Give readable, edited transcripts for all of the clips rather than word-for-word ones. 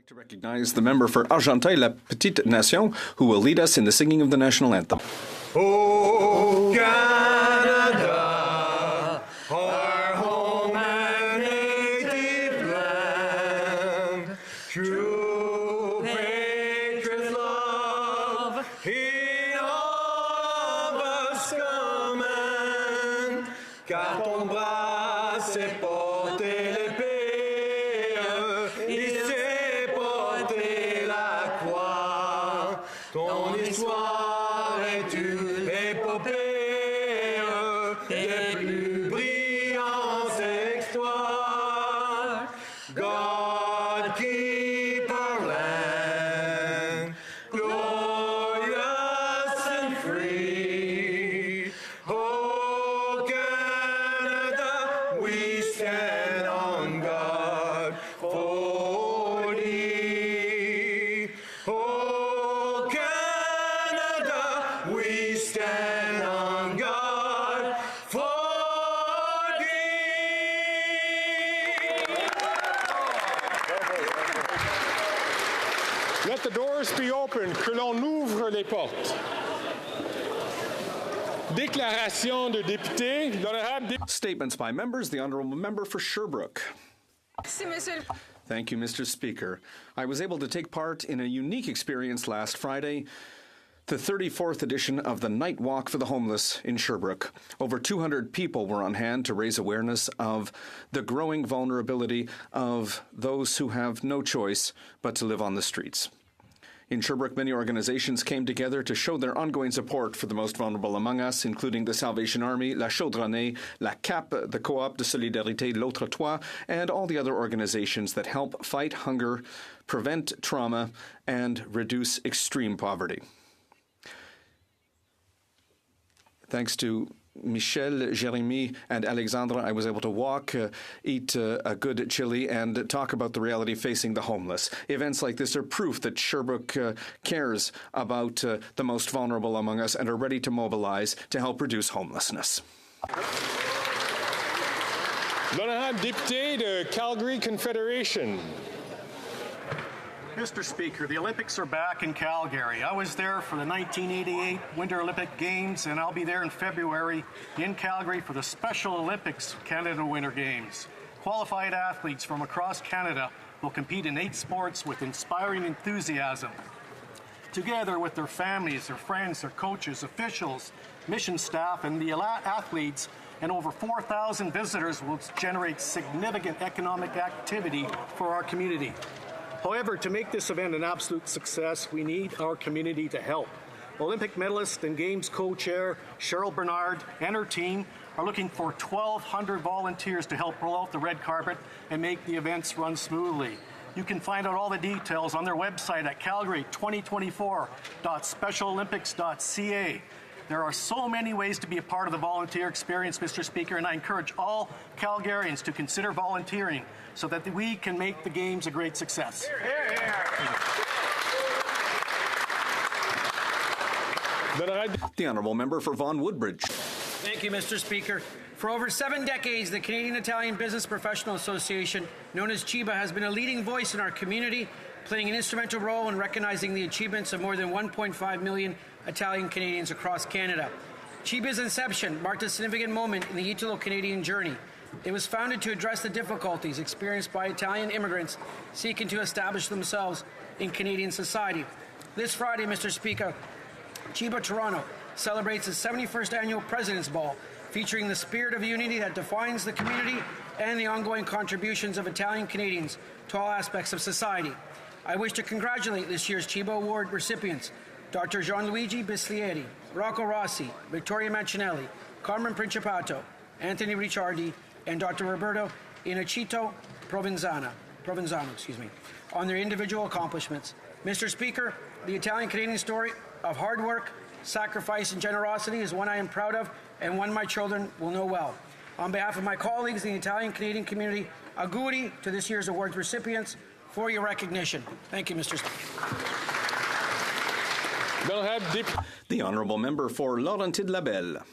like to recognize the member for Argenteuil-la-Petite-Nation, who will lead us in the singing of the national anthem. Oh, Canada, our home and native land, true patriot love in all of us command, car ton bras c'est porter l'épée, il sait porter la croix, ton histoire est une épopée des plus brillantes exploits. God keep our land glorious and free. Oh Canada, we stand on guard for thee. Oh Canada, we stand on guard for thee. Let the doors be open, que l'on ouvre les portes. Déclaration de député, l'honorable député. Statements by members. The honourable member for Sherbrooke. Thank you, Mr. Speaker. I was able to take part in a unique experience last Friday, the 34th edition of the Night Walk for the Homeless in Sherbrooke. Over 200 people were on hand to raise awareness of the growing vulnerability of those who have no choice but to live on the streets. In Sherbrooke, many organizations came together to show their ongoing support for the most vulnerable among us, including the Salvation Army, La Chaudronnée, La CAP, the Co-op de Solidarité L'Autre Toit, and all the other organizations that help fight hunger, prevent trauma, and reduce extreme poverty. Thanks to Michel, Jérémy, and Alexandra, I was able to walk, eat a good chili, and talk about the reality facing the homeless. Events like this are proof that Sherbrooke cares about the most vulnerable among us and are ready to mobilize to help reduce homelessness. L'honorable député de Calgary Confederation. Mr. Speaker, the Olympics are back in Calgary. I was there for the 1988 Winter Olympic Games, and I'll be there in February in Calgary for the Special Olympics Canada Winter Games. Qualified athletes from across Canada will compete in 8 sports with inspiring enthusiasm. Together with their families, their friends, their coaches, officials, mission staff, and the athletes, and over 4,000 visitors will generate significant economic activity for our community. However, to make this event an absolute success, we need our community to help. Olympic medalist and Games co-chair Cheryl Bernard and her team are looking for 1,200 volunteers to help roll out the red carpet and make the events run smoothly. You can find out all the details on their website at calgary2024.specialolympics.ca. There are so many ways to be a part of the volunteer experience, Mr. Speaker, and I encourage all Calgarians to consider volunteering so that we can make the Games a great success. The honourable member for Vaughan Woodbridge. Thank you, Mr. Speaker. For over 7 decades, the Canadian Italian Business Professional Association, known as CIBA, has been a leading voice in our community, playing an instrumental role in recognizing the achievements of more than 1.5 million Italian Canadians across Canada. CIBA's inception marked a significant moment in the Italo-Canadian journey. It was founded to address the difficulties experienced by Italian immigrants seeking to establish themselves in Canadian society. This Friday, Mr. Speaker, CIBA Toronto celebrates its 71st annual President's Ball, featuring the spirit of unity that defines the community and the ongoing contributions of Italian Canadians to all aspects of society. I wish to congratulate this year's CIBA Award recipients, Dr. Gianluigi Bislieri, Rocco Rossi, Vittoria Mancinelli, Carmen Principato, Anthony Ricciardi, and Dr. Roberto Inocito Provenzano, on their individual accomplishments. Mr. Speaker, the Italian-Canadian story of hard work, sacrifice, and generosity is one I am proud of and one my children will know well. On behalf of my colleagues in the Italian-Canadian community, auguri to this year's awards recipients for your recognition. Thank you, Mr. Speaker. The honourable member for Laurentide-Labelle.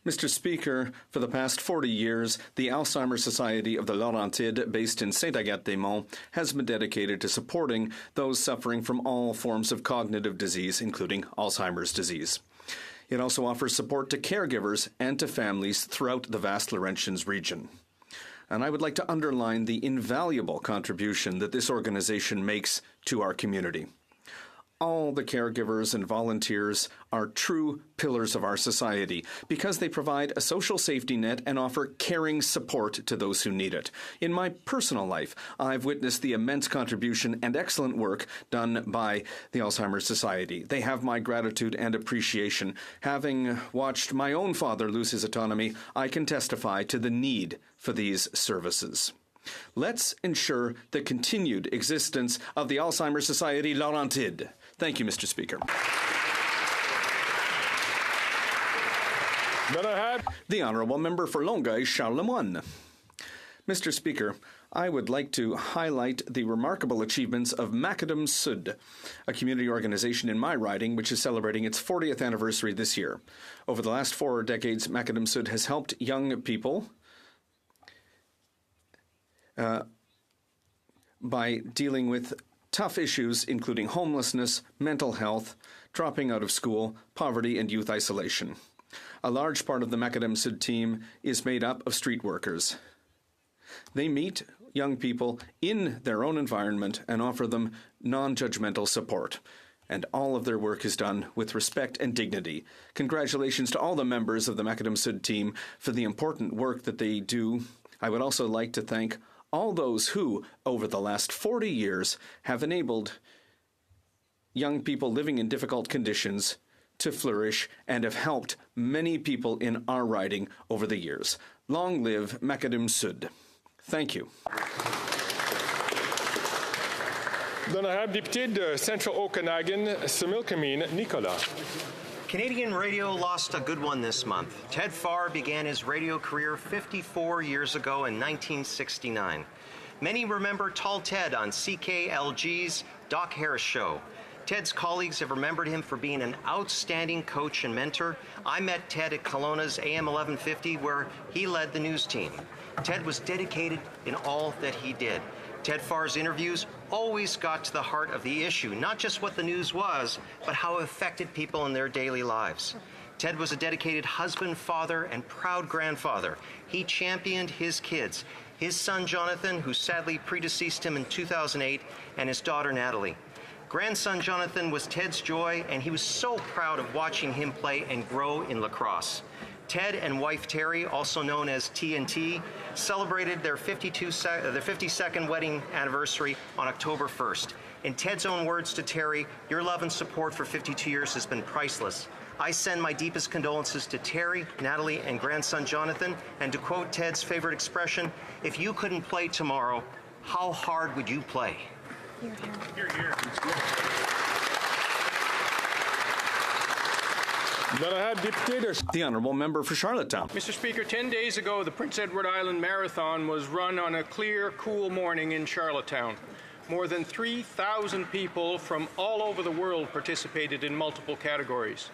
Mr. Speaker, for the past 40 years, the Alzheimer's Society of the Laurentides, based in Saint-Agathe-des-Monts, has been dedicated to supporting those suffering from all forms of cognitive disease, including Alzheimer's disease. It also offers support to caregivers and to families throughout the vast Laurentians region. And I would like to underline the invaluable contribution that this organization makes to our community. All the caregivers and volunteers are true pillars of our society because they provide a social safety net and offer caring support to those who need it. In my personal life, I've witnessed the immense contribution and excellent work done by the Alzheimer's Society. They have my gratitude and appreciation. Having watched my own father lose his autonomy, I can testify to the need for these services. Let's ensure the continued existence of the Alzheimer's Society Laurentides. Thank you, Mr. Speaker. The Honourable Member for Longueuil, Charles Lemoine. Mr. Speaker, I would like to highlight the remarkable achievements of Macadam Sud, a community organization in my riding which is celebrating its 40th anniversary this year. Over the last 4 decades, Macadam Sud has helped young people by dealing with tough issues including homelessness, mental health, dropping out of school, poverty, and youth isolation. A large part of the Macadam Sud team is made up of street workers. They meet young people in their own environment and offer them non-judgmental support. And all of their work is done with respect and dignity. Congratulations to all the members of the Macadam Sud team for the important work that they do. I would also like to thank all those who, over the last 40 years, have enabled young people living in difficult conditions to flourish and have helped many people in our riding over the years. Long live Macadam Sud. Thank you. L'honorable député de Central Okanagan, Similkameen, Nicolas. Canadian radio lost a good one this month. Ted Farr began his radio career 54 years ago in 1969. Many remember Tall Ted on CKLG's Doc Harris Show. Ted's colleagues have remembered him for being an outstanding coach and mentor. I met Ted at Kelowna's AM 1150 where he led the news team. Ted was dedicated in all that he did. Ted Farr's interviews always got to the heart of the issue, not just what the news was, but how it affected people in their daily lives. Ted was a dedicated husband, father, and proud grandfather. He championed his kids, his son Jonathan, who sadly predeceased him in 2008, and his daughter Natalie. Grandson Jonathan was Ted's joy, and he was so proud of watching him play and grow in lacrosse. Ted and wife Terry, also known as TNT, celebrated their 52nd wedding anniversary on October 1st. In Ted's own words to Terry, your love and support for 52 years has been priceless. I send my deepest condolences to Terry, Natalie, and grandson Jonathan, and to quote Ted's favorite expression, if you couldn't play tomorrow, how hard would you play? Hear, hear. The Honourable Member for Charlottetown. Mr. Speaker, 10 days ago, the Prince Edward Island Marathon was run on a clear, cool morning in Charlottetown. More than 3,000 people from all over the world participated in multiple categories.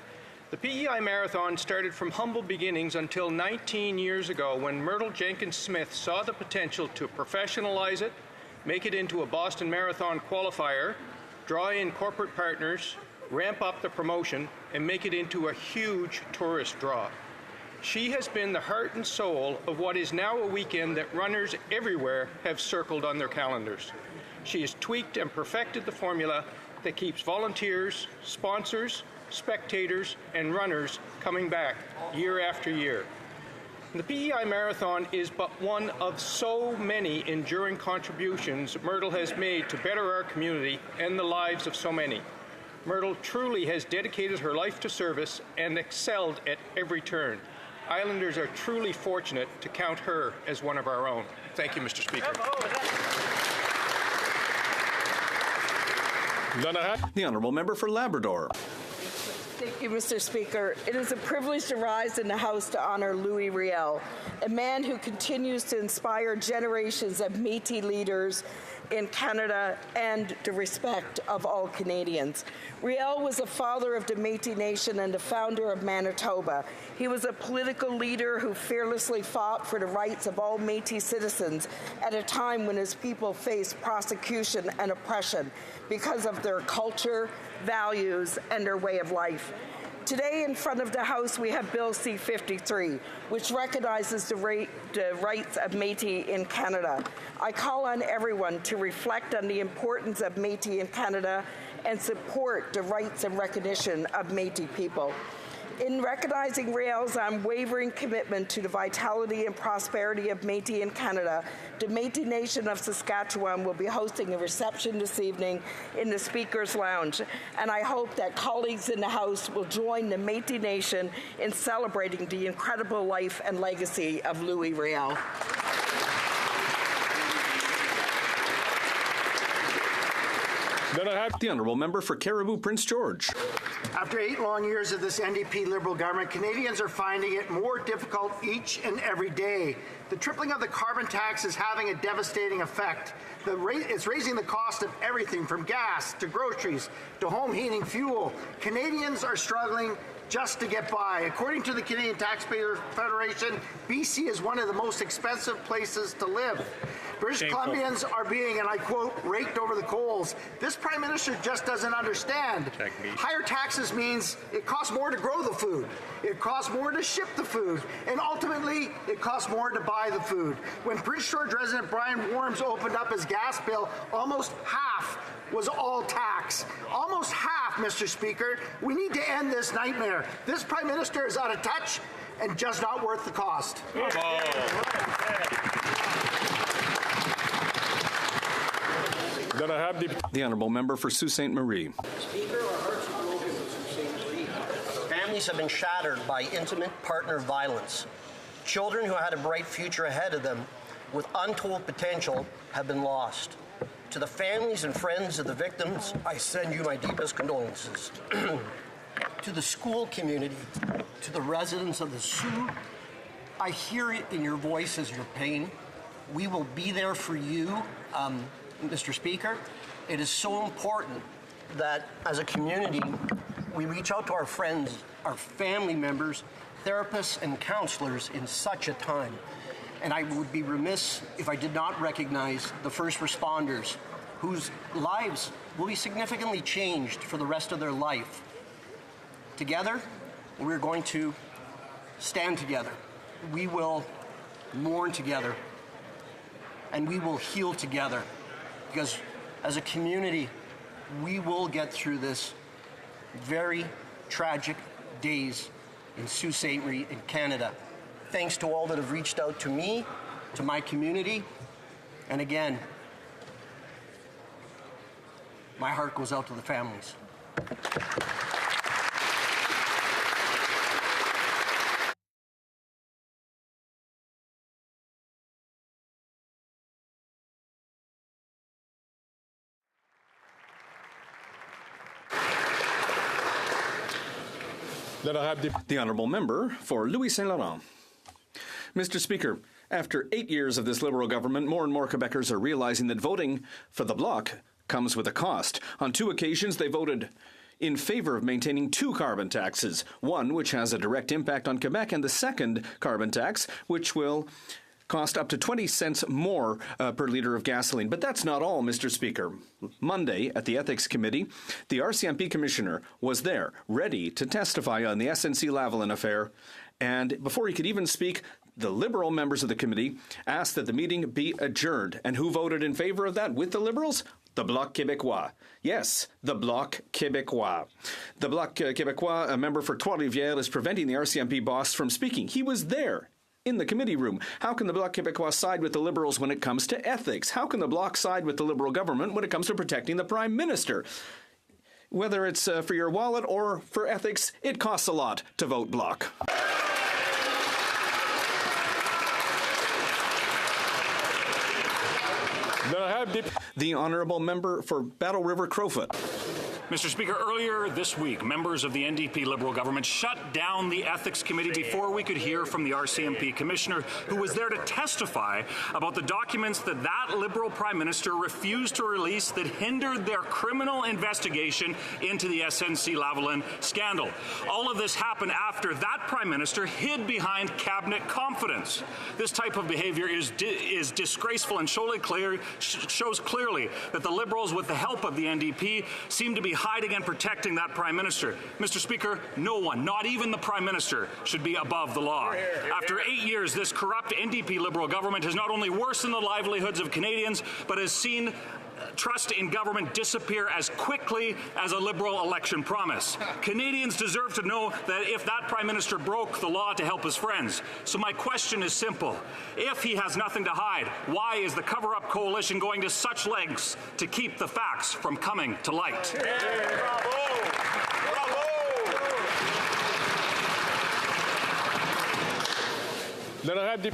The PEI Marathon started from humble beginnings until 19 years ago when Myrtle Jenkins Smith saw the potential to professionalize it, make it into a Boston Marathon qualifier, draw in corporate partners, ramp up the promotion, and make it into a huge tourist draw. She has been the heart and soul of what is now a weekend that runners everywhere have circled on their calendars. She has tweaked and perfected the formula that keeps volunteers, sponsors, spectators, and runners coming back year after year. The PEI Marathon is but one of so many enduring contributions Myrtle has made to better our community and the lives of so many. Myrtle truly has dedicated her life to service and excelled at every turn. Islanders are truly fortunate to count her as one of our own. Thank you, Mr. Speaker. The Honourable Member for Labrador. Thank you, Mr. Speaker. It is a privilege to rise in the House to honour Louis Riel, a man who continues to inspire generations of Métis leaders in Canada and the respect of all Canadians. Riel was a father of the Métis Nation and the founder of Manitoba. He was a political leader who fearlessly fought for the rights of all Métis citizens at a time when his people faced prosecution and oppression because of their culture, values, and their way of life. Today in front of the House we have Bill C-53, which recognizes the rights of Métis in Canada. I call on everyone to reflect on the importance of Métis in Canada and support the rights and recognition of Métis people. In recognizing Riel's unwavering commitment to the vitality and prosperity of Métis in Canada, the Métis Nation of Saskatchewan will be hosting a reception this evening in the Speaker's Lounge, and I hope that colleagues in the House will join the Métis Nation in celebrating the incredible life and legacy of Louis Riel. Then I have the Honourable Member for Cariboo Prince George. After 8 long years of this NDP Liberal government, Canadians are finding it more difficult each and every day. The tripling of the carbon tax is having a devastating effect. It's raising the cost of everything from gas to groceries to home heating fuel. Canadians are struggling just to get by. According to the Canadian Taxpayers Federation, BC is one of the most expensive places to live. British Columbians are being, and I quote, raked over the coals. This Prime Minister just doesn't understand. Higher taxes means it costs more to grow the food, it costs more to ship the food, and ultimately it costs more to buy the food. When Prince George resident Brian Worms opened up his gas bill, almost half was all tax. Almost half, Mr. Speaker. We need to end this nightmare. This Prime Minister is out of touch and just not worth the cost. Then I have the Honourable Member for Sault Ste. Marie. Speaker, our hearts are broken for Sault Ste. Marie. Families have been shattered by intimate partner violence. Children who had a bright future ahead of them with untold potential have been lost. To the families and friends of the victims, I send you my deepest condolences. To the school community, to the residents of the Soo, I hear it in your voices, your pain. We will be there for you, Mr. Speaker. It is so important that as a community, we reach out to our friends, our family members, therapists, and counselors in such a time. And I would be remiss if I did not recognize the first responders whose lives will be significantly changed for the rest of their life. Together, we're going to stand together. We will mourn together, and we will heal together. Because as a community, we will get through this very tragic days in Sault Ste. Marie in Canada. Thanks to all that have reached out to me, to my community, and again, my heart goes out to the families. Then I have the Honourable Member for Louis Saint Laurent. Mr. Speaker, after 8 years of this Liberal government, more and more Quebecers are realizing that voting for the Bloc comes with a cost. On 2 occasions, they voted in favour of maintaining 2 carbon taxes, one which has a direct impact on Quebec, and the second carbon tax, which will cost up to 20 cents more per litre of gasoline. But that's not all, Mr. Speaker. Monday, at the Ethics Committee, the RCMP Commissioner was there, ready to testify on the SNC-Lavalin affair, and before he could even speak, the Liberal members of the committee asked that the meeting be adjourned. And who voted in favour of that with the Liberals? The Bloc Québécois. Yes, the Bloc Québécois. The Bloc Québécois, a member for Trois-Rivières, is preventing the RCMP boss from speaking. He was there in the committee room. How can the Bloc Québécois side with the Liberals when it comes to ethics? How can the Bloc side with the Liberal government when it comes to protecting the Prime Minister? Whether it's for your wallet or for ethics, it costs a lot to vote Bloc. Then I have the Honourable Member for Battle River Crowfoot. Mr. Speaker, earlier this week, members of the NDP Liberal government shut down the Ethics Committee before we could hear from the RCMP Commissioner, who was there to testify about the documents that Liberal Prime Minister refused to release that hindered their criminal investigation into the SNC-Lavalin scandal. All of this happened after that Prime Minister hid behind cabinet confidence. This type of behavior is disgraceful and shows clearly that the Liberals, with the help of the NDP, seem to be hiding and protecting that Prime Minister. Mr. Speaker, no one, not even the Prime Minister, should be above the law. After 8 years, this corrupt NDP Liberal government has not only worsened the livelihoods of Canadians, but has seen trust in government disappear as quickly as a Liberal election promise. Canadians deserve to know that if that Prime Minister broke the law to help his friends. So my question is simple. If he has nothing to hide, why is the cover-up coalition going to such lengths to keep the facts from coming to light?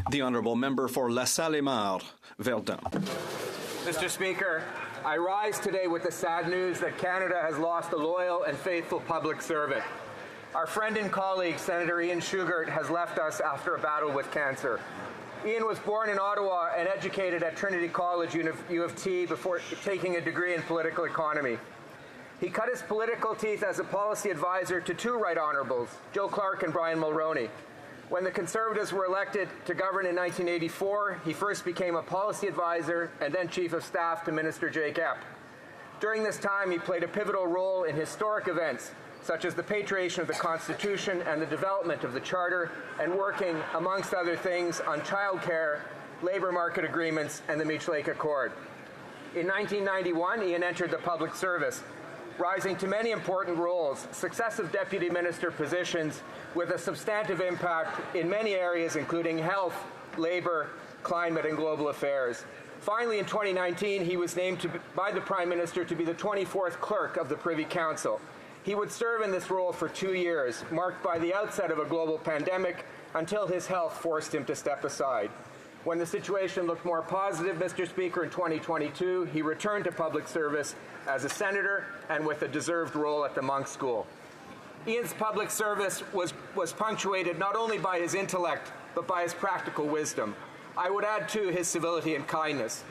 The Honourable Member for La Salle-Mar, Verdun. Mr. Speaker, I rise today with the sad news that Canada has lost a loyal and faithful public servant. Our friend and colleague, Senator Ian Shugart, has left us after a battle with cancer. Ian was born in Ottawa and educated at Trinity College, U of T, before taking a degree in political economy. He cut his political teeth as a policy advisor to two Right Honourables, Joe Clark and Brian Mulroney. When the Conservatives were elected to govern in 1984, he first became a policy advisor and then Chief of Staff to Minister Jake Epp. During this time, he played a pivotal role in historic events, such as the patriation of the Constitution and the development of the Charter, and working, amongst other things, on childcare, labour market agreements, and the Meech Lake Accord. In 1991, Ian entered the public service, rising to many important roles, successive deputy minister positions with a substantive impact in many areas, including health, labor, climate, and global affairs. Finally, in 2019, he was named by the Prime Minister to be the 24th clerk of the Privy Council. He would serve in this role for 2 years, marked by the outset of a global pandemic, until his health forced him to step aside. When the situation looked more positive, Mr. Speaker, in 2022, he returned to public service as a senator and with a deserved role at the Monk School. Ian's public service was punctuated not only by his intellect, but by his practical wisdom. I would add, too, his civility and kindness.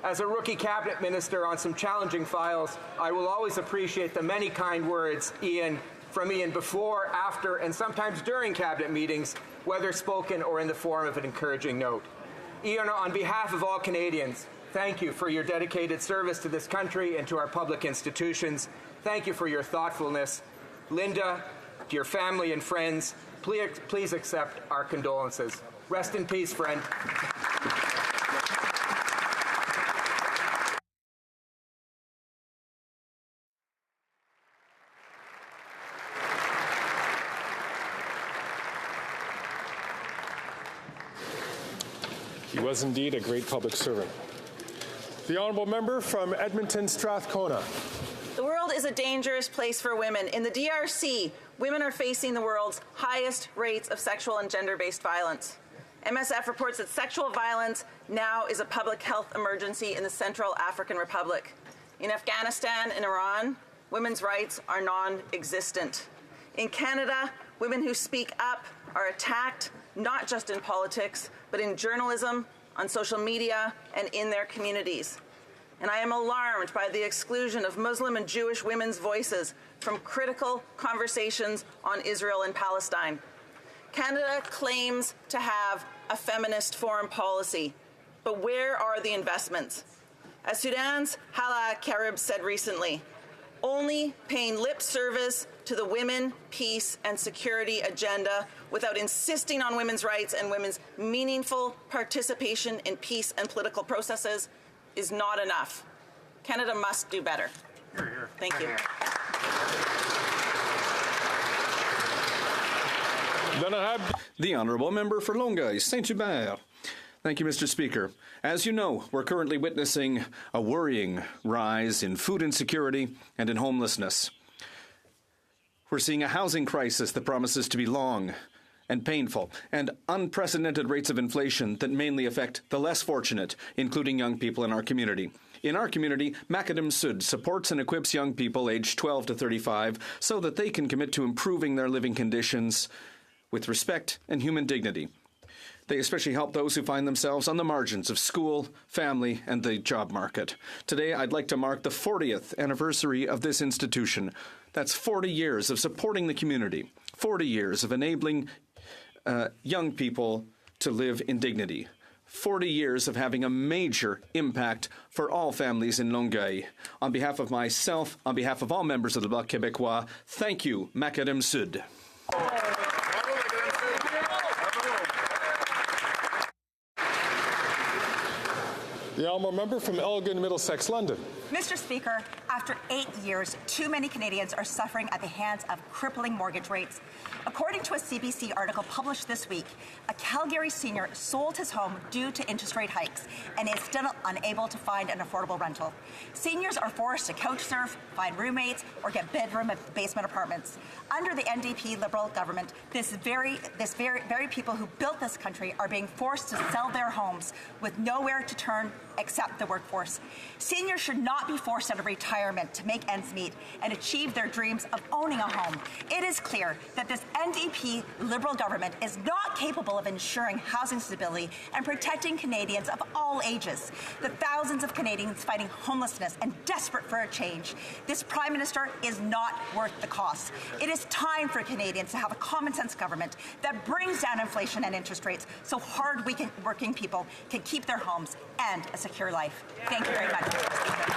As a rookie cabinet minister on some challenging files, I will always appreciate the many kind words from Ian before, after, and sometimes during cabinet meetings, whether spoken or in the form of an encouraging note. Ian, on behalf of all Canadians, thank you for your dedicated service to this country and to our public institutions. Thank you for your thoughtfulness. Linda, to your family and friends, please accept our condolences. Rest in peace, friend. He was indeed a great public servant. The Honourable Member from Edmonton Strathcona. The world is a dangerous place for women. In the DRC, women are facing the world's highest rates of sexual and gender-based violence. MSF reports that sexual violence now is a public health emergency in the Central African Republic. In Afghanistan and Iran, women's rights are non-existent. In Canada, women who speak up are attacked, not just in politics, but in journalism, on social media, and in their communities. And I am alarmed by the exclusion of Muslim and Jewish women's voices from critical conversations on Israel and Palestine. Canada claims to have a feminist foreign policy, but where are the investments? As Sudan's Hala Karib said recently, only paying lip service to the women, peace, and security agenda without insisting on women's rights and women's meaningful participation in peace and political processes is not enough. Canada must do better. Thank you. The Honourable Member for Longueuil, Saint-Hubert. Thank you, Mr. Speaker. As you know, we're currently witnessing a worrying rise in food insecurity and in homelessness. We're seeing a housing crisis that promises to be long and painful, and unprecedented rates of inflation that mainly affect the less fortunate, including young people in our community. In our community, Macadam Sud supports and equips young people aged 12 to 35 so that they can commit to improving their living conditions with respect and human dignity. They especially help those who find themselves on the margins of school, family, and the job market. Today, I'd like to mark the 40th anniversary of this institution. That's 40 years of supporting the community, 40 years of enabling young people to live in dignity, 40 years of having a major impact for all families in Longueuil. On behalf of myself, on behalf of all members of the Bloc Québécois, thank you, Macadam Sud. The honourable member from Elgin, Middlesex, London. Mr. Speaker, after 8 years, too many Canadians are suffering at the hands of crippling mortgage rates. According to a CBC article published this week, a Calgary senior sold his home due to interest rate hikes and is still unable to find an affordable rental. Seniors are forced to couch surf, find roommates, or get bedroom and basement apartments. Under the NDP Liberal government, this very people who built this country are being forced to sell their homes with nowhere to turn except the workforce. Seniors should not be forced out of retirement to make ends meet and achieve their dreams of owning a home. It is clear that this NDP Liberal government is not capable of ensuring housing stability and protecting Canadians of all ages. The thousands of Canadians fighting homelessness and desperate for a change. This Prime Minister is not worth the cost. It is time for Canadians to have a common sense government that brings down inflation and interest rates so hard-working people can keep their homes and a secure life. Thank you very much, Mr. Speaker.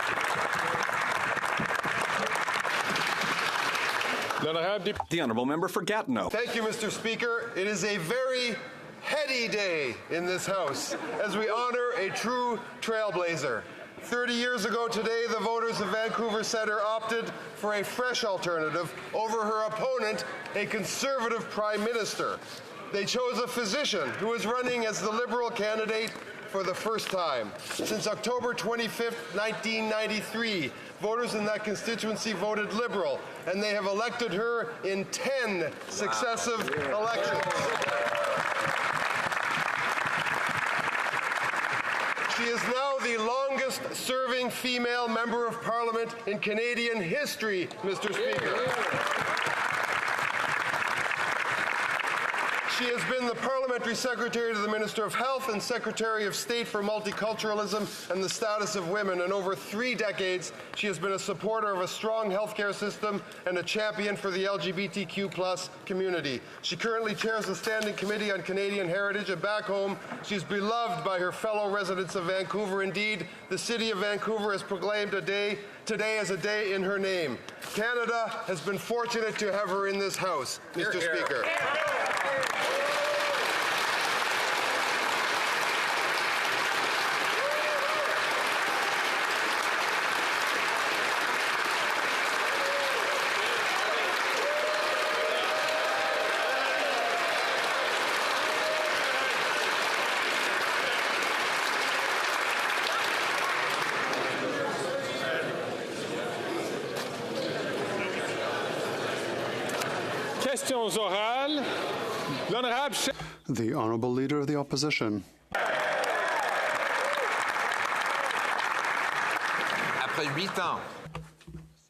The honourable member for Gatineau. Thank you, Mr. Speaker. It is a very heady day in this House as we honour a true trailblazer. 30 years ago today, the voters of Vancouver Centre opted for a fresh alternative over her opponent, a Conservative Prime Minister. They chose a physician who is running as the Liberal candidate for the first time. Since October 25th, 1993, voters in that constituency voted Liberal, and they have elected her in 10 successive elections. She is now the longest-serving female member of Parliament in Canadian history, Mr. Speaker. She has been the Parliamentary Secretary to the Minister of Health and Secretary of State for Multiculturalism and the Status of Women. And over 3 decades, she has been a supporter of a strong healthcare system and a champion for the LGBTQ+ community. She currently chairs the Standing Committee on Canadian Heritage, and back home, she's beloved by her fellow residents of Vancouver. Indeed, the City of Vancouver has proclaimed today as a day in her name. Canada has been fortunate to have her in this House, Mr. Speaker. Questions orales. L'honorable. The Honourable Leader of the Opposition.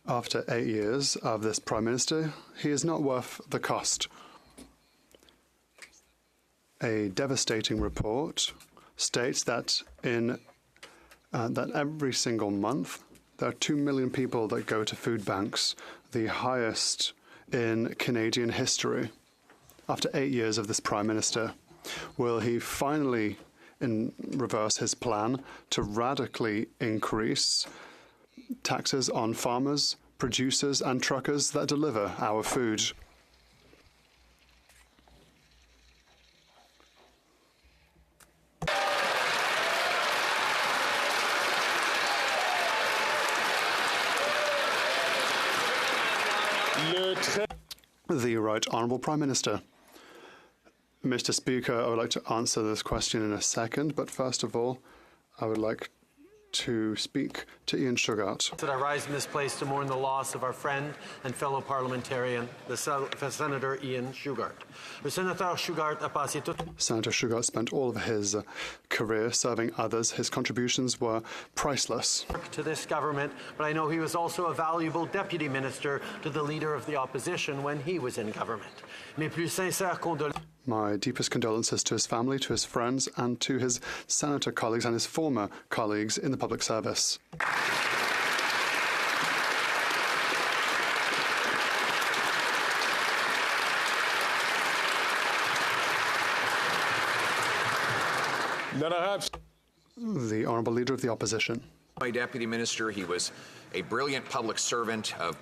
After 8 years of this Prime Minister, he is not worth the cost. A devastating report states that that every single month there are 2 million people that go to food banks, the highest in Canadian history. After 8 years of this Prime Minister, will he finally reverse his plan to radically increase taxes on farmers, producers and truckers that deliver our food? The Right Honourable Prime Minister. Mr. Speaker, I would like to answer this question in a second, but first of all, I would like to speak to Ian Shughart. That I rise in this place to mourn the loss of our friend and fellow parliamentarian, the Senator Ian Shughart. Senator Shughart spent all of his career serving others. His contributions were priceless. To this government, but I know he was also a valuable deputy minister to the leader of the opposition when he was in government. Mes plus sincères condoléances. My deepest condolences to his family, to his friends, and to his senator colleagues and his former colleagues in the public service. The Honourable Leader of the Opposition. My deputy minister, he was a brilliant public servant of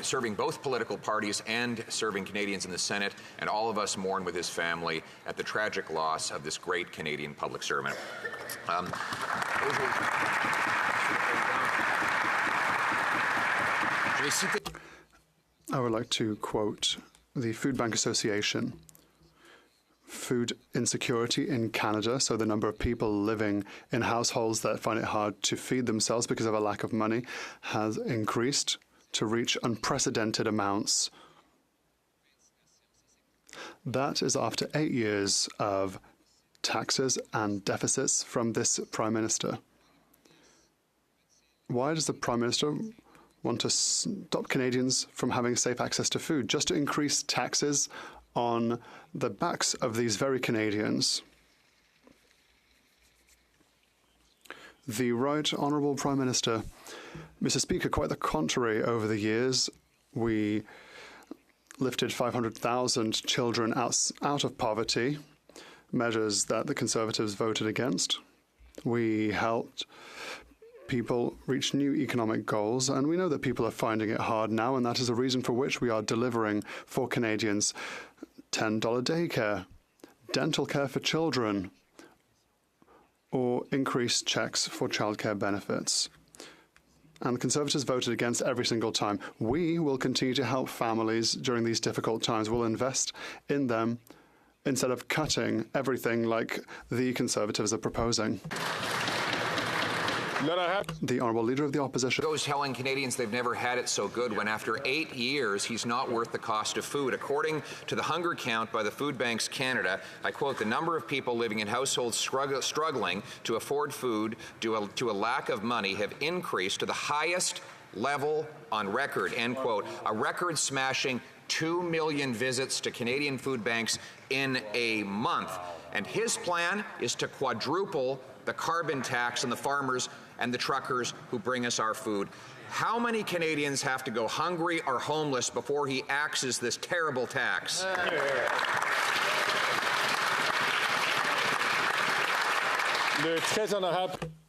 serving both political parties and serving Canadians in the Senate, and all of us mourn with his family at the tragic loss of this great Canadian public servant. I would like to quote the Food Bank Association. Food insecurity in Canada, so the number of people living in households that find it hard to feed themselves because of a lack of money, has increased to reach unprecedented amounts. That is after 8 years of taxes and deficits from this Prime Minister. Why does the Prime Minister want to stop Canadians from having safe access to food? Just to increase taxes on the backs of these very Canadians. The Right Honourable Prime Minister. Mr. Speaker, quite the contrary. Over the years, we lifted 500,000 children out of poverty, measures that the Conservatives voted against. We helped people reach new economic goals, and we know that people are finding it hard now, and that is a reason for which we are delivering for Canadians $10 daycare, dental care for children, or increased checks for childcare benefits. And the Conservatives voted against every single time. We will continue to help families during these difficult times. We'll invest in them instead of cutting everything like the Conservatives are proposing. The Honourable Leader of the Opposition. Goes telling Canadians they've never had it so good when after 8 years he's not worth the cost of food. According to the hunger count by the Food Banks Canada, I quote, the number of people living in households struggling to afford food due to a lack of money have increased to the highest level on record, end quote. A record-smashing 2 million visits to Canadian food banks in a month. And his plan is to quadruple the carbon tax on the farmers and the truckers who bring us our food. How many Canadians have to go hungry or homeless before he axes this terrible tax?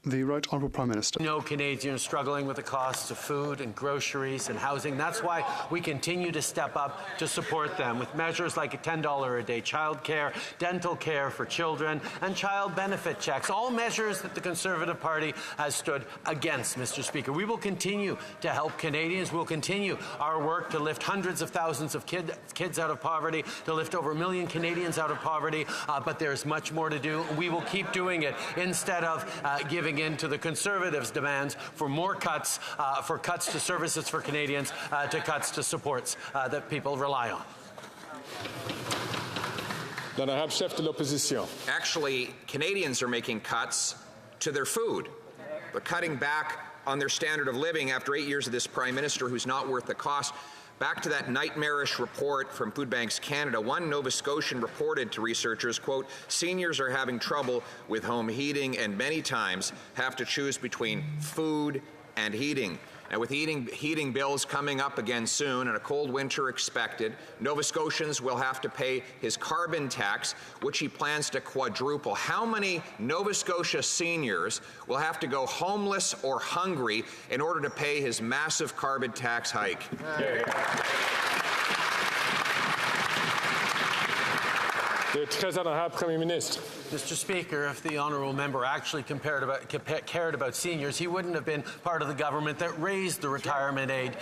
The Right Honourable Prime Minister. No Canadians struggling with the costs of food and groceries and housing. That's why we continue to step up to support them with measures like a $10 a day childcare, dental care for children, and child benefit checks. All measures that the Conservative Party has stood against, Mr. Speaker. We will continue to help Canadians. We'll continue our work to lift hundreds of thousands of kids out of poverty, to lift over 1 million Canadians out of poverty. But there's much more to do. We will keep doing it instead of giving in to the Conservatives' demands for more cuts, for cuts to services for Canadians, to cuts to supports that people rely on. Actually, Canadians are making cuts to their food. They're cutting back on their standard of living after 8 years of this Prime Minister who's not worth the cost. Back to that nightmarish report from Food Banks Canada, one Nova Scotian reported to researchers, quote, seniors are having trouble with home heating and many times have to choose between food and heating. Now, with heating bills coming up again soon and a cold winter expected, Nova Scotians will have to pay his carbon tax, which he plans to quadruple. How many Nova Scotia seniors will have to go homeless or hungry in order to pay his massive carbon tax hike? Le très honorable Premier ministre. Mr. Speaker, if the honourable member actually cared about seniors, he wouldn't have been part of the government that raised the retirement age,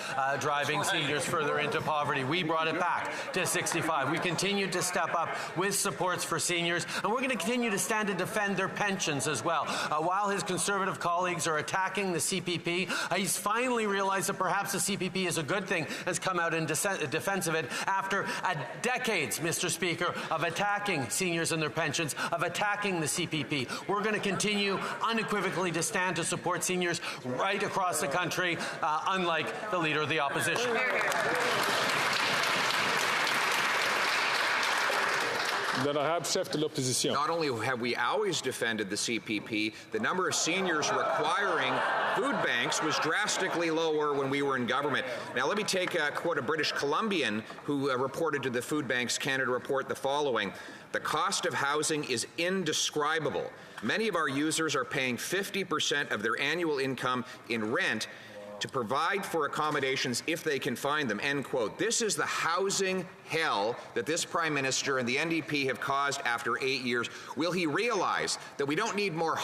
driving seniors further into poverty. We brought it back to 65. We continued to step up with supports for seniors, and we're going to continue to stand to defend their pensions as well. While his Conservative colleagues are attacking the CPP, he's finally realized that perhaps the CPP is a good thing, has come out in defense of it after decades, Mr. Speaker, of attacking seniors and their pensions, of attacking the CPP. We're going to continue unequivocally to stand to support seniors right across the country, unlike the Leader of the Opposition. Not only have we always defended the CPP, the number of seniors requiring food banks was drastically lower when we were in government. Now, let me quote a British Columbian who reported to the Food Banks Canada report the following: "The cost of housing is indescribable. Many of our users are paying 50% of their annual income in rent to provide for accommodations if they can find them," end quote. This is the housing hell that this Prime Minister and the NDP have caused after 8 years. Will he realize that we don't need more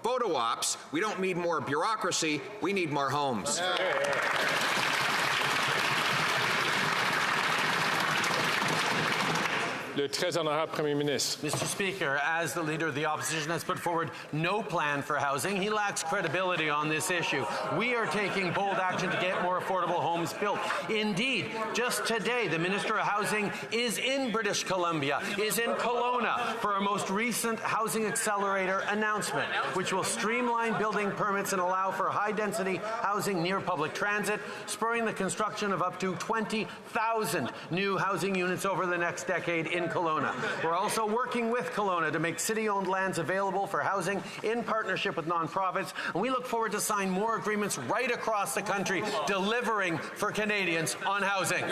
photo ops, we don't need more bureaucracy, we need more homes? Mr. Speaker, as the Leader of the Opposition has put forward no plan for housing, he lacks credibility on this issue. We are taking bold action to get more affordable homes built. Indeed, just today, the Minister of Housing is in British Columbia, is in Kelowna for our most recent Housing Accelerator announcement, which will streamline building permits and allow for high-density housing near public transit, spurring the construction of up to 20,000 new housing units over the next decade in Kelowna. We're also working with Kelowna to make city-owned lands available for housing in partnership with nonprofits, and we look forward to sign more agreements right across the country delivering for Canadians on housing.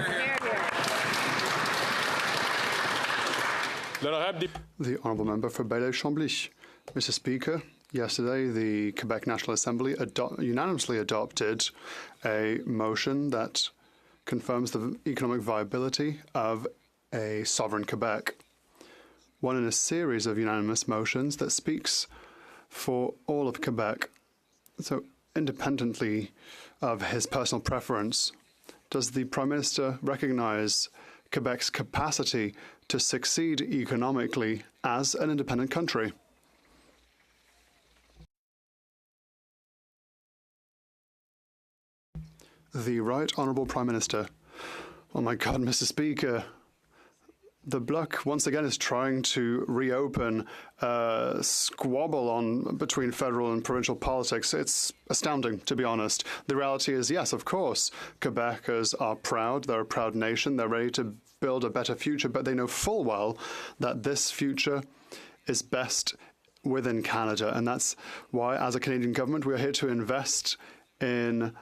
The Honourable Member for Bailey-Chambly. Mr. Speaker, yesterday the Quebec National Assembly unanimously adopted a motion that confirms the economic viability of a sovereign Quebec, one in a series of unanimous motions that speaks for all of Quebec. So, independently of his personal preference, does the Prime Minister recognise Quebec's capacity to succeed economically as an independent country? The Right Honourable Prime Minister. Oh my God, Mr. Speaker. The Bloc once again is trying to reopen a squabble between federal and provincial politics. It's astounding, to be honest. The reality is, yes, of course, Quebecers are proud. They're a proud nation. They're ready to build a better future, but they know full well that this future is best within Canada. And that's why, as a Canadian government, we're here to invest in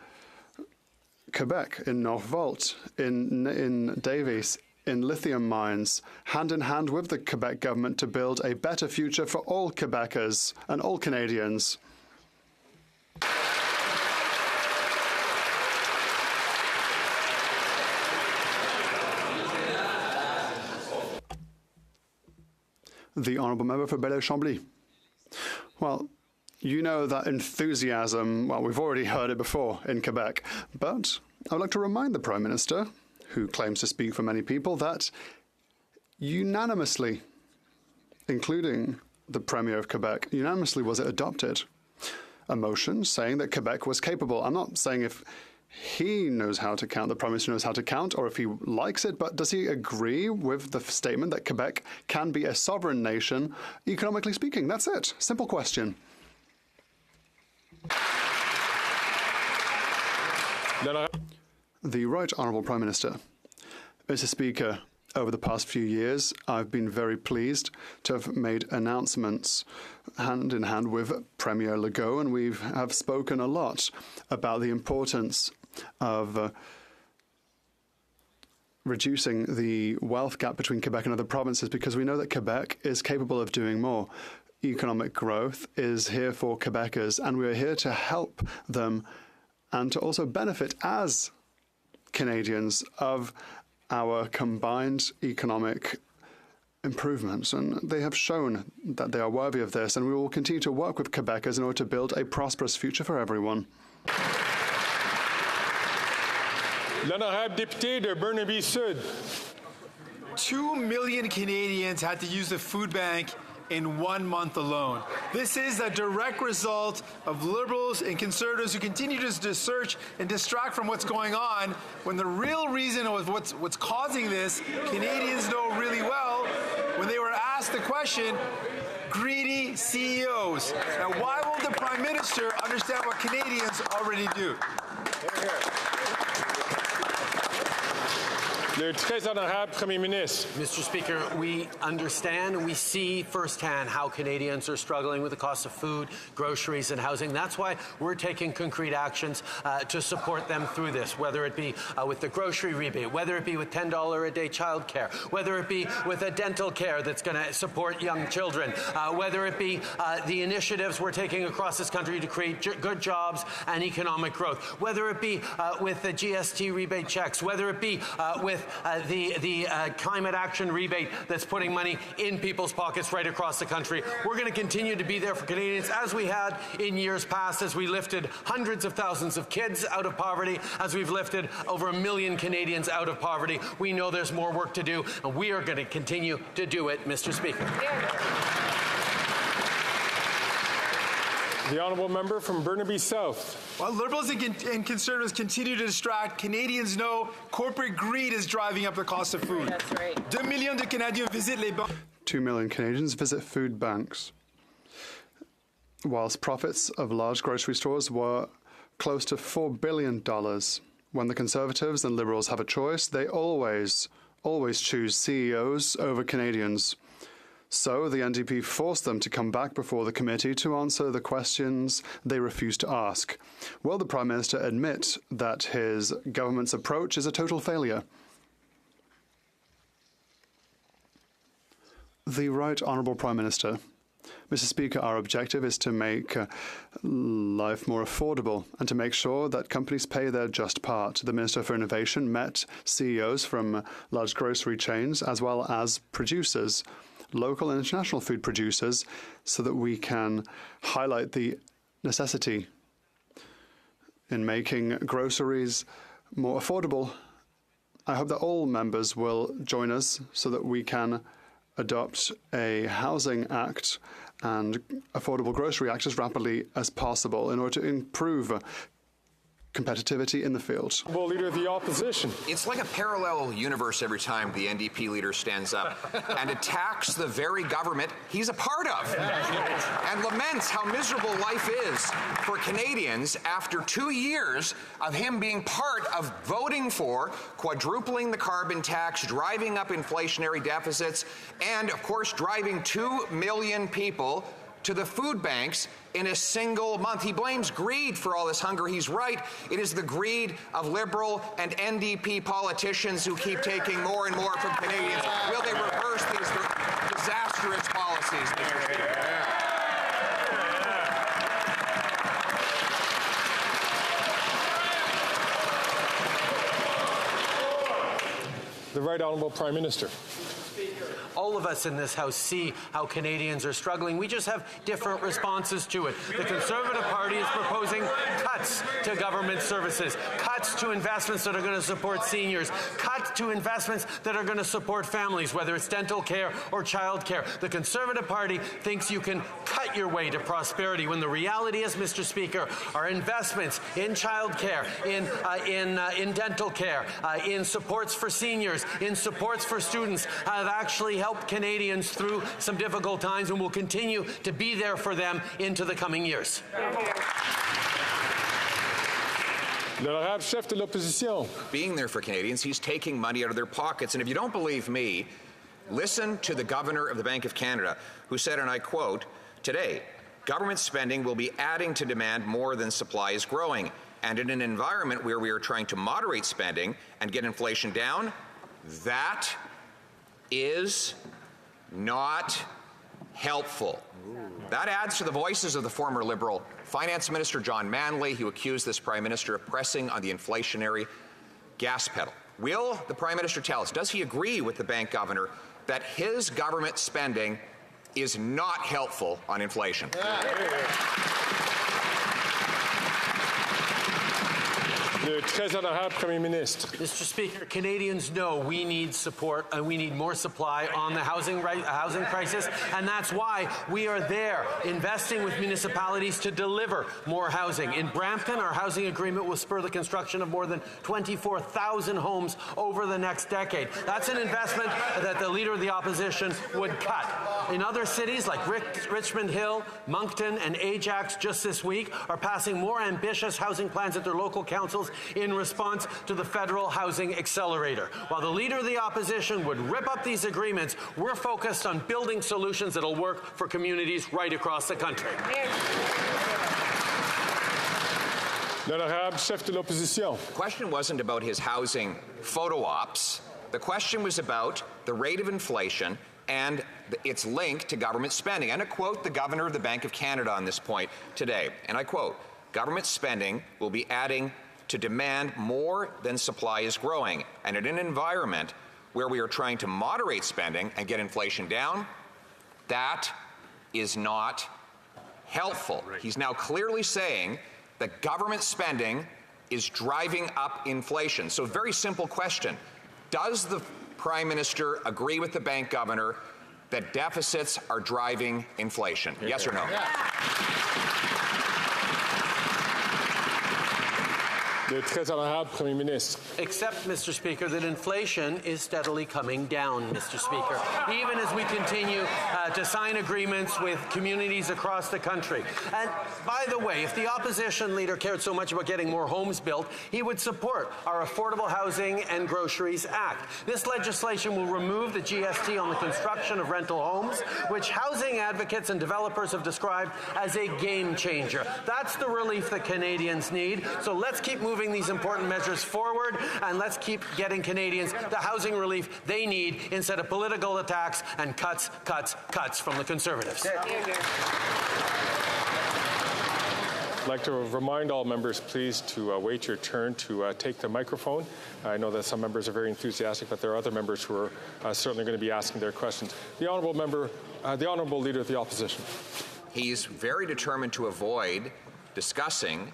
Quebec, in Northvolt, in Davies, in lithium mines, hand in hand with the Quebec government to build a better future for all Quebecers and all Canadians. The Honourable Member for Bailey-Chambly. Well, you know that enthusiasm, well, we've already heard it before in Quebec, but I would like to remind the Prime Minister, who claims to speak for many people, that unanimously, including the Premier of Quebec, unanimously was it adopted a motion saying that Quebec was capable. I'm not saying if he knows how to count, the Prime Minister knows how to count, or if he likes it, but does he agree with the statement that Quebec can be a sovereign nation, economically speaking? That's it. Simple question. The Right Honourable Prime Minister. Mr. Speaker, over the past few years, I've been very pleased to have made announcements hand in hand with Premier Legault, and we have spoken a lot about the importance of reducing the wealth gap between Quebec and other provinces, because we know that Quebec is capable of doing more. Economic growth is here for Quebecers, and we are here to help them and to also benefit as Canadians of our combined economic improvements, and they have shown that they are worthy of this, and we will continue to work with Quebecers in order to build a prosperous future for everyone. L'honorable député de Burnaby Sud. 2 million Canadians had to use the food bank in 1 month alone. This is a direct result of Liberals and Conservatives who continue to search and distract from what's going on, when the real reason of what's causing this, Canadians know really well. When they were asked the question, greedy CEOs. Now, why won't the Prime Minister understand what Canadians already do? Le très honorable Premier ministre. Mr. Speaker, we understand and we see firsthand how Canadians are struggling with the cost of food, groceries, and housing. That's why we're taking concrete actions to support them through this, whether it be with the grocery rebate, whether it be with $10 a day childcare, whether it be with a dental care that's going to support young children, whether it be the initiatives we're taking across this country to create good jobs and economic growth, whether it be with the GST rebate checks, whether it be with the climate action rebate that's putting money in people's pockets right across the country. We're going to continue to be there for Canadians, as we had in years past, as we lifted hundreds of thousands of kids out of poverty, as we've lifted over 1 million Canadians out of poverty. We know there's more work to do, and we are going to continue to do it, Mr. Speaker. The honourable member from Burnaby South. While Liberals and Conservatives continue to distract, Canadians know corporate greed is driving up the cost of food. That's right. 2 millions de Canadiens visitent les banques. 2 million Canadians visit food banks, whilst profits of large grocery stores were close to $4 billion. When the Conservatives and Liberals have a choice, they always choose CEOs over Canadians. So the NDP forced them to come back before the committee to answer the questions they refused to ask. Will the Prime Minister admit that his government's approach is a total failure? The Right Honourable Prime Minister. Mr. Speaker, our objective is to make life more affordable and to make sure that companies pay their just part. The Minister for Innovation met CEOs from large grocery chains as well as producers, local and international food producers, so that we can highlight the necessity in making groceries more affordable. I hope that all members will join us so that we can adopt a Housing Act and Affordable Grocery Act as rapidly as possible in order to improve competitivity in the field. Well, Leader of the Opposition. It's like a parallel universe every time the NDP leader stands up and attacks the very government he's a part of and laments how miserable life is for Canadians after 2 years of him being part of voting for quadrupling the carbon tax, driving up inflationary deficits, and, of course, driving 2 million people to the food banks in a single month. He blames greed for all this hunger. He's right. It is the greed of Liberal and NDP politicians who keep taking more and more from Canadians. Will they reverse these disastrous policies, Mr. Speaker? The Right Honourable Prime Minister. All of us in this House see how Canadians are struggling. We just have different responses to it. The Conservative Party is proposing cuts to government services, cuts to investments that are going to support seniors, cuts to investments that are going to support families, whether it's dental care or child care. The Conservative Party thinks you can cut your way to prosperity, when the reality is, Mr. Speaker, our investments in child care, in dental care, in supports for seniors, in supports for students have actually helped Canadians through some difficult times and will continue to be there for them into the coming years. L'honorable chef de l'opposition. Being there for Canadians, he's taking money out of their pockets. And if you don't believe me, listen to the Governor of the Bank of Canada, who said, and I quote, "Today, government spending will be adding to demand more than supply is growing. And in an environment where we are trying to moderate spending and get inflation down, that is not helpful." That adds to the voices of the former Liberal Finance Minister John Manley, who accused this Prime Minister of pressing on the inflationary gas pedal. Will the Prime Minister tell us, does he agree with the bank governor that his government spending is not helpful on inflation. Le très honorable Premier Ministre. Mr. Speaker, Canadians know we need support and we need more supply on the housing crisis, and that's why we are there investing with municipalities to deliver more housing. In Brampton, our housing agreement will spur the construction of more than 24,000 homes over the next decade. That's an investment that the Leader of the Opposition would cut. In other cities like Richmond Hill, Moncton, and Ajax just this week are passing more ambitious housing plans at their local councils in response to the federal housing accelerator. While the Leader of the Opposition would rip up these agreements, we're focused on building solutions that'll work for communities right across the country. L'honorable chef de l'opposition. The question wasn't about his housing photo ops. The question was about the rate of inflation and its link to government spending. And I quote the Governor of the Bank of Canada on this point today, and I quote, "Government spending will be adding to demand more than supply is growing. And in an environment where we are trying to moderate spending and get inflation down, that is not helpful." Right. He's now clearly saying that government spending is driving up inflation. So very simple question. Does the Prime Minister agree with the bank governor that deficits are driving inflation? Yes or no? Le très honorable Premier Ministre. Except, Mr. Speaker, that inflation is steadily coming down, Mr. Speaker, even as we continue to sign agreements with communities across the country. And by the way, if the opposition leader cared so much about getting more homes built, he would support our Affordable Housing and Groceries Act. This legislation will remove the GST on the construction of rental homes, which housing advocates and developers have described as a game changer. That's the relief that Canadians need. So let's keep moving these important measures forward, and let's keep getting Canadians the housing relief they need instead of political attacks and cuts from the Conservatives. I'd like to remind all members, please, to wait your turn to take the microphone. I know that some members are very enthusiastic, but there are other members who are certainly going to be asking their questions. The honourable member, the honourable Leader of the Opposition. He's very determined to avoid discussing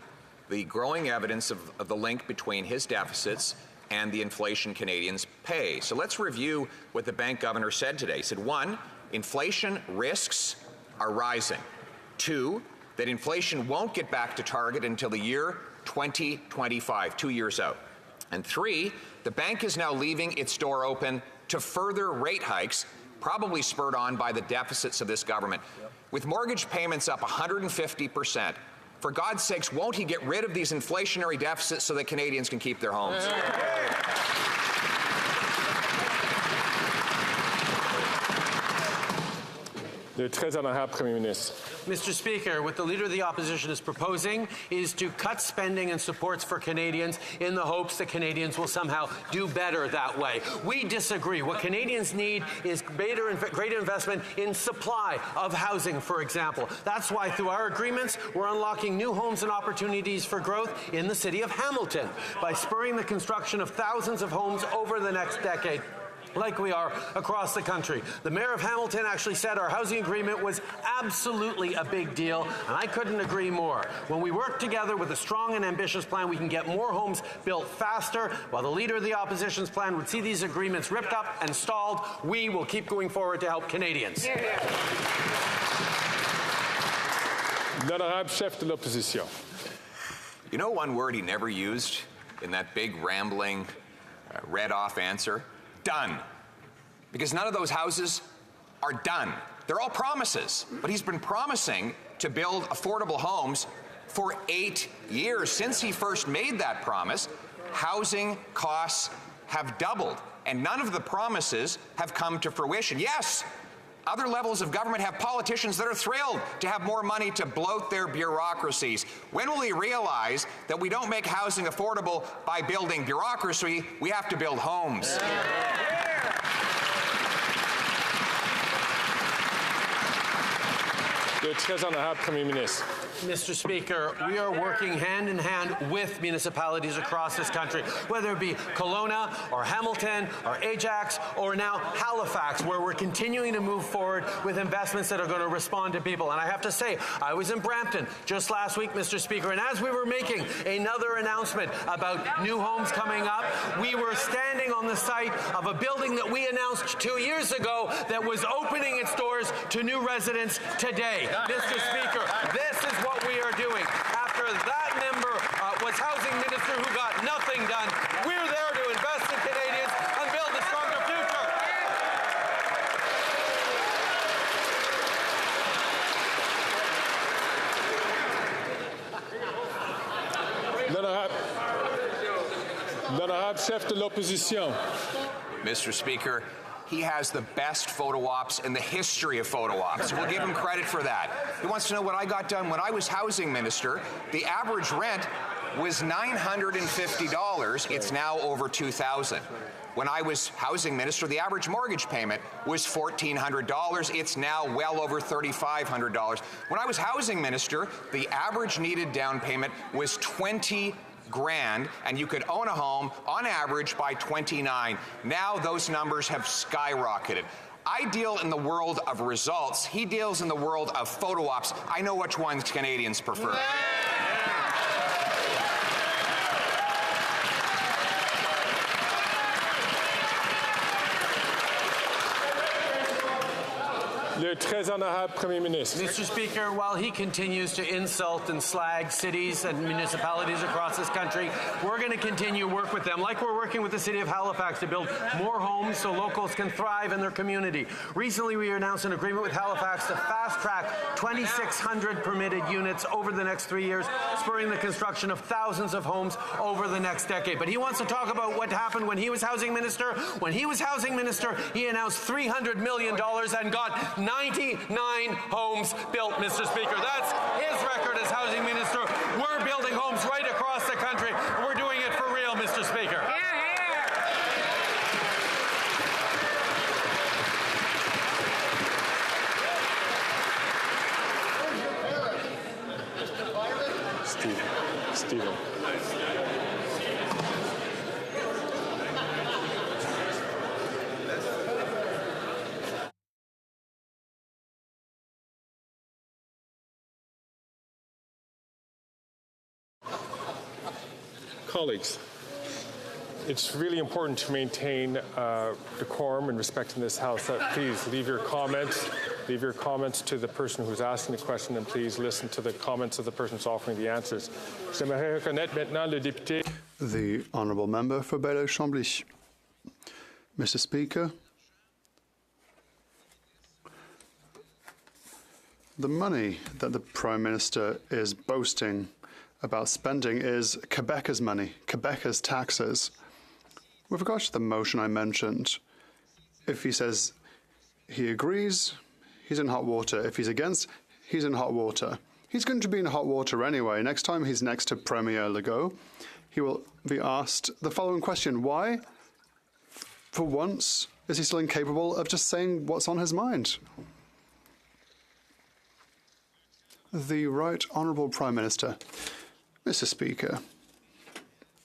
the growing evidence of the link between his deficits and the inflation Canadians pay. So let's review what the bank governor said today. He said, 1, inflation risks are rising. 2, that inflation won't get back to target until the year 2025, 2 years out. And 3, the bank is now leaving its door open to further rate hikes, probably spurred on by the deficits of this government. With mortgage payments up 150%, for God's sakes, won't he get rid of these inflationary deficits so that Canadians can keep their homes? Le très honorable Premier Ministre. Mr. Speaker, what the Leader of the Opposition is proposing is to cut spending and supports for Canadians in the hopes that Canadians will somehow do better that way. We disagree. What Canadians need is greater investment in supply of housing, for example. That's why through our agreements, we're unlocking new homes and opportunities for growth in the city of Hamilton by spurring the construction of thousands of homes over the next decade, like we are across the country. The Mayor of Hamilton actually said our housing agreement was absolutely a big deal, and I couldn't agree more. When we work together with a strong and ambitious plan, we can get more homes built faster. While the Leader of the Opposition's plan would see these agreements ripped up and stalled, we will keep going forward to help Canadians. L'honorable chef de l'opposition. You know one word he never used in that big, rambling, read-off answer? Done. Because none of those houses are done. They're all promises. But he's been promising to build affordable homes for 8 years. Since he first made that promise, housing costs have doubled, and none of the promises have come to fruition. Yes, other levels of government have politicians that are thrilled to have more money to bloat their bureaucracies. When will he realize that we don't make housing affordable by building bureaucracy? We have to build homes. Le très honorable Premier ministre. Mr. Speaker, we are working hand in hand with municipalities across this country, whether it be Kelowna or Hamilton or Ajax or now Halifax, where we're continuing to move forward with investments that are going to respond to people. And I have to say, I was in Brampton just last week, Mr. Speaker, and as we were making another announcement about new homes coming up, we were standing on the site of a building that we announced 2 years ago that was opening its doors to new residents today. Mr. Speaker, this is what we are doing. After that member was housing minister who got nothing done, we're there to invest in Canadians and build a stronger future. L'honorable chef de l'opposition. Mr. Speaker, he has the best photo ops in the history of photo ops. We'll give him credit for that. He wants to know what I got done when I was housing minister. The average rent was $950. It's now over $2,000. When I was housing minister, the average mortgage payment was $1,400. It's now well over $3,500. When I was housing minister, the average needed down payment was $20,000, and you could own a home on average by 29. Now those numbers have skyrocketed. I deal in the world of results. He deals in the world of photo ops. I know which ones Canadians prefer. Le très honorable Premier ministre. Mr. Speaker, while he continues to insult and slag cities and municipalities across this country, we're going to continue to work with them, like we're working with the City of Halifax to build more homes so locals can thrive in their community. Recently, we announced an agreement with Halifax to fast-track 2,600 permitted units over the next 3 years, spurring the construction of thousands of homes over the next decade. But he wants to talk about what happened when he was housing minister. When he was housing minister, he announced $300 million and got 99 homes built, Mr. Speaker. That's his record as housing minister. We're building homes right across the country, and we're doing it for real, Mr. Speaker. Stephen. Colleagues, it's really important to maintain decorum and respect in this House. Please leave your comments to the person who's asking the question, and please listen to the comments of the person who's offering the answers. J'aimerais reconnaître maintenant le député. The Honourable Member for Baillieu-Chambly. Mr. Speaker, the money that the Prime Minister is boasting about spending is Quebecers' money, Quebecers' taxes. With regards to the motion I mentioned, if he says he agrees, he's in hot water. If he's against, he's in hot water. He's going to be in hot water anyway. Next time he's next to Premier Legault, he will be asked the following question: why, for once, is he still incapable of just saying what's on his mind? The Right Honourable Prime Minister. Mr. Speaker,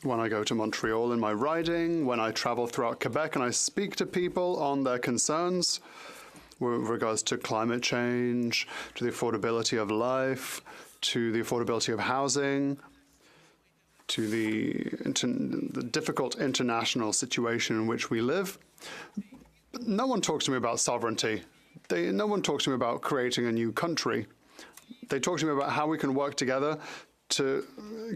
when I go to Montreal in my riding, when I travel throughout Quebec and I speak to people on their concerns with regards to climate change, to the affordability of life, to the affordability of housing, to the difficult international situation in which we live, no one talks to me about sovereignty. No one talks to me about creating a new country. They talk to me about how we can work together to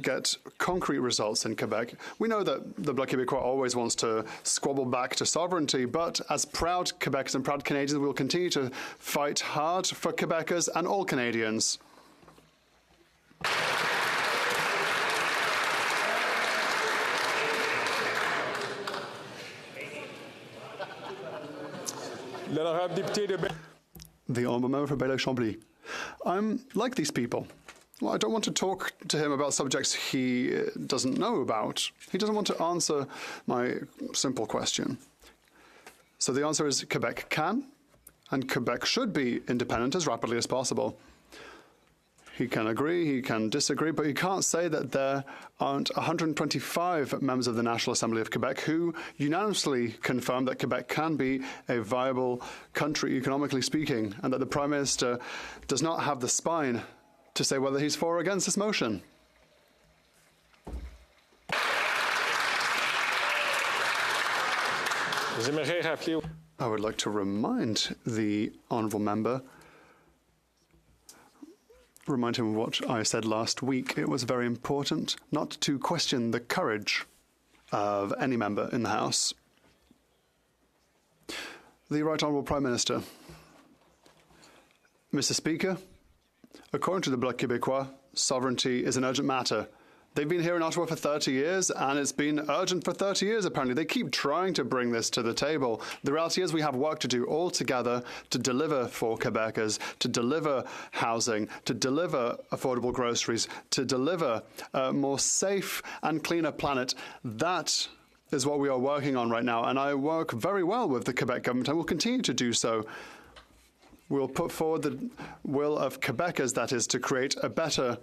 get concrete results in Quebec. We know that the Bloc Québécois always wants to squabble back to sovereignty, but as proud Quebecers and proud Canadians, we will continue to fight hard for Quebecers and all Canadians. The Honourable Member for Baillieu-Chambly. I'm like these people. Well, I don't want to talk to him about subjects he doesn't know about. He doesn't want to answer my simple question. So the answer is Quebec can and Quebec should be independent as rapidly as possible. He can agree, he can disagree, but he can't say that there aren't 125 members of the National Assembly of Quebec who unanimously confirm that Quebec can be a viable country economically speaking, and that the Prime Minister does not have the spine to say whether he's for or against this motion. I would like to remind the honourable member, remind him of what I said last week. It was very important not to question the courage of any member in the House. The Right Honourable Prime Minister. Mr. Speaker, according to the Bloc Québécois, sovereignty is an urgent matter. They've been here in Ottawa for 30 years, and it's been urgent for 30 years, apparently. They keep trying to bring this to the table. The reality is we have work to do all together to deliver for Quebecers, to deliver housing, to deliver affordable groceries, to deliver a more safe and cleaner planet. That is what we are working on right now, and I work very well with the Quebec government. I will continue to do so. We'll put forward the will of Quebecers, that is, to create a better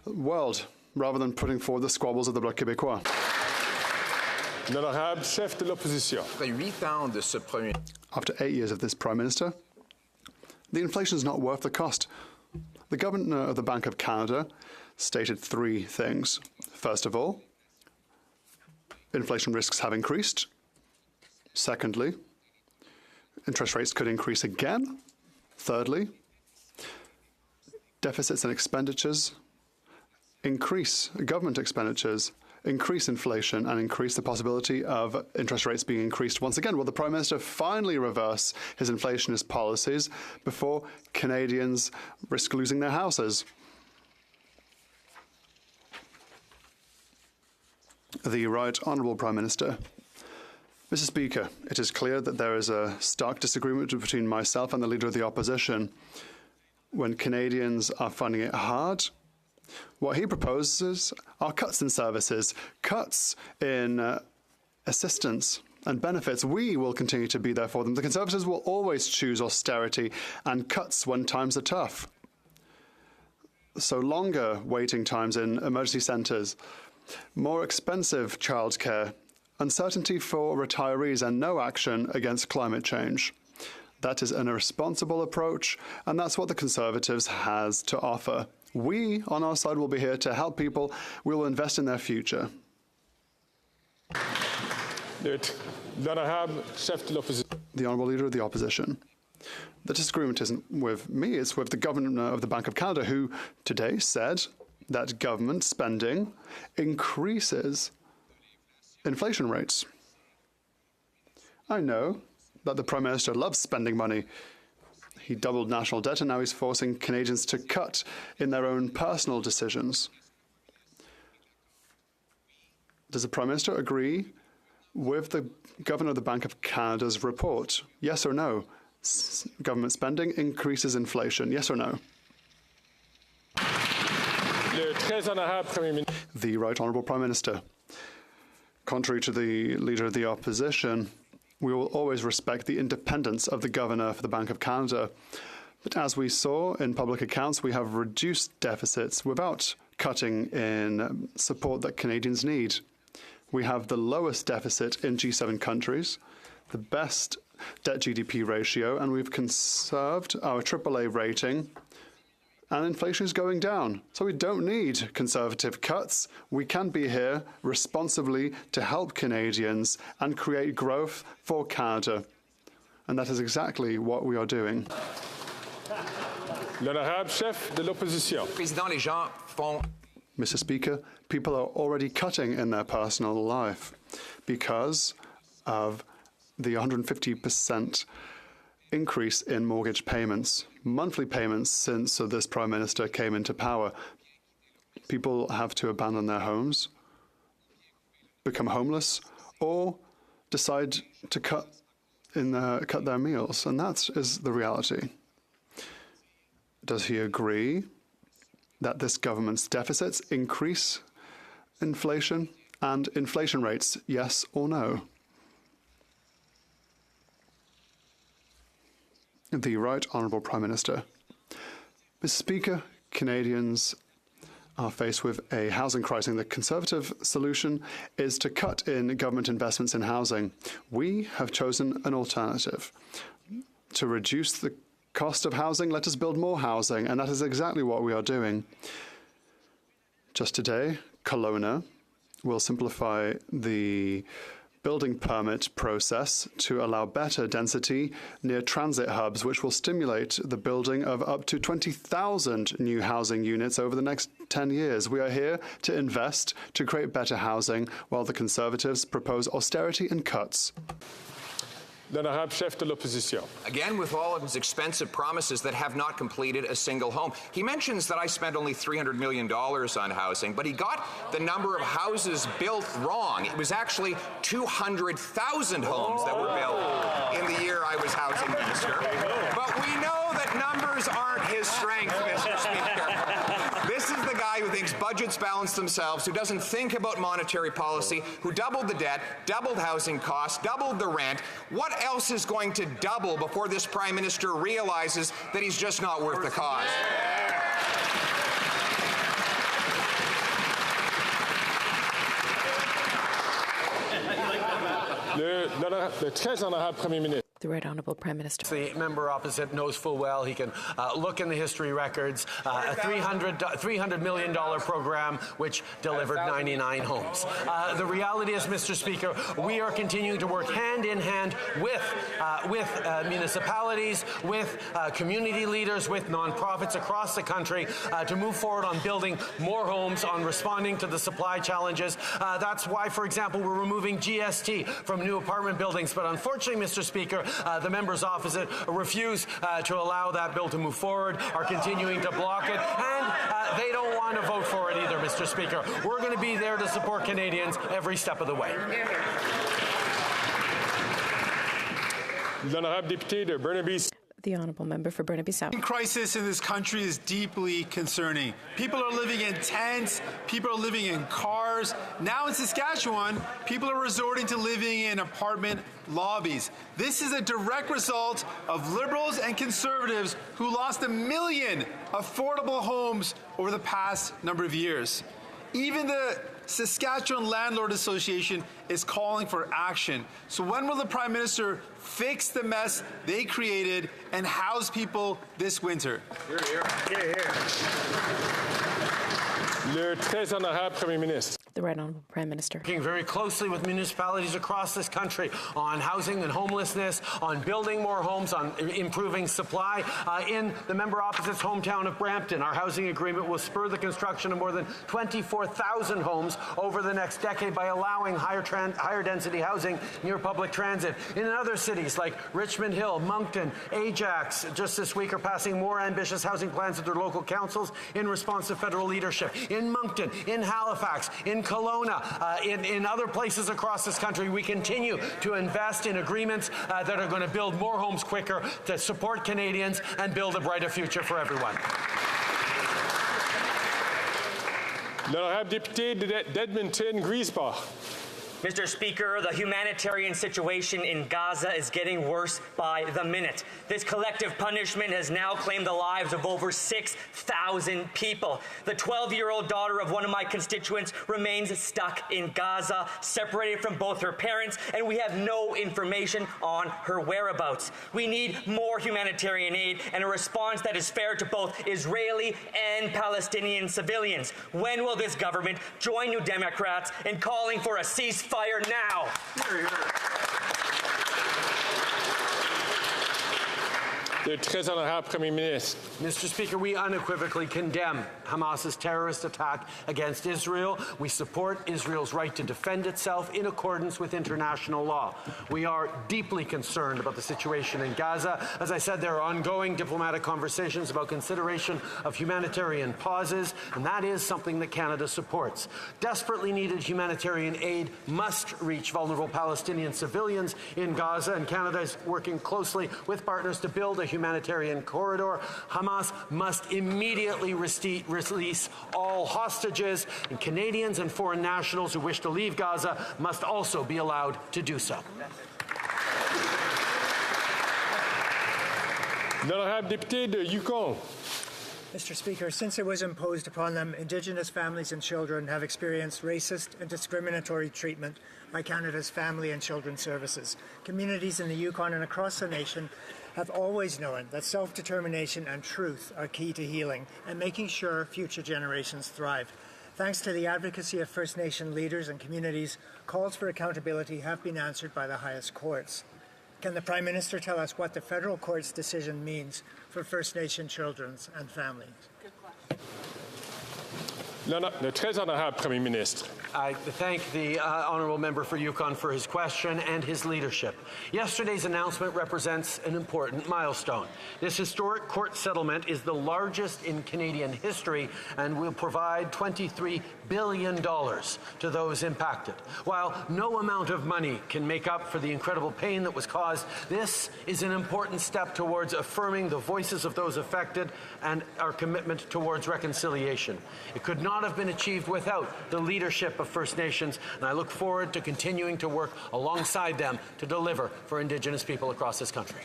world, rather than putting forward the squabbles of the Bloc Québécois. L'honorable chef de l'opposition. After 8 years of this Prime Minister, the inflation is not worth the cost. The Governor of the Bank of Canada stated 3 things. First of all, inflation risks have increased. Secondly, interest rates could increase again. Thirdly, deficits and expenditures increase government expenditures, increase inflation, and increase the possibility of interest rates being increased once again. Will the Prime Minister finally reverse his inflationist policies before Canadians risk losing their houses? The Right Honourable Prime Minister. Mr. Speaker, it is clear that there is a stark disagreement between myself and the Leader of the Opposition. When Canadians are finding it hard, what he proposes are cuts in services, cuts in assistance and benefits. We will continue to be there for them. The Conservatives will always choose austerity and cuts when times are tough. So longer waiting times in emergency centres, more expensive childcare, uncertainty for retirees, and no action against climate change. That is an irresponsible approach, and that's what the Conservatives has to offer. We, on our side, will be here to help people. We will invest in their future. The Honourable Leader of the Opposition. The disagreement isn't with me, it's with the Governor of the Bank of Canada, who today said that government spending increases inflation rates. I know that the Prime Minister loves spending money. He doubled national debt, and now he's forcing Canadians to cut in their own personal decisions. Does the Prime Minister agree with the Governor of the Bank of Canada's report? Yes or no? Government spending increases inflation. Yes or no? The Right Honourable Prime Minister. Contrary to the Leader of the Opposition, we will always respect the independence of the Governor for the Bank of Canada. But as we saw in public accounts, we have reduced deficits without cutting in support that Canadians need. We have the lowest deficit in G7 countries, the best debt-GDP ratio, and we've conserved our AAA rating, and inflation is going down. So we don't need Conservative cuts. We can be here responsibly to help Canadians and create growth for Canada. And that is exactly what we are doing. L'honorable chef de l'opposition. Mr. Speaker, people are already cutting in their personal life because of the 150% increase in mortgage payments, monthly payments since this Prime Minister came into power. People have to abandon their homes, become homeless, or decide to cut their meals, and that is the reality. Does he agree that this government's deficits increase inflation and inflation rates, yes or no? The Right Honourable Prime Minister. Mr. Speaker, Canadians are faced with a housing crisis. The Conservative solution is to cut in government investments in housing. We have chosen an alternative. To reduce the cost of housing, let us build more housing, and that is exactly what we are doing. Just today, Kelowna will simplify the building permit process to allow better density near transit hubs, which will stimulate the building of up to 20,000 new housing units over the next 10 years. We are here to invest, to create better housing, while the Conservatives propose austerity and cuts. L'honorable chef de l'opposition. Again, with all of his expensive promises that have not completed a single home. He mentions that I spent only $300 million on housing, but he got the number of houses built wrong. It was actually 200,000 homes that were built in the year I was housing minister. But we know that numbers aren't his strength, Mr. Speaker. This is the guy who thinks budgets balance themselves, who doesn't think about monetary policy, who doubled the debt, doubled housing costs, doubled the rent. What else is going to double before this Prime Minister realizes that he's just not worth the cost? Le très honorable Premier ministre. The Right Honourable Prime Minister. The member opposite knows full well he can look in the history records, a $300 million program which delivered 99 homes. The reality is, Mr. Speaker, we are continuing to work hand in hand with municipalities, with community leaders, with nonprofits across the country to move forward on building more homes, on responding to the supply challenges. That's why, for example, we're removing GST from new apartment buildings. But unfortunately, Mr. Speaker, the members opposite refuse to allow that bill to move forward, are continuing to block it, and they don't want to vote for it either, Mr. Speaker. We're going to be there to support Canadians every step of the way. L'honorable député de Burnaby. The Honourable Member for Burnaby South. The crisis in this country is deeply concerning. People are living in tents. People are living in cars. Now in Saskatchewan, people are resorting to living in apartment lobbies. This is a direct result of Liberals and Conservatives who lost 1 million affordable homes over the past number of years. Even the Saskatchewan Landlord Association is calling for action. So when will the Prime Minister fix the mess they created and house people this winter? Le très honorable Premier ministre. The Right Honourable Prime Minister. Working very closely with municipalities across this country on housing and homelessness, on building more homes, on improving supply. In the member opposite's hometown of Brampton, our housing agreement will spur the construction of more than 24,000 homes over the next decade by allowing higher density housing near public transit. In other cities like Richmond Hill, Moncton, Ajax, just this week are passing more ambitious housing plans at their local councils in response to federal leadership. In Moncton, in Halifax, in Kelowna, in other places across this country, we continue to invest in agreements that are going to build more homes quicker, to support Canadians and build a brighter future for everyone. L'honorable député d'Edmonton-Griesbach. Mr. Speaker, the humanitarian situation in Gaza is getting worse by the minute. This collective punishment has now claimed the lives of over 6,000 people. The 12-year-old daughter of one of my constituents remains stuck in Gaza, separated from both her parents, and we have no information on her whereabouts. We need more humanitarian aid and a response that is fair to both Israeli and Palestinian civilians. When will this government join New Democrats in calling for a ceasefire now? Le très honorable Premier ministre. Mr. Speaker, we unequivocally condemn Hamas's terrorist attack against Israel. We support Israel's right to defend itself in accordance with international law. We are deeply concerned about the situation in Gaza. As I said, there are ongoing diplomatic conversations about consideration of humanitarian pauses, and that is something that Canada supports. Desperately needed humanitarian aid must reach vulnerable Palestinian civilians in Gaza, and Canada is working closely with partners to build a humanitarian corridor. Hamas must immediately release all hostages, and Canadians and foreign nationals who wish to leave Gaza must also be allowed to do so. L'honorable député de Yukon. Mr. Speaker, since it was imposed upon them, Indigenous families and children have experienced racist and discriminatory treatment by Canada's Family and Children Services. Communities in the Yukon and across the nation have always known that self-determination and truth are key to healing and making sure future generations thrive. Thanks to the advocacy of First Nation leaders and communities, calls for accountability have been answered by the highest courts. Can the Prime Minister tell us what the federal court's decision means for First Nation children and families? Le très honorable Premier ministre. I thank the honourable member for Yukon for his question and his leadership. Yesterday's announcement represents an important milestone. This historic court settlement is the largest in Canadian history and will provide $23 billion to those impacted. While no amount of money can make up for the incredible pain that was caused, this is an important step towards affirming the voices of those affected and our commitment towards reconciliation. It could not have been achieved without the leadership of First Nations, and I look forward to continuing to work alongside them to deliver for Indigenous people across this country.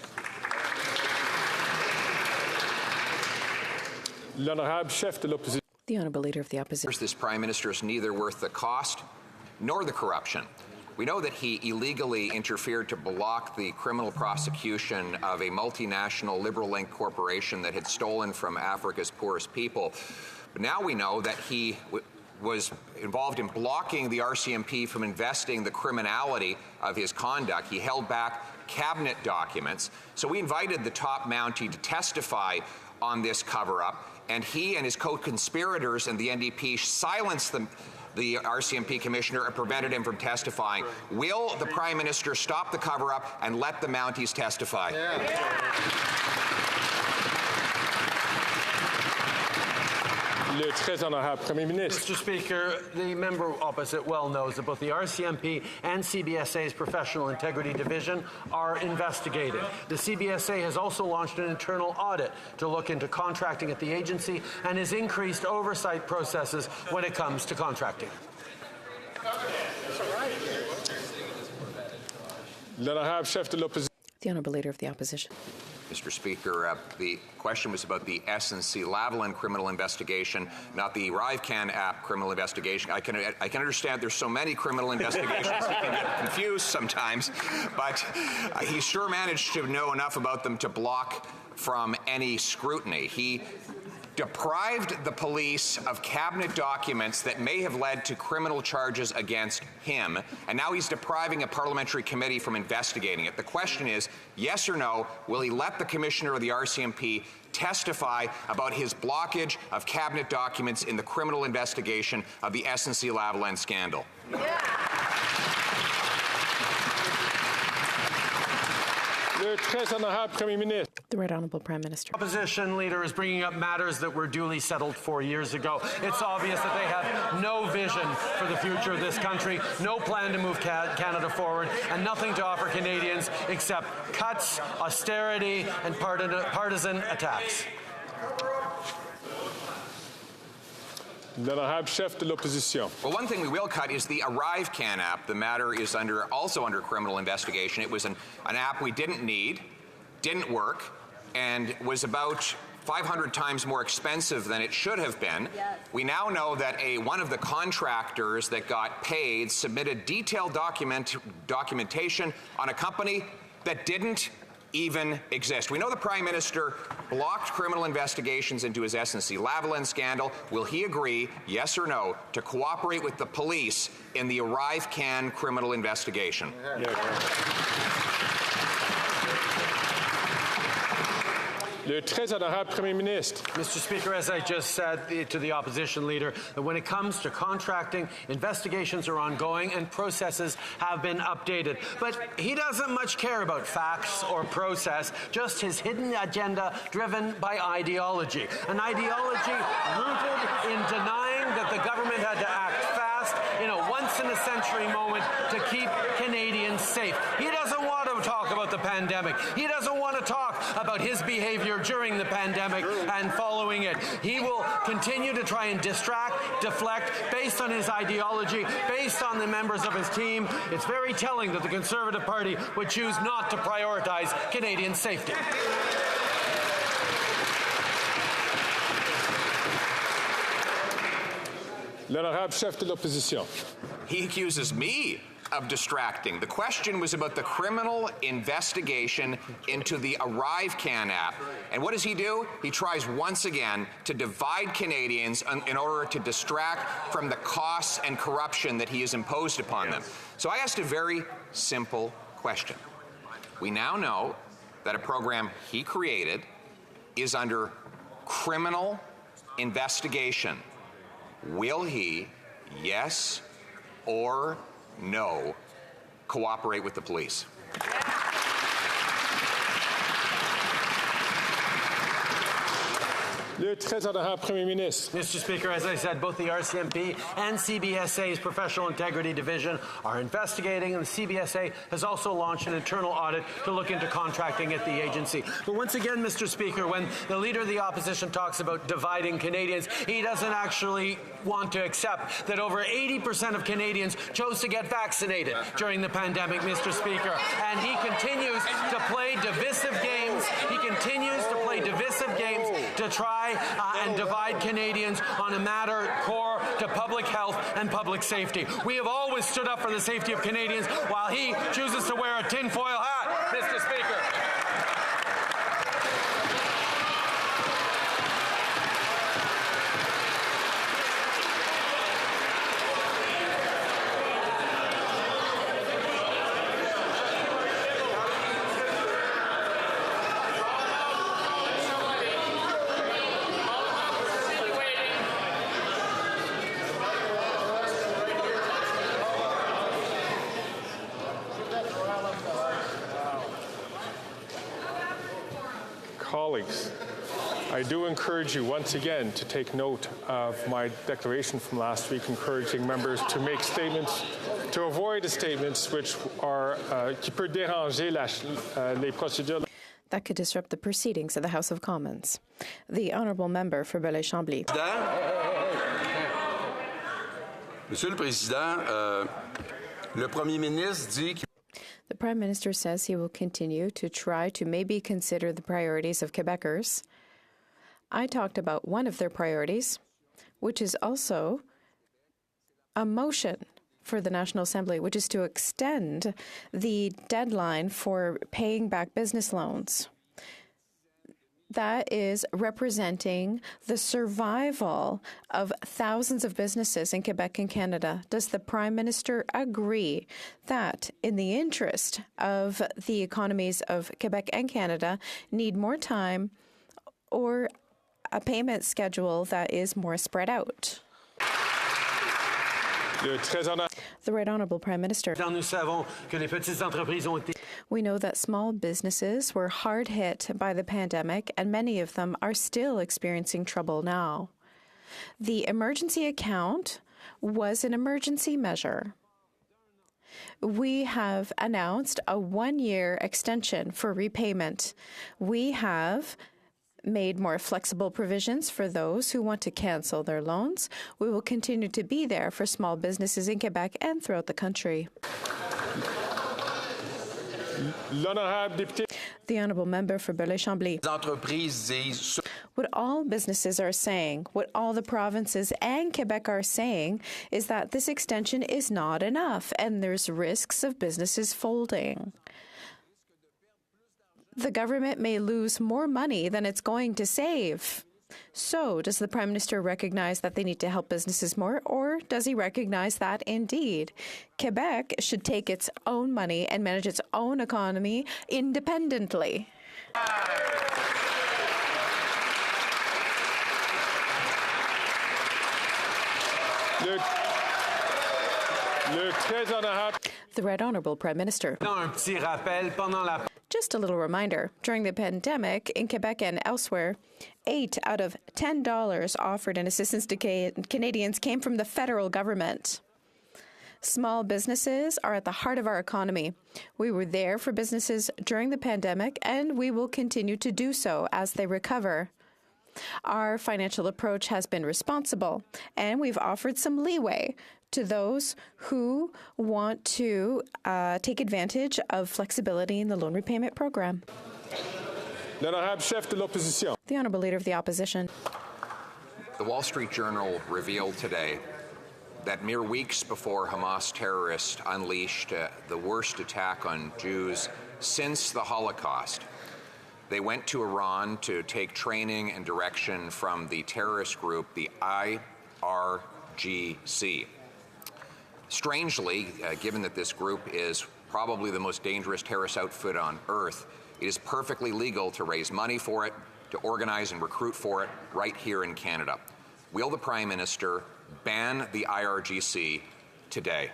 L'honorable chef de l'opposition. The Honourable Leader of the Opposition. This Prime Minister is neither worth the cost nor the corruption. We know that he illegally interfered to block the criminal prosecution of a multinational liberal-linked corporation that had stolen from Africa's poorest people. But now we know that he was involved in blocking the RCMP from investigating the criminality of his conduct. He held back cabinet documents. So we invited the top Mountie to testify on this cover-up, and he and his co-conspirators and the NDP silenced the RCMP commissioner and prevented him from testifying. Will the Prime Minister stop the cover-up and let the Mounties testify? Le très honorable Premier ministre. Mr. Speaker, the member opposite well knows that both the RCMP and CBSA's Professional Integrity Division are investigated. The CBSA has also launched an internal audit to look into contracting at the agency and has increased oversight processes when it comes to contracting. L'honorable chef de l'opposition. The Honourable Leader of the Opposition. Mr. Speaker, the question was about the SNC-Lavalin criminal investigation, not the ArriveCAN app criminal investigation. I can understand there's so many criminal investigations he can get confused sometimes, but he sure managed to know enough about them to block from any scrutiny. He deprived the police of cabinet documents that may have led to criminal charges against him, and now he's depriving a parliamentary committee from investigating it. The question is, yes or no, will he let the commissioner of the RCMP testify about his blockage of cabinet documents in the criminal investigation of the SNC-Lavalin scandal? Le très honorable Premier ministre. The Right Honourable Prime Minister. Opposition leader is bringing up matters that were duly settled 4 years ago. It's obvious that they have no vision for the future of this country, no plan to move Canada forward, and nothing to offer Canadians except cuts, austerity, and partisan attacks. L'honorable chef de l'opposition. Well, one thing we will cut is the ArriveCAN app. The matter is also under criminal investigation. It was an app we didn't need, didn't work, and was about 500 times more expensive than it should have been. Yes. We now know that one of the contractors that got paid submitted detailed documentation on a company that didn't even exist. We know the Prime Minister blocked criminal investigations into his SNC-Lavalin scandal. Will he agree, yes or no, to cooperate with the police in the ArriveCAN criminal investigation? Le très honorable Premier ministre. Mr. Speaker, as I just said to the opposition leader, that when it comes to contracting, investigations are ongoing and processes have been updated. But he doesn't much care about facts or process, just his hidden agenda driven by ideology. An ideology rooted in denying that the government had to act fast in a once-in-a-century moment to keep Canadians safe. He doesn't want to talk about the pandemic. He doesn't want to talk about his behavior during the pandemic and following it. He will continue to try and distract, deflect, based on his ideology, based on the members of his team. It's very telling that the Conservative Party would choose not to prioritize Canadian safety. L'honorable chef de l'opposition. He accuses me of distracting. The question was about the criminal investigation into the ArriveCan app. And what does he do? He tries once again to divide Canadians in order to distract from the costs and corruption that he has imposed upon them. So I asked a very simple question. We now know that a program he created is under criminal investigation. Will he, yes or no, cooperate with the police? Le très honorable Premier ministre. Mr. Speaker, as I said, both the RCMP and CBSA's Professional Integrity Division are investigating, and the CBSA has also launched an internal audit to look into contracting at the agency. But once again, Mr. Speaker, when the Leader of the Opposition talks about dividing Canadians, he doesn't actually want to accept that over 80% of Canadians chose to get vaccinated during the pandemic, Mr. Speaker. And he continues to play divisive games. He continues to play divisive games to try and divide Canadians on a matter core to public health and public safety. We have always stood up for the safety of Canadians while he chooses to wear a tinfoil hat, Mr. Speaker. Colleagues, I do encourage you once again to take note of my declaration from last week, encouraging members to make statements, to avoid the statements which are qui peut déranger les procédures. That could disrupt the proceedings of the House of Commons. The honourable member for Belleuil-Chambly. Monsieur le Président, le Premier ministre dit The Prime Minister says he will continue to try to maybe consider the priorities of Quebecers. I talked about one of their priorities, which is also a motion for the National Assembly, which is to extend the deadline for paying back business loans. That is representing the survival of thousands of businesses in Quebec and Canada. Does the Prime Minister agree that, in the interest of the economies of Quebec and Canada, need more time or a payment schedule that is more spread out? The Right Honourable Prime Minister. We know that small businesses were hard hit by the pandemic, and many of them are still experiencing trouble now. The emergency account was an emergency measure. We have announced a one-year extension for repayment. We have made more flexible provisions for those who want to cancel their loans. We will continue to be there for small businesses in Quebec and throughout the country. The honourable member for Belleuil-Chambly. What all businesses are saying, what all the provinces and Quebec are saying, is that this extension is not enough and there's risks of businesses folding. The government may lose more money than it's going to save. So, does the Prime Minister recognize that they need to help businesses more, or does he recognize that, indeed, Quebec should take its own money and manage its own economy independently? The Right Honourable Prime Minister. Just a little reminder, during the pandemic in Quebec and elsewhere, 8 out of $10 offered in assistance to Canadians came from the federal government. Small businesses are at the heart of our economy. We were there for businesses during the pandemic, and we will continue to do so as they recover. Our financial approach has been responsible, and we've offered some leeway to those who want to take advantage of flexibility in the loan repayment program. L'honorable chef de l'opposition. The Honourable Leader of the Opposition. The Wall Street Journal revealed today that mere weeks before Hamas terrorists unleashed the worst attack on Jews since the Holocaust, they went to Iran to take training and direction from the terrorist group, the IRGC. Strangely, given that this group is probably the most dangerous terrorist outfit on earth, it is perfectly legal to raise money for it, to organize and recruit for it right here in Canada. Will the Prime Minister ban the IRGC today?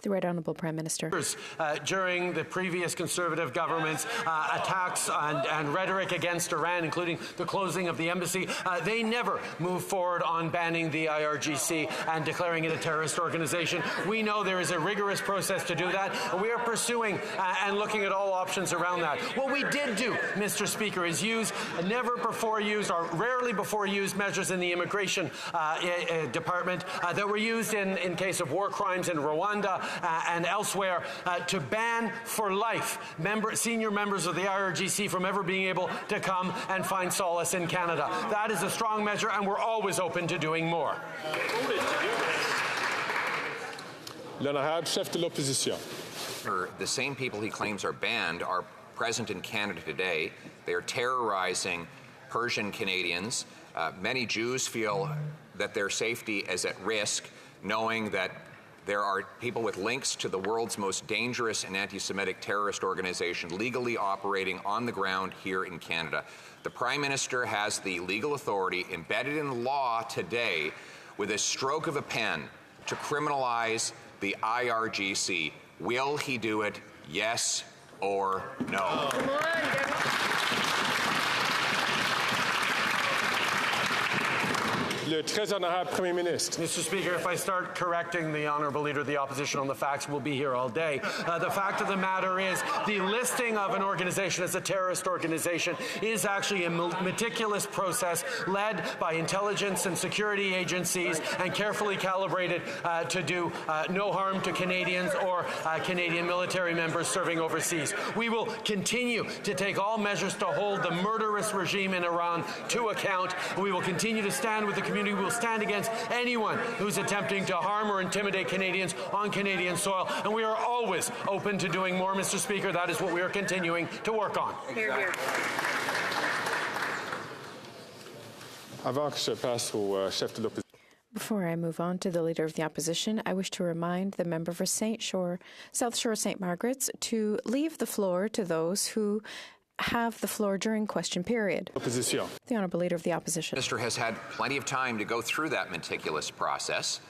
The Right Honourable Prime Minister. During the previous Conservative government's attacks and rhetoric against Iran, including the closing of the embassy, they never moved forward on banning the IRGC and declaring it a terrorist organization. We know there is a rigorous process to do that, and we are pursuing and looking at all options around that. What we did do, Mr. Speaker, is use never before used or rarely before used measures in the immigration department that were used in case of war crimes in Rwanda and elsewhere to ban for life senior members of the IRGC from ever being able to come and find solace in Canada. That is a strong measure, and we're always open to doing more. L'honorable chef de l'opposition. The same people he claims are banned are present in Canada today. They are terrorizing Persian Canadians. Many Jews feel that their safety is at risk, knowing that there are people with links to the world's most dangerous and anti-Semitic terrorist organization legally operating on the ground here in Canada. The Prime Minister has the legal authority embedded in law today with a stroke of a pen to criminalize the IRGC. Will he do it? Yes or no? Le très honorable Premier Ministre. Mr. Speaker, if I start correcting the Honourable Leader of the Opposition on the facts, we'll be here all day. The fact of the matter is the listing of an organization as a terrorist organization is actually a meticulous process led by intelligence and security agencies and carefully calibrated to do no harm to Canadians or Canadian military members serving overseas. We will continue to take all measures to hold the murderous regime in Iran to account. We will continue to stand with the community. We will stand against anyone who's attempting to harm or intimidate Canadians on Canadian soil, and we are always open to doing more, Mr. Speaker. That is what we are continuing to work on. Hear, hear. Before I move on to the Leader of the Opposition, I wish to remind the member for South Shore St. Margaret's to leave the floor to those who have the floor during question period. Opposition. The Honourable Leader of the Opposition. The Minister has had plenty of time to go through that meticulous process.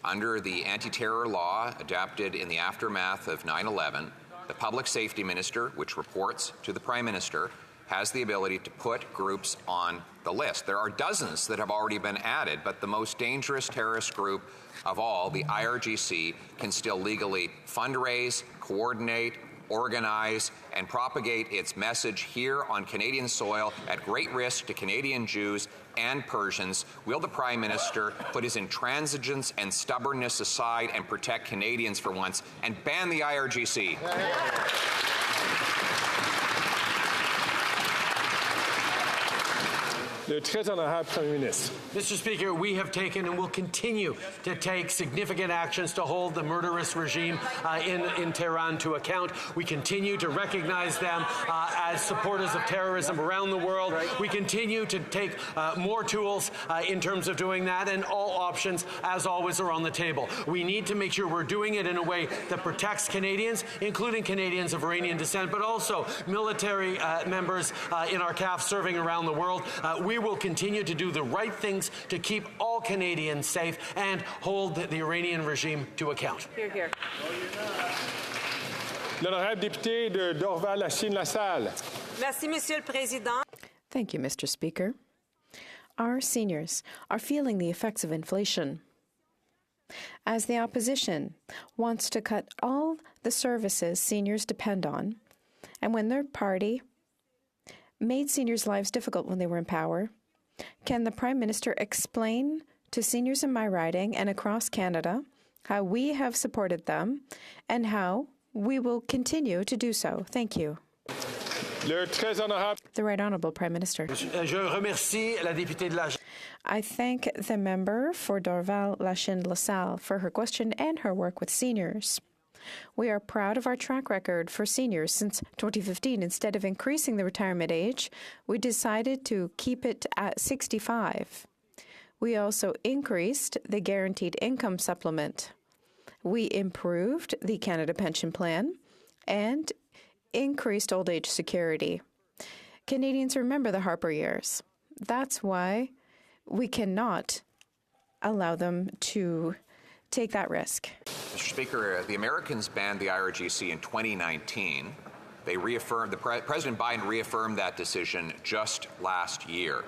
Under the anti-terror law adapted in the aftermath of 9/11, the Public Safety Minister, which reports to the Prime Minister, has the ability to put groups on the list. There are dozens that have already been added, but the most dangerous terrorist group of all, the IRGC, can still legally fundraise, coordinate, organize, and propagate its message here on Canadian soil at great risk to Canadian Jews and Persians. Will the Prime Minister put his intransigence and stubbornness aside and protect Canadians for once and ban the IRGC? Le très honorable Premier Ministre. Mr. Speaker, we have taken and will continue to take significant actions to hold the murderous regime in Tehran to account. We continue to recognize them as supporters of terrorism around the world. We continue to take more tools in terms of doing that, and all options, as always, are on the table. We need to make sure we're doing it in a way that protects Canadians, including Canadians of Iranian descent, but also military members in our CAF serving around the world. We will continue to do the right things to keep all Canadians safe and hold the Iranian regime to account. Hear, hear. L'honorable député de Dorval-Lachine-LaSalle. Merci, Monsieur le Président. Thank you, Mr. Speaker. Our seniors are feeling the effects of inflation. As the opposition wants to cut all the services seniors depend on, and when their party made seniors' lives difficult when they were in power, can the Prime Minister explain to seniors in my riding and across Canada how we have supported them and how we will continue to do so? Thank you. The Right Honourable Prime Minister. Je remercie la députée de la... I thank the member for Dorval-Lachine-LaSalle for her question and her work with seniors. We are proud of our track record for seniors since 2015. Instead of increasing the retirement age, we decided to keep it at 65. We also increased the guaranteed income supplement. We improved the Canada Pension Plan and increased old age security. Canadians remember the Harper years. That's why we cannot allow them to take that risk. Mr. Speaker, the Americans banned the IRGC in 2019. They reaffirmed, President Biden reaffirmed that decision just last year.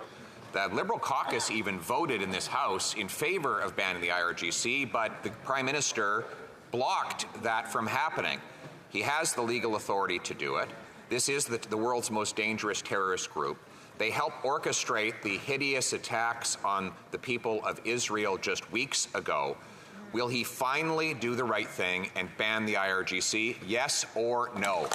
The Liberal caucus even voted in this House in favor of banning the IRGC, but the Prime Minister blocked that from happening. He has the legal authority to do it. This is the world's most dangerous terrorist group. They helped orchestrate the hideous attacks on the people of Israel just weeks ago. Will he finally do the right thing and ban the IRGC? Yes or no?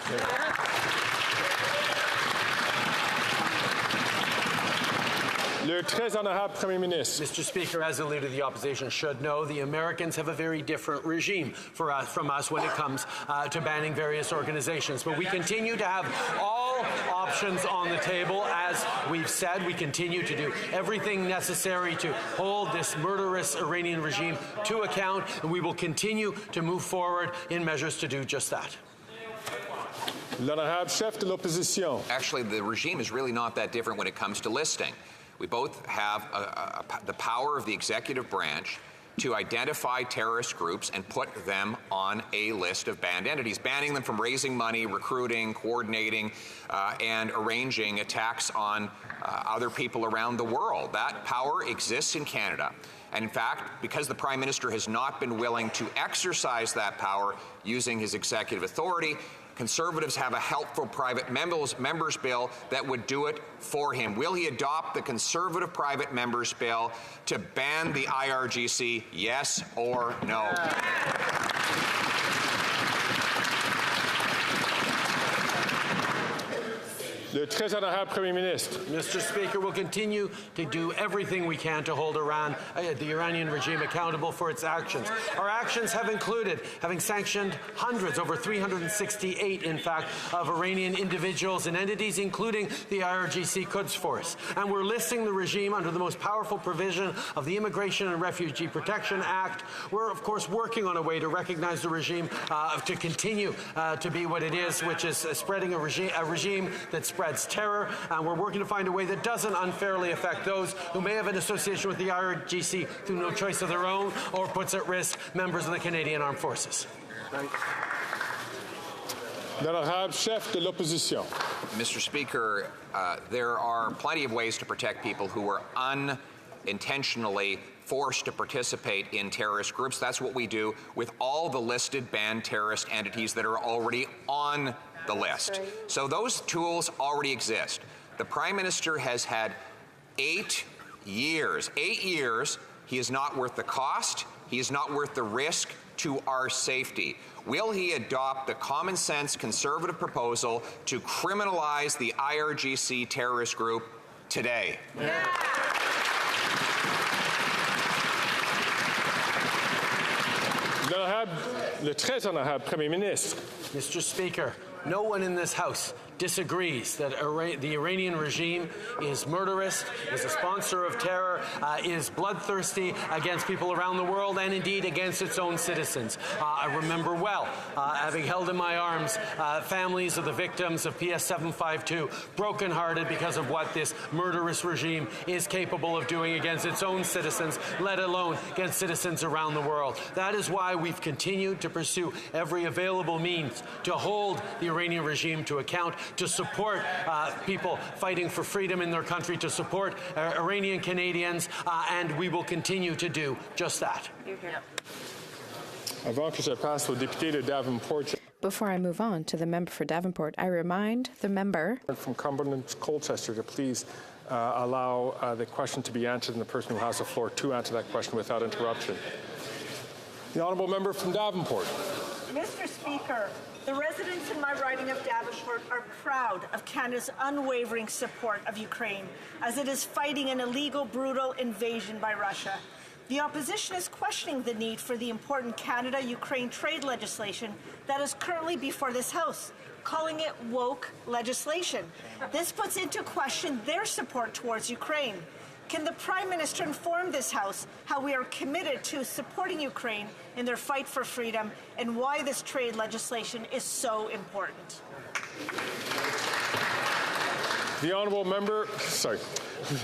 Le très honorable Premier Ministre. Mr. Speaker, as a leader of the opposition should know, the Americans have a very different regime from us when it comes to banning various organizations. But we continue to have all options on the table. As we've said, we continue to do everything necessary to hold this murderous Iranian regime to account, and we will continue to move forward in measures to do just that. L'honorable chef de l'opposition. Actually, the regime is really not that different when it comes to listing. We both have the power of the executive branch to identify terrorist groups and put them on a list of banned entities, banning them from raising money, recruiting, coordinating, and arranging attacks on other people around the world. That power exists in Canada. And in fact, because the Prime Minister has not been willing to exercise that power using his executive authority, Conservatives have a helpful private members bill that would do it for him. Will he adopt the Conservative private members bill to ban the IRGC, yes or no? Le très honorable Premier Ministre. Mr. Speaker, we'll continue to do everything we can to hold the Iranian regime accountable for its actions. Our actions have included having sanctioned hundreds, over 368 in fact, of Iranian individuals and entities, including the IRGC Quds Force. And we're listing the regime under the most powerful provision of the Immigration and Refugee Protection Act. We're, of course, working on a way to recognize the regime to continue to be what it is, which is spreading a regime that spreads terror, and we're working to find a way that doesn't unfairly affect those who may have an association with the IRGC through no choice of their own or puts at risk members of the Canadian Armed Forces. L'honorable chef de l'opposition. Mr. Speaker, there are plenty of ways to protect people who are unintentionally forced to participate in terrorist groups. That's what we do with all the listed banned terrorist entities that are already on the list. So those tools already exist. The Prime Minister has had 8 years. 8 years. He is not worth the cost. He is not worth the risk to our safety. Will he adopt the common sense Conservative proposal to criminalize the IRGC terrorist group today? Yeah. Le très honorable Premier Ministre. Mr. Speaker, no one in this House disagrees that the Iranian regime is murderous, is a sponsor of terror, is bloodthirsty against people around the world and indeed against its own citizens. I remember well having held in my arms families of the victims of PS 752, brokenhearted because of what this murderous regime is capable of doing against its own citizens, let alone against citizens around the world. That is why we've continued to pursue every available means to hold the Iranian regime to account, to support people fighting for freedom in their country, to support Iranian Canadians, and we will continue to do just that. Before I move on to the member for Davenport, I remind the member from Cumberland Colchester to please allow the question to be answered and the person who has the floor to answer that question without interruption. The honourable member from Davenport. Mr. Speaker, the residents in my riding of Davenport are proud of Canada's unwavering support of Ukraine as it is fighting an illegal, brutal invasion by Russia. The opposition is questioning the need for the important Canada-Ukraine trade legislation that is currently before this House, calling it woke legislation. This puts into question their support towards Ukraine. Can the Prime Minister inform this House how we are committed to supporting Ukraine in their fight for freedom and why this trade legislation is so important? The honourable member,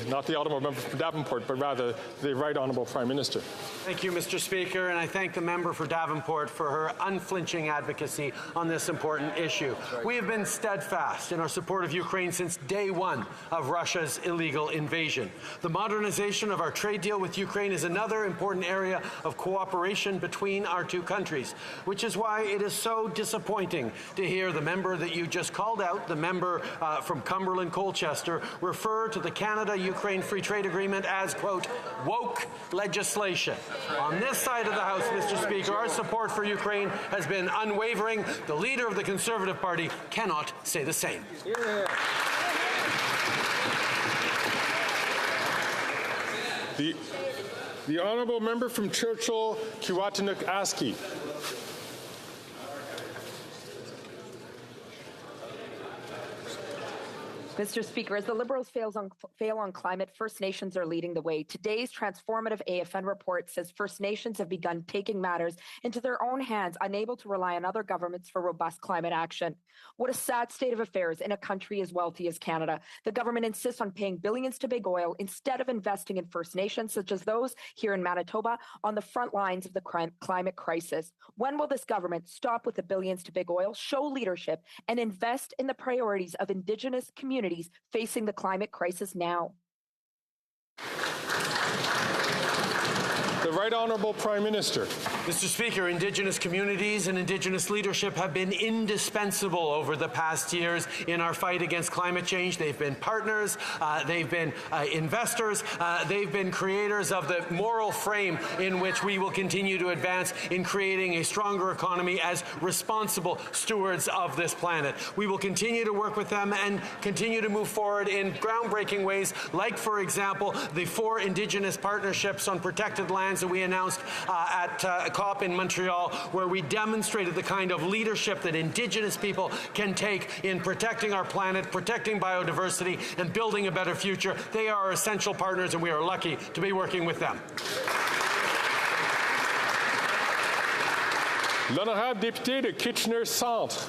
not the honourable member for Davenport, but rather the Right Honourable Prime Minister. Thank you, Mr. Speaker, and I thank the member for Davenport for her unflinching advocacy on this important issue. We have been steadfast in our support of Ukraine since day one of Russia's illegal invasion. The modernization of our trade deal with Ukraine is another important area of cooperation between our two countries, which is why it is so disappointing to hear the member that you just called out, the member from Cumberland Colchester, refer to the Canada-Ukraine Free Trade Agreement as, quote, woke legislation. On this side of the House, Mr. Speaker, our support for Ukraine has been unwavering. The leader of the Conservative Party cannot say the same. The honourable member from Churchill, Kiwatanuk-Aski. Mr. Speaker, as the Liberals fail on climate, First Nations are leading the way. Today's transformative AFN report says First Nations have begun taking matters into their own hands, unable to rely on other governments for robust climate action. What a sad state of affairs in a country as wealthy as Canada. The government insists on paying billions to big oil instead of investing in First Nations, such as those here in Manitoba, on the front lines of the climate crisis. When will this government stop with the billions to big oil, show leadership, and invest in the priorities of Indigenous communities facing the climate crisis now? The Right Honourable Prime Minister. Mr. Speaker, Indigenous communities and Indigenous leadership have been indispensable over the past years in our fight against climate change. They've been partners, they've been investors, they've been creators of the moral frame in which we will continue to advance in creating a stronger economy as responsible stewards of this planet. We will continue to work with them and continue to move forward in groundbreaking ways, like, for example, the 4 Indigenous partnerships on protected lands that we announced at COP in Montreal, where we demonstrated the kind of leadership that Indigenous people can take in protecting our planet, protecting biodiversity, and building a better future. They are our essential partners, and we are lucky to be working with them. L'honorable député de Kitchener Centre.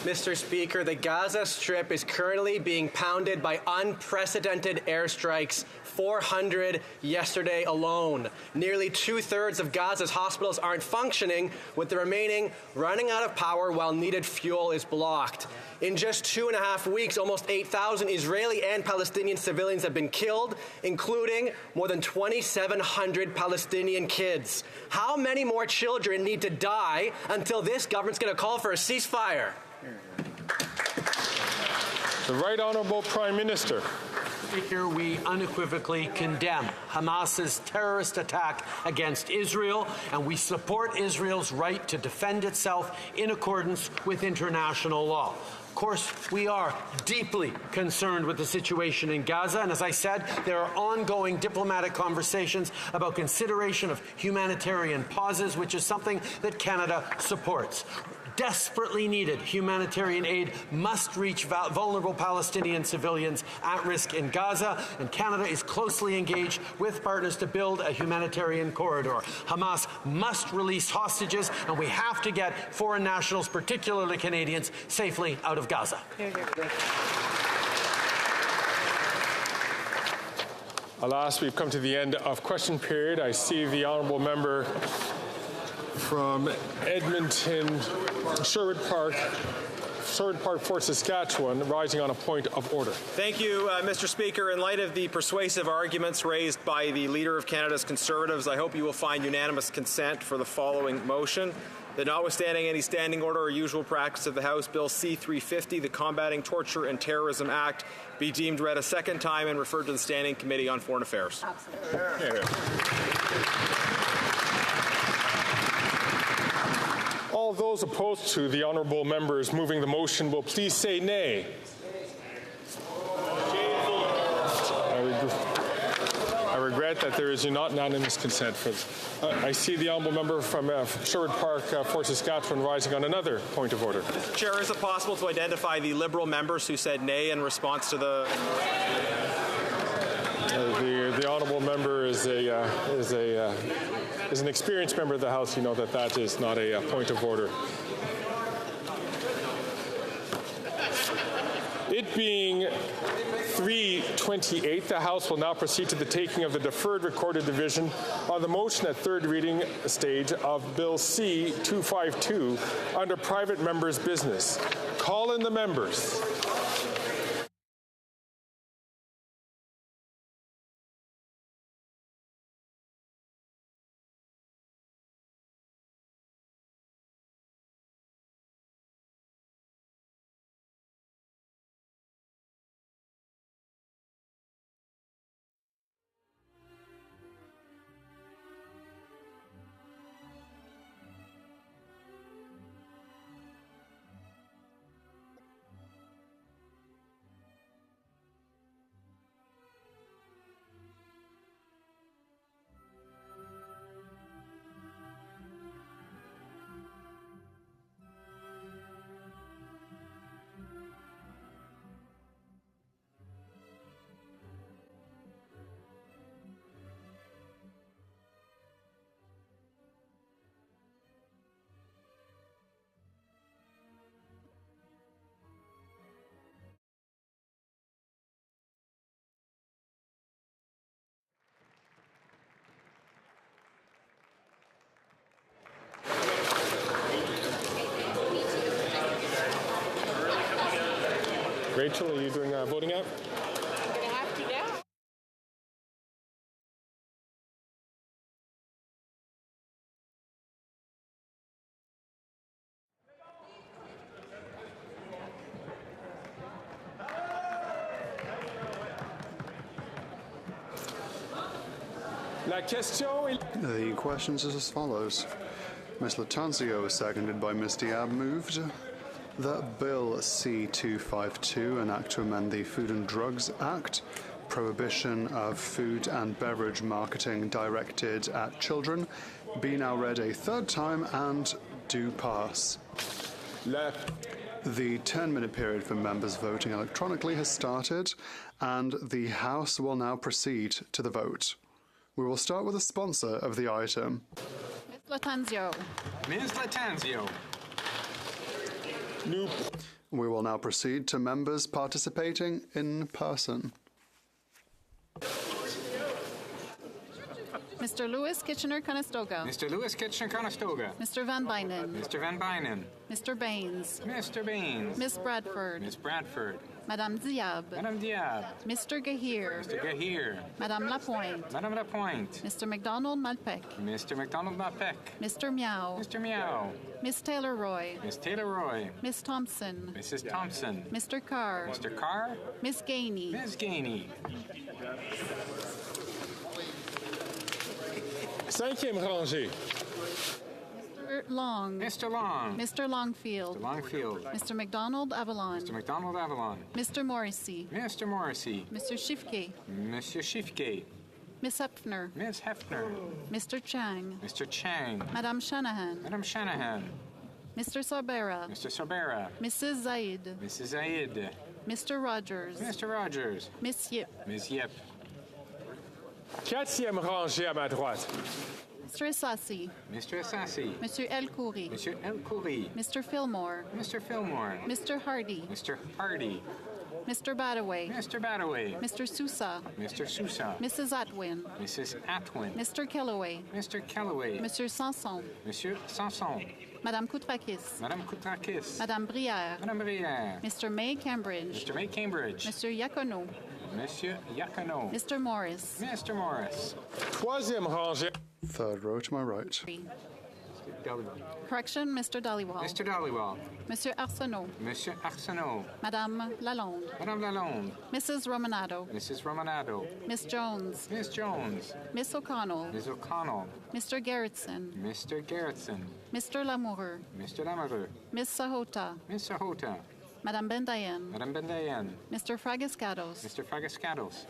Mr. Speaker, the Gaza Strip is currently being pounded by unprecedented airstrikes, 400 yesterday alone. Nearly 2/3 of Gaza's hospitals aren't functioning, with the remaining running out of power while needed fuel is blocked. In just 2.5 weeks, almost 8,000 Israeli and Palestinian civilians have been killed, including more than 2,700 Palestinian kids. How many more children need to die until this government's going to call for a ceasefire? The Right Honourable Prime Minister. Speaker, we unequivocally condemn Hamas's terrorist attack against Israel, and we support Israel's right to defend itself in accordance with international law. Of course, we are deeply concerned with the situation in Gaza, and as I said, there are ongoing diplomatic conversations about consideration of humanitarian pauses, which is something that Canada supports. Desperately needed humanitarian aid must reach vulnerable Palestinian civilians at risk in Gaza, and Canada is closely engaged with partners to build a humanitarian corridor. Hamas must release hostages, and we have to get foreign nationals, particularly Canadians, safely out of Gaza. Alas, we've come to the end of question period. I see the honourable member from Edmonton, Sherwood Park, Fort Saskatchewan, rising on a point of order. Thank you, Mr. Speaker. In light of the persuasive arguments raised by the Leader of Canada's Conservatives, I hope you will find unanimous consent for the following motion. That notwithstanding any standing order or usual practice of the House, Bill C-350, the Combating Torture and Terrorism Act, be deemed read a second time and referred to the Standing Committee on Foreign Affairs. All All those opposed to the honourable members moving the motion will please say nay. I regret that there is not unanimous consent for this. I see the honourable member from Sherwood Park, Fort Saskatchewan, rising on another point of order. Chair, is it possible to identify the Liberal members who said nay in response to the... The honourable member is an experienced member of the House. You know that is not a point of order. It being 3:28, the House will now proceed to the taking of the deferred recorded division on the motion at third reading stage of Bill C-252 under private members' business. Call in the members. Rachel, are you doing a voting app? I'm going to have to now. The questions is as follows. Ms. Latanzio, seconded by Ms. Diab, moved that Bill C-252, an act to amend the Food and Drugs Act, prohibition of food and beverage marketing directed at children, be now read a third time and do pass. The 10-minute period for members voting electronically has started, and the House will now proceed to the vote. We will start with the sponsor of the item. Ms. Latanzio. Ms. Latanzio. We will now proceed to members participating in person. Mr. Lewis Kitchener-Conestoga. Mr. Lewis Kitchener-Conestoga. Mr. Van Bynen. Mr. Van Bynen. Mr. Baines. Mr. Baines. Miss Bradford. Miss Bradford. Madame Diab. Madame Diab. Mr. Gahir. Mr. Gahir. Madame Lapointe. Madame Lapointe. Mr. McDonald Malpec. Mr. McDonald Malpec. Mr. Meow. Mr. Meow. Miss Taylor Roy. Miss Taylor Roy. Miss Thompson. Mrs. Thompson. Mr. Carr. Mr. Carr. Miss Gainey. Miss Gainey. Cinquième rangée. Mr. Long. Mr. Long. Mr. Longfield. Mr. Longfield. Mr. McDonald Avalon. Mr. McDonald Avalon. Mr. Morrissey. Mr. Morrissey. Mr. Shifke. Monsieur Shifke. Miss Hefner. Miss Hefner. Mr. Chang. Mr. Chang. Madame Shanahan. Madame Shanahan. Mr. Sorbera. Mr. Sorbera. Mrs. Zaid. Mrs. Zaid. Mr. Rogers. Mr. Rogers. Miss Yip. Miss Yip. Quatrième rangée à ma droite. Mr. Assassi. Mr. Assassi. Monsieur El Khoury. Monsieur El Khoury. Mr. Fillmore. Mr. Fillmore. Mr. Hardy. Mr. Hardy. Mr. Badaway. Mr. Badaway. Mr. Sousa. Mr. Sousa. Mrs. Atwin. Mrs. Atwin. Mr. Kellaway. Mr. Kellaway. Monsieur Sanson. Monsieur Sanson. Madame Koutrakis. Madame Koutrakis. Madame Brière. Madame Brière. Mr. May Cambridge. Mr. May Cambridge. Monsieur Yacono. Monsieur Yacono. Mr. Morris. Mr. Morris. Troisième rangée. Third row to my right. Correction, Mr. Dhaliwal. Mr. Dhaliwal. Monsieur Arsenault. Monsieur Arsenault. Madame Lalonde. Madame Lalonde. Mrs. Romanado. Mrs. Romanado. Miss Jones. Miss Jones. Miss O'Connell. Ms. O'Connell. Mr. Gerritsen. Mr. Gerritsen. Mr. Lamoureux. Mr. Lamoureux. Miss Sahota. Miss Sahota. Madame Bendayen. Madame Bendayen. Mr. Fragascados. Mr. Fragascados.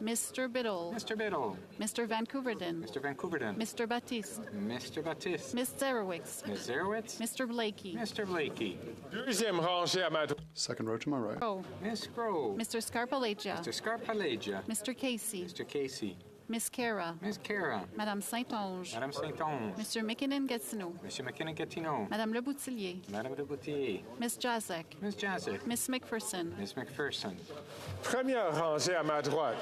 Mr. Biddle. Mr. Biddle. Mr. Vancouverden. Mr. Vancouverden. Mr. Baptiste. Mr. Baptiste. Miss Zerowitz. Ms. Zerowitz. Mr. Blakey. Mr. Blakey. Deuxième rangée à ma droite. Second row to my right. Crow. Miss Grove. Mr. Scarpalegia. Mr. Scarpalegia. Mr. Casey. Mr. Casey. Miss Cara. Miss Cara. Madame Saint-Onge. Madame Saint-Onge. Mr. McKinnon-Gatineau. Monsieur McKinnon-Gatineau. Madame Le Boutillier. Madame de Boutier. Miss Jazek. Miss Jazek. Miss McPherson. Miss McPherson. Première rangée à ma droite.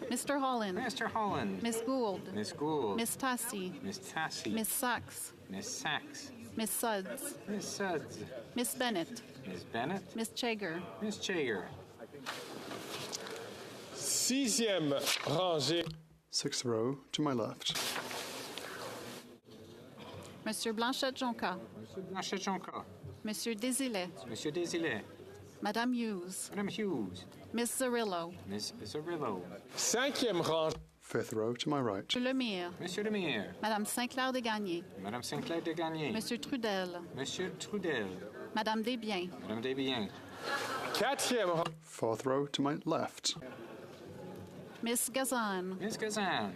Mr. Holland. Mr. Holland. Miss Gould. Miss Gould. Miss Tassi. Miss Tassie. Miss Sachs. Miss Sachs. Miss Suds. Miss Suds. Miss Bennett. Miss Bennett. Miss Chager. Miss Chager. Sixième rangée. Sixth row to my left. Monsieur Blanchette-Jonca. Monsieur Blanchet-Jonca. Monsieur Desilets. Monsieur Desilets. Madame Hughes. Madame Hughes. Miss Zarillo. Miss Zarillo. Cinquième rangée. Fifth row to my right. Monsieur Lemire. Monsieur Lemire. Madame Saint-Clair de Gagné. Madame Saint-Clair de Gagné. Monsieur Trudel. Monsieur Trudel. Madame Desbiens. Madame Desbiens. Quatrième rangée. Fourth row to my left. Miss Gazan. Miss Gazan.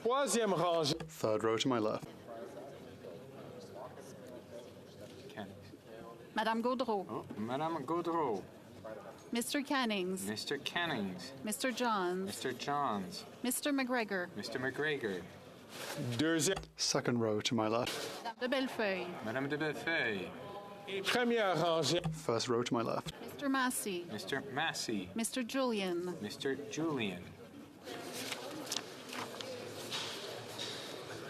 Troisième rangée. Third row to my left. Madame Gaudreau. Oh, Madame Gaudreau. Mr. Cannings. Mr. Cannings. Mr. Johns. Mr. Johns. Mr. McGregor. Mr. McGregor. Deuxième. Second row to my left. Madame de Bellefeuille. Madame de Bellefeuille. Première rangée. First row to my left. Mr. Massey. Mr. Massey. Mr. Julian. Mr. Julian.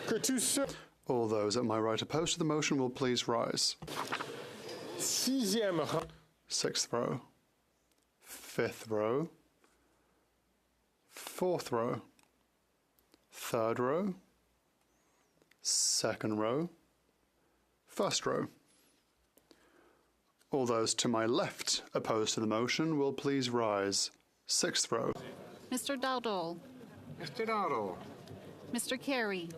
Que tous ceux. All those at my right opposed to the motion will please rise. Sixième rangée. Sixth row. Fifth row. Fourth row. Third row. Second row. First row. All those to my left opposed to the motion will please rise. Sixth row. Mr. Dowdall. Mr. Dowdall. Mr. Carey.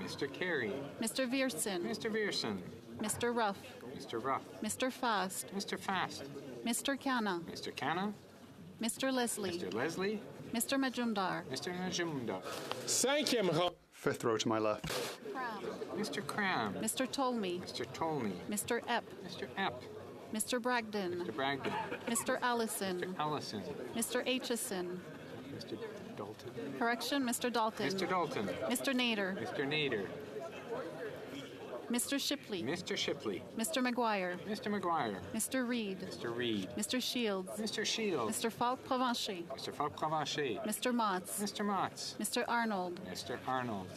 Mr. Carey. Mr. Vierson. Mr. Vierson. Mr. Ruff. Mr. Ruff. Mr. Fast. Mr. Fast. Mr. Canna. Mr. Canna. Mr. Leslie. Mr. Leslie. Mr. Majumdar. Mr. Majumdar. Cinquième rangée. Fifth row to my left. Mr. Cram. Mr. Tolmie. Mr. Tolmie. Mr. Epp. Mr. Epp. Mr. Bragdon. Mr. Bragdon. Mr. Allison. Mr. Allison. Mr. Aitchison. Mr. Dalton. Correction, Mr. Dalton. Mr. Dalton. Mr. Nader. Mr. Nader. Mr. Shipley. Mr. Shipley. Mr. McGuire. Mr. McGuire. Mr. Reed. Mr. Reed. Mr. Shields. Mr. Shields. Mr. Falk Provencher. Mr. Falk Provencher. Mr. Motts. Mr. Motts. Mr. Arnold. Mr. Arnold.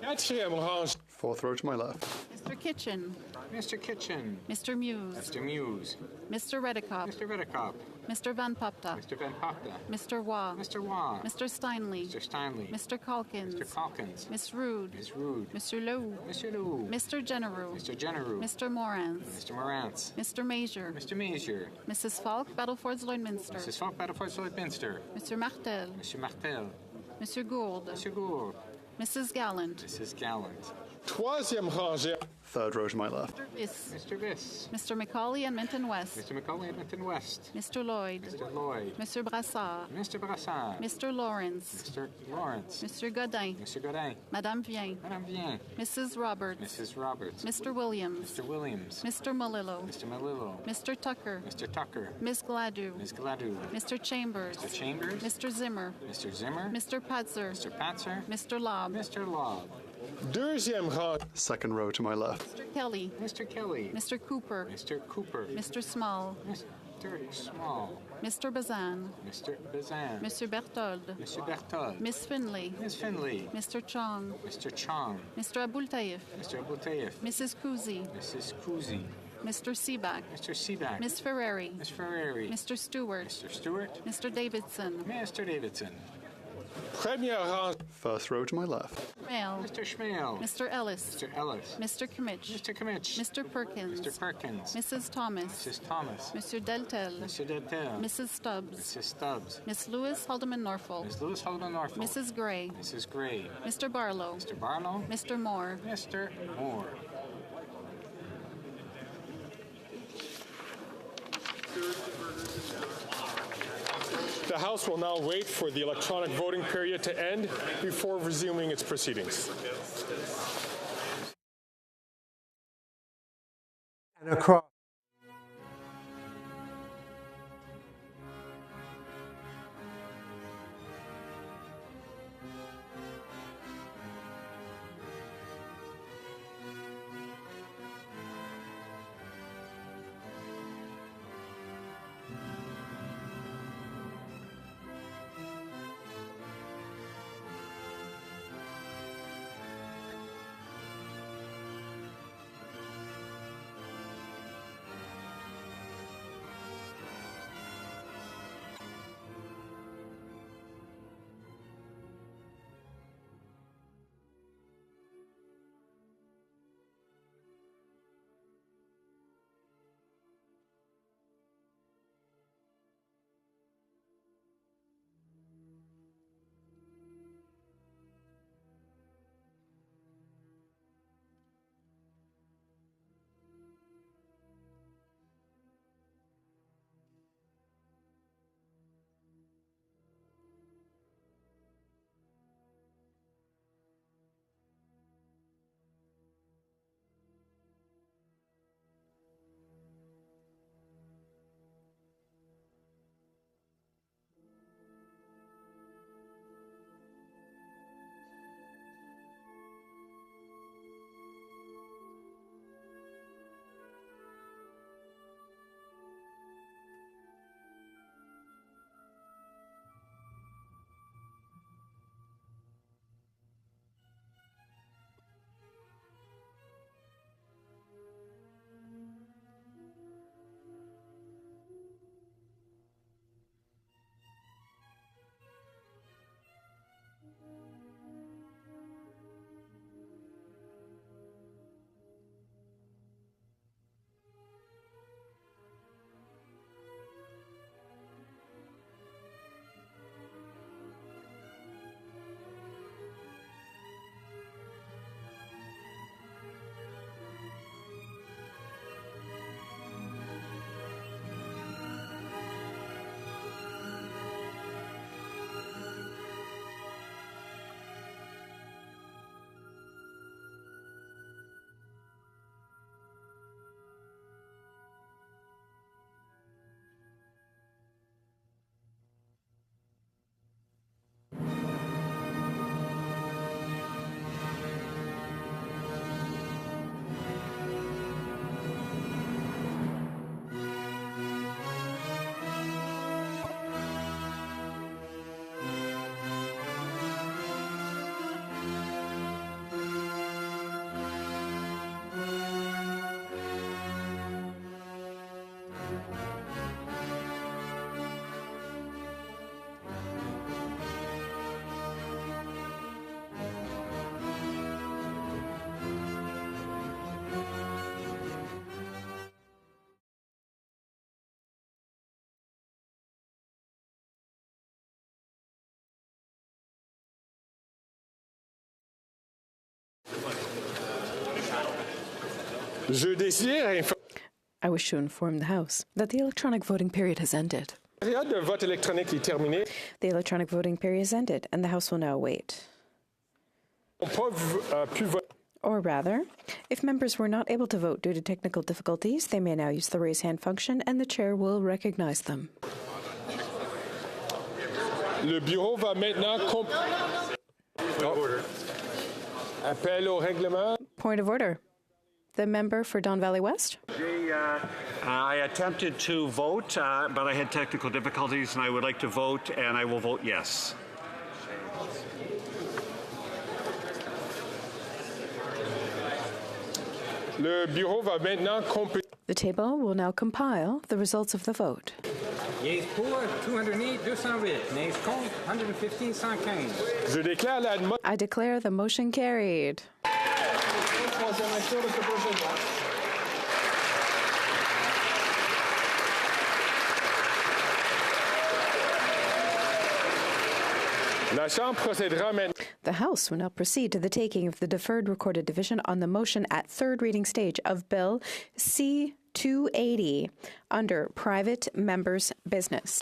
Quatrième rangée. Fourth row to my left. Mr. Kitchen. Mr. Kitchen. Mr. Muse. Mr. Muse. Mr. Redekop. Mr. Redekop. Mr. Van Popta. Mr. Van Popta. Mr. Waugh. Mr. Waugh. Mr. Steinley. Mr. Steinley. Mr. Calkins. Mr. Calkins. Miss Rude. Ms. Rude. Mr. Leroux. Mr. Leroux. Mr. Generou. Mr. Generou. Mr. Morans. Mr. Morantz. Mr. Major. Mr. Major. Mrs. Falk, Battlefords Lloydminster. Mrs. Falk, Battlefords Lloydminster. Mr. Martel. Mr. Martel. Mr. Gould. Mr. Gould. Mrs. Gallant. Mrs. Gallant. Troisième rangée. Third row to my left. Mr. Viss. Mr. Viss. Mr. Macaulay and Minton West. Mr. McCauley and Minton West. Mr. Lloyd. Mr. Lloyd. Mr. Brassard. Mr. Brassard. Mr. Lawrence. Mr. Lawrence. Mr. Godin. Mr. Godin. Madame Vien. Madame Vien. Mrs. Roberts. Mrs. Roberts. Mr. Williams. Mr. Williams. Mr. Malillo. Mr. Malillo. Mr. Tucker. Mr. Tucker. Ms. Gladue. Ms. Gladue. Mr. Chambers. Mr. Chambers. Mr. Zimmer. Mr. Zimmer. Mr. Patzer. Mr. Patzer. Mr. Lobb. Mr. Lobb. Deuxième rangée. Second row to my left. Mr. Kelly. Mr. Kelly. Mr. Cooper. Mr. Cooper. Mr. Small. Mr. Small. Mr. Bazan. Mr. Bazan. Mr. Berthold. Mr. Berthold. Miss Finley. Miss Finley. Mr. Chong. Mr. Chong. Mr. Abultaif. Mr. Abultaif. Mrs. Kuzi. Mrs. Kuzi. Mr. Seaback. Mr. Seaback. Miss Ferreri. Miss Ferreri. Mr. Stewart. Mr. Stewart. Mr. Davidson. Mr. Davidson. First row to my left. Schmale. Mr. Schmale. Mr. Ellis. Mr. Ellis. Mr. Kimmich. Mr. Kimmich. Mr. Perkins. Mr. Perkins. Mrs. Thomas. Mrs. Thomas. Mr. Deltel. Mr. Deltel. Mrs. Stubbs. Mrs. Stubbs. Miss Lewis Haldeman Norfolk. Ms. Lewis Haldeman Norfolk. Mrs. Gray. Mrs. Gray. Mr. Barlow. Mr. Barlow. Mr. Moore. Mr. Moore. The House will now wait for the electronic voting period to end before resuming its proceedings. And across. I wish to inform the House that the electronic voting period has ended. The electronic voting period has ended, and the House will now wait. Or rather, if members were not able to vote due to technical difficulties, they may now use the raise hand function, and the chair will recognize them. Le bureau va maintenant Appel au règlement. Point of order. The member for Don Valley West. I attempted to vote, but I had technical difficulties, and I would like to vote, and I will vote yes. Le bureau va maintenant The table will now compile the results of the vote. Yeas pour, 208, 208. Nays contre, 115, 115. Je déclare la I declare the motion carried. La Chambre procédera maintenant. The House will now proceed to the taking of the deferred recorded division on the motion at third reading stage of Bill C-280 under private members' business.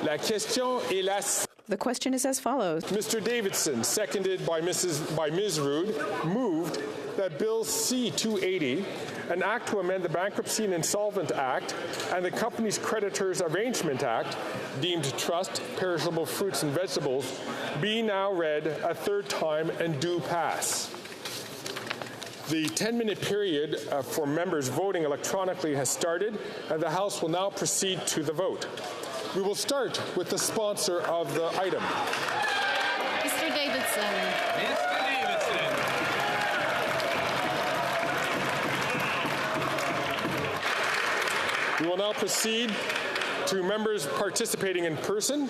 La question est la. The question is as follows. Mr. Davidson, seconded by Ms. Rood, moved that Bill C-280, an act to amend the Bankruptcy and Insolvent Act and the Company's Creditors Arrangement Act, deemed trust, perishable fruits and vegetables, be now read a third time and do pass. The 10-minute period for members voting electronically has started, and the House will now proceed to the vote. We will start with the sponsor of the item. Mr. Davidson. Mr. Davidson. We will now proceed to members participating in person.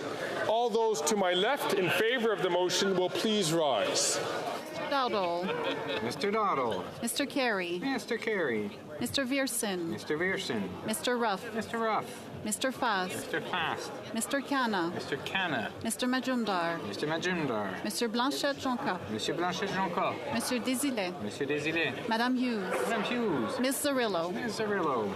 All those to my left in favor of the motion will please rise. Dowdall. Mr. Dowdall. Mr. Carey. Mr. Carey. Mr. Viersen. Mr. Viersen. Mr. Ruff. Mr. Ruff. Mr. Fast. Mr. Fast. Mr. Canna. Mr. Canna. Mr. Majumdar. Mr. Majumdar. Monsieur Blanchet-Jonca. Monsieur Blanchet-Jonca. Monsieur Désilet. Monsieur Désilet. Madame Hughes. Madame Hughes. Ms. Zarillo. Ms. Zarillo.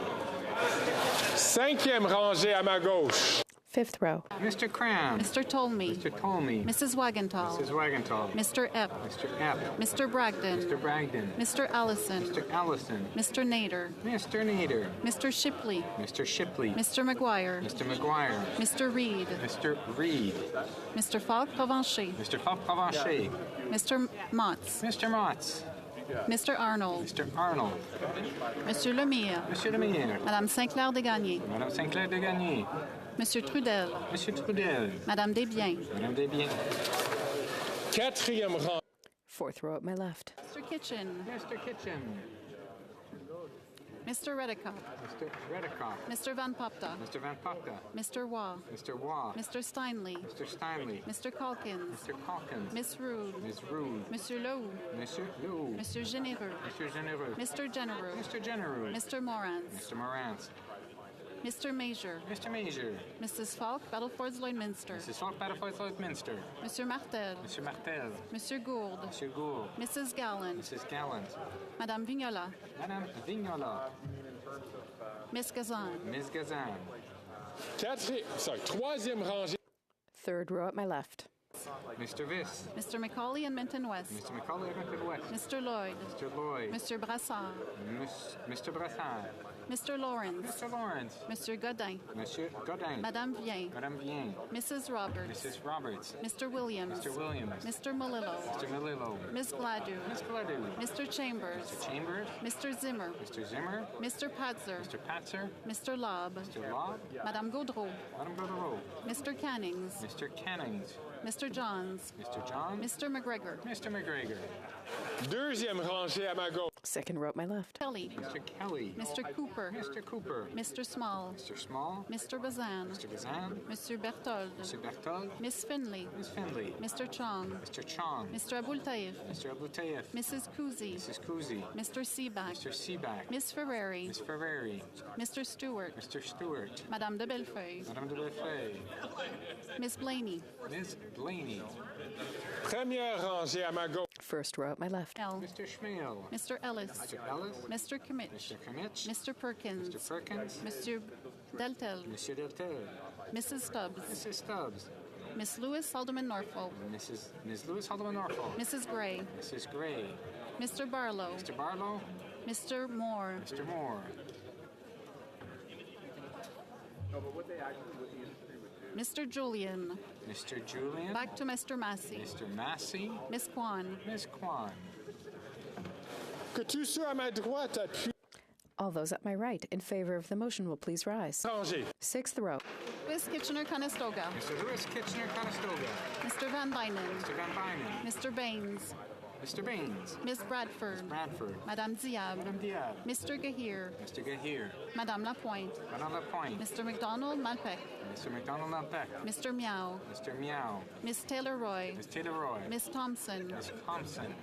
Cinquième rangée à ma gauche. Fifth row. Mr. Cram. Mr. Tolmie. Mr. Tolmie. Mrs. Wagenthal. Mrs. Wagenthal. Mr. Epp. Mr. Epp. Mr. Bragdon. Mr. Bragdon. Mr. Allison. Mr. Allison. Mr. Nader. Mr. Nader. Mr. Shipley. Mr. Shipley. Mr. McGuire. Mr. McGuire. Mr. Reed. Mr. Reed. Mr. Falk Provencher. Mr. Falk Provencher. Mr. Motz. Mr. Motz. Mr. Arnold. Mr. Arnold. Monsieur Lemire. Monsieur Lemire. Madame Sinclair Desgagnés. Madame Sinclair Desgagnés. Monsieur Trudel. Monsieur Trudel. Madame Desbiens. Madame Desbiens. Quatrième rang. Fourth row at my left. Mr. Kitchen. Mr. Kitchen. Mr. Reddicock. Mr. Reddicock. Mr. Van Popta. Mr. Van Popta. Mr. Waugh. Mr. Waugh. Mr. Steinley. Mr. Steinley. Mr. Calkins. Mr. Calkins. Miss Rood. Ms. Rood. Monsieur Lowe. Monsieur Lou. Monsieur Généreux. Mr. Genereux. Mr. Genereux. Mr. Genereux. Mr. Morans. Mr. Morantz. Mr. Major. Mr. Major. Mrs. Falk, Battlefords Lloydminster. Mrs. Falk, Battlefield Lloydminster. Monsieur Martel. Monsieur Martel. Monsieur Gould. Monsieur Gould. Mrs. Gallant. Mrs. Gallant. Madame Vignola. Madame Vignola. Miss Gazan. Ms. Gazan. Troisième rangée. Third row at my left. Mr. Viss. Mr. McCauley and Minton West. Mr. McCauley Edmonton West. Mr. Lloyd. Mr. Lloyd. Mr. Brassard. Mr. Brassard. Mr. Lawrence. Mr. Lawrence. Monsieur Godin. Monsieur Godin. Madame Vien. Madame Vien. Mrs. Roberts. Mrs. Roberts. Mr. Williams. Mr. Williams. Mr. Malillo. Mr. Malillo. Miss Gladue. Miss Gladue. Mr. Chambers. Mr. Chambers. Mr. Zimmer. Mr. Zimmer. Mr. Patzer. Mr. Patzer. Mr. Lobb. Mr. Lobb. Madame Gaudreau. Madame Gaudreau. Mr. Cannings. Mr. Cannings. Mr. Johns. Mr. John. Mr. McGregor. Mr. McGregor. Deuxième rangée à ma gauche. Second row at my left. Kelly. Mr. Kelly. Mr. Cooper. Mr. Cooper. Mr. Small. Mr. Small. Mr. Bazan. Mr. Bazan. Monsieur Berthold. Mr. Berthold. Miss Finley. Miss Finley. Mr. Chong. Mr. Chong. Mr. Abul Taif. Mr. Abu Tayyaf. Mrs. Kuzi. Mrs. Kuzi. Mr. Seaback. Mr. Seaback. Miss Ferrari. Miss Ferrari. Mr. Stewart. Mr. Stewart. Madame de Bellefeuille. Madame de Bellefeuille. Miss Blaney. Miss Blaney. Première rangée à ma gauche. First row at my left. L. Mr. Schmale. Mr. Ellis. Mr. Ellis. Mr. Kimmich. Mr. Kimmich. Mr. Perkins. Mr. Perkins. Monsieur Deltel. Monsieur Deltel. Mrs. Stubbs. Mrs. Stubbs. Miss Lewis Haldeman Norfolk. Ms. Lewis Haldeman Norfolk. Mrs. Gray. Mrs. Gray. Mr. Barlow. Mr. Barlow. Mr. Moore. Mr. Moore. Mr. Julian. Mr. Julian. Back to Mr. Massey. Mr. Massey. Miss Kwan. Miss Kwan. Que tous ceux à ma droite appuient. All those at my right in favor of the motion will please rise. Rangée. Sixth row. Louis Kitchener-Conestoga. Mr. Lewis Kitchener-Conestoga. Mr. Van Bynen. Mr. Van Bynen. Mr. Baines. Mr. Baines. Ms. Bradford. Bradford. Madame Diab. Madame Diab. Mr. Gahir. Mr. Gahir. Madame Lapointe. Madame Lapointe. Mr. McDonald Malpec. Mr. McDonald Malpec. Mr. Meow. Mr. Meow. Ms. Taylor-Roy. Ms. Taylor-Roy. Ms. Thompson. Ms. Thompson.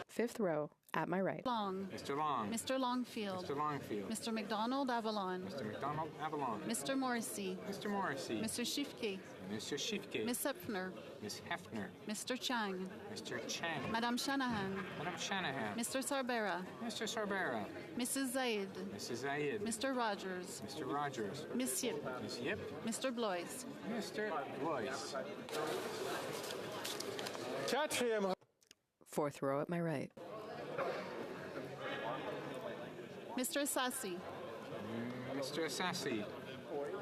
Fifth row, at my right. Long. Mr. Long. Mr. Longfield. Mr. Longfield. Mr. McDonald Avalon. Mr. McDonald Avalon. Mr. Morrissey. Mr. Morrissey. Mr. Shifke. Mr. Shifke. Ms. Hepfner. Ms. Hefner. Mr. Chang. Mr. Chang. Madame Shanahan. Madame Shanahan. Mr. Sarbera. Mr. Sarbera. Mrs. Zaid. Mrs. Zayed. Mr. Rogers. Mr. Rogers. Miss Yip. Ms. Yip. Mr. Blois. Mr. Blois. Fourth row at my right. Mr. Assassi. Mr. Assassi.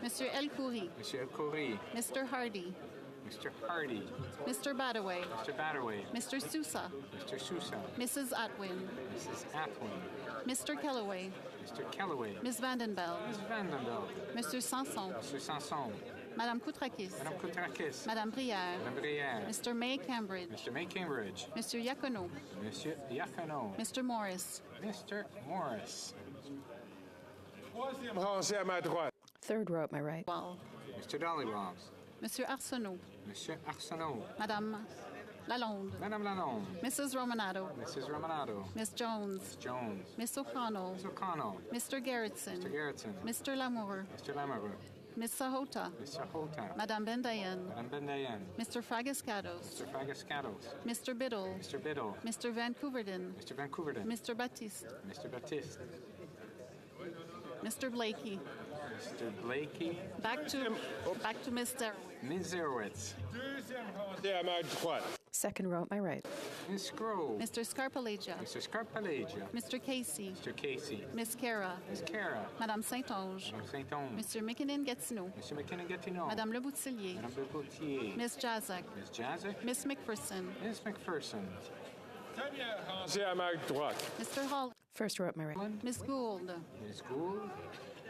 Mr. El Khoury. Monsieur El Khoury. Mr. Hardy. Mr. Hardy. Mr. Badaway. Mr. Batterway. Mr. Sousa. Mr. Sousa. Mrs. Atwin. Mrs. Atwin. Mr. Kellaway. Mr. Kellaway. Ms. Vandenbeld. Ms. Vandenbeld. Monsieur Sanson. Mr. Sanson. Madame Koutrakis. Madame Koutrakis. Madame Brière. Madame Brière. Mr. May Cambridge. Mr. May Cambridge. Monsieur Yacono. Monsieur Diacono. Mr. Morris. Mr. Morris. Third row at my right. Well. Mr. Dollywobs. Monsieur Arsenault. Monsieur Arsenault. Madame Lalonde. Madame Lalonde. Mrs. Romanado. Mrs. Romanado. Miss Jones. Ms. Jones. Miss O'Connell. Ms. O'Connell. Mr. Gerritsen. Mr. Gerritsen. Mr. Lamour. Mr. Lamoureux. Miss Sahota. Mr. Hota. Madame Bendayen. Madame Bendayen. Mr. Fragascados. Mr. Fragascados. Mr. Biddle. Mr. Biddle. Mr. Vancouverden. Mr. Vancouverden. Mr. Baptiste. Mr. Baptiste. Mr. Blakey. Mr. Blakey. Back to Miss Zerowitz. Ms. Zerowitz. Second row at my right. Ms. Grove. Mr. Scarpalagia. Mr. Scarpalagia. Mr. Casey. Mr. Casey. Miss Cara. Ms. Cara. Madame Saint-Onge. Madame Saint-Onge. Mr. McKinnon-Gatineau. Mr. McKinnon-Gatineau. Madame Le Boutillier. Madame Le Boutillier. Miss Jazak. Ms. Jazek. Miss McPherson. Ms. McPherson. Mr. Hall. First row at my right. Miss Gould. Ms. Gould.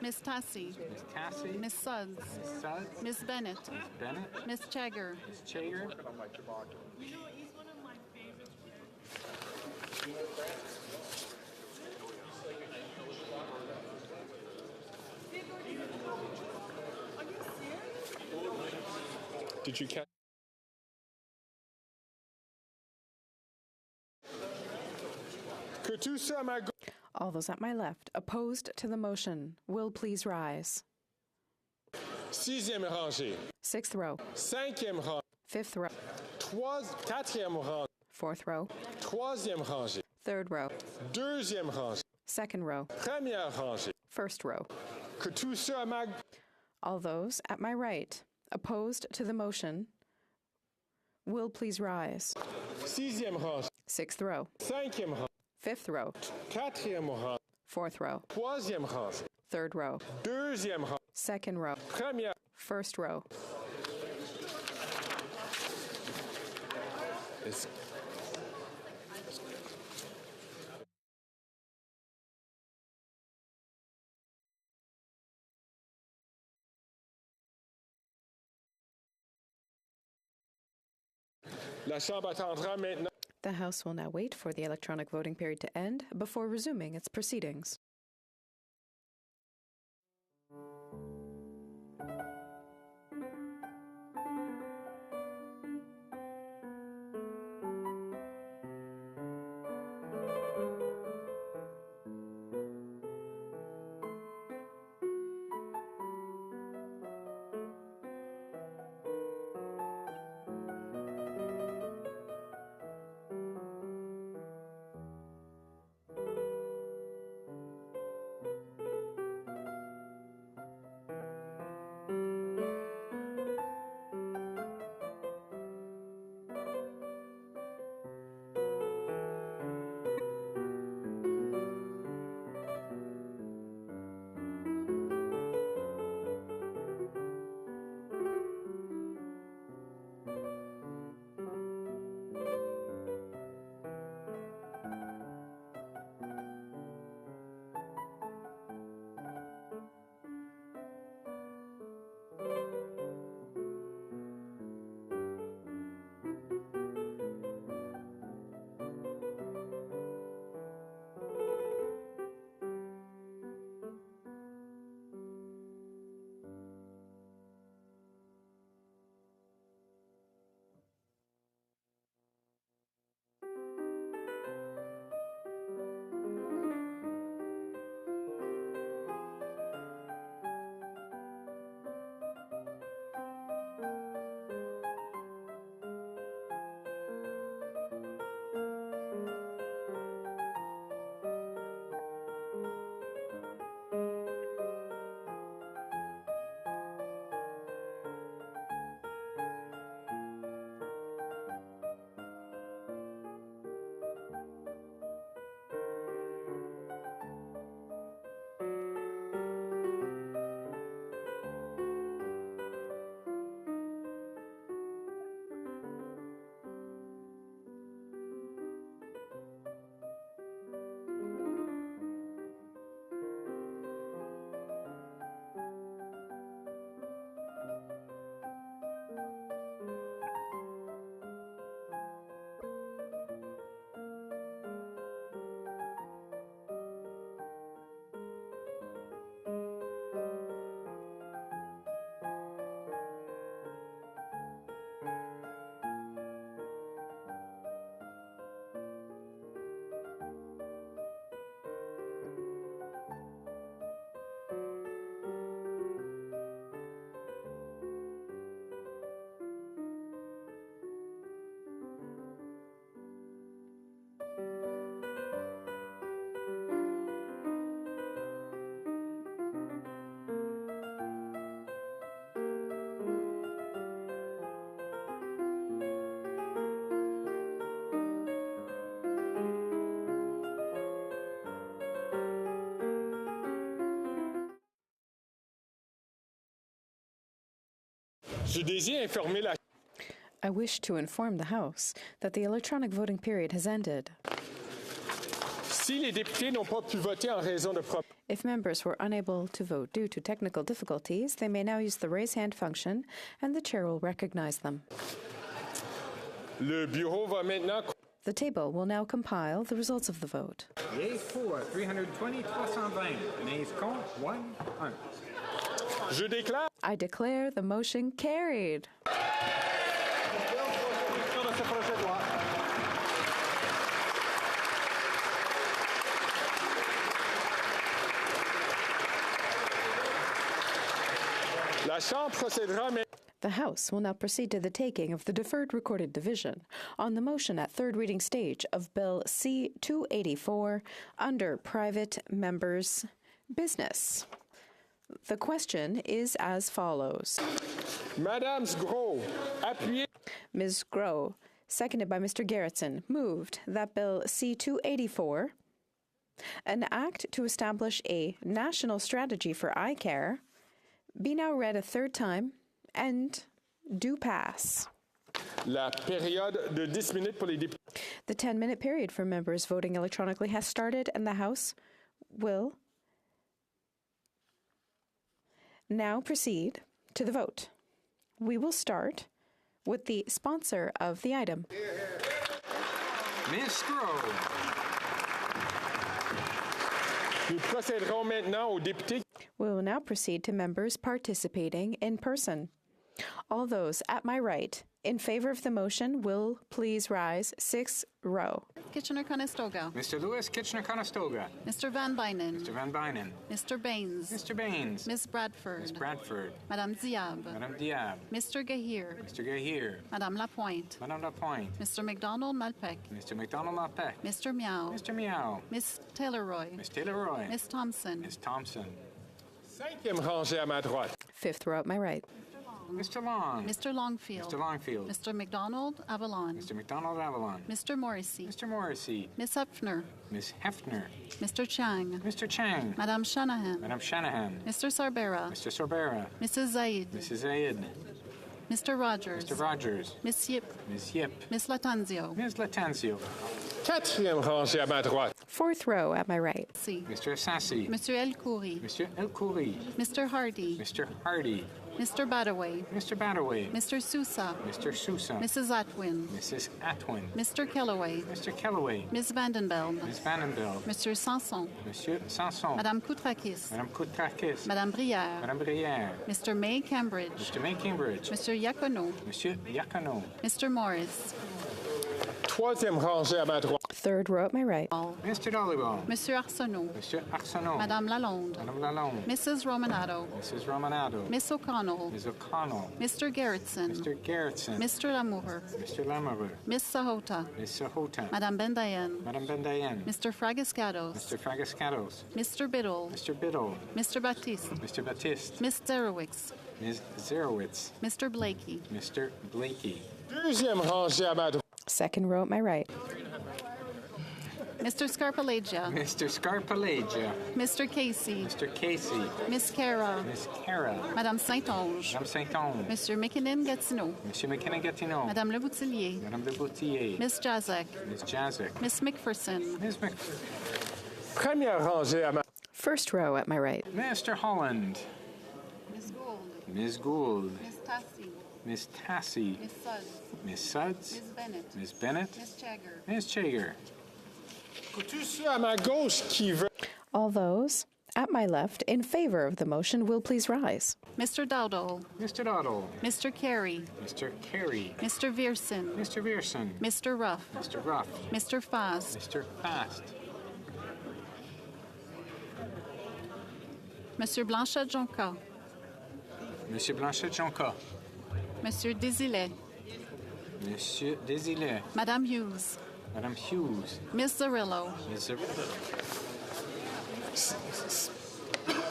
Miss Tassie. Ms. Tassie. Miss Sudds. Ms. Sudds. Miss Bennett. Ms. Bennett. Miss Chagger. Ms. Chager. Did you catch? All those at my left, opposed to the motion, will please rise. Sixième rangée. Sixth row. Cinquième rangée. Fifth row. Quatrième rangée. Fourth row. Troisième rangée. Third row. Deuxième rangée. Second row. Première rangée. First row. Que tous ceux à ma... All those at my right, opposed to the motion, will please rise. Sixième rangée. Sixth row. Cinquième rangée. Fifth row. Quatrième rangée. Fourth row. Troisième rangée. Third row. Deuxième rangée. Second row. Première. First row. La Chambre attendra maintenant. The House will now wait for the electronic voting period to end before resuming its proceedings. Je désire informer la I wish to inform the House that the electronic voting period has ended. Si les députés n'ont pas pu voter en raison de problèmes, If members were unable to vote due to technical difficulties, they may now use the raise hand function, and the chair will recognize them. le bureau va maintenant The table will now compile the results of the vote. Yeas pour 320, 320. Nays contre 1, 1. Je déclare I declare the motion carried. la Chambre procédera maintenant. The House will now proceed to the taking of the deferred recorded division on the motion at third reading stage of Bill C-284 under Private Members' Business. The question is as follows. Madame Gros, appuyez. Ms. Groh, seconded by Mr. Gerritsen, moved that Bill C-284, an act to establish a national strategy for eye care, be now read a third time and do pass. La période de 10 minutes pour les députés. The 10-minute period for members voting electronically has started, and the House will now proceed to the vote. We will start with the sponsor of the item. Ms. Gros. Nous procéderons maintenant aux députés. We will now proceed to members participating in person. All those at my right in favor of the motion will please rise 6th row. Kitchener-Conestoga. Mr. Lewis, Kitchener-Conestoga. Mr. Van Bynen. Mr. Van Bynen. Mr. Baines. Mr. Baines. Ms. Bradford. Ms. Bradford. Madame Diab. Madame Diab. Mr. Gahir. Mr. Gahir. Madame Lapointe. Madame Lapointe. Mr. McDonald Malpec. Mr. McDonald Malpec. Mr. Meow. Mr. Meow. Ms. Taylor-Roy. Ms. Taylor-Roy. Ms. Thompson. Ms. Thompson. Cinquième rangée à ma droite. 5th row at my right. Mr. Long. Mr. Longfield. Mr. Longfield. Mr. McDonald Avalon. Mr. McDonald Avalon. Mr. Morrissey. Mr. Morrissey. Ms. Hepfner. Ms. Hefner. Mr. Chang. Mr. Chang. Madame Shanahan. Madame Shanahan. Mr. Sarbera. Mr. Sorbera. Mrs. Zaid. Mrs. Zayed. Mr. Rogers. Mr. Rogers. Miss Yip. Ms. Yip. Miss Latanzio. Ms. Latanzio. Quatrième rangée à ma droite. 4th row at my right. C. Mr. Sassi. Monsieur El Khoury. Mr. El Khoury. Mr. Hardy. Mr. Hardy. Mr. Badaway. Mr. Badaway. Mr. Sousa. Mr. Sousa. Mrs. Atwin. Mrs. Atwin. Mr. Kellaway. Mr. Kellaway. Ms. Vandenbeld. Ms. Vandenbeld. Monsieur Sanson. Monsieur Sanson. Madame Koutrakis. Madame Koutrakis. Madame Brière. Madame Brière. Mr. May Cambridge. Mr. May Cambridge. Monsieur Yacono. Monsieur Yacono. Mr. Morris. Troisième rangée à ma droite. 3rd row at my right. Mr. Dollywall. Monsieur Arsenault. Monsieur Arsenault. Madame Lalonde. Madame Lalonde. Mrs. Romanado. Mrs. Romanado. Miss O'Connell. Ms. O'Connell. Mr. Gerritsen. Mr. Gerritsen. Mr. Lamour. Mr. Lamour. Miss Sahota. Ms. Sahota. Madame Bendayen. Madame Bendayen. Mr. Fragascados. Mr. Fragascados. Mr. Biddle. Mr. Biddle. Mr. Baptiste. Mr. Baptiste. Miss Zerowicz. Ms. Zerowitz. Mr. Blakey. Mr. Blakey. Deuxième rangée à ma droite. 2nd row at my right. Mr. Scarpalagia. Mr. Scarpalagia. Mr. Casey. Mr. Casey. Miss Cara. Miss Cara. Madame Saint-Onge. Madame Saint-Onge. Monsieur McKinnon-Gatineau. Monsieur McKinnon-Gatineau. Madame Leboutillier. Madame Leboutillier. Miss Jazek. Miss Jazek. Miss McPherson. Miss McPherson. Première rangée à ma 1st row at my right. Mr. Holland. Miss Gould. Ms. Gould. Miss Tassie. Miss Tassie. Miss Suds. Miss Suds. Miss Bennett. Miss Bennett. Miss Jagger. Miss Chager. Tous ceux à ma gauche qui veulent. All those at my left in favor of the motion will please rise. Mr. Dowdall. Mr. Doddle. Mr. Carey. Mr. Carey. Mr. Vierson. Mr. Vierson. Mr. Ruff. Mr. Ruff. Mr. Fast. Mr. Fast. Monsieur Blanchet-Jonca. Monsieur Blanchet-Jonca. Monsieur Désilet. Monsieur Désilet. Madame Hughes. Madame Hughes. Miss Zarillo. Miss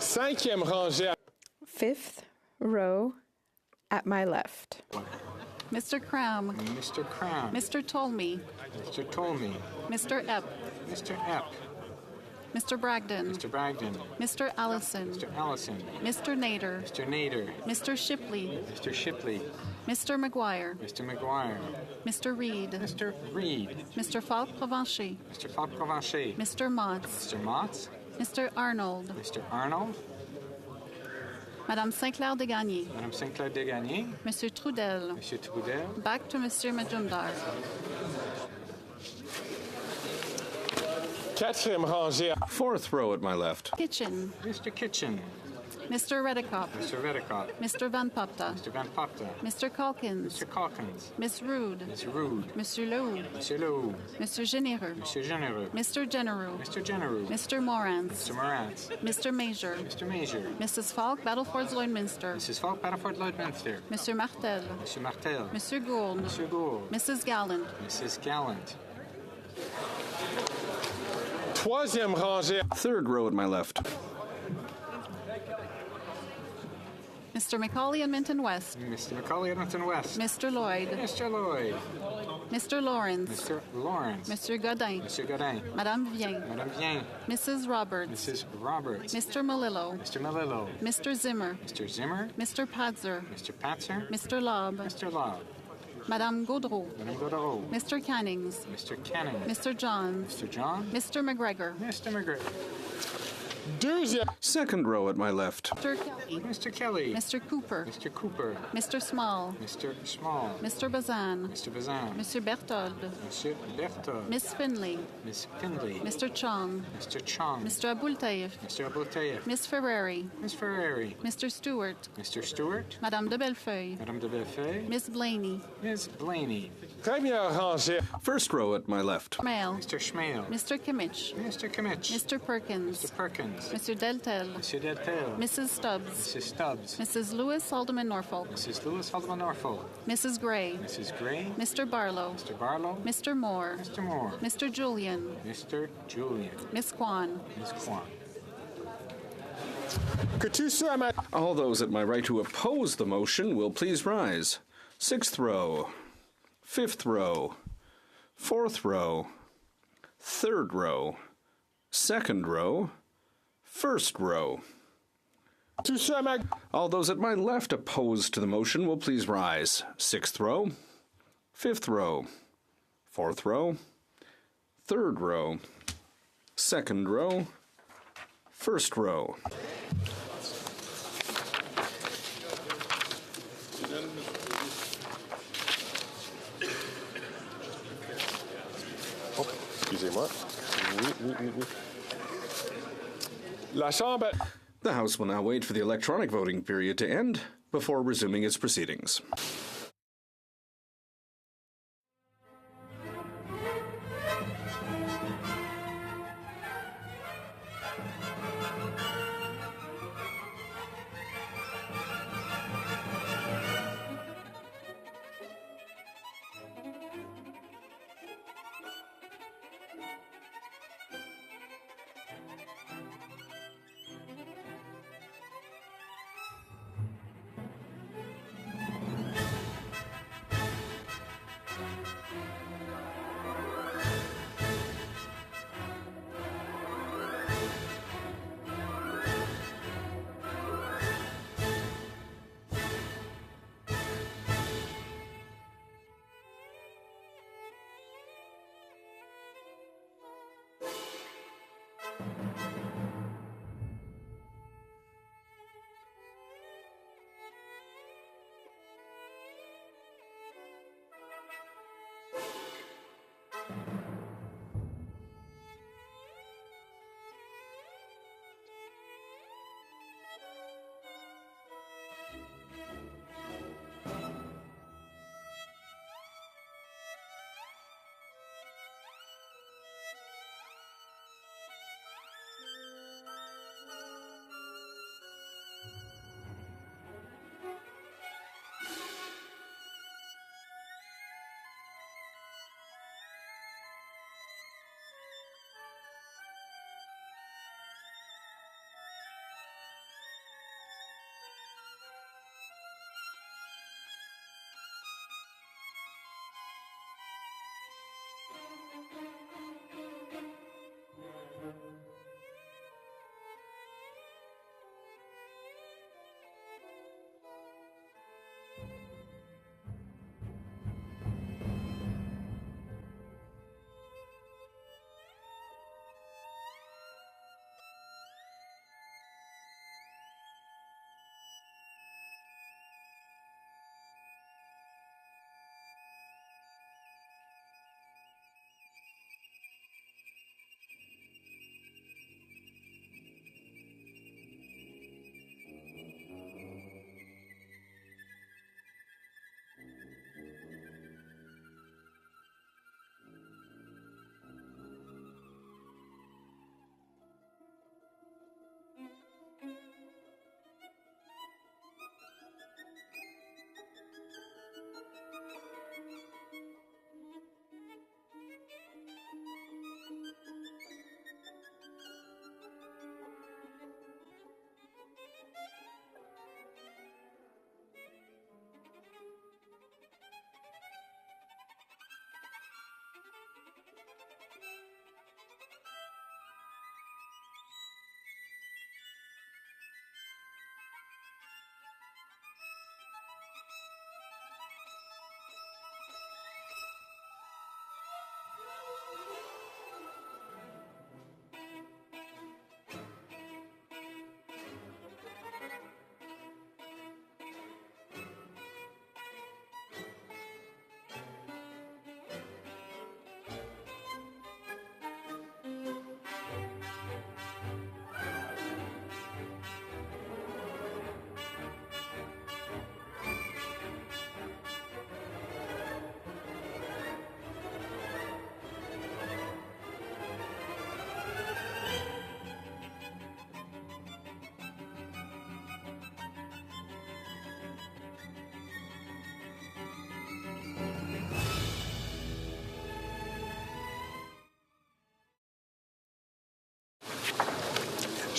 Cinquième rangée à 5th row at my left. Mr. Cram. Mr. Cram. Mr. Tolmie. Mr. Tolmie. Mr. Epp. Mr. Epp. Mr. Bragdon. Mr. Bragdon. Mr. Allison. Mr. Allison. Mr. Nader. Mr. Nader. Mr. Shipley. Mr. Shipley. Mr. McGuire. Mr. McGuire. Mr. Reed. Mr. Reed. Mr. Falk-Provencher. Mr. Falk-Provencher. Mr. Motz. Mr. Motz. Mr. Arnold. Mr. Arnold. Madame Sinclair Degagné. Madame Sinclair Degagné. Monsieur Trudel. Monsieur Trudel. Back to Monsieur Majumdar. Quatrième rangée. Fourth row at my left. Kitchen. Mr. Kitchen. Mr. Redekop. Mr. Redekop. Mr. Van Popta. Mr. Van Popta. Mr. Calkins. Mr. Calkins. Miss Rude. Ms. Rude. Monsieur Lehoux. Monsieur Lehoux. Mr. Généreux. Monsieur Généreux. Mr. Genereux. Mr. Genereux. Mr. Morantz. Mr. Morantz. Mr. Major. Mr. Major. Mrs. Falk, Battleford Lloydminster. Mrs. Falk, Battleford Lloydminster. Monsieur Martel. Monsieur Martel. Monsieur Gould. Monsieur Gould. Mrs. Gallant. Mrs. Gallant. Troisième rangée. Third row at my left. Mr. McCauley and Minton West. Mr. McCauley, Edmonton West. Mr. Lloyd. Mr. Lloyd. Mr. Lawrence. Mr. Lawrence. Monsieur Godin. Monsieur Godin. Madame Vien. Madame Vien. Mrs. Roberts. Mrs. Roberts. Mr. Melillo. Mr. Melillo. Mr. Zimmer. Mr. Zimmer. Mr. Padzer. Mr. Patzer. Mr. Lobb. Mr. Lobb. Madame Gaudreau. Madame Gaudreau. Mr. Cannings. Mr. Canning. Mr. Johns. Mr. John. Mr. McGregor. Mr. McGregor. Second row at my left. Mr. Kelly. Mr. Kelly. Mr. Cooper. Mr. Cooper. Mr. Small. Mr. Small. Mr. Bazan. Mr. Bazan. Monsieur Berthold. Monsieur Berthold. Miss Finley. Miss Findley. Mr. Chong. Mr. Chong. Mr. Abultaif. Mr. Abultaif. Miss Ferrari. Miss Ferrari. Mr. Stewart. Mr. Stewart. Madame de Bellefeuille. Madame de Bellefeuille. Miss Blaney. Miss Blaney. Première rangée. First row at my left. Schmale. Mr. Schmale. Mr. Kimmich. Mr. Kimmich. Mr. Perkins. Mr. Perkins. Mr. Deltel. Monsieur Deltel. Mrs. Stubbs. Mrs. Stubbs. Mrs. Lewis Haldeman Norfolk. Mrs. Lewis Haldeman Norfolk. Mrs. Gray. Mrs. Gray. Mr. Barlow. Mr. Barlow. Mr. Moore. Mr. Moore. Mr. Julian. Mr. Julian. Miss Kwan. Miss Kwan. All those at my right who oppose the motion will please rise. Sixth row. Fifth row. Fourth row. Third row. Second row. First row. All those at my left opposed to the motion will please rise. Sixth row. Fifth row. Fourth row. Third row. Second row. First row. Oh, excusez-moi. La Chambre. The House will now wait for the electronic voting period to end before resuming its proceedings.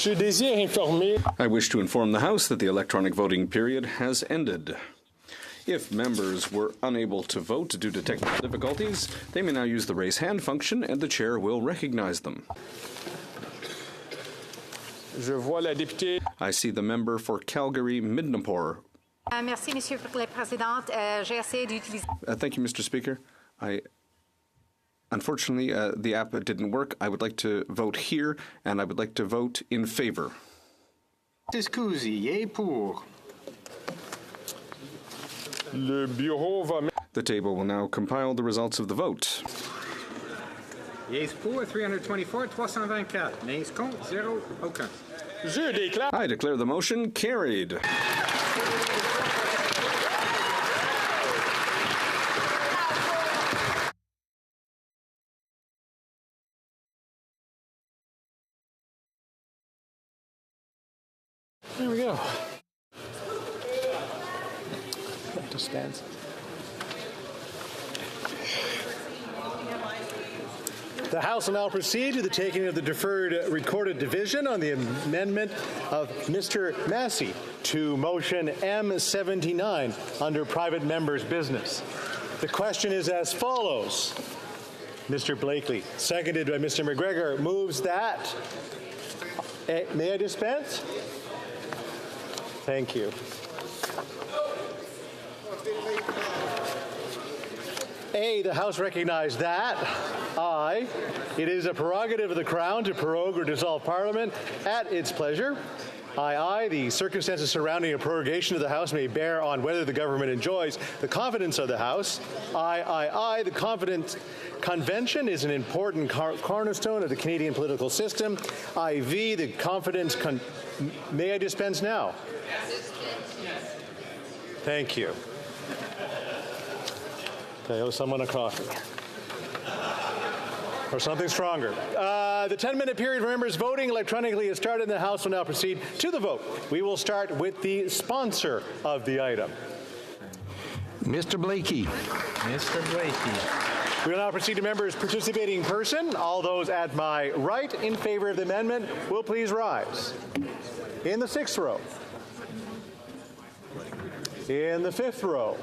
Je désire informer. I wish to inform the House that the electronic voting period has ended. If members were unable to vote due to technical difficulties, they may now use the raise hand function and the chair will recognize them. Je vois la députée. I see the member for Calgary Midnapore. Merci, Monsieur le Président. J'ai essayé d'utiliser. Thank you, Mr. Speaker. Unfortunately, the app didn't work. I would like to vote here, and I would like to vote in favor. Scusi, yé pour. Le bureau va. The table will now compile the results of the vote. Yes pour 324, 324. Nays contre, 0, aucun. Je déclare. I declare the motion carried. There we go. Dispense. The House will now proceed to the taking of the deferred recorded division on the amendment of Mr. Massey to motion M79 under private members' business. The question is as follows. Mr. Blakely, seconded by Mr. McGregor, moves that. May I dispense? Thank you. A, the House recognized that. I, it is a prerogative of the Crown to prorogue or dissolve Parliament at its pleasure. I, the circumstances surrounding a prorogation of the House may bear on whether the government enjoys the confidence of the House. I, the confidence convention is an important cornerstone of the Canadian political system. IV, the confidence may I dispense now? Thank you. Okay, I owe someone a coffee. Or something stronger. The 10-minute period for members voting electronically has started, and the House will now proceed to the vote. We will start with the sponsor of the item. Mr. Blakey. Mr. Blakey. We will now proceed to members participating in person. All those at my right in favor of the amendment will please rise. In the 6th row. In the 5th row.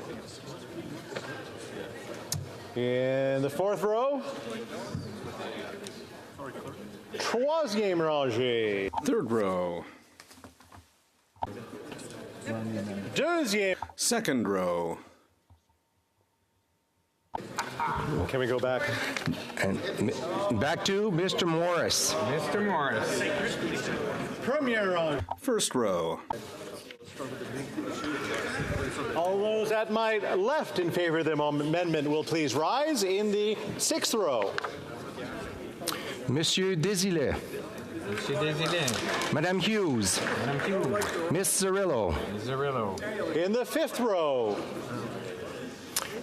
In the 4th row. Troisième rangée. 3rd row. Deuxième. 2nd row. Can we go back? And back to Mr. Morris. Mr. Morris. Premier rangée. 1st row. All those at my left in favor of the amendment will please rise. In the 6th row. Monsieur Desilets. Monsieur Desilets. Madame Hughes. Madame Hughes. Miss Zerillo. Zerillo. In the 5th row.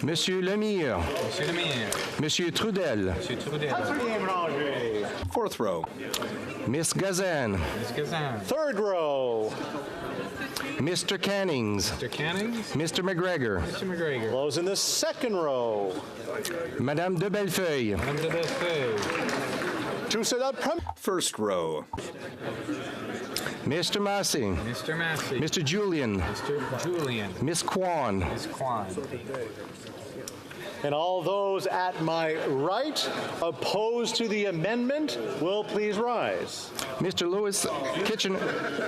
Monsieur Lemire. Monsieur Lemire. Monsieur Trudel. Monsieur Trudel. 4th row. Miss Gazan. Miss Gazan. 3rd row. Mr. Cannings. Mr. Cannings. Mr. McGregor. Mr. McGregor. Those in the 2nd row. Madame de Bellefeuille. Madame de Bellefeuille. To set up 1st row. Mr. Massey. Mr. Massey. Mr. Julian. Mr. Julian. Miss Kwan. Miss Kwan. And all those at my right opposed to the amendment will please rise. Mr. Lewis Kitchener.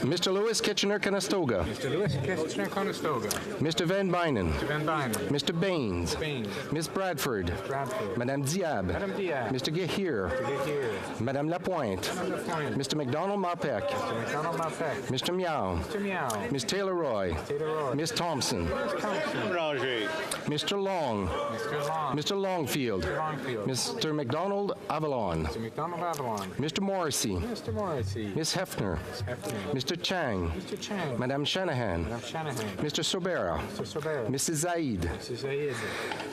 Mr. Lewis Kitchener-Conestoga. Mr. Lewis Kitchener-Conestoga. Mr. Van Bynen. Mr. Van Bynen. Mr. Baines. Baines. Miss Bradford. Bradford. Madame Diab. Madame Diab. Mr. Gahir. Mr. Gahir. Madame Lapointe. Madame Lapointe. Mr. McDonald-Marpeck. Mr. McDonald-Marpeck. Mr. Meow. Mr. Meow. Miss Taylor-Roy. Taylor-Roy. Miss Thompson. Miss Thompson. Mr. Long. Mr. Long. Mr. Longfield. Mr. Longfield. Mr. McDonald Avalon. Mr. McDonald Avalon. Mr. Morrissey. Mr. Morrissey. Miss Hefner. Miss Hefner. Mr. Chang. Mr. Chang. Madame Shanahan. Madame Shanahan. Mr. Sobera. Mr. Sobera. Mrs. Zaid. Mrs. Zaid.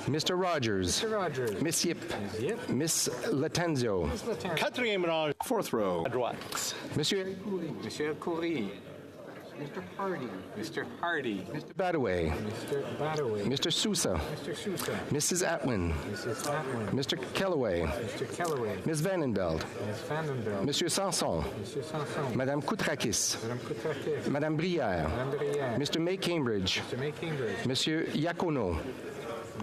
Mr. Rogers. Mr. Rogers. Miss Yip. Miss Yip. Miss Latenzio. Miss Latenzio. Quatrième rangée. 4th row. À droite. Monsieur. Monsieur Coury. Mr. Hardy. Mr. Hardy. Mr. Badaway. Mr. Badaway. Mr. Sousa. Mr. Sousa. Mrs. Atwin. Mrs. Atwin. Mr. Kellaway. Mr. Kellaway. Ms. Vandenbeld. Ms. Vandenbeld. Monsieur Sanson. Monsieur Sanson. Madame Koutrakis. Madame Koutrakis. Madame Brière. Madame Brière. Mr. May Cambridge. Mr. May Cambridge. Monsieur Iacono.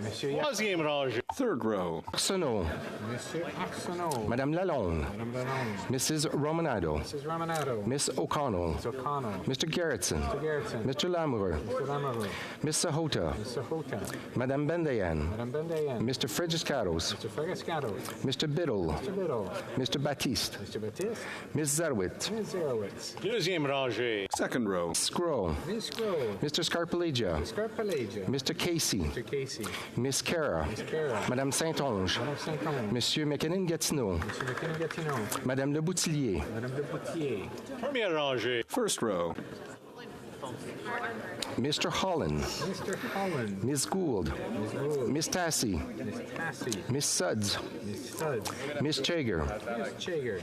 Monsieur Third row. Arsenault. Monsieur Arsenault. Madame Lalonde. Madame Lalonde. Mrs. Romanado. Mrs. Romanado. Miss O'Connell. Miss O'Connell. Mr. Gerritsen. Mr. Gerritsen. Mr. Lamoureux. Mr. Lamoureux. Miss Sahota. Miss Sahota. Madame Bendayan. Madame Bendayan. Mr. Frigiscados. Mr. Fergascato. Mr. Biddle. Mr. Biddle. Mr. Baptiste. Mr. Baptiste. Ms. Zerwit. Ms. Zerowitz. Deuxième rangée. Second row. Scroll. Ms. Scroll. Mr. Scarpelegia. Scarpelegia. Mr. Casey. Mr. Casey. Miss Cara. Miss Cara. Madame Saint-Onge. Madame Saint-Onge. Monsieur McKinnon-Gatineau. Monsieur McKinnon-Gatineau. Madame Le Boutillier. Madame Le Boutier. Première rangée. First row. Mr. Holland. Mr. Holland. Ms. Gould. Ms. Gould. Miss Tassie. Miss Tassie. Miss Suds. Miss Suds. Miss Chager. Miss Chager.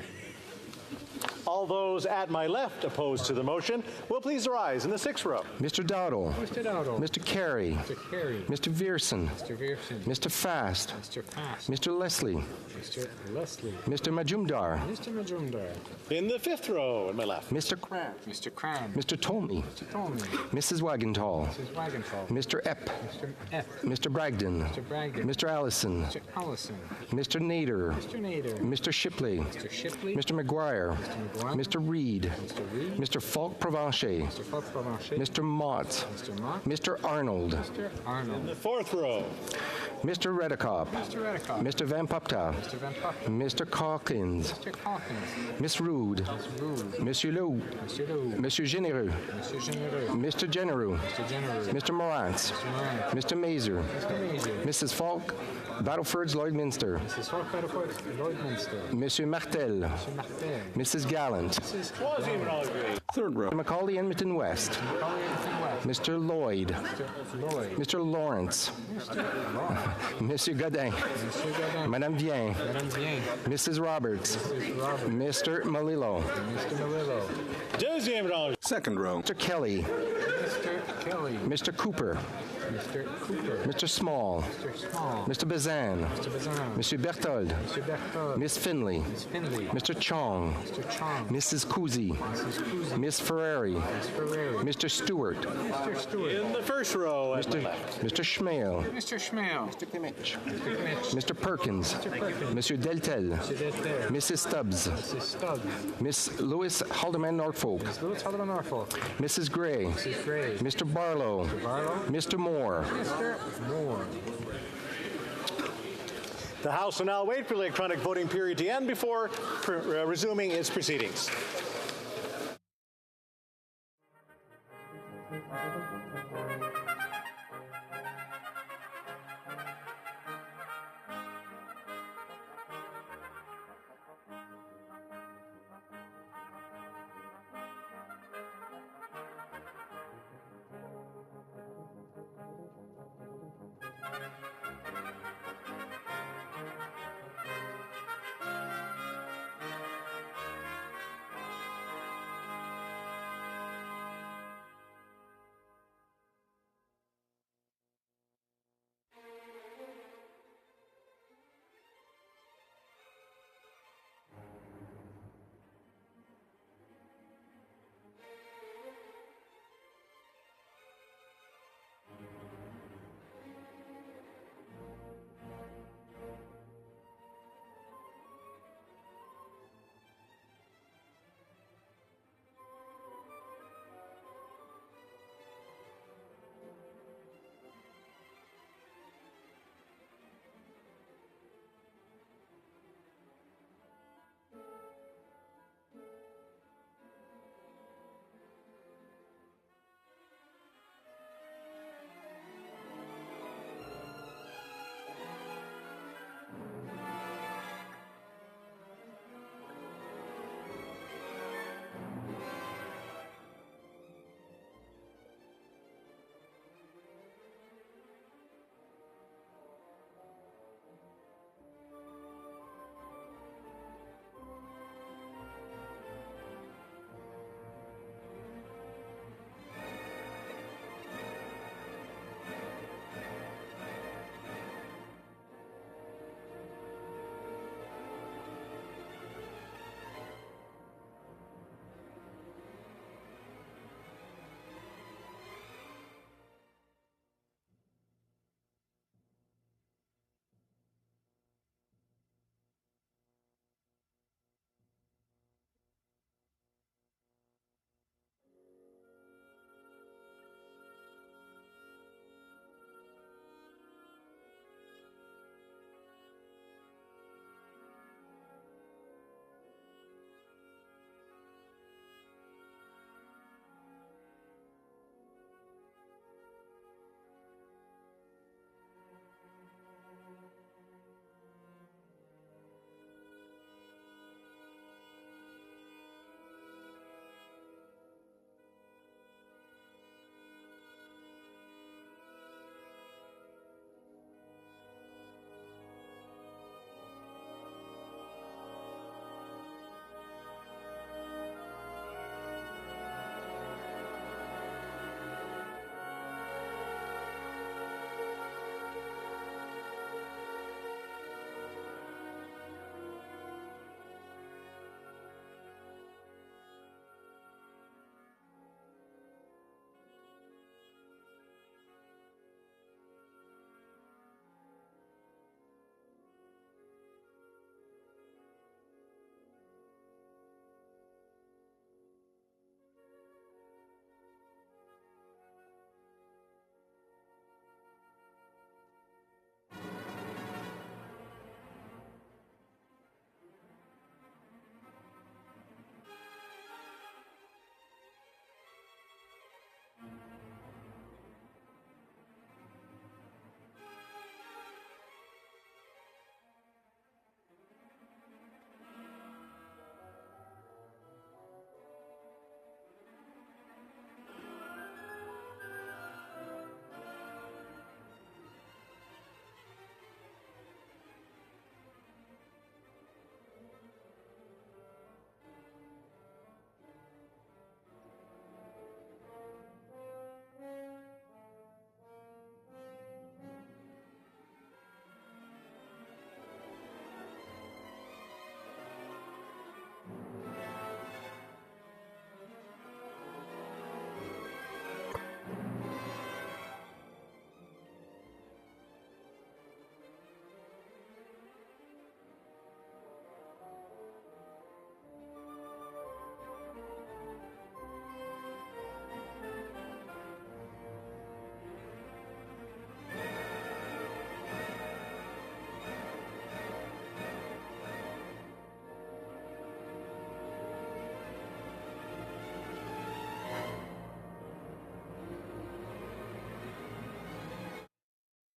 All those at my left opposed to the motion will please rise in the sixth row. Mr. Dowdle. Mr. Dowdle. Mr. Carey. Mr. Carey. Mr. Vierson. Mr. Vierson. Mr. Fast. Mr. Fast. Mr. Leslie. Mr. Leslie. Mr. Majumdar. Mr. Majumdar. In the fifth row at my left. Mr. Cram. Mr. Cram. Mr. Tolmie. Mr. Tolmie. Mrs. Wagentall. Mrs. Wagenthal. Mr. Epp. Mr. F. Mr. Bragdon. Mr. Bragdon. Mr. Allison. Mr. Allison. Mr. Nader. Mr. Nader. Mr. Shipley. Mr. Shipley. Mr. McGuire. Mr. McGuire. Mr. Reed. Mr. Reed. Mr. Falk Provencher. Mr. Falk Provencher. Mr. Mott. Mr. Mott. Mr. Arnold. Mr. Arnold. In the fourth row. Mr. Redekop. Mr. Redekop. Mr. Van Popta. Mr. Van Putten. Mr. Calkins. Mr. Calkins. Miss Rude. Miss Rude. Monsieur Lou. Monsieur Lou. Monsieur Généreux. Monsieur Généreux. Mr. Genereux. Mr. Genereux. Mr. Morantz. Mr. Moran. Mr. Mazer. Mr. Mazer. Mrs. Falk. Battleford's Lloydminster. Mrs. Falk Battleford. Lloydminster. Monsieur Martel. Mr. Martel. Mrs. Gallant. Mrs. Troisième rangée. Third row. Macaulay Edmonton West. Mr. Lloyd. Mr. Lloyd. Mr. Lawrence. Mr. Lawrence. Monsieur Godin. Monsieur Godin. Madame Vien. Madame Vien. Mrs. Roberts. Mrs. Roberts. Mr. Malillo. Mr. Murillo. Deuxième rangée. Second row. Mr. Kelly. Mr. Kelly. Mr. Cooper. Mr. Cooper. Mr. Small. Mr. Small. Mr. Bazan. Mr. Bazan. Monsieur Berthold. Mr. Berthold. Miss Finley. Miss Finley. Mr. Chong. Mr. Chong. Mrs. Kuzi. Mrs. Kuzi. Miss Ferrari. Miss Ferreri. Mr. Stewart. Mr. Stewart. In the first row at my left. Mr. Schmale. Mr. Schmale. Mr. Kimmich. Mr. Kimmich. Mr. Perkins. Mr. Perkins. Monsieur Deltel. Mr. Delter. Mrs. Stubbs. Mrs. Stubbs. Miss Lewis Haldeman Norfolk. Miss Louis Haldeman Norfolk. Mrs. Gray. Mrs. Gray. Mr. Barlow. Mr. Barlow. Mr. Moore. Mr. Moore. The House will now wait for the electronic voting period to end before resuming its proceedings.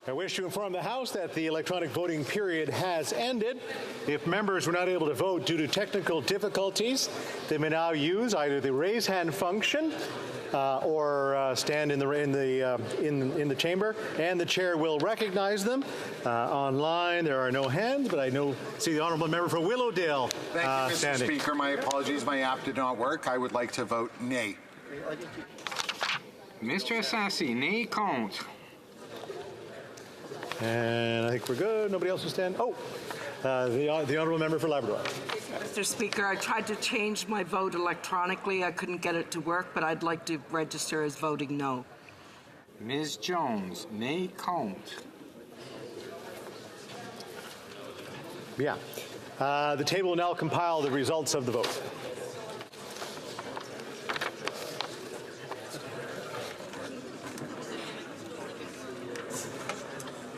I wish to inform the House that the electronic voting period has ended. If members were not able to vote due to technical difficulties, they may now use either the raise hand function or stand in the chamber, and the chair will recognize them. Online, there are no hands, but I see the honourable member for Willowdale Thank you, Mr. standing. Speaker. My apologies. My app did not work. I would like to vote nay. Mr. Assassi, nay, contre. And I think we're good. Nobody else will stand. The honourable member for Labrador. Mr. Speaker, I tried to change my vote electronically. I couldn't get it to work, but I'd like to register as voting no. Ms. Jones, nay, contre. Yeah. The table will now compile the results of the vote.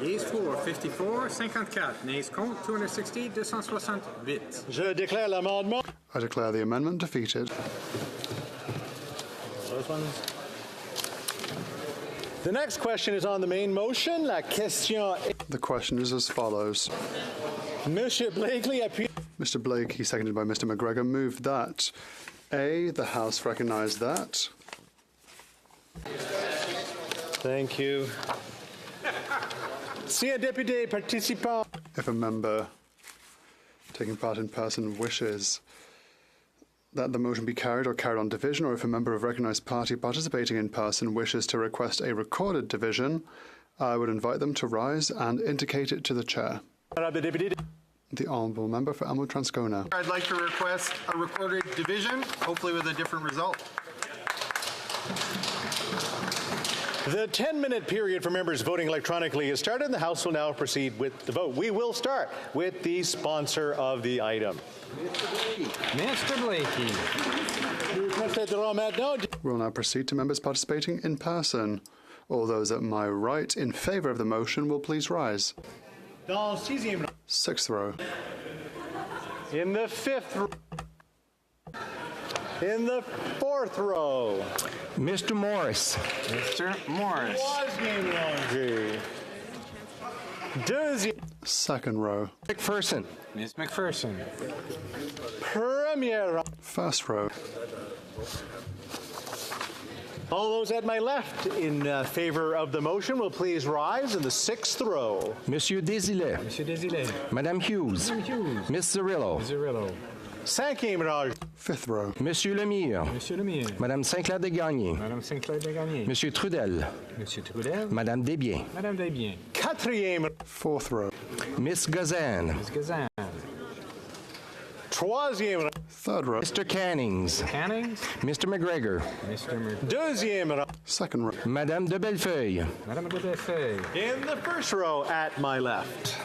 Yeas for 54, 54. Nays contre 260, 268. Je déclare l'amendement. I declare the amendment defeated. Those ones. The next question is on the main motion. La question. The question is as follows. Mr. Blakey, seconded by Mr. McGregor, moved that A, the House recognise that. Thank you. Si un député participant. If a member taking part in person wishes that the motion be carried or carried on division, or if a member of recognised party participating in person wishes to request a recorded division, I would invite them to rise and indicate it to the chair. The honourable member for Elmwood Transcona. I'd like to request a recorded division, hopefully with a different result. The 10-minute period for members voting electronically has started, and the House will now proceed with the vote. We will start with the sponsor of the item. Mr. Blakey. We'll now proceed to members participating in person. All those at my right in favour of the motion will please rise. Sixth row. In the fifth row. In the fourth row. Mr. Morris. Mr. Morris. Second row. McPherson. Ms. McPherson. Premier. First row. All those at my left in favour of the motion will please rise in the sixth row. Monsieur Desilets. Monsieur Desilets. Madame Hughes. Madame Hughes. Miss Zerillo. Zerillo. Cinquième rang. Fifth row. Monsieur Lemire. Monsieur Lemire. Madame Sinclair Desgagnés. Madame Sinclair Desgagnés. Monsieur Trudel. Monsieur Trudel. Madame Desbiens. Madame Desbiens. Quatrième. Fourth row. Miss Gazan. Miss Gazan. Troisième rang. Third row. Mr. Cannings. Cannings. Mr. McGregor. Mr. McGregor. Deuxième rang. Second row. Madame de Bellefeuille. Madame de Bellefeuille. In the first row at my left.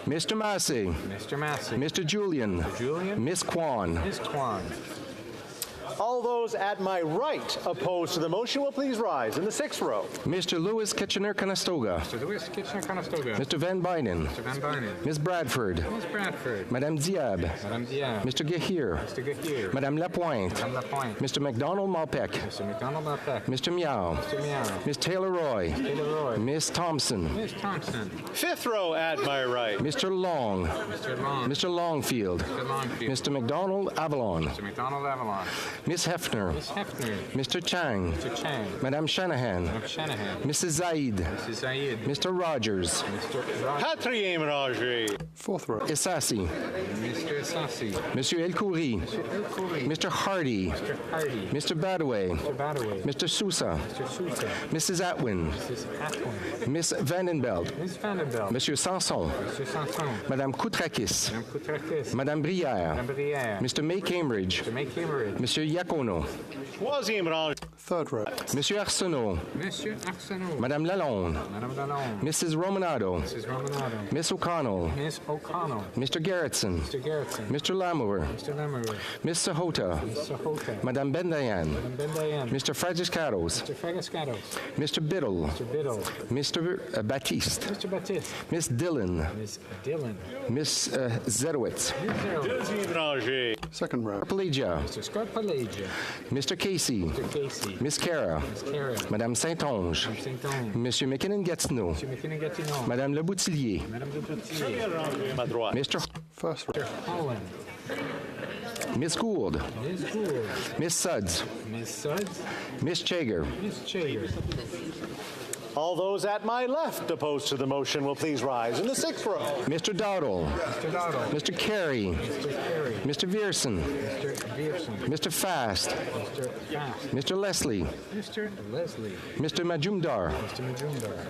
Mr. Massey. Mr. Massey. Mr. Julian. Mr. Julian. Miss Kwan. Miss Kwan. All those at my right opposed to the motion will please rise in the sixth row. Mr. Lewis Kitchener-Conestoga. Mr. Lewis Kitchener-Conestoga. Mr. Van Bynen. Mr. Van Bynen. Miss Bradford. Miss Bradford. Madame Diab. Madame Diab. Mr. Gahir. Mr. Gahir. Madame Lapointe. Madame Lapointe. Mr. McDonald-Malpeck. Mr. McDonald-Malpeck. Mr. Meow. Mr. Meow. Miss Taylor-Roy. Taylor-Roy. Miss Thompson. Miss Thompson. Fifth row at my right. Mr. Long. Mr. Long. Mr. Longfield. Mr. Longfield. Mr. McDonald-Avalon. Mr. McDonald-Avalon. Miss Hefner. Miss Hefner. Mr. Chang. Mr. Chang. Madame Shanahan. Madame Shanahan. Mrs. Zaid. Mrs. Zaid. Mr. Rogers. Mr. Rogers. Quatrième rangée. Fourth row. Isassi. Mr. Sassi. Monsieur Elkoury. Mr. Elkoury. Mr. Hardy. Mr. Hardy. Mr. Badaway. Mr. Badaway. Mr. Sousa. Mr. Sousa. Mrs. Atwin. Mrs. Atwin. Miss Vandenbelt. Miss Vandenbelt. Monsieur Sanson. Mr. Sanson. Madame Koutrakis. Madame Koutrakis. Madame Brière. Madame Brière. Mr. May Cambridge. Mr. May Cambridge. Monsieur Iacono. Troisième rangée. Third row. Monsieur Arsenault. Monsieur Arsenault. Madame Lalonde. Madame Lalonde. Mrs. Romanado. Mrs. Romanado. Miss O'Connell. Miss O'Connell. Mr. Garrettson. Mr. Garrettson. Mr. Lamour. Mr. Lamour. Miss Sahota. Miss Sahota. Madame Bendayan. Madame Bendayan. Mr. Fragiscatos. Mr. Fragascatos. Mr. Biddle. Mr. Biddle. Mr. Baptiste. Mr. Baptiste. Miss Dillon. Miss Dillon. Miss Zerowitz. Deuxième rangée. Second row. Scarpalegia. Mr. Scarpalegia. Page. Mr. Casey. Mr. Casey. Miss Cara. Ms. Cara. Madame Saint-Onge. Madame Saint-Onge. Monsieur McKinnon-Gatineau. Monsieur McKinnon-Gatineau. Madame Le Boutillier. Madame de Boutillier. Mr. First row. Holland. Miss Gould. Ms. Gould. Miss Suds. Ms. Suds. Miss Chager. Ms. Chager. All those at my left opposed to the motion will please rise. In the sixth row. Mr. Dowdle. Mr. Dowdle. Mr. Carey. Mr. Carey. Mr. Vierson. Mr. Vierson. Mr. Fast. Mr. Fast. Mr. Leslie. Mr. Leslie. Mr. Majumdar. Mr. Majumdar.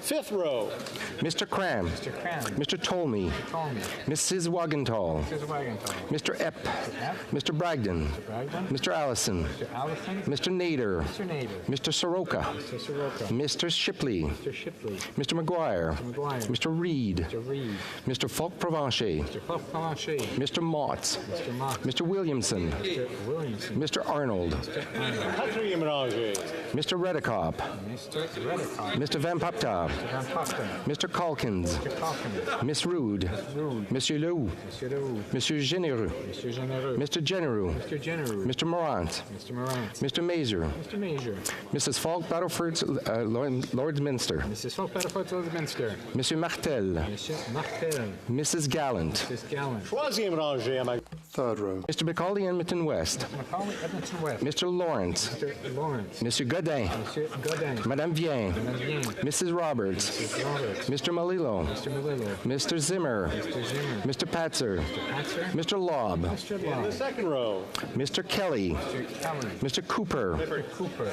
Fifth row. Mr. Cram. Mr. Cram. Mr. Tolmie. Tolmie. Mrs. Wagenthal. Mrs. Wagenthal. Mr. Epp. Epp. Mr. Bragdon. Mr. Bragdon. Mr. Allison. Mr. Allison. Mr. Nader. Mr. Nader. Mr. Soroka. Mr. Soroka. Mr. Shipley. Mr. Shipley. Mr. McGuire. Mr. McGuire. Mr. Reed. Mr. Reed. Mr. Falk Provencher. Mr. Palanche. Mr. Motts. Mr. Mott. Mr. Williamson. Mr. Williamson. Mr. Arnold. Mr. Arnold. Catherine Mélanger. Mr. Redekop. Mr. Redekop. Mr. Van Papta. Mr. Van Popten. Mr. Calkins. Mr. Calkins. Miss Rude. Rude. Monsieur Leroux. Monsieur Leroux. Monsieur Généreux. Mr. Genereux. Mr. Genereux. Mr. Genereux. Mr. Morant. Mr. Morant. Mr. Mazer. Mr. Major. Mrs. Falk Battleford's Lordsminster. Mrs. Falk Battleford Minster. Monsieur Martel. Monsieur Martel. Mrs. Gallant. Mrs. Gallant. Troisième rangée à ma Third row. Mr. Macaulay Edmonton West. Macaulay Edmonton West. Mr. Lawrence. Mr. Lawrence. Monsieur Godin. Monsieur Godin. Madame Vien. Madame Vien. Mrs. Roberts. Mrs. Roberts. Mr. Malillo. Mr. Malillo. Mr. Zimmer. Mr. Zimmer. Mr. Patzer. Mr. Patzer. Mr. Lobb. Mr. In the Law. second row. Mr. Kelly. Mr. Kelly. Mr. Cooper. Mr. Cooper.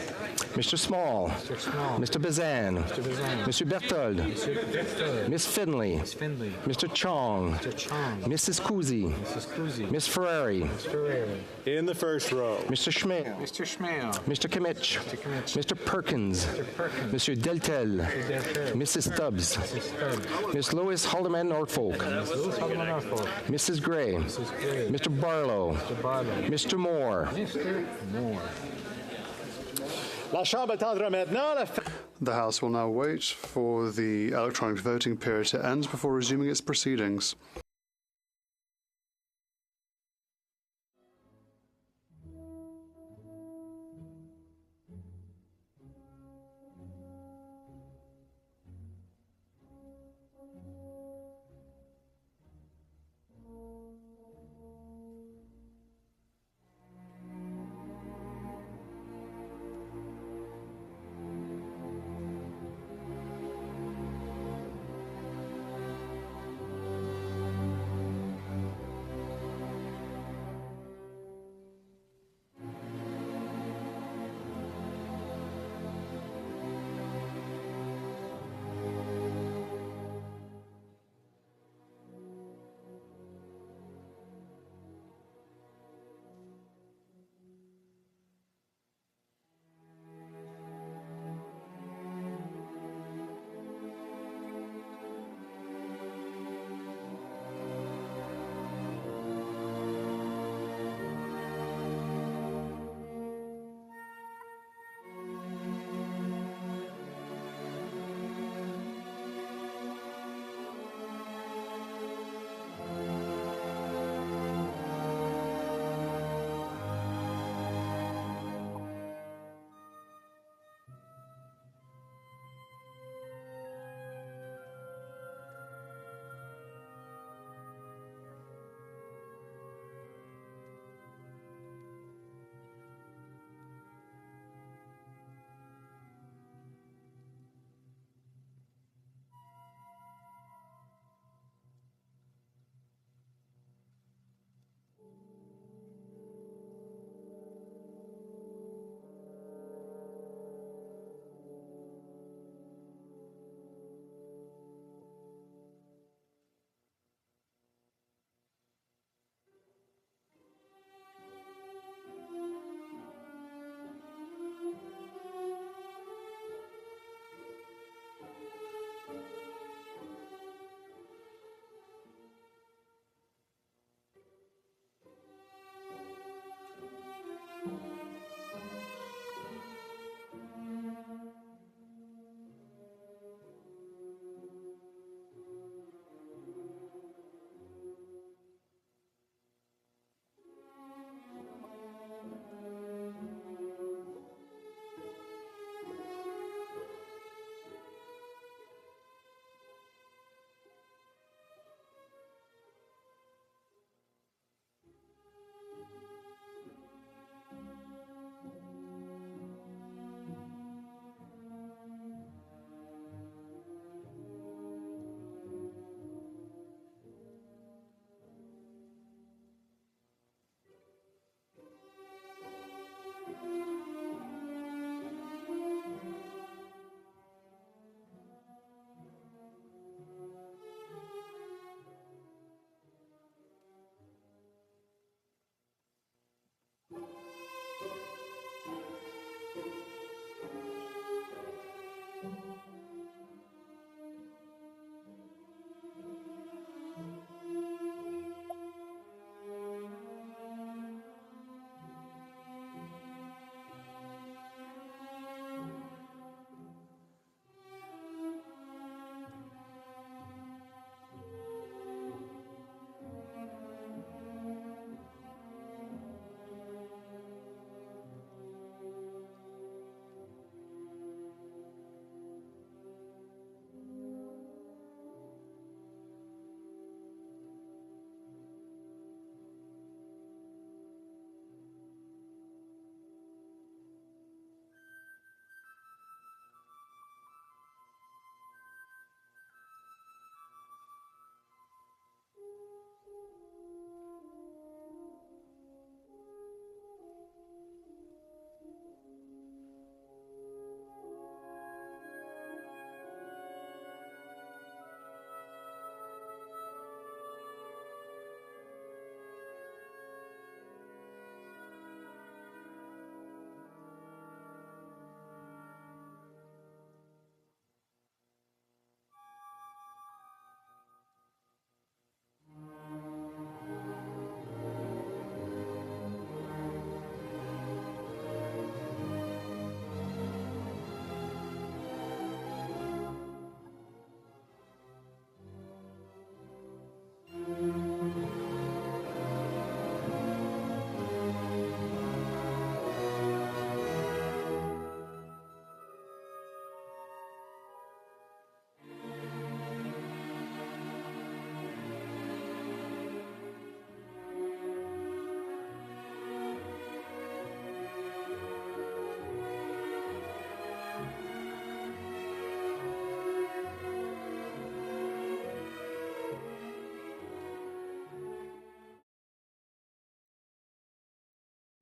Mr. Small. Mr. Small. Mr. Bazan. Mr. Bazan. Mr. Berthold. Mr. Berthold. Miss Finley. Miss Finley. Mr. Chong. Mr. Chong. Mrs. Kuzi. Mrs. Kuzi. Miss Ferrari. Miss Ferrari. In the first row. Mr. Schmidt. Mr. Schmale. Mr. Kimmich. Mr. Kimmich. Mr. Perkins. Mr. Perkins. Monsieur Deltel. Mr. Deltel. Mrs. Stubbs. Mrs. Stubbs. Miss Lois Haldeman Norfolk. Miss Louis Haldeman Norfolk. Mrs. Gray. Mrs. Gray. Mr. Barlow. Mr. Barlow. Mr. Moore. Mr. Moore. La Chambre attendra maintenant la The House will now wait for the electronic voting period to end before resuming its proceedings.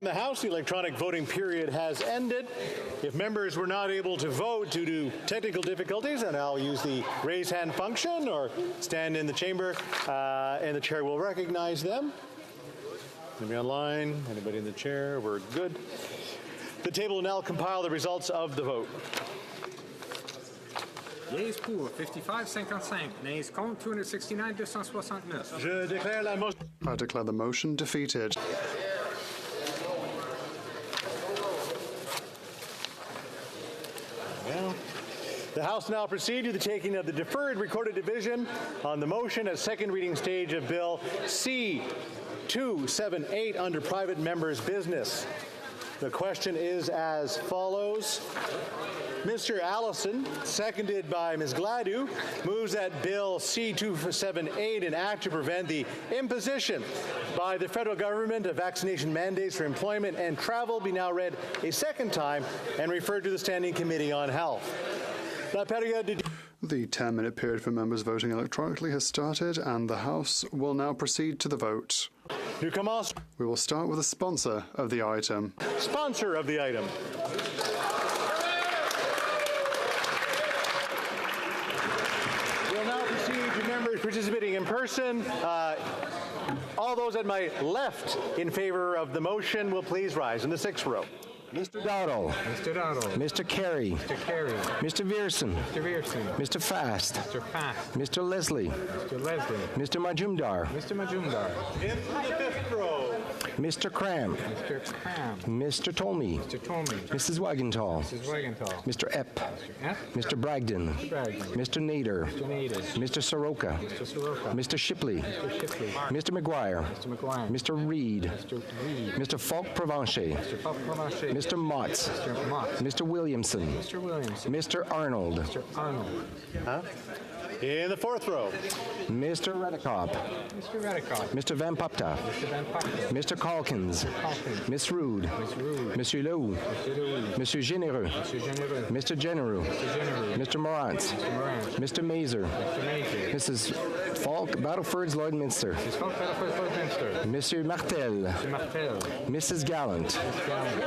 In the House, the electronic voting period has ended. If members were not able to vote due to technical difficulties, then I'll use the raise hand function or stand in the chamber and the chair will recognize them. Anybody online? Anybody in the chair? We're good. The table will now compile the results of the vote. Yeas pour 55-55, nays contre 269-269. Je déclare la motion. I declare the motion defeated. Well, the House now proceed to the taking of the deferred recorded division on the motion at second reading stage of Bill C-278 under private members' business. The question is as follows. Mr. Allison, seconded by Ms. Gladue, moves that Bill C-278, an act to prevent the imposition by the federal government of vaccination mandates for employment and travel, be now read a second time and referred to the Standing Committee on Health. La période The 10-minute period for members voting electronically has started, and the House will now proceed to the vote. We will start with the sponsor of the item. Sponsor of the item. We'll now proceed to members participating in person. All those at my left in favor of the motion will please rise in the sixth row. Mr. Dowdle. Mr. Dowdle. Mr. Carey. Mr. Carey. Mr. Vierson. Mr. Vierson. Mr. Fast. Mr. Fast. Mr. Leslie. Mr. Leslie. Mr. Majumdar. Mr. Majumdar. In the fifth row. Mr. Cram. Mr. Cram. Mr. Tolmie. Mr. Tolmie. Mrs. Wagenthal. Mrs. Wagenthal. Mr. Epp. Mr. Epp. Mr. Bragdon. Mr. Bragdon. Mr. Nader. Mr. Nader. Mr. Soroka. Mr. Soroka. Mr. Shipley. Mr. Shipley. Mr. McGuire. Mr. McGuire. Mr. Reed. Mr. Reed. Mr. Falk Provencher. Mr. Falk Provencher. Mr. Motts. Mr. Mott. Mr. Williamson. Mr. Williamson. Mr. Arnold. Mr. Arnold. In the fourth row. Mr. Redekop. Mr. Redekop. Mr. Van Popta. Mr. Van Popta. Mr. Calkins. Calkins. Miss Rude. Miss Rude. Monsieur Lehoux. Mr. Louis. Monsieur Généreux. Mr. Généreux. Mr. Genereux. Mr. Généreux. Mr. Morantz. Mr. Morantz. Mr. Mazer. Mr. Major. Mrs. Falk, Battlefords, Lloydminster. Mrs. Falk, Battlefords, Lloydminster. Monsieur Martel. Mr. Martel. Mrs. Gallant. Mrs. Gallant.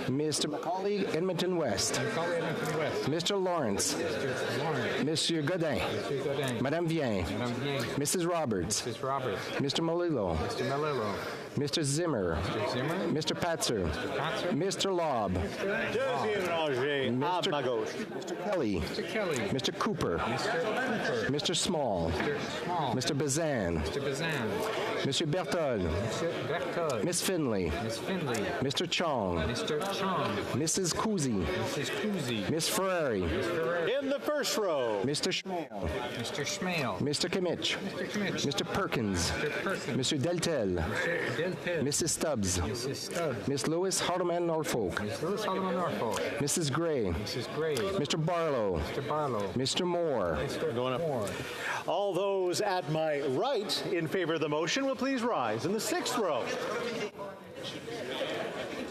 Mr. Macaulay, Edmonton West. Macaulay, Edmonton West. Mr. Lawrence. Mr. Lawrence. Monsieur Godin. Mr. Godin. Madame Vien. Madame Vien. Mrs. Roberts. Mrs. Roberts. Mr. Molillo. Mr. Melillo. Mr. Zimmer. Mr. Zimmer. Mr. Patzer. Mr. Patzer. Mr. Lobb. Deuxième rangée, à ma gauche. Mr. Kelly. Mr. Kelly. Mr. Cooper. Mr. Cooper. Mr. Small. Mr. Small. Mr. Bazan. Mr. Bazan. Monsieur Berthold. Mr. Berthold. Miss Finley. Miss Finley. Mr. Chong. Mr. Chong. Mrs. Kuzi. Mrs. Kuzi. Miss Ferrari. Miss Ferrari. In the first row. Mr. Schmale. Mr. Schmale. Mr. Kimmich. Mr. Kimmich. Mr. Perkins. Mr. Perkins. Monsieur Deltel. Mr. Deltel. Mrs. Stubbs. Mrs. Stubbs. Miss Lewis Hardeman Norfolk. Miss Lewis Hardeman Norfolk. Mrs. Gray. Mrs. Gray. Mr. Barlow. Mr. Barlow. Mr. Moore. Mr. Moore. All those at my right in favor of the motion will please rise in the sixth row.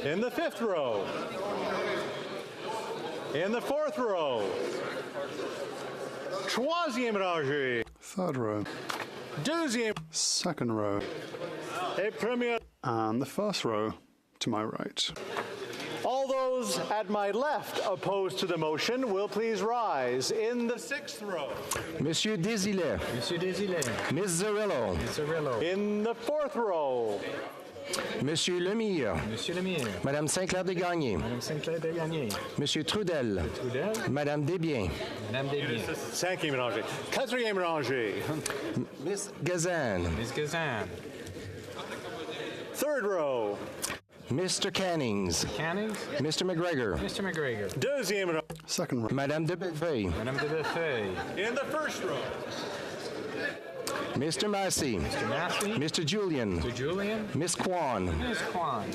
In the fifth row. In the fourth row. Troisième rangée. Third row. Deuxième. Second row. Et première. And the first row to my right. All those at my left opposed to the motion will please rise in the sixth row. Monsieur Desilets. Monsieur Desilets. Miss Zerillo. Miss Zerillo. In the fourth row. Monsieur Lemire. Monsieur Lemire. Madame Saint-Clair-Desgagnés. Madame Saint-Clair-Desgagnés. Monsieur Trudel. Trudel. Madame Desbiens. Madame Desbiens. Cinquième rangée. Quatrième rangée. Miss Gazan. Miss Gazan. Third row. Mr. Cannings. Cannings. Mr. McGregor. Mr. McGregor. Deuxième row. Second row. Madame de Bellefeuille. Madame de Bellefeuille. In the first row. Mr. Massey. Mr. Massey. Mr. Julian. Mr. Julian. Miss Kwan. Miss Kwan.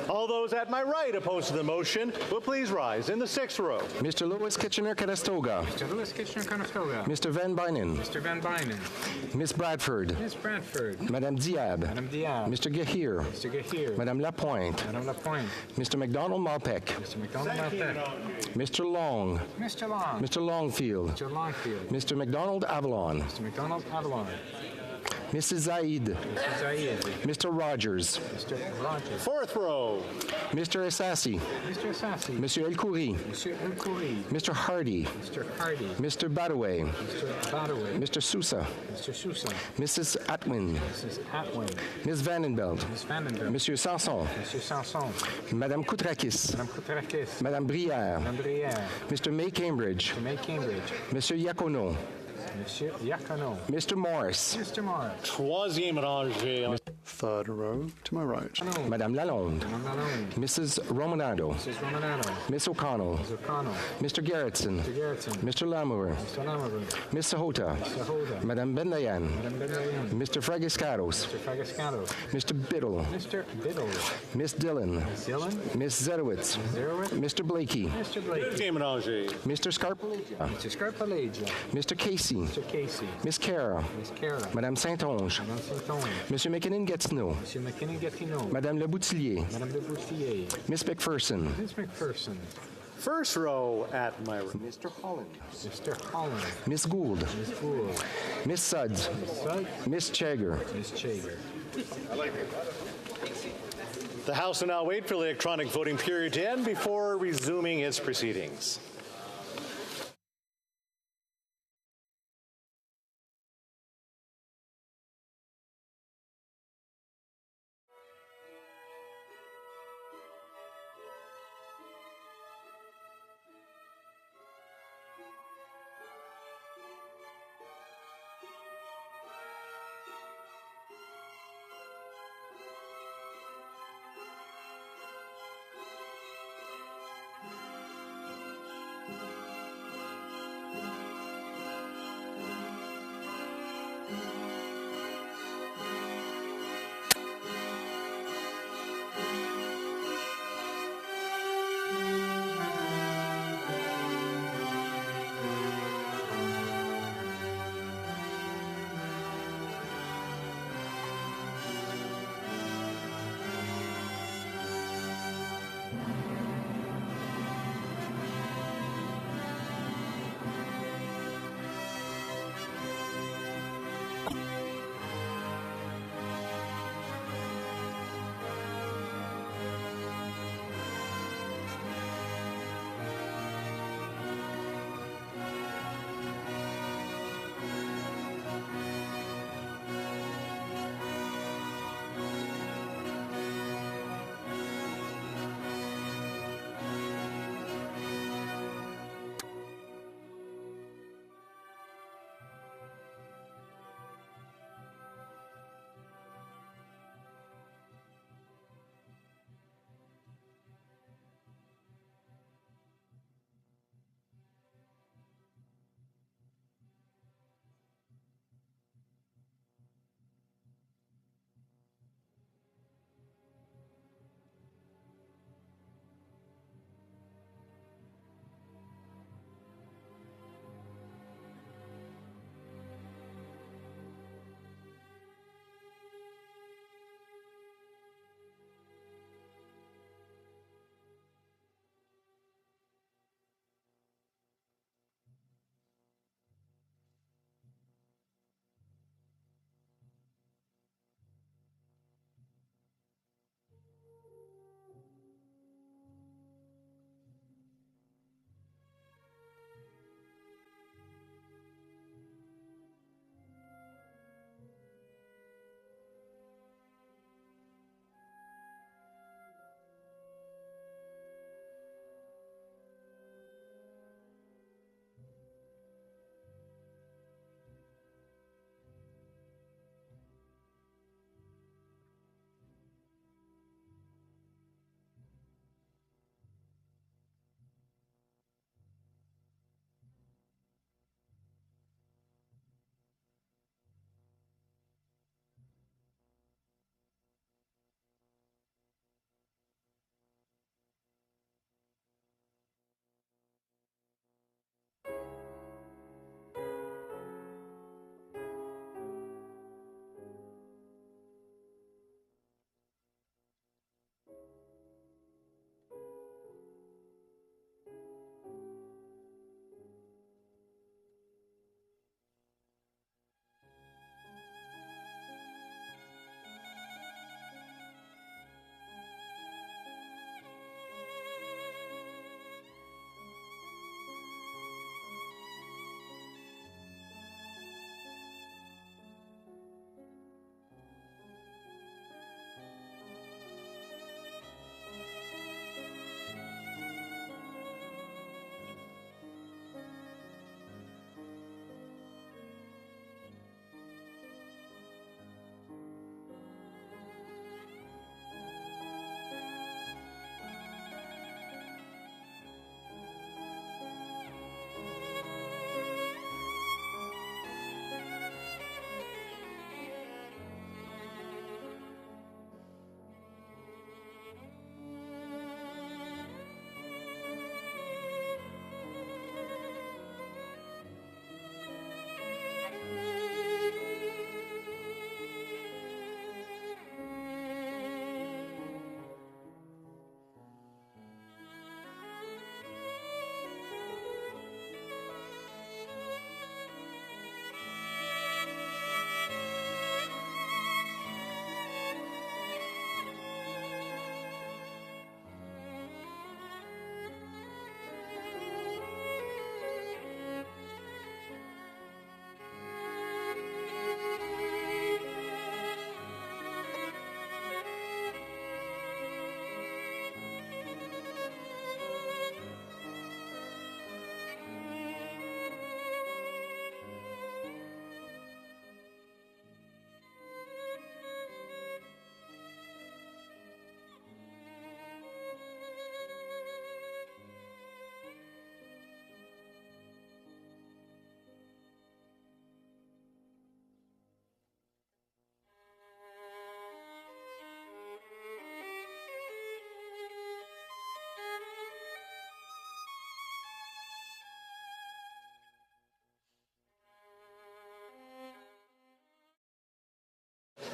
All those at my right opposed to the motion will please rise in the sixth row. Mr. Lewis Kitchener-Conestoga. Mr. Lewis Kitchener-Conestoga. Mr. Van Bynen. Mr. Van Bynen. Miss Bradford. Miss Bradford. Madame Diab. Madame Diab. Mr. Gahir. Mr. Gahir. Madame Lapointe. Madame Lapointe. Mr. McDonald-Malpeck. Mr. McDonald-Malpeck. Mr. Long. Mr. Long. Mr. Longfield. Mr. Longfield. Mr. McDonald-Avalon. Mr. McDonald-Avalon. Mrs. Zaid. Mr. Zayed. Mr. Rogers. Mr. Rogers. Fourth row. Mr. Essassi. Mr. Sassi. Monsieur El Khoury. Monsieur El Khoury. Mr. Hardy. Mr. Hardy. Mr. Badaway. Mr. Badaway. Mr. Sousa. Mr. Sousa. Mrs. Atwin. Mrs. Atwin. Ms. Vandenbelt. Ms. Vandenberg. Monsieur Sanson. Monsieur Sanson. Madame Koutrakis. Madame Koutrakis. Madame Brière. Madame Brière. Mr. May Cambridge. Mr. May Cambridge. Monsieur Iacono. Monsieur Iacono. Mr. Morris. Mr. Morris. Troisième rangée. Third row to my right. Madame Lalonde. Madame Lalonde. Mrs. Romanado. Mrs. Romanado. Miss O'Connell. Mr. O'Connell. Mr. Garrettson. Mr. Garrettson. Mr. Lamour. Mr. Lamour. Miss Sahota. Mr. Hoda. Madame Bendayan. Madame Bendayan. Mr. Fragiscados. Mr. Fagascato. Mr. Biddle. Mr. Biddle. Miss Dillon. Ms. Dillon. Miss Zerowitz. Zerowitz. Mr. Blakey. Mr. Blake. Deuxième rangée. Mr. Scarpalegia. Mr. Scarpalegia. Mr. Casey. Mr. Casey. Miss Cara. Miss Cara. Madame Saint-Onge. Madame Saint-Onge. Monsieur McKinnon-Gatineau. Monsieur McKinnon-Gatineau. Madame Le Boutillier. Madame de Boutillier. Miss McPherson. Miss McPherson. First row at my right. Mr. Holland. Mr. Holland. Miss Gould. Miss Gould. Miss Suds. Miss Sugg. Miss Chager. Miss Chager. The House will now wait for the electronic voting period to end before resuming its proceedings.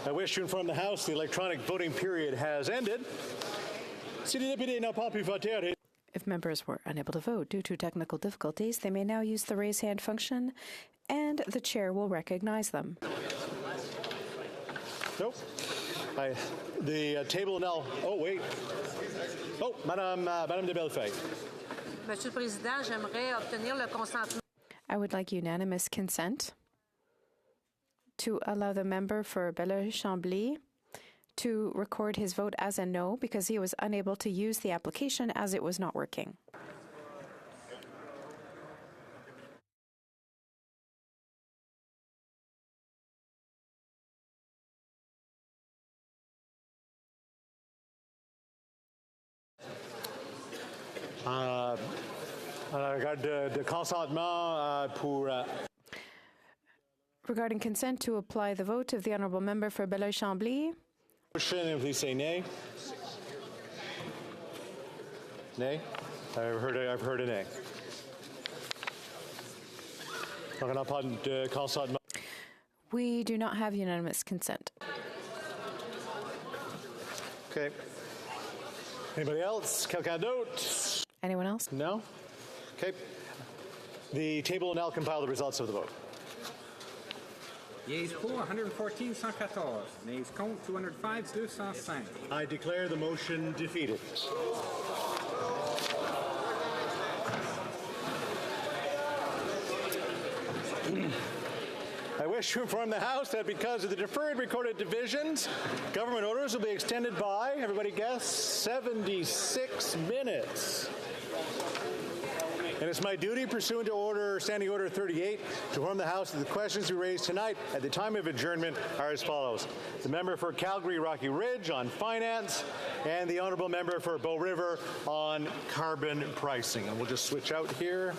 I wish to inform the House the electronic voting period has ended. Si les députés n'ont pas pu voter, If members were unable to vote due to technical difficulties, they may now use the raise hand function, and the chair will recognize them. Nope. The table now. Oh, wait. Oh, Madame de Bellefeuille. Monsieur le Président, j'aimerais obtenir le consentement. I would like unanimous consent to allow the member for Belleuil-Chambly to record his vote as a no because he was unable to use the application as it was not working. Regarding consent to apply the vote of the honourable member for Belleuil-Chambly. Motion, please say nay. Nay? I've heard a nay. We do not have unanimous consent. Okay. Anybody else? Quelqu'un d'autre? Anyone else? No? Okay. The table will now compile the results of the vote. Yeas pour 114, 114. Nays contre 205, 205. I declare the motion defeated. I wish to inform the House that because of the deferred recorded divisions, government orders will be extended by, everybody guess, 76 minutes. And it's my duty, pursuant to Standing Order 38, to inform the House that the questions we raise tonight at the time of adjournment are as follows. The member for Calgary-Rocky Ridge on finance, and the honourable member for Bow River on carbon pricing. And we'll just switch out here.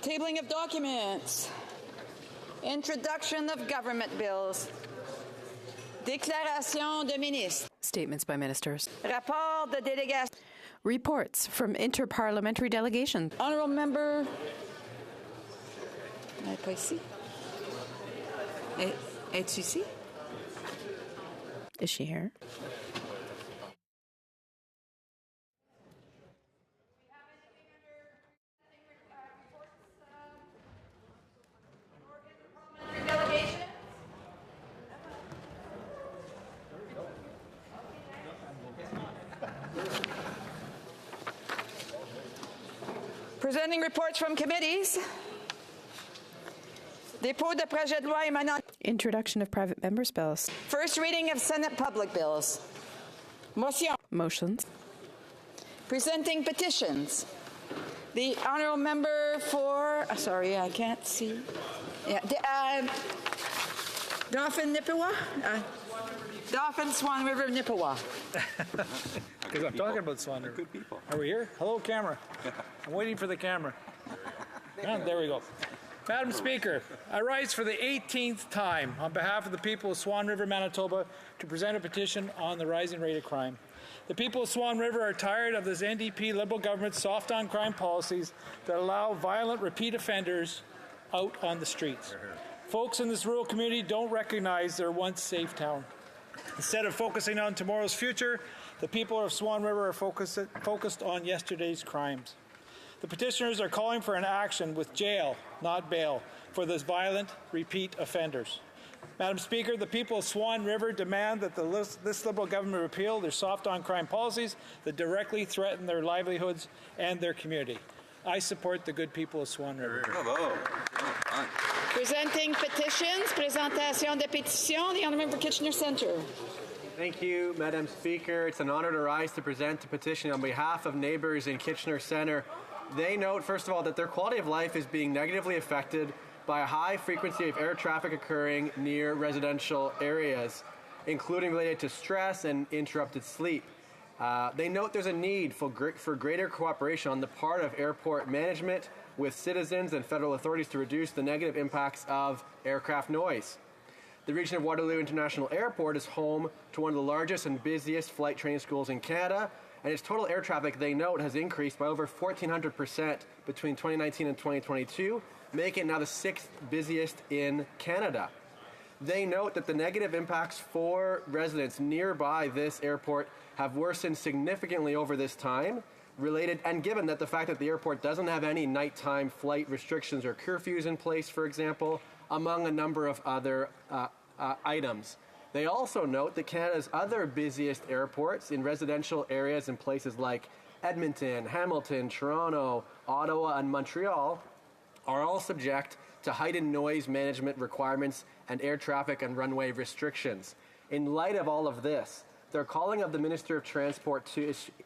Tabling of documents. Introduction of government bills. Déclaration de ministre. Statements by ministers. Rapport de délégation. Reports from interparliamentary delegations. Honourable member. Elle n'est pas ici. Es-tu ici? Is she here? Presenting reports from committees. Dépôt de projet de loi émanant. Introduction of private members' bills. First reading of Senate public bills. Motion. Motions. Presenting petitions. The honourable member for, sorry, I can't see. Yeah, Dauphin Nippewa? Dauphin Swan River Nippewa. Because I'm talking about Swan River. Good people. Are we here? Hello, camera. I'm waiting for the camera. There we go. Madam Speaker, I rise for the 18th time on behalf of the people of Swan River, Manitoba, to present a petition on the rising rate of crime. The people of Swan River are tired of this NDP Liberal government's soft on crime policies that allow violent repeat offenders out on the streets. Folks in this rural community don't recognize their once safe town. Instead of focusing on tomorrow's future, the people of Swan River are focused on yesterday's crimes. The petitioners are calling for an action with jail, not bail, for those violent repeat offenders. Madam Speaker, the people of Swan River demand that this Liberal government repeal their soft on crime policies that directly threaten their livelihoods and their community. I support the good people of Swan River. Bravo. Presenting petitions, présentation de pétitions, the honourable member for Kitchener Centre. Thank you, Madam Speaker. It's an honour to rise to present a petition on behalf of neighbours in Kitchener Centre. They note, first of all, that their quality of life is being negatively affected by a high frequency of air traffic occurring near residential areas, including related to stress and interrupted sleep. They note there's a need for greater cooperation on the part of airport management with citizens and federal authorities to reduce the negative impacts of aircraft noise. The region of Waterloo International Airport is home to one of the largest and busiest flight training schools in Canada, and its total air traffic, they note, has increased by over 1,400% between 2019 and 2022, making it now the 6th busiest in Canada. They note that the negative impacts for residents nearby this airport have worsened significantly over this time, related and given that the fact that the airport doesn't have any nighttime flight restrictions or curfews in place, for example, among a number of other items. They also note that Canada's other busiest airports in residential areas in places like Edmonton, Hamilton, Toronto, Ottawa, and Montreal are all subject to heightened noise management requirements and air traffic and runway restrictions. In light of all of this, they're calling of the Minister of Transport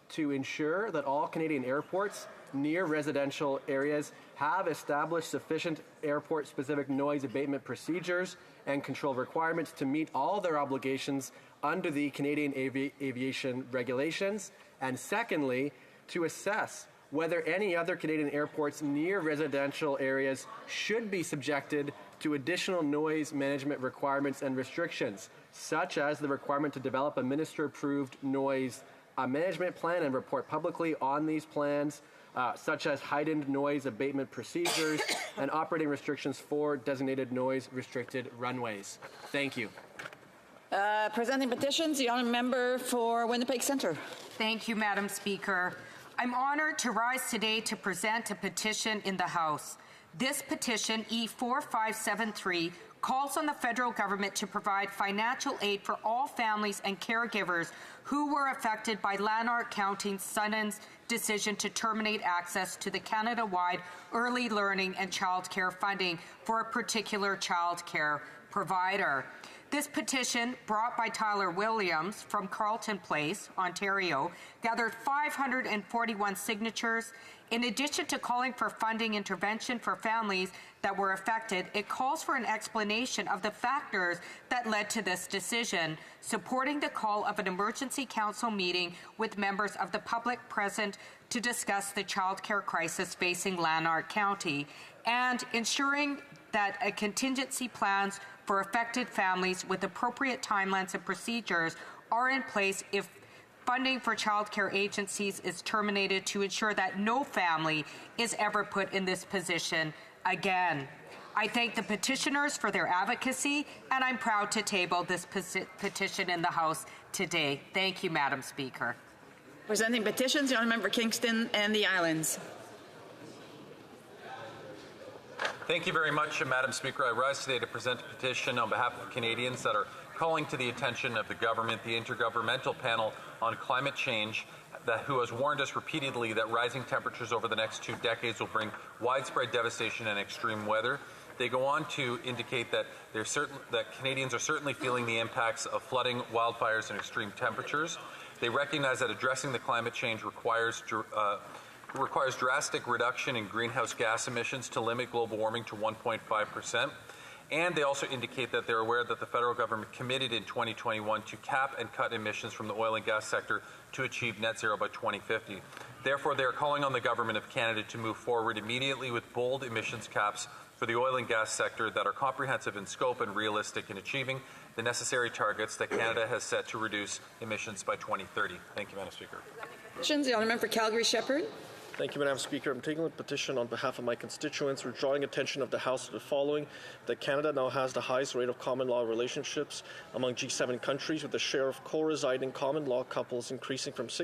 to ensure that all Canadian airports near residential areas have established sufficient airport-specific noise abatement procedures and control requirements to meet all their obligations under the Canadian aviation regulations. And secondly, to assess whether any other Canadian airports near residential areas should be subjected to additional noise management requirements and restrictions, such as the requirement to develop a minister-approved noise management plan and report publicly on these plans, such as heightened noise abatement procedures and operating restrictions for designated noise-restricted runways. Thank you. Presenting petitions, the honourable member for Winnipeg Centre. Thank you, Madam Speaker. I'm honoured to rise today to present a petition in the House. This petition, E4573, calls on the federal government to provide financial aid for all families and caregivers who were affected by Lanark County's sudden decision to terminate access to the Canada-wide early learning and childcare funding for a particular childcare provider. This petition, brought by Tyler Williams from Carleton Place, Ontario, gathered 541 signatures. In addition to calling for funding intervention for families that were affected, it calls for an explanation of the factors that led to this decision, supporting the call of an emergency council meeting with members of the public present to discuss the childcare crisis facing Lanark County, and ensuring that a contingency plans for affected families with appropriate timelines and procedures are in place if funding for child care agencies is terminated, to ensure that no family is ever put in this position again. I thank the petitioners for their advocacy, and I'm proud to table this petition in the House today. Thank you, Madam Speaker. Presenting petitions, the honourable member Kingston and the Islands. Thank you very much, Madam Speaker. I rise today to present a petition on behalf of Canadians that are calling to the attention of the government, the Intergovernmental Panel on Climate Change, who has warned us repeatedly that rising temperatures over the next 2 decades will bring widespread devastation and extreme weather. They go on to indicate that Canadians are certainly feeling the impacts of flooding, wildfires, and extreme temperatures. They recognize that addressing the climate change requires drastic reduction in greenhouse gas emissions to limit global warming to 1.5%. And they also indicate that they're aware that the federal government committed in 2021 to cap and cut emissions from the oil and gas sector to achieve net zero by 2050. Therefore, they are calling on the government of Canada to move forward immediately with bold emissions caps for the oil and gas sector that are comprehensive in scope and realistic in achieving the necessary targets that Canada has set to reduce emissions by 2030. Thank you, Madam Speaker. Petitions, the honourable member for Calgary-Shepherd. Thank you, Madam Speaker. I'm taking a petition on behalf of my constituents. We're drawing attention of the House to the following: that Canada now has the highest rate of common law relationships among G7 countries, with the share of co-residing common law couples increasing from 6%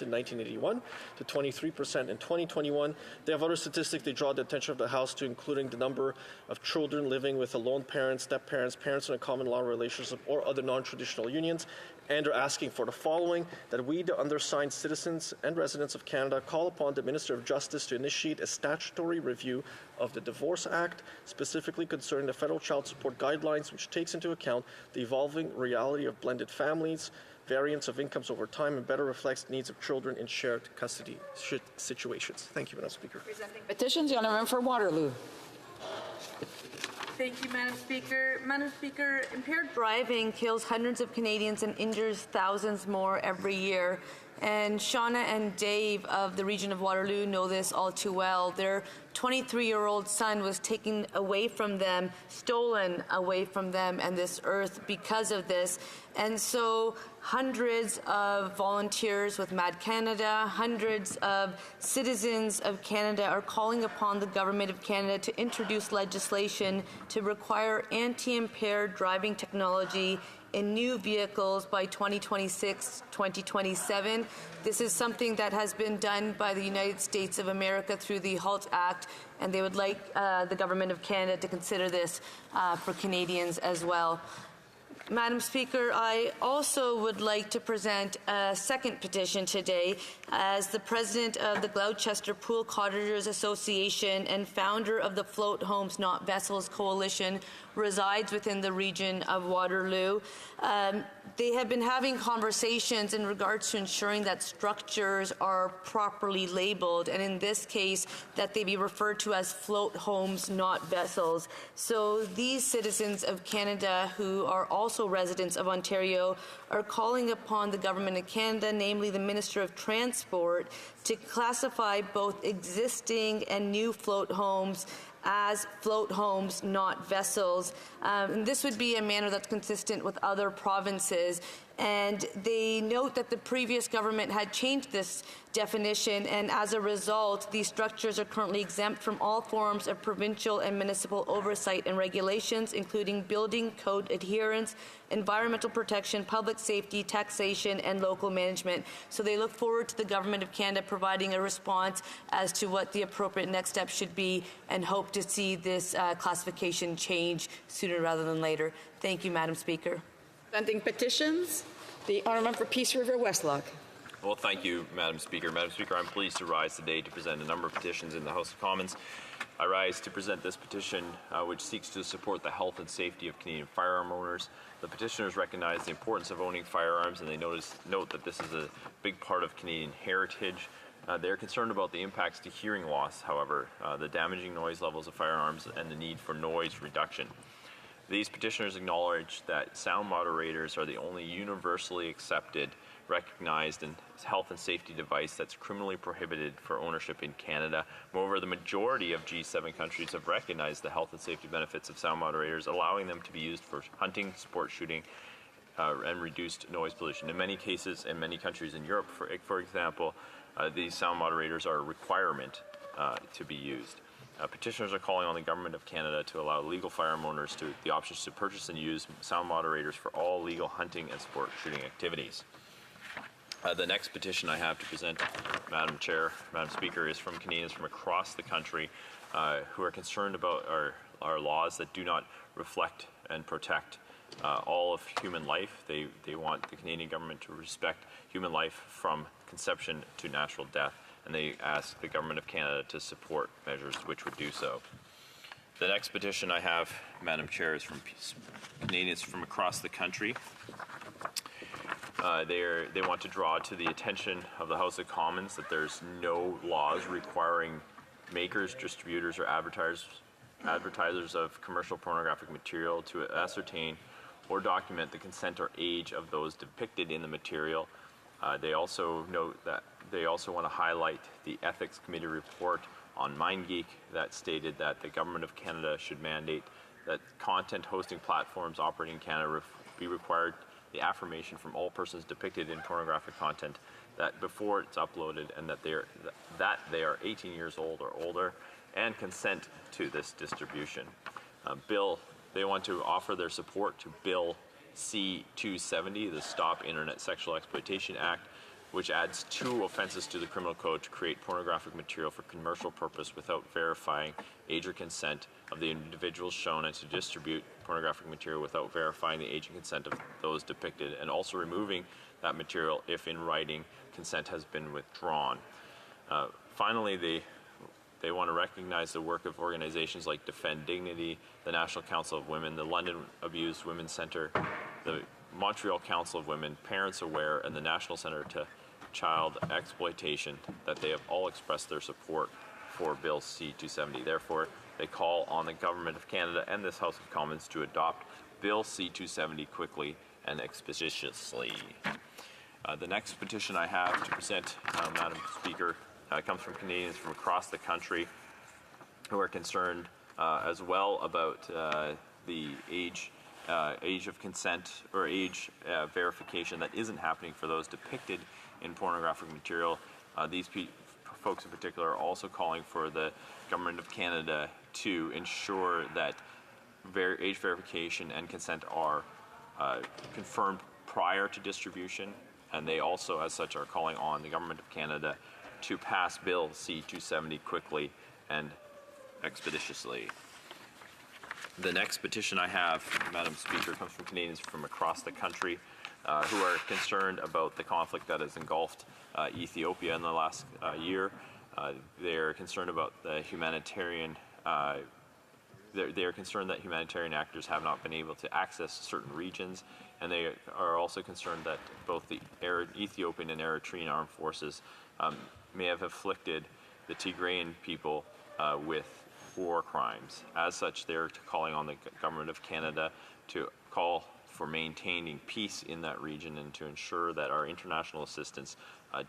in 1981 to 23% in 2021. They have other statistics they draw the attention of the House to, including the number of children living with a lone parent, step-parents, parents in a common law relationship, or other non-traditional unions. And are asking for the following: that we, the undersigned citizens and residents of Canada, call upon the Minister of Justice to initiate a statutory review of the Divorce Act, specifically concerning the federal child support guidelines, which takes into account the evolving reality of blended families, variance of incomes over time, and better reflects the needs of children in shared custody situations. Thank you, Madam Speaker. Presenting petitions, the honourable member for Waterloo. Thank you, Madam Speaker. Madam Speaker, impaired driving kills hundreds of Canadians and injures thousands more every year. And Shauna and Dave of the region of Waterloo know this all too well. Their 23-year-old son was taken away from them, stolen away from them and this earth because of this. And so hundreds of volunteers with Mad Canada, hundreds of citizens of Canada are calling upon the Government of Canada to introduce legislation to require anti-impaired driving technology in new vehicles by 2026, 2027. This is something that has been done by the United States of America through the HALT Act, and they would like the Government of Canada to consider this for Canadians as well. Madam Speaker, I also would like to present a second petition today. As the president of the Gloucester Pool Cottagers Association and founder of the Float Homes Not Vessels Coalition, resides within the region of Waterloo. They have been having conversations in regards to ensuring that structures are properly labeled, and in this case, that they be referred to as float homes, not vessels. So these citizens of Canada who are also residents of Ontario are calling upon the Government of Canada, namely the Minister of Transport, to classify both existing and new float homes as float homes, not vessels. And this would be a manner that's consistent with other provinces. And they note that the previous government had changed this definition, and as a result, these structures are currently exempt from all forms of provincial and municipal oversight and regulations, including building code adherence, environmental protection, public safety, taxation, and local management. So they look forward to the Government of Canada providing a response as to what the appropriate next step should be, and hope to see this classification change sooner rather than later. Thank you, Madam Speaker. Presenting petitions, the honourable for Peace River Westlock. Well, thank you, Madam Speaker. Madam Speaker, I'm pleased to rise today to present a number of petitions in the House of Commons. I rise to present this petition which seeks to support the health and safety of Canadian firearm owners. The petitioners recognize the importance of owning firearms, and they note that this is a big part of Canadian heritage. They're concerned about the impacts to hearing loss, however, the damaging noise levels of firearms, and the need for noise reduction. These petitioners acknowledge that sound moderators are the only universally accepted, recognized health and safety device that's criminally prohibited for ownership in Canada. Moreover, the majority of G7 countries have recognized the health and safety benefits of sound moderators, allowing them to be used for hunting, sport shooting, and reduced noise pollution. In many cases, in many countries in Europe, for example, these sound moderators are a requirement to be used. Petitioners are calling on the Government of Canada to allow legal firearm owners the options to purchase and use sound moderators for all legal hunting and sport shooting activities. The next petition I have to present, Madam Speaker, is from Canadians from across the country who are concerned about our laws that do not reflect and protect all of human life. They want the Canadian government to respect human life from conception to natural death, and they ask the Government of Canada to support measures which would do so. The next petition I have, Madam Chair, is from Canadians from across the country. They want to draw to the attention of the House of Commons that there's no laws requiring makers, distributors, or advertisers of commercial pornographic material to ascertain or document the consent or age of those depicted in the material. They also note that they also want to highlight the Ethics Committee report on MindGeek that stated that the Government of Canada should mandate that content hosting platforms operating in Canada be required the affirmation from all persons depicted in pornographic content that before it's uploaded, and that they are 18 years old or older, and consent to this distribution. They want to offer their support to Bill C-270, the Stop Internet Sexual Exploitation Act, which adds 2 offenses to the criminal code to create pornographic material for commercial purpose without verifying age or consent of the individuals shown, and to distribute pornographic material without verifying the age and consent of those depicted, and also removing that material if in writing consent has been withdrawn. Finally, they want to recognize the work of organizations like Defend Dignity, the National Council of Women, the London Abused Women's Centre, the Montreal Council of Women, Parents Aware, and the National Centre to Child Exploitation, that they have all expressed their support for Bill C-270. Therefore, they call on the Government of Canada and this House of Commons to adopt Bill C-270 quickly and expeditiously. The next petition I have to present, Madam Speaker, comes from Canadians from across the country who are concerned as well about the age of consent or age verification that isn't happening for those depicted in pornographic material. These folks in particular are also calling for the Government of Canada to ensure that age verification and consent are confirmed prior to distribution, and they also, as such, are calling on the Government of Canada to pass Bill C-270 quickly and expeditiously. The next petition I have, Madam Speaker, comes from Canadians from across the country who are concerned about the conflict that has engulfed Ethiopia in the last year. They're concerned about the humanitarian. They're concerned that humanitarian actors have not been able to access certain regions, and they are also concerned that both the Ethiopian and Eritrean armed forces may have afflicted the Tigrayan people with war crimes. As such, they're calling on the Government of Canada to call for maintaining peace in that region and to ensure that our international assistance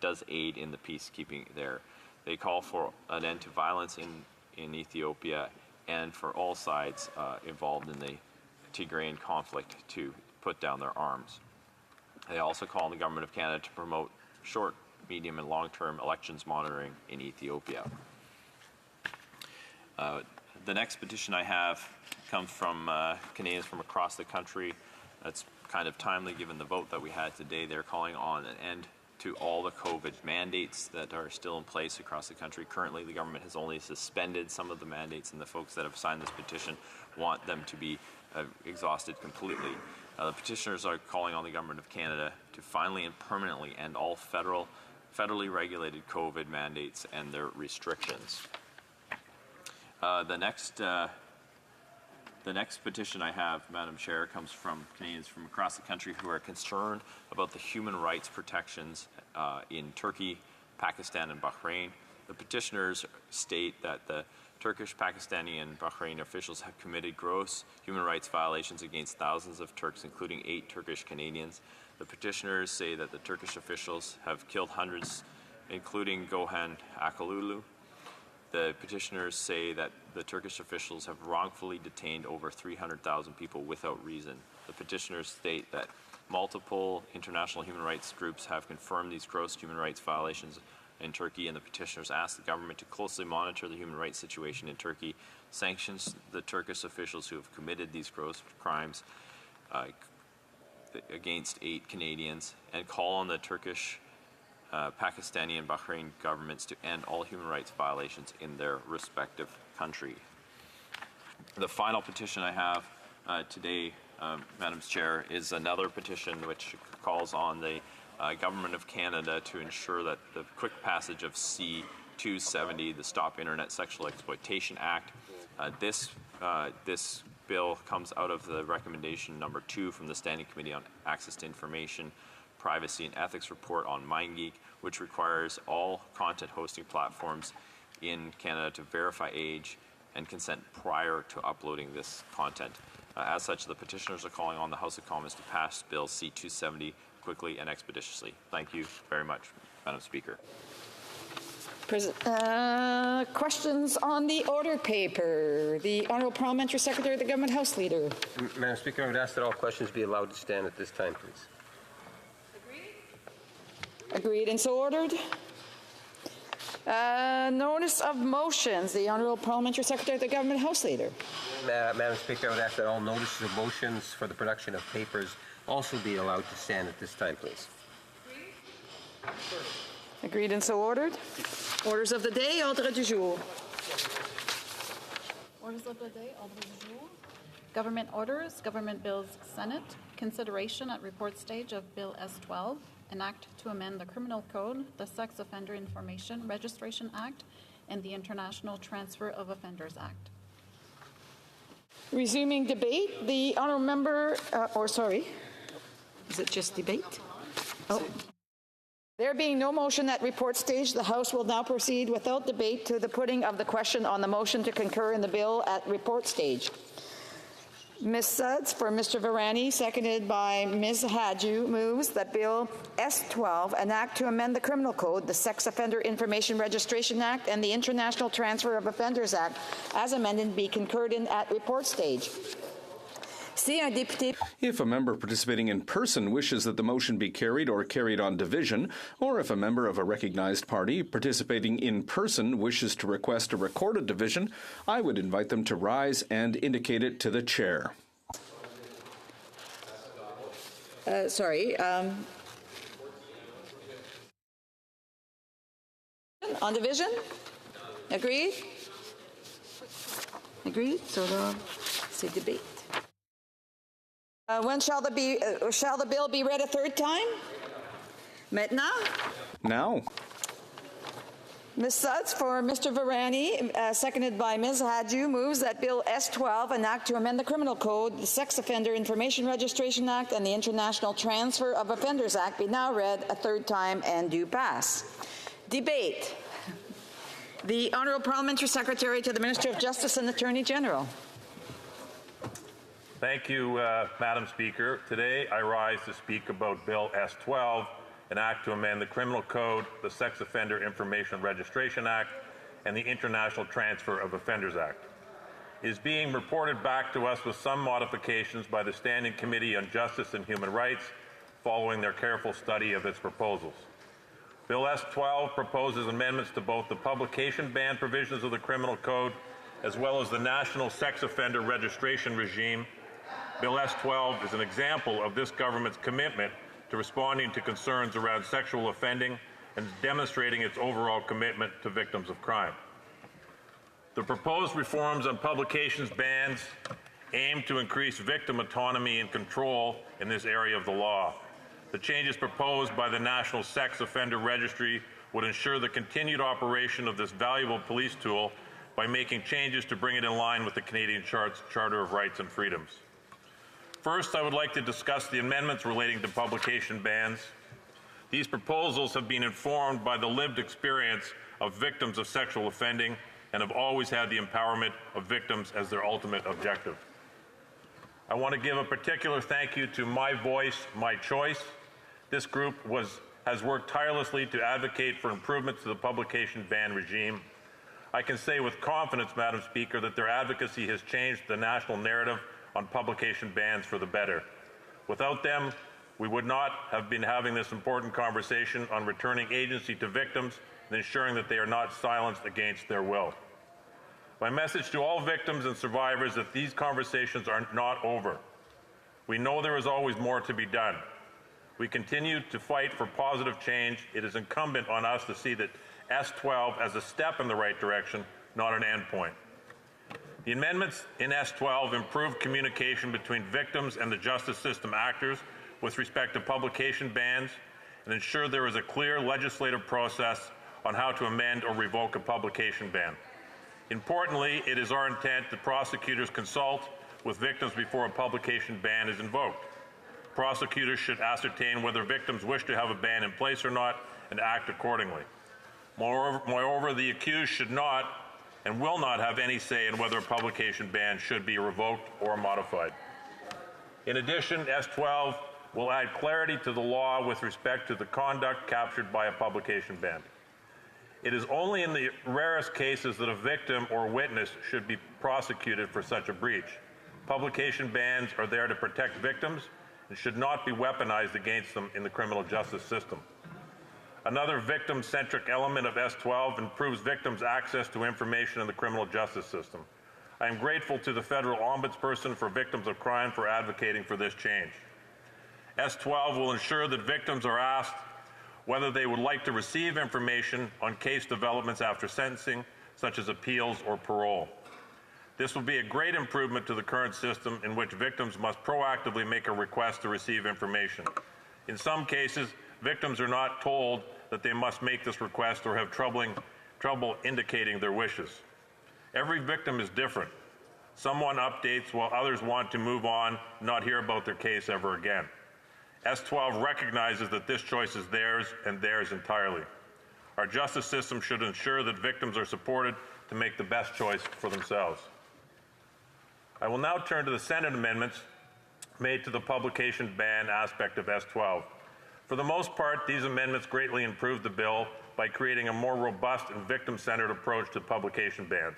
does aid in the peacekeeping there. They call for an end to violence in Ethiopia and for all sides involved in the Tigrayan conflict to put down their arms. They also call on the Government of Canada to promote short, medium, and long-term elections monitoring in Ethiopia. The next petition I have comes from Canadians from across the country. That's kind of timely given the vote that we had today. They're calling on an end to all the COVID mandates that are still in place across the country. Currently, the government has only suspended some of the mandates, and the folks that have signed this petition want them to be exhausted completely. The petitioners are calling on the Government of Canada to finally and permanently end all federally regulated COVID mandates and their restrictions. The next petition I have, Madam Chair, comes from Canadians from across the country who are concerned about the human rights protections in Turkey, Pakistan, and Bahrain. The petitioners state that the Turkish, Pakistani, and Bahraini officials have committed gross human rights violations against thousands of Turks, including 8 Turkish Canadians. The petitioners say that the Turkish officials have killed hundreds, including Gohan Akalulu. The petitioners say that the Turkish officials have wrongfully detained over 300,000 people without reason. The petitioners state that multiple international human rights groups have confirmed these gross human rights violations in Turkey, and the petitioners ask the government to closely monitor the human rights situation in Turkey, sanctions the Turkish officials who have committed these gross crimes against 8 Canadians, and call on the Turkish, Pakistani, and Bahrain governments to end all human rights violations in their respective country. The final petition I have today, Madam Chair, is another petition which calls on the Government of Canada to ensure that the quick passage of C-270, the Stop Internet Sexual Exploitation Act. This bill comes out of the recommendation number 2 from the Standing Committee on Access to Information, Privacy and Ethics report on MindGeek, which requires all content hosting platforms in Canada to verify age and consent prior to uploading this content. As such, the petitioners are calling on the House of Commons to pass Bill C-270 quickly and expeditiously. Thank you very much, Madam Speaker. Questions on the order paper. The Honourable Parliamentary Secretary of the Government House Leader. Madam Speaker, I would ask that all questions be allowed to stand at this time, please. Agreed and so ordered. Notice of motions. The Honourable Parliamentary Secretary of the Government House Leader. Madam Speaker, I would ask that all notices of motions for the production of papers also be allowed to stand at this time, please. Agreed and so ordered. Orders of the day, ordre du jour. Orders of the day, ordre du jour. Government orders, government bills, Senate. Consideration at report stage of Bill S-12, an act to amend the Criminal Code, the Sex Offender Information Registration Act, and the International Transfer of Offenders Act. Resuming debate, the honourable member, is it just debate? Oh. There being no motion at report stage, the House will now proceed without debate to the putting of the question on the motion to concur in the bill at report stage. Ms. Suds for Mr. Varani, seconded by Ms. Hadju, moves that Bill S-12, an act to amend the Criminal Code, the Sex Offender Information Registration Act, and the International Transfer of Offenders Act, as amended, be concurred in at report stage. If a member participating in person wishes that the motion be carried or carried on division, or if a member of a recognized party participating in person wishes to request a recorded division, I would invite them to rise and indicate it to the chair. On division? Agreed? Agreed? So c'est debate. When shall the bill be read a third time? Maintenant? Now. Ms. Suds for Mr. Varani, seconded by Ms. Hadju, moves that Bill S-12, an act to amend the Criminal Code, the Sex Offender Information Registration Act, and the International Transfer of Offenders Act, be now read a third time and do pass. Debate. The Honourable Parliamentary Secretary to the Minister of Justice and Attorney General. Thank you, Madam Speaker. Today I rise to speak about Bill S-12, an act to amend the Criminal Code, the Sex Offender Information Registration Act, and the International Transfer of Offenders Act. It is being reported back to us with some modifications by the Standing Committee on Justice and Human Rights following their careful study of its proposals. Bill S-12 proposes amendments to both the publication ban provisions of the Criminal Code as well as the National Sex Offender Registration Regime. Bill S-12 is an example of this government's commitment to responding to concerns around sexual offending and demonstrating its overall commitment to victims of crime. The proposed reforms on publications bans aim to increase victim autonomy and control in this area of the law. The changes proposed by the National Sex Offender Registry would ensure the continued operation of this valuable police tool by making changes to bring it in line with the Canadian Charter of Rights and Freedoms. First, I would like to discuss the amendments relating to publication bans. These proposals have been informed by the lived experience of victims of sexual offending and have always had the empowerment of victims as their ultimate objective. I want to give a particular thank you to My Voice, My Choice. This group has worked tirelessly to advocate for improvements to the publication ban regime. I can say with confidence, Madam Speaker, that their advocacy has changed the national narrative on publication bans for the better. Without them, we would not have been having this important conversation on returning agency to victims and ensuring that they are not silenced against their will. My message to all victims and survivors is that these conversations are not over. We know there is always more to be done. We continue to fight for positive change. It is incumbent on us to see that S-12 as a step in the right direction, not an endpoint. The amendments in S-12 improve communication between victims and the justice system actors with respect to publication bans and ensure there is a clear legislative process on how to amend or revoke a publication ban. Importantly, it is our intent that prosecutors consult with victims before a publication ban is invoked. Prosecutors should ascertain whether victims wish to have a ban in place or not and act accordingly. Moreover, the accused should not and will not have any say in whether a publication ban should be revoked or modified. In addition, S-12 will add clarity to the law with respect to the conduct captured by a publication ban. It is only in the rarest cases that a victim or witness should be prosecuted for such a breach. Publication bans are there to protect victims and should not be weaponized against them in the criminal justice system. Another victim-centric element of S-12 improves victims' access to information in the criminal justice system. I am grateful to the Federal Ombudsperson for Victims of Crime for advocating for this change. S-12 will ensure that victims are asked whether they would like to receive information on case developments after sentencing, such as appeals or parole. This will be a great improvement to the current system in which victims must proactively make a request to receive information. In some cases, victims are not told that they must make this request or have trouble indicating their wishes. Every victim is different. Someone updates while others want to move on, not hear about their case ever again. S-12 recognizes that this choice is theirs and theirs entirely. Our justice system should ensure that victims are supported to make the best choice for themselves. I will now turn to the Senate amendments made to the publication ban aspect of S12. For the most part, these amendments greatly improve the bill by creating a more robust and victim-centered approach to publication bans.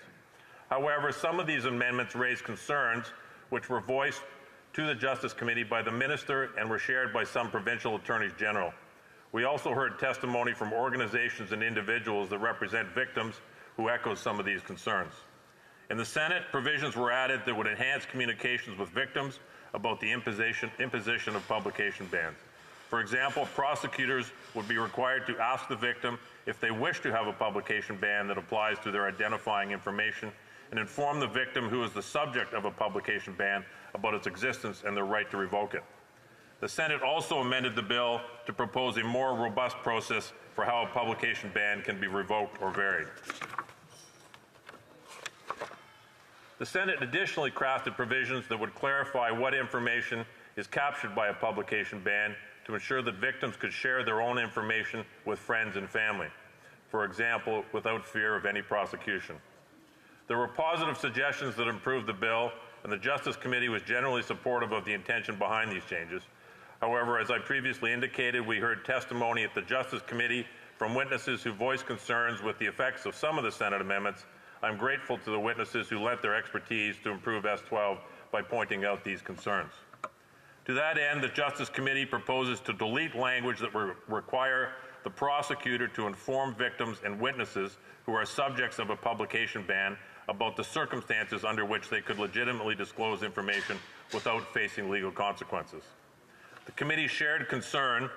However, some of these amendments raise concerns which were voiced to the Justice Committee by the Minister and were shared by some provincial attorneys general. We also heard testimony from organizations and individuals that represent victims who echo some of these concerns. In the Senate, provisions were added that would enhance communications with victims about the imposition of publication bans. For example, prosecutors would be required to ask the victim if they wish to have a publication ban that applies to their identifying information and inform the victim who is the subject of a publication ban about its existence and their right to revoke it. The Senate also amended the bill to propose a more robust process for how a publication ban can be revoked or varied. The Senate additionally crafted provisions that would clarify what information is captured by a publication ban to ensure that victims could share their own information with friends and family, for example, without fear of any prosecution. There were positive suggestions that improved the bill, and the Justice Committee was generally supportive of the intention behind these changes. However, as I previously indicated, we heard testimony at the Justice Committee from witnesses who voiced concerns with the effects of some of the Senate amendments. I'm grateful to the witnesses who lent their expertise to improve S12 by pointing out these concerns. To that end, the Justice Committee proposes to delete language that will require the prosecutor to inform victims and witnesses who are subjects of a publication ban about the circumstances under which they could legitimately disclose information without facing legal consequences. The committee shared concern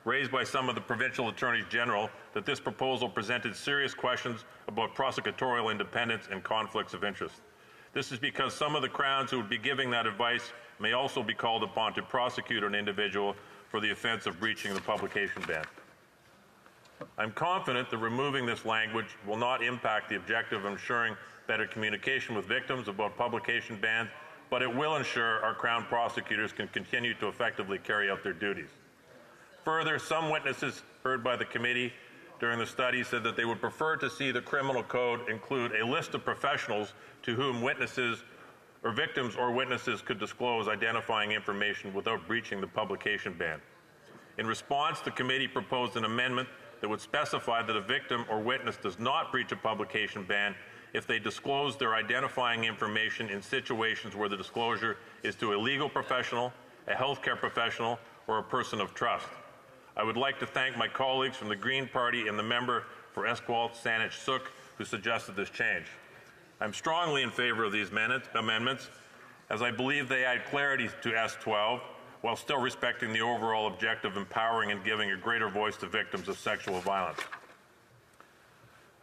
raised by some of the provincial attorneys general that this proposal presented serious questions about prosecutorial independence and conflicts of interest. This is because some of the Crowns who would be giving that advice may also be called upon to prosecute an individual for the offense of breaching the publication ban. I'm confident that removing this language will not impact the objective of ensuring better communication with victims about publication bans, but it will ensure our Crown prosecutors can continue to effectively carry out their duties. Further, some witnesses heard by the committee during the study said that they would prefer to see the criminal code include a list of professionals to whom witnesses or victims or witnesses could disclose identifying information without breaching the publication ban. In response, the committee proposed an amendment that would specify that a victim or witness does not breach a publication ban if they disclose their identifying information in situations where the disclosure is to a legal professional, a healthcare professional, or a person of trust. I would like to thank my colleagues from the Green Party and the member for Esquimalt Saanich-Sooke who suggested this change. I'm strongly in favor of these amendments, as I believe they add clarity to S12 while still respecting the overall objective of empowering and giving a greater voice to victims of sexual violence.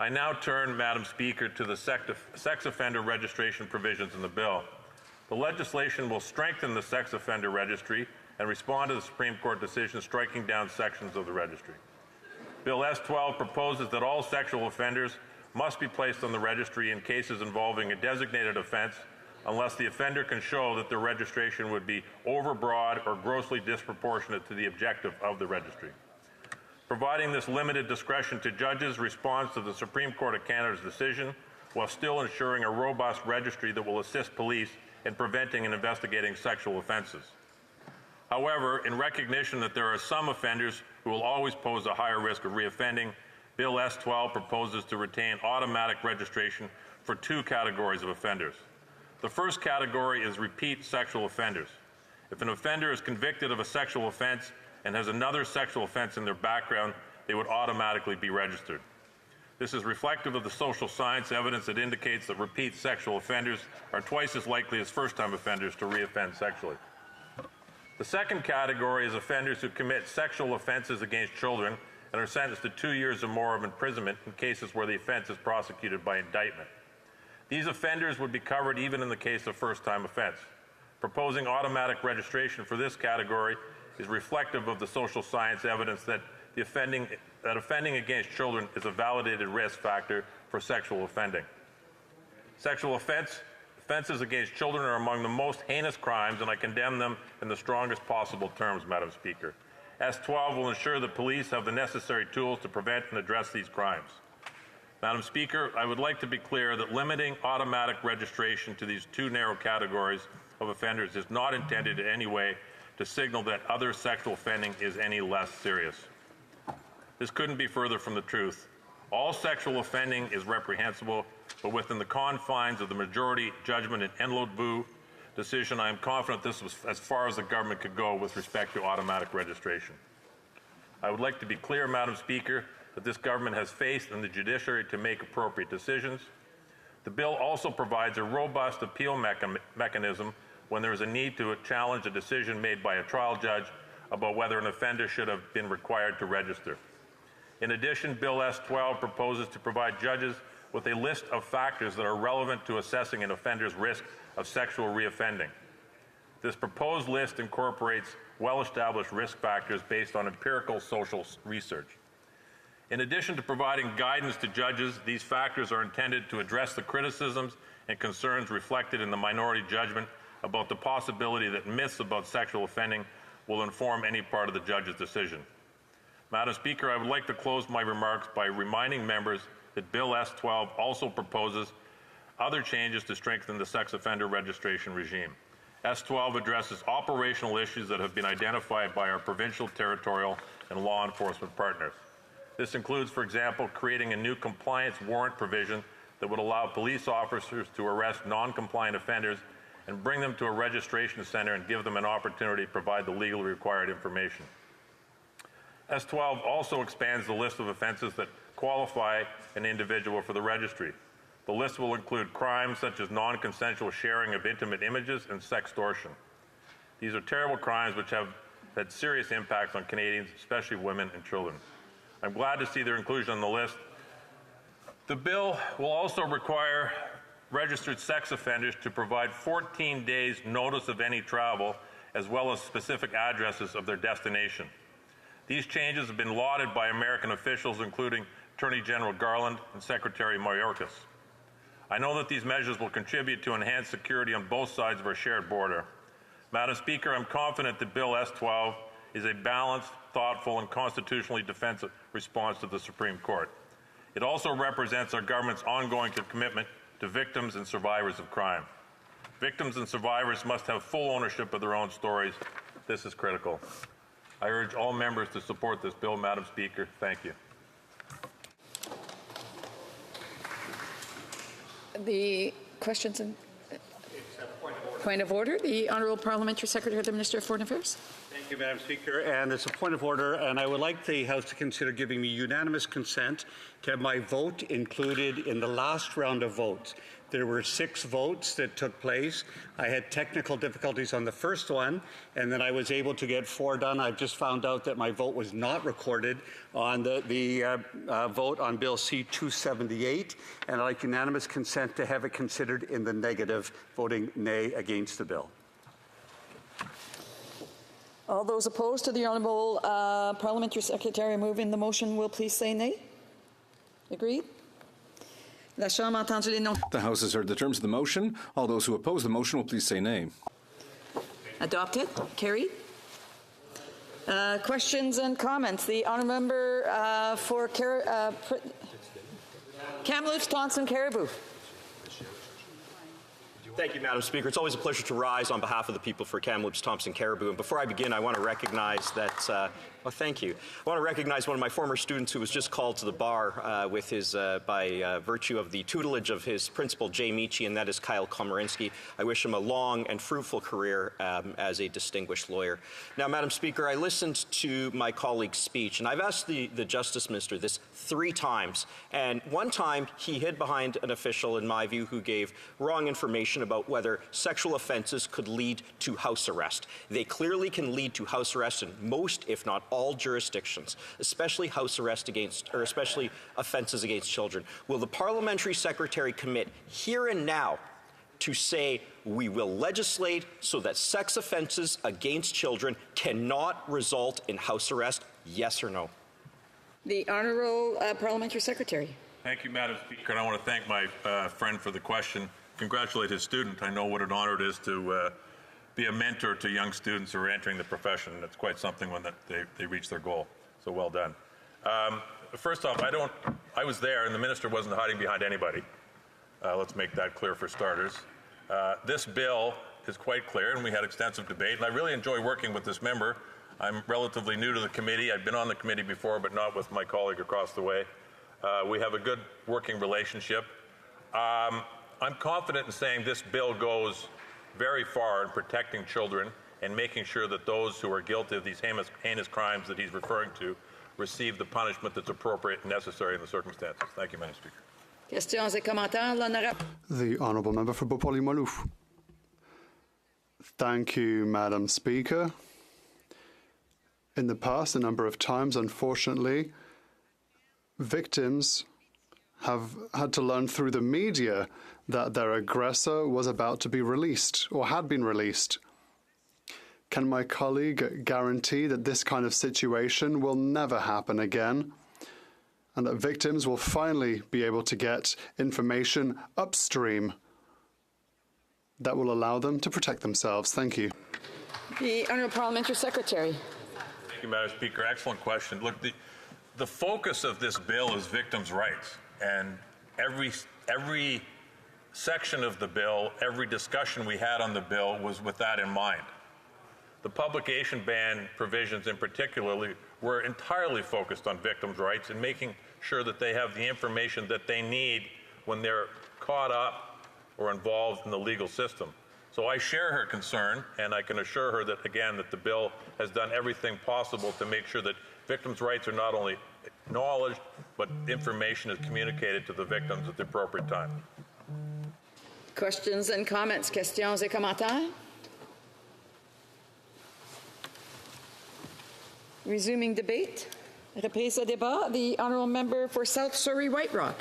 I now turn, Madam Speaker, to the sex offender registration provisions in the bill. The legislation will strengthen the sex offender registry and respond to the Supreme Court decision striking down sections of the registry. Bill S12 proposes that all sexual offenders must be placed on the registry in cases involving a designated offense unless the offender can show that their registration would be overbroad or grossly disproportionate to the objective of the registry. Providing this limited discretion to judges responds to the Supreme Court of Canada's decision while still ensuring a robust registry that will assist police in preventing and investigating sexual offenses. However, in recognition that there are some offenders who will always pose a higher risk of reoffending, Bill S12 proposes to retain automatic registration for two categories of offenders. The first category is repeat sexual offenders. If an offender is convicted of a sexual offense and has another sexual offense in their background, they would automatically be registered. This is reflective of the social science evidence that indicates that repeat sexual offenders are twice as likely as first-time offenders to reoffend sexually. The second category is offenders who commit sexual offenses against children and are sentenced to 2 years or more of imprisonment in cases where the offense is prosecuted by indictment. These offenders would be covered even in the case of first-time offense. Proposing automatic registration for this category is reflective of the social science evidence that offending against children is a validated risk factor for sexual offending. Sexual offenses against children are among the most heinous crimes, and I condemn them in the strongest possible terms, Madam Speaker. S12 will ensure that police have the necessary tools to prevent and address these crimes. Madam Speaker, I would like to be clear that limiting automatic registration to these two narrow categories of offenders is not intended in any way to signal that other sexual offending is any less serious. This couldn't be further from the truth. All sexual offending is reprehensible, but within the confines of the majority judgment in Enlot Vu decision, I am confident this was as far as the government could go with respect to automatic registration. I would like to be clear, Madam Speaker, that this government has faith in the judiciary to make appropriate decisions. The bill also provides a robust appeal mechanism when there is a need to challenge a decision made by a trial judge about whether an offender should have been required to register. In addition, Bill S-12 proposes to provide judges with a list of factors that are relevant to assessing an offender's risk of sexual reoffending. This proposed list incorporates well-established risk factors based on empirical social research. In addition to providing guidance to judges, these factors are intended to address the criticisms and concerns reflected in the minority judgment about the possibility that myths about sexual offending will inform any part of the judge's decision. Madam Speaker, I would like to close my remarks by reminding members that Bill S-12 also proposes other changes to strengthen the sex offender registration regime. S-12 addresses operational issues that have been identified by our provincial, territorial, and law enforcement partners. This includes, for example, creating a new compliance warrant provision that would allow police officers to arrest non-compliant offenders and bring them to a registration center and give them an opportunity to provide the legally required information. S-12 also expands the list of offenses that qualify an individual for the registry. The list will include crimes such as non-consensual sharing of intimate images and sextortion. These are terrible crimes which have had serious impacts on Canadians, especially women and children. I'm glad to see their inclusion on the list. The bill will also require registered sex offenders to provide 14 days notice of any travel, as well as specific addresses of their destination. These changes have been lauded by American officials, including Attorney General Garland and Secretary Mayorkas. I know that these measures will contribute to enhanced security on both sides of our shared border. Madam Speaker, I'm confident that Bill S-12 is a balanced, thoughtful, and constitutionally defensive response to the Supreme Court. It also represents our government's ongoing commitment to victims and survivors of crime. Victims and survivors must have full ownership of their own stories. This is critical. I urge all members to support this bill, Madam Speaker. Thank you. The questions and point of order. The Honourable Parliamentary Secretary to the Minister of Foreign Affairs. Thank you, Madam Speaker. And it's a point of order, and I would like the House to consider giving me unanimous consent to have my vote included in the last round of votes. There were 6 votes that took place. I had technical difficulties on the first one, and then I was able to get 4 done. I've just found out that my vote was not recorded on the vote on Bill C-278, and I'd like unanimous consent to have it considered in the negative, voting nay against the bill. All those opposed to the Honourable Parliamentary Secretary moving the motion will please say nay. Agreed? The House has heard the terms of the motion. All those who oppose the motion will please say nay. Adopted. Carried. Questions and comments. The Honourable Member for Kamloops, Thompson, Caribou. Thank you, Madam Speaker. It's always a pleasure to rise on behalf of the people for Kamloops, Thompson, Caribou. And before I begin, I want to recognize that, well, thank you. I want to recognize one of my former students who was just called to the bar with his, by virtue of the tutelage of his principal, Jay Michi, and that is Kyle Komarinsky. I wish him a long and fruitful career as a distinguished lawyer. Now, Madam Speaker, I listened to my colleague's speech, and I've asked the Justice Minister this 3 times. And one time, he hid behind an official, in my view, who gave wrong information about whether sexual offenses could lead to house arrest. They clearly can lead to house arrest in most, if not all, jurisdictions, especially house arrest against, or especially offenses against children. Will the Parliamentary Secretary commit here and now to say we will legislate so that sex offenses against children cannot result in house arrest? Yes or no? The Honourable Parliamentary Secretary. Thank you, Madam Speaker, and I want to thank my friend for the question. Congratulate his student. I know what an honor it is to be a mentor to young students who are entering the profession. It's quite something when they reach their goal. So well done. First off, I don't I was there, and the minister wasn't hiding behind anybody. Let's make that clear for starters. This bill is quite clear, and we had extensive debate, and I really enjoy working with this member. I'm relatively new to the committee. I've been on the committee before, but not with my colleague across the way. We have a good working relationship. I'm confident in saying this bill goes very far in protecting children and making sure that those who are guilty of these heinous crimes that he's referring to receive the punishment that's appropriate and necessary in the circumstances. Thank you, Madam Speaker. Questions et commentaires, l'honorable. The Honourable Member for Beauport-Limoilou. Thank you, Madam Speaker. In the past, a number of times, unfortunately, victims have had to learn through the media that their aggressor was about to be released or had been released. Can my colleague guarantee that this kind of situation will never happen again, and that victims will finally be able to get information upstream that will allow them to protect themselves? Thank you. The Honourable Parliamentary Secretary. Thank you, Madam Speaker. Excellent question. Look, the focus of this bill is victims' rights, and every section of the bill, every discussion we had on the bill was with that in mind. The publication ban provisions in particular were entirely focused on victims' rights and making sure that they have the information that they need when they're caught up or involved in the legal system. So I share her concern, and I can assure her that, again, that the bill has done everything possible to make sure that victims' rights are not only acknowledged, but information is communicated to the victims at the appropriate time. Questions and comments. Questions et commentaires. Resuming debate. Reprise au débat. The Honourable Member for South Surrey White Rock.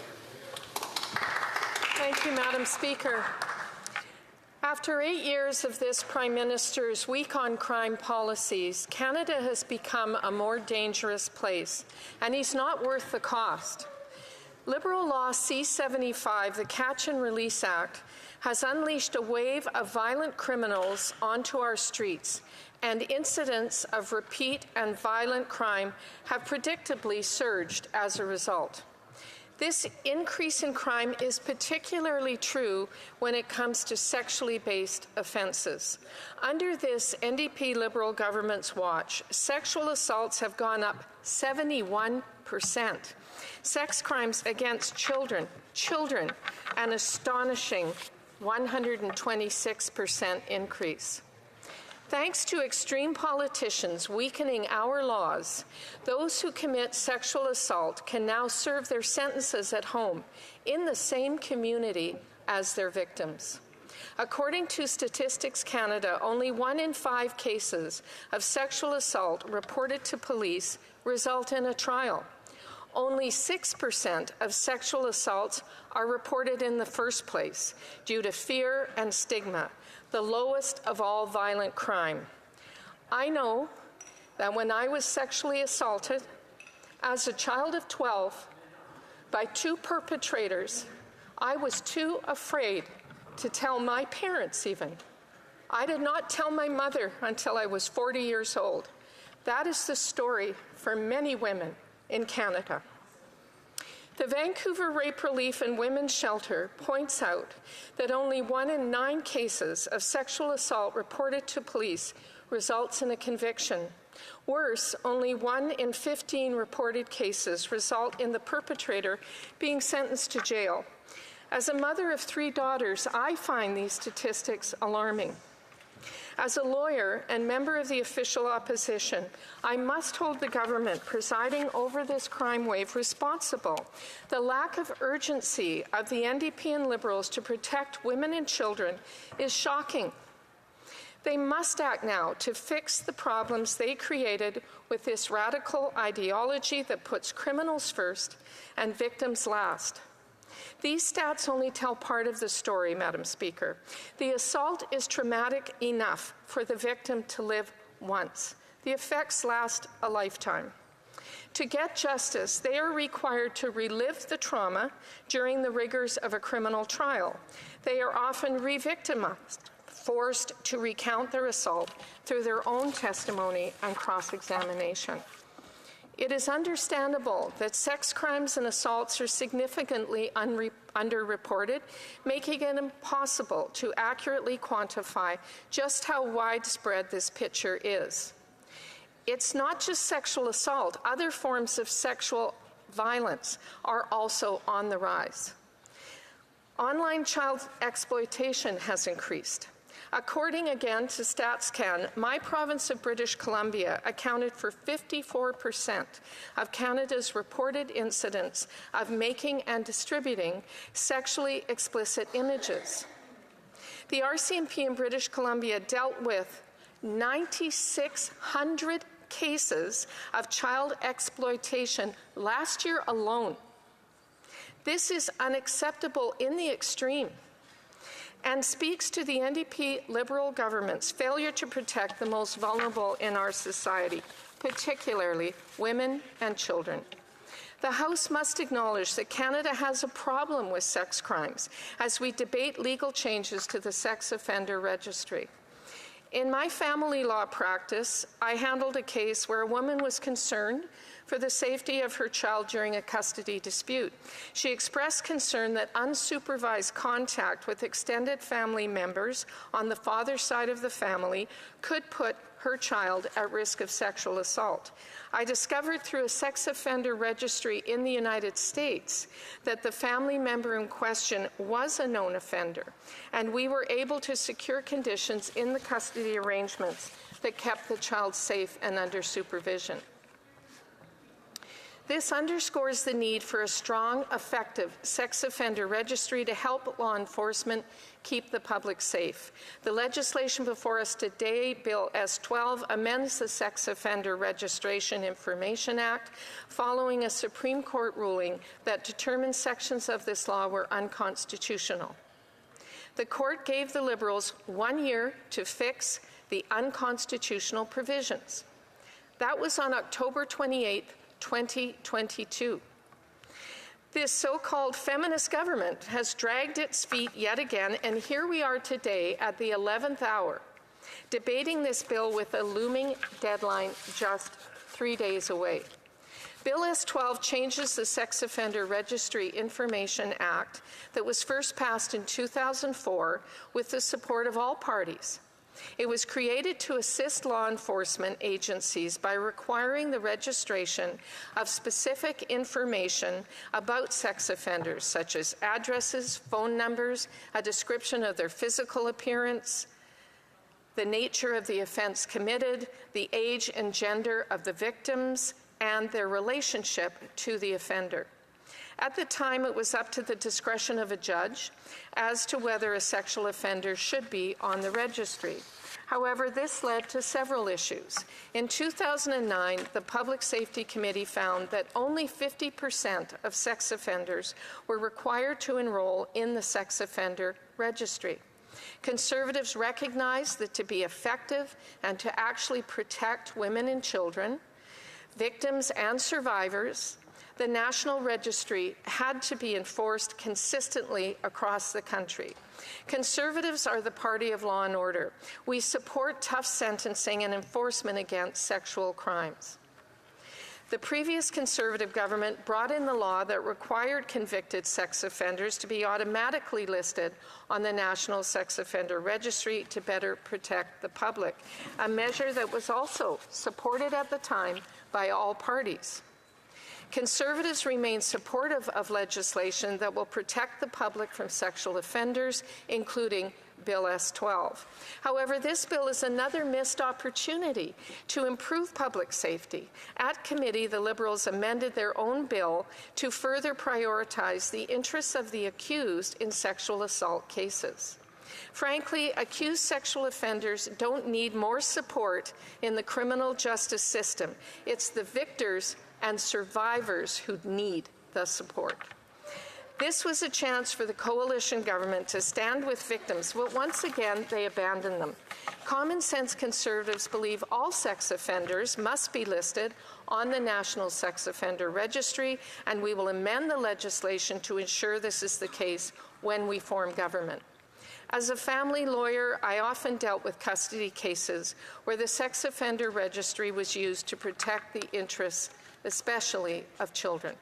Thank you, Madam Speaker. After 8 years of this Prime Minister's weak on crime policies, Canada has become a more dangerous place, and he's not worth the cost. Liberal Law C-75, the Catch and Release Act, has unleashed a wave of violent criminals onto our streets, and incidents of repeat and violent crime have predictably surged as a result. This increase in crime is particularly true when it comes to sexually based offences. Under this NDP Liberal government's watch, sexual assaults have gone up 71%. Sex crimes against children, an astonishing 126% increase. Thanks to extreme politicians weakening our laws, those who commit sexual assault can now serve their sentences at home in the same community as their victims. According to Statistics Canada, only 1 in 5 cases of sexual assault reported to police result in a trial. Only 6% of sexual assaults are reported in the first place due to fear and stigma, the lowest of all violent crime. I know that when I was sexually assaulted as a child of 12 by 2 perpetrators, I was too afraid to tell my parents even. I did not tell my mother until I was 40 years old. That is the story for many women in Canada. The Vancouver Rape Relief and Women's Shelter points out that only 1 in 9 cases of sexual assault reported to police results in a conviction. Worse, only 1 in 15 reported cases result in the perpetrator being sentenced to jail. As a mother of 3 daughters, I find these statistics alarming. As a lawyer and member of the official opposition, I must hold the government presiding over this crime wave responsible. The lack of urgency of the NDP and Liberals to protect women and children is shocking. They must act now to fix the problems they created with this radical ideology that puts criminals first and victims last. These stats only tell part of the story, Madam Speaker. The assault is traumatic enough for the victim to live once. The effects last a lifetime. To get justice, they are required to relive the trauma during the rigors of a criminal trial. They are often re-victimized, forced to recount their assault through their own testimony and cross-examination. It is understandable that sex crimes and assaults are significantly underreported, making it impossible to accurately quantify just how widespread this picture is. It's not just sexual assault. Other forms of sexual violence are also on the rise. Online child exploitation has increased. According again to StatsCan, my province of British Columbia accounted for 54% of Canada's reported incidents of making and distributing sexually explicit images. The RCMP in British Columbia dealt with 9,600 cases of child exploitation last year alone. This is unacceptable in the extreme and speaks to the NDP Liberal government's failure to protect the most vulnerable in our society, particularly women and children. The House must acknowledge that Canada has a problem with sex crimes as we debate legal changes to the Sex Offender Registry. In my family law practice, I handled a case where a woman was concerned for the safety of her child during a custody dispute. She expressed concern that unsupervised contact with extended family members on the father's side of the family could put her child at risk of sexual assault. I discovered through a sex offender registry in the United States that the family member in question was a known offender, and we were able to secure conditions in the custody arrangements that kept the child safe and under supervision. This underscores the need for a strong, effective sex offender registry to help law enforcement keep the public safe. The legislation before us today, Bill S-12, amends the Sex Offender Registration Information Act following a Supreme Court ruling that determined sections of this law were unconstitutional. The court gave the Liberals 1 year to fix the unconstitutional provisions. That was on October 28, 2022. This so-called feminist government has dragged its feet yet again, and here we are today at the 11th hour, debating this bill with a looming deadline just 3 days away. Bill S-12 changes the Sex Offender Registry Information Act that was first passed in 2004 with the support of all parties. It was created to assist law enforcement agencies by requiring the registration of specific information about sex offenders, such as addresses, phone numbers, a description of their physical appearance, the nature of the offense committed, the age and gender of the victims, and their relationship to the offender. At the time, it was up to the discretion of a judge as to whether a sexual offender should be on the registry. However, this led to several issues. In 2009, the Public Safety Committee found that only 50% of sex offenders were required to enroll in the Sex Offender Registry. Conservatives recognized that to be effective and to actually protect women and children, victims and survivors, the National Registry had to be enforced consistently across the country. Conservatives are the party of law and order. We support tough sentencing and enforcement against sexual crimes. The previous Conservative government brought in the law that required convicted sex offenders to be automatically listed on the National Sex Offender Registry to better protect the public, a measure that was also supported at the time by all parties. Conservatives remain supportive of legislation that will protect the public from sexual offenders, including Bill S-12. However, this bill is another missed opportunity to improve public safety. At committee, the Liberals amended their own bill to further prioritize the interests of the accused in sexual assault cases. Frankly, accused sexual offenders don't need more support in the criminal justice system. It's the victors and survivors who need the support. This was a chance for the coalition government to stand with victims, but once again, they abandoned them. Common sense Conservatives believe all sex offenders must be listed on the National Sex Offender Registry, and we will amend the legislation to ensure this is the case when we form government. As a family lawyer, I often dealt with custody cases where the Sex Offender Registry was used to protect the interests especially of children.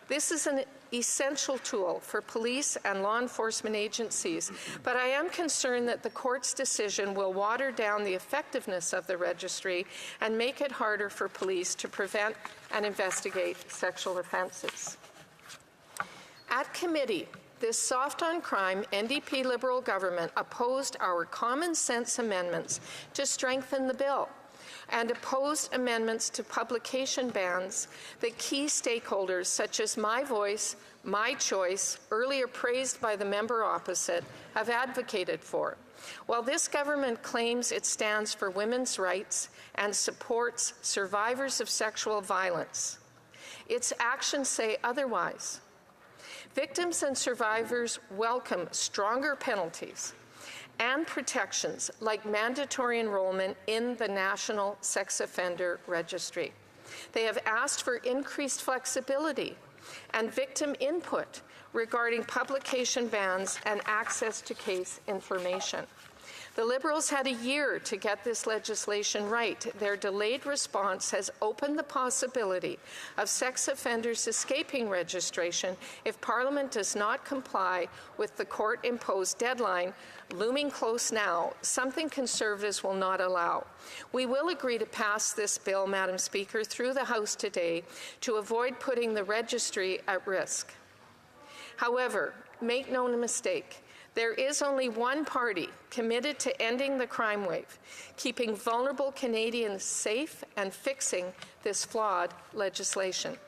This is an essential tool for police and law enforcement agencies, but I am concerned that the court's decision will water down the effectiveness of the registry and make it harder for police to prevent and investigate sexual offenses. At committee, this soft-on-crime NDP Liberal government opposed our common-sense amendments to strengthen the bill and opposed amendments to publication bans that key stakeholders such as My Voice, My Choice, earlier praised by the member opposite, have advocated for. While this government claims it stands for women's rights and supports survivors of sexual violence, its actions say otherwise. Victims and survivors welcome stronger penalties and protections like mandatory enrollment in the National Sex Offender Registry. They have asked for increased flexibility and victim input regarding publication bans and access to case information. The Liberals had a year to get this legislation right. Their delayed response has opened the possibility of sex offenders escaping registration if Parliament does not comply with the court-imposed deadline, looming close now, something Conservatives will not allow. We will agree to pass this bill, Madam Speaker, through the House today to avoid putting the registry at risk. However, make no mistake, there is only one party committed to ending the crime wave, keeping vulnerable Canadians safe and fixing this flawed legislation.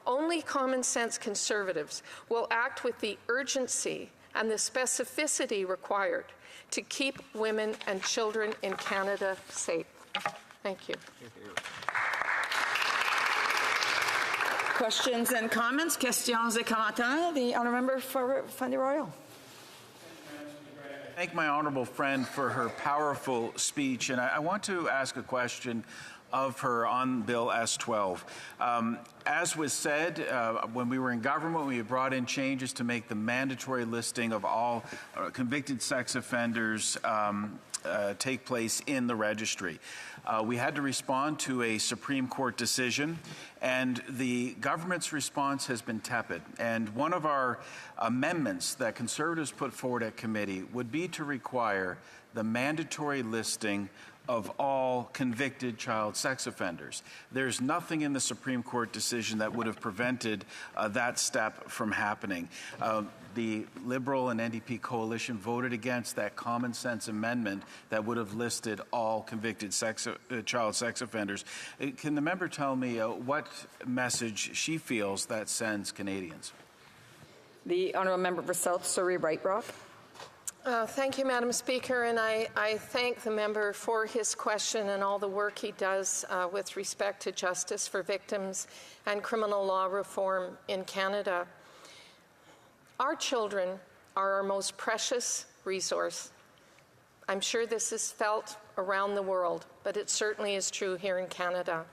Only common-sense Conservatives will act with the urgency and the specificity required to keep women and children in Canada safe. Thank you. Questions and comments? Questions et commentaires? The Honourable Member for Fundy Royal. Thank my honourable friend for her powerful speech, and I want to ask a question of her on Bill S12. As was said, when we were in government, we brought in changes to make the mandatory listing of all convicted sex offenders take place in the registry. We had to respond to a Supreme Court decision, and the government's response has been tepid. And one of our amendments that Conservatives put forward at committee would be to require the mandatory listing of all convicted child sex offenders. There's nothing in the Supreme Court decision that would have prevented that step from happening. The Liberal and NDP coalition voted against that common sense amendment that would have listed all convicted child sex offenders. Can the member tell me what message she feels that sends Canadians? The Honourable Member for South Surrey Right Rock. Thank you, Madam Speaker, and I thank the member for his question and all the work he does with respect to justice for victims and criminal law reform in Canada. Our children are our most precious resource. I'm sure this is felt around the world, but it certainly is true here in Canada.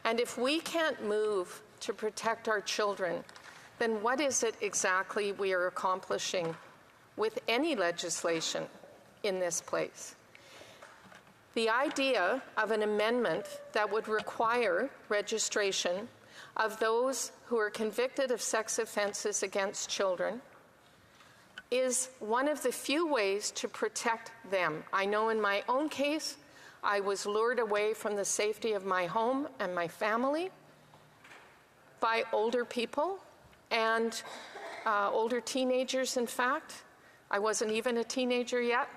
And if we can't move to protect our children, then what is it exactly we are accomplishing with any legislation in this place? The idea of an amendment that would require registration of those who are convicted of sex offenses against children is one of the few ways to protect them. I know in my own case, I was lured away from the safety of my home and my family by older people and older teenagers, in fact. I wasn't even a teenager yet.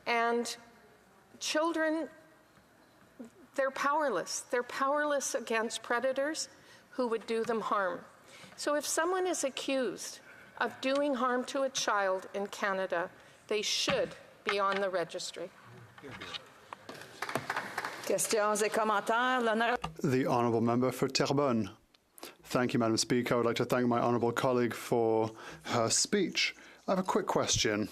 And children, they're powerless. They're powerless against predators who would do them harm. So if someone is accused of doing harm to a child in Canada, they should be on the registry. Questions et commentaires. The Honourable Member for Terrebonne. Thank you, Madam Speaker. I would like to thank my honourable colleague for her speech. I have a quick question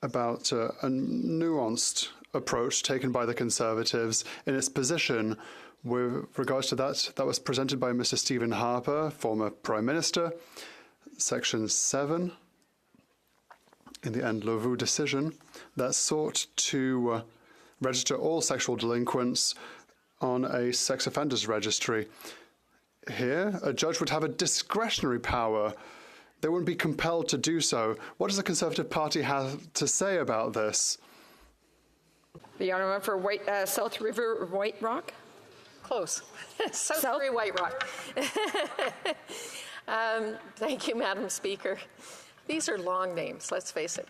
about a nuanced approach taken by the Conservatives in its position with regards to that was presented by Mr. Stephen Harper, former Prime Minister. Section 7 in the Ndlovu decision that sought to register all sexual delinquents on a sex offenders registry. Here, a judge would have a discretionary power. They wouldn't be compelled to do so. What does the Conservative Party have to say about this? The honourable for South River White Rock. Close. South River White Rock. Thank you, Madam Speaker. These are long names, let's face it.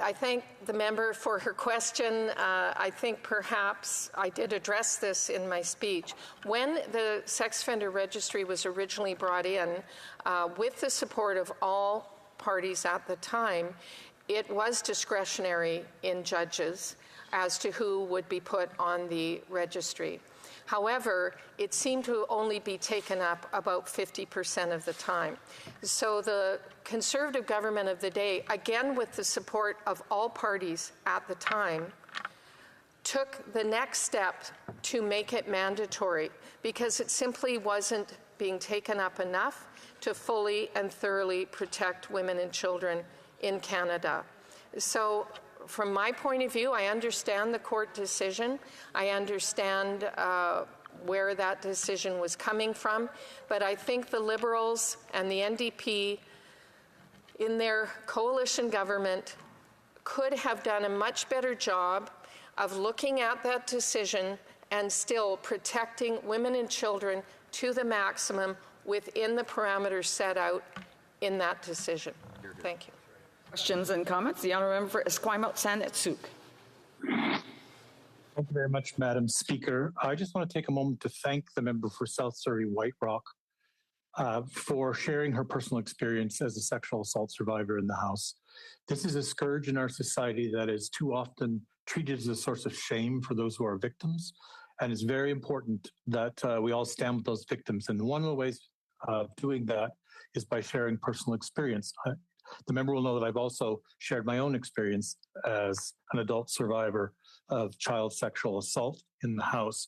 I thank the member for her question. I think perhaps I did address this in my speech. When the sex offender registry was originally brought in, with the support of all parties at the time, it was discretionary in judges as to who would be put on the registry. However, it seemed to only be taken up about 50% of the time. So the Conservative government of the day, again with the support of all parties at the time, took the next step to make it mandatory because it simply wasn't being taken up enough to fully and thoroughly protect women and children in Canada. So from my point of view, I understand the court decision. I understand where that decision was coming from. But I think the Liberals and the NDP in their coalition government could have done a much better job of looking at that decision and still protecting women and children to the maximum within the parameters set out in that decision. Thank you. Questions and comments? The honourable member for Esquimalt-San-Etsuk. Thank you very much, Madam Speaker. I just want to take a moment to thank the member for South Surrey White Rock for sharing her personal experience as a sexual assault survivor in the House. This is a scourge in our society that is too often treated as a source of shame for those who are victims. And it's very important that we all stand with those victims. And one of the ways of doing that is by sharing personal experience. The member will know that I've also shared my own experience as an adult survivor of child sexual assault in the House.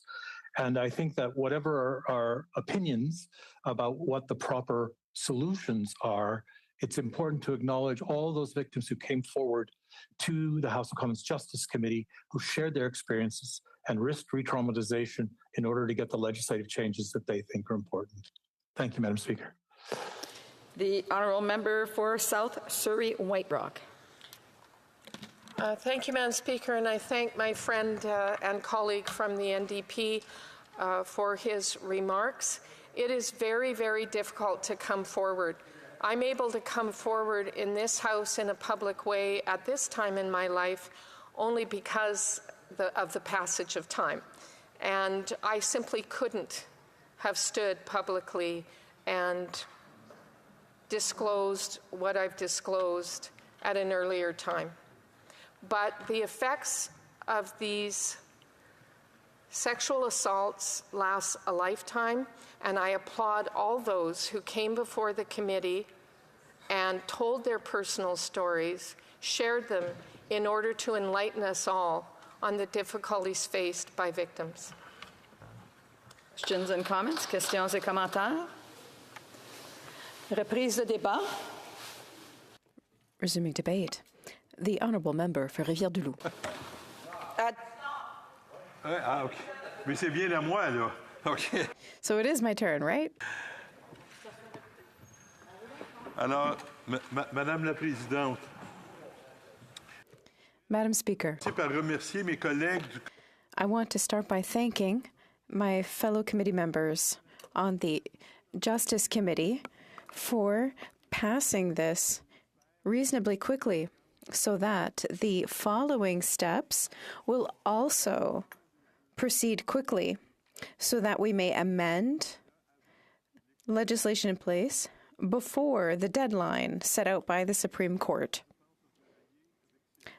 And I think that whatever our opinions about what the proper solutions are, it's important to acknowledge all those victims who came forward to the House of Commons Justice Committee, who shared their experiences and risked re-traumatization in order to get the legislative changes that they think are important. Thank you, Madam Speaker. The honourable member for South Surrey White Rock. Thank you, Madam Speaker, and I thank my friend and colleague from the NDP for his remarks. It is very, very difficult to come forward. I'm able to come forward in this House in a public way at this time in my life only because of the passage of time. And I simply couldn't have stood publicly and disclosed what I've disclosed at an earlier time. But the effects of these sexual assaults last a lifetime, and I applaud all those who came before the committee and told their personal stories, shared them in order to enlighten us all on the difficulties faced by victims. Questions and comments? Questions et commentaires? Reprise de débat. Resuming debate. The honourable member for Rivière-du-Loup. OK. Mais c'est bien à moi, là. OK. So it is my turn, right? Alors, Madame la Présidente. Madam Speaker. Par remercier mes collègues. I want to start by thanking my fellow committee members on the Justice Committee for passing this reasonably quickly so that the following steps will also proceed quickly so that we may amend legislation in place before the deadline set out by the Supreme Court.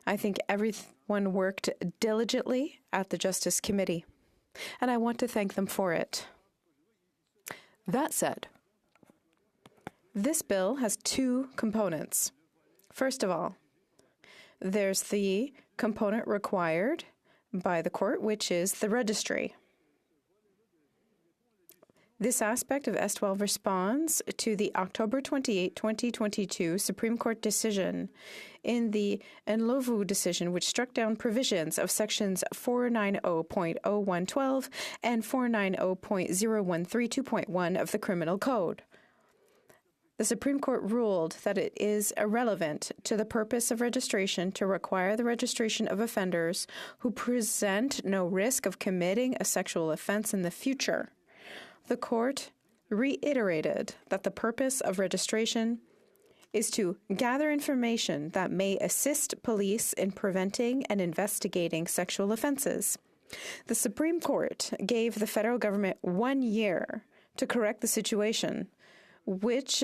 I think everyone worked diligently at the Justice Committee, and I want to thank them for it. That said, this bill has two components. First of all, there's the component required by the court, which is the registry. This aspect of S12 responds to the October 28, 2022 Supreme Court decision in the Ndlovu decision, which struck down provisions of sections 490.0112 and 490.0132.1 of the Criminal Code. The Supreme Court ruled that it is irrelevant to the purpose of registration to require the registration of offenders who present no risk of committing a sexual offense in the future. The court reiterated that the purpose of registration is to gather information that may assist police in preventing and investigating sexual offenses. The Supreme Court gave the federal government 1 year to correct the situation, which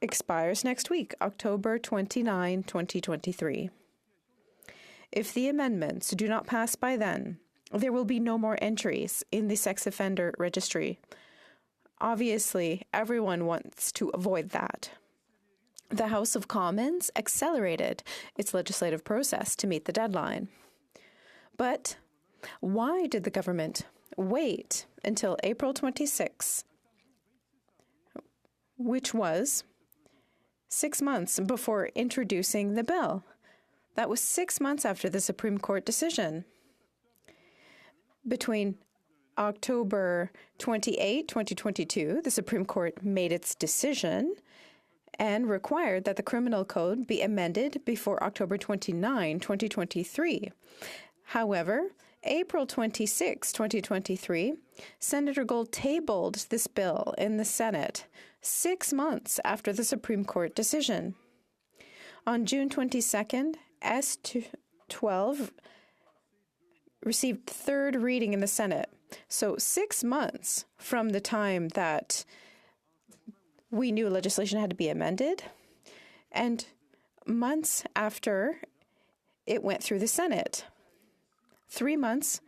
expires next week, October 29, 2023. If the amendments do not pass by then, there will be no more entries in the sex offender registry. Obviously, everyone wants to avoid that. The House of Commons accelerated its legislative process to meet the deadline. But why did the government wait until April 26, which was 6 months before introducing the bill? That was 6 months after the Supreme Court decision. Between October 28, 2022, the Supreme Court made its decision and required that the Criminal Code be amended before October 29, 2023. However, April 26, 2023, Senator Gold tabled this bill in the Senate 6 months after the Supreme Court decision. On June 22nd, S12 received third reading in the Senate. So 6 months from the time that we knew legislation had to be amended, and months after it went through the Senate. 3 months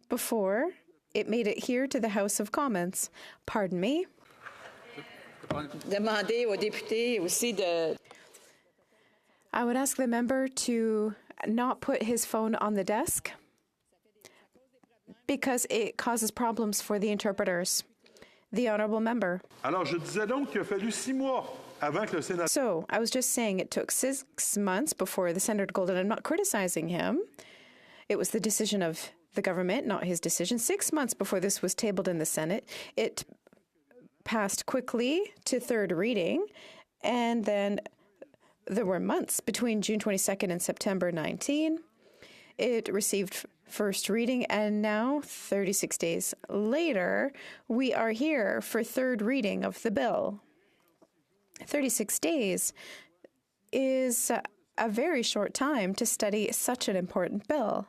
before it made it here to the House of Commons. Pardon me. Demander aux députés aussi de... I would ask the member to not put his phone on the desk, because it causes problems for the interpreters. The honourable member. Alors, je disais donc qu'il a fallu 6 mois avant que le Sénat... So, I was just saying it took 6 months before the Senator Golden. I'm not criticizing him. It was the decision of the government, not his decision. 6 months before this was tabled in the Senate, it passed quickly to third reading, and then there were months between June 22nd and September 19. It received first reading, and now, 36 days later, we are here for third reading of the bill. 36 days is a very short time to study such an important bill.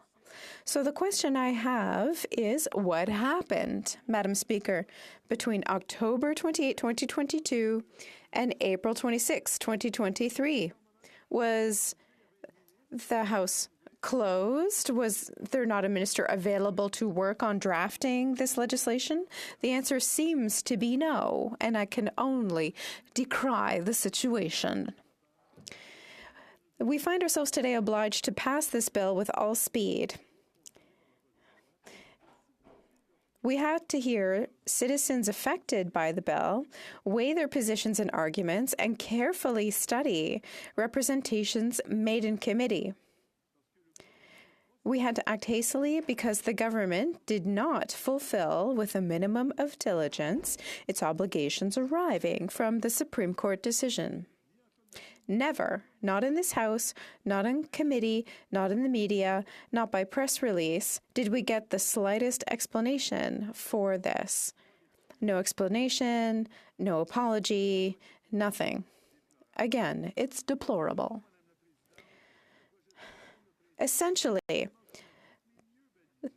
So the question I have is, what happened, Madam Speaker, between October 28, 2022 and April 26, 2023? Was the House closed? Was there not a minister available to work on drafting this legislation? The answer seems to be no, and I can only decry the situation. We find ourselves today obliged to pass this bill with all speed. We had to hear citizens affected by the bill weigh their positions and arguments and carefully study representations made in committee. We had to act hastily because the government did not fulfill with a minimum of diligence its obligations arriving from the Supreme Court decision. Never, not in this House, not in committee, not in the media, not by press release, did we get the slightest explanation for this. No explanation, no apology, nothing. Again, it's deplorable. Essentially,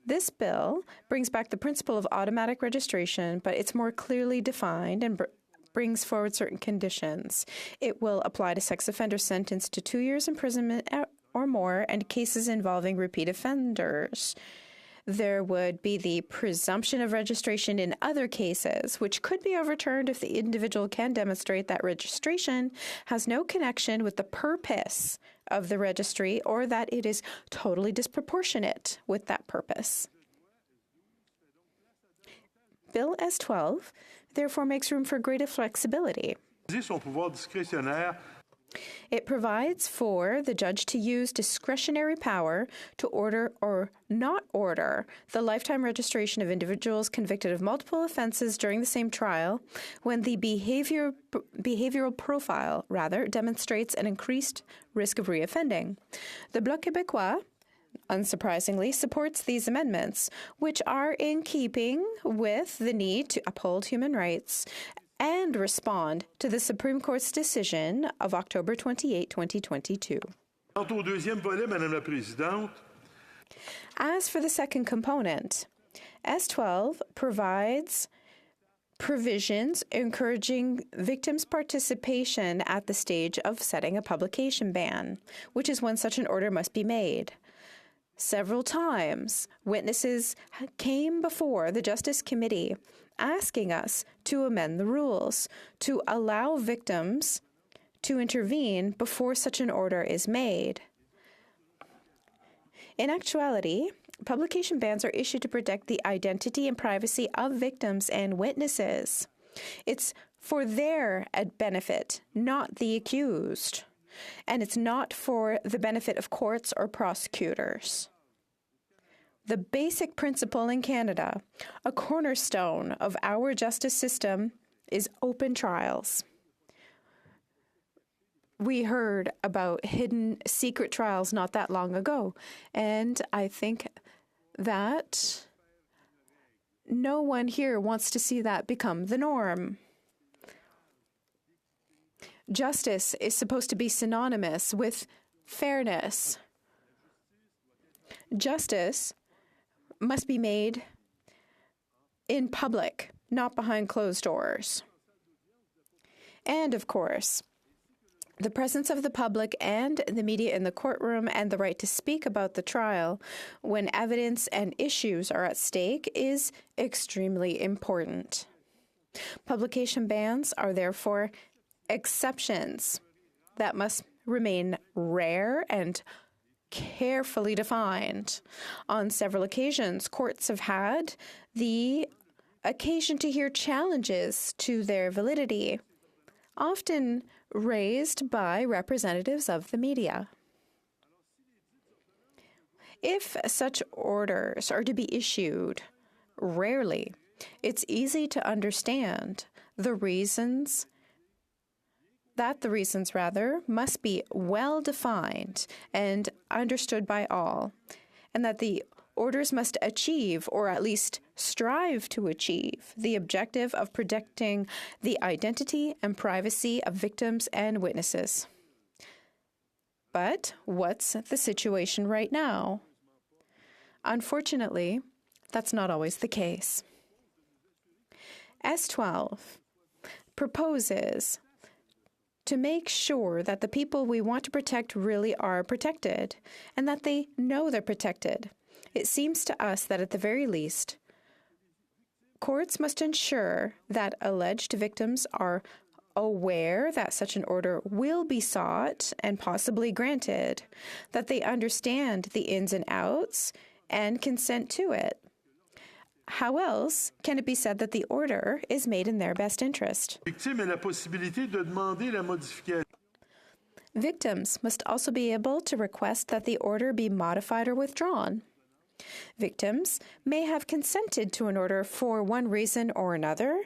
this bill brings back the principle of automatic registration, but it's more clearly defined and brings forward certain conditions. It will apply to sex offenders sentenced to 2 years imprisonment or more and cases involving repeat offenders. There would be the presumption of registration in other cases, which could be overturned if the individual can demonstrate that registration has no connection with the purpose of the registry or that it is totally disproportionate with that purpose. Bill S-12 therefore makes room for greater flexibility. Son pouvoir discrétionnaire. It provides for the judge to use discretionary power to order or not order the lifetime registration of individuals convicted of multiple offenses during the same trial when the behavioral profile, demonstrates an increased risk of reoffending. The Bloc Québécois, unsurprisingly, supports these amendments, which are in keeping with the need to uphold human rights and respond to the Supreme Court's decision of October 28, 2022. Quant au deuxième volet, Madame la Présidente. As for the second component, S12 provides provisions encouraging victims' participation at the stage of setting a publication ban, which is when such an order must be made. Several times, witnesses came before the Justice Committee asking us to amend the rules to allow victims to intervene before such an order is made. In actuality, publication bans are issued to protect the identity and privacy of victims and witnesses. It's for their benefit, not the accused. And it's not for the benefit of courts or prosecutors. The basic principle in Canada, a cornerstone of our justice system, is open trials. We heard about hidden secret trials not that long ago, and I think that no one here wants to see that become the norm. Justice is supposed to be synonymous with fairness. Justice must be made in public, not behind closed doors. And, of course, the presence of the public and the media in the courtroom and the right to speak about the trial when evidence and issues are at stake is extremely important. Publication bans are therefore exceptions that must remain rare and carefully defined. On several occasions, courts have had the occasion to hear challenges to their validity, often raised by representatives of the media. If such orders are to be issued rarely, it's easy to understand the reasons must be well defined and understood by all, and that the orders must achieve, or at least strive to achieve, the objective of protecting the identity and privacy of victims and witnesses. But what's the situation right now? Unfortunately, that's not always the case. S12 proposes to make sure that the people we want to protect really are protected, and that they know they're protected. It seems to us that at the very least, courts must ensure that alleged victims are aware that such an order will be sought and possibly granted, that they understand the ins and outs and consent to it. How else can it be said that the order is made in their best interest? Victims must also be able to request that the order be modified or withdrawn. Victims may have consented to an order for one reason or another,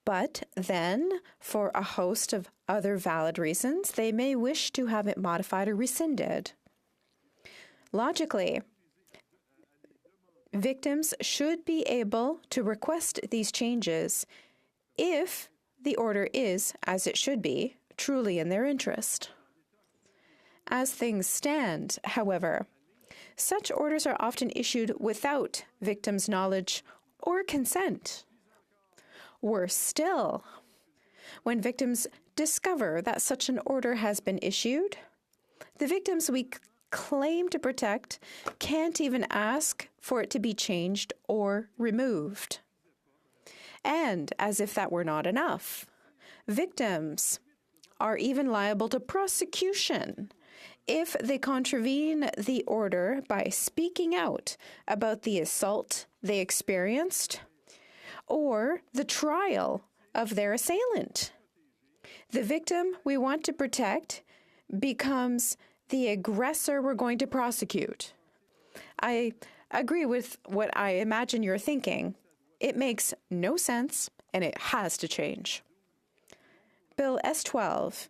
but then, for a host of other valid reasons, they may wish to have it modified or rescinded. Logically, victims should be able to request these changes if the order is, as it should be, truly in their interest. As things stand, however, such orders are often issued without victims' knowledge or consent. Worse still, when victims discover that such an order has been issued, the victims we claim to protect can't even ask for it to be changed or removed. And as if that were not enough, victims are even liable to prosecution if they contravene the order by speaking out about the assault they experienced or the trial of their assailant. The victim we want to protect becomes the aggressor we're going to prosecute. I agree with what I imagine you're thinking. It makes no sense, and it has to change. Bill S-12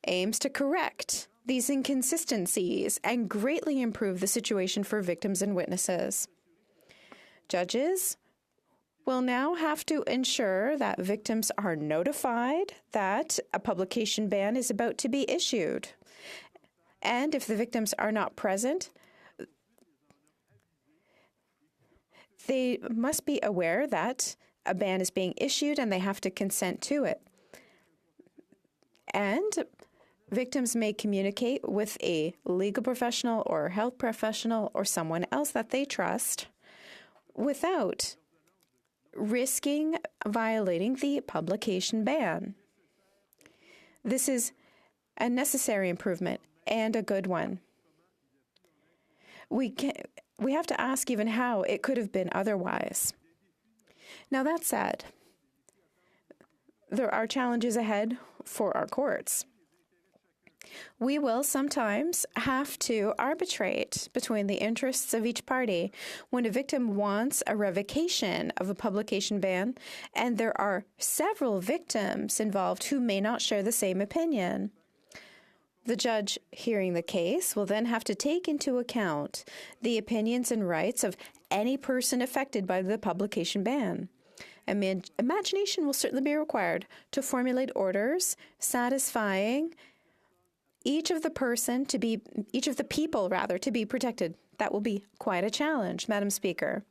aims to correct these inconsistencies and greatly improve the situation for victims and witnesses. Judges will now have to ensure that victims are notified that a publication ban is about to be issued. And if the victims are not present, they must be aware that a ban is being issued and they have to consent to it. And victims may communicate with a legal professional or health professional or someone else that they trust without risking violating the publication ban. This is a necessary improvement and a good one. We have to ask even how it could have been otherwise. Now, that said, there are challenges ahead for our courts. We will sometimes have to arbitrate between the interests of each party when a victim wants a revocation of a publication ban, and there are several victims involved who may not share the same opinion. The judge hearing the case will then have to take into account the opinions and rights of any person affected by the publication ban. Imagination will certainly be required to formulate orders satisfying each of the people to be protected. That will be quite a challenge, Madam Speaker.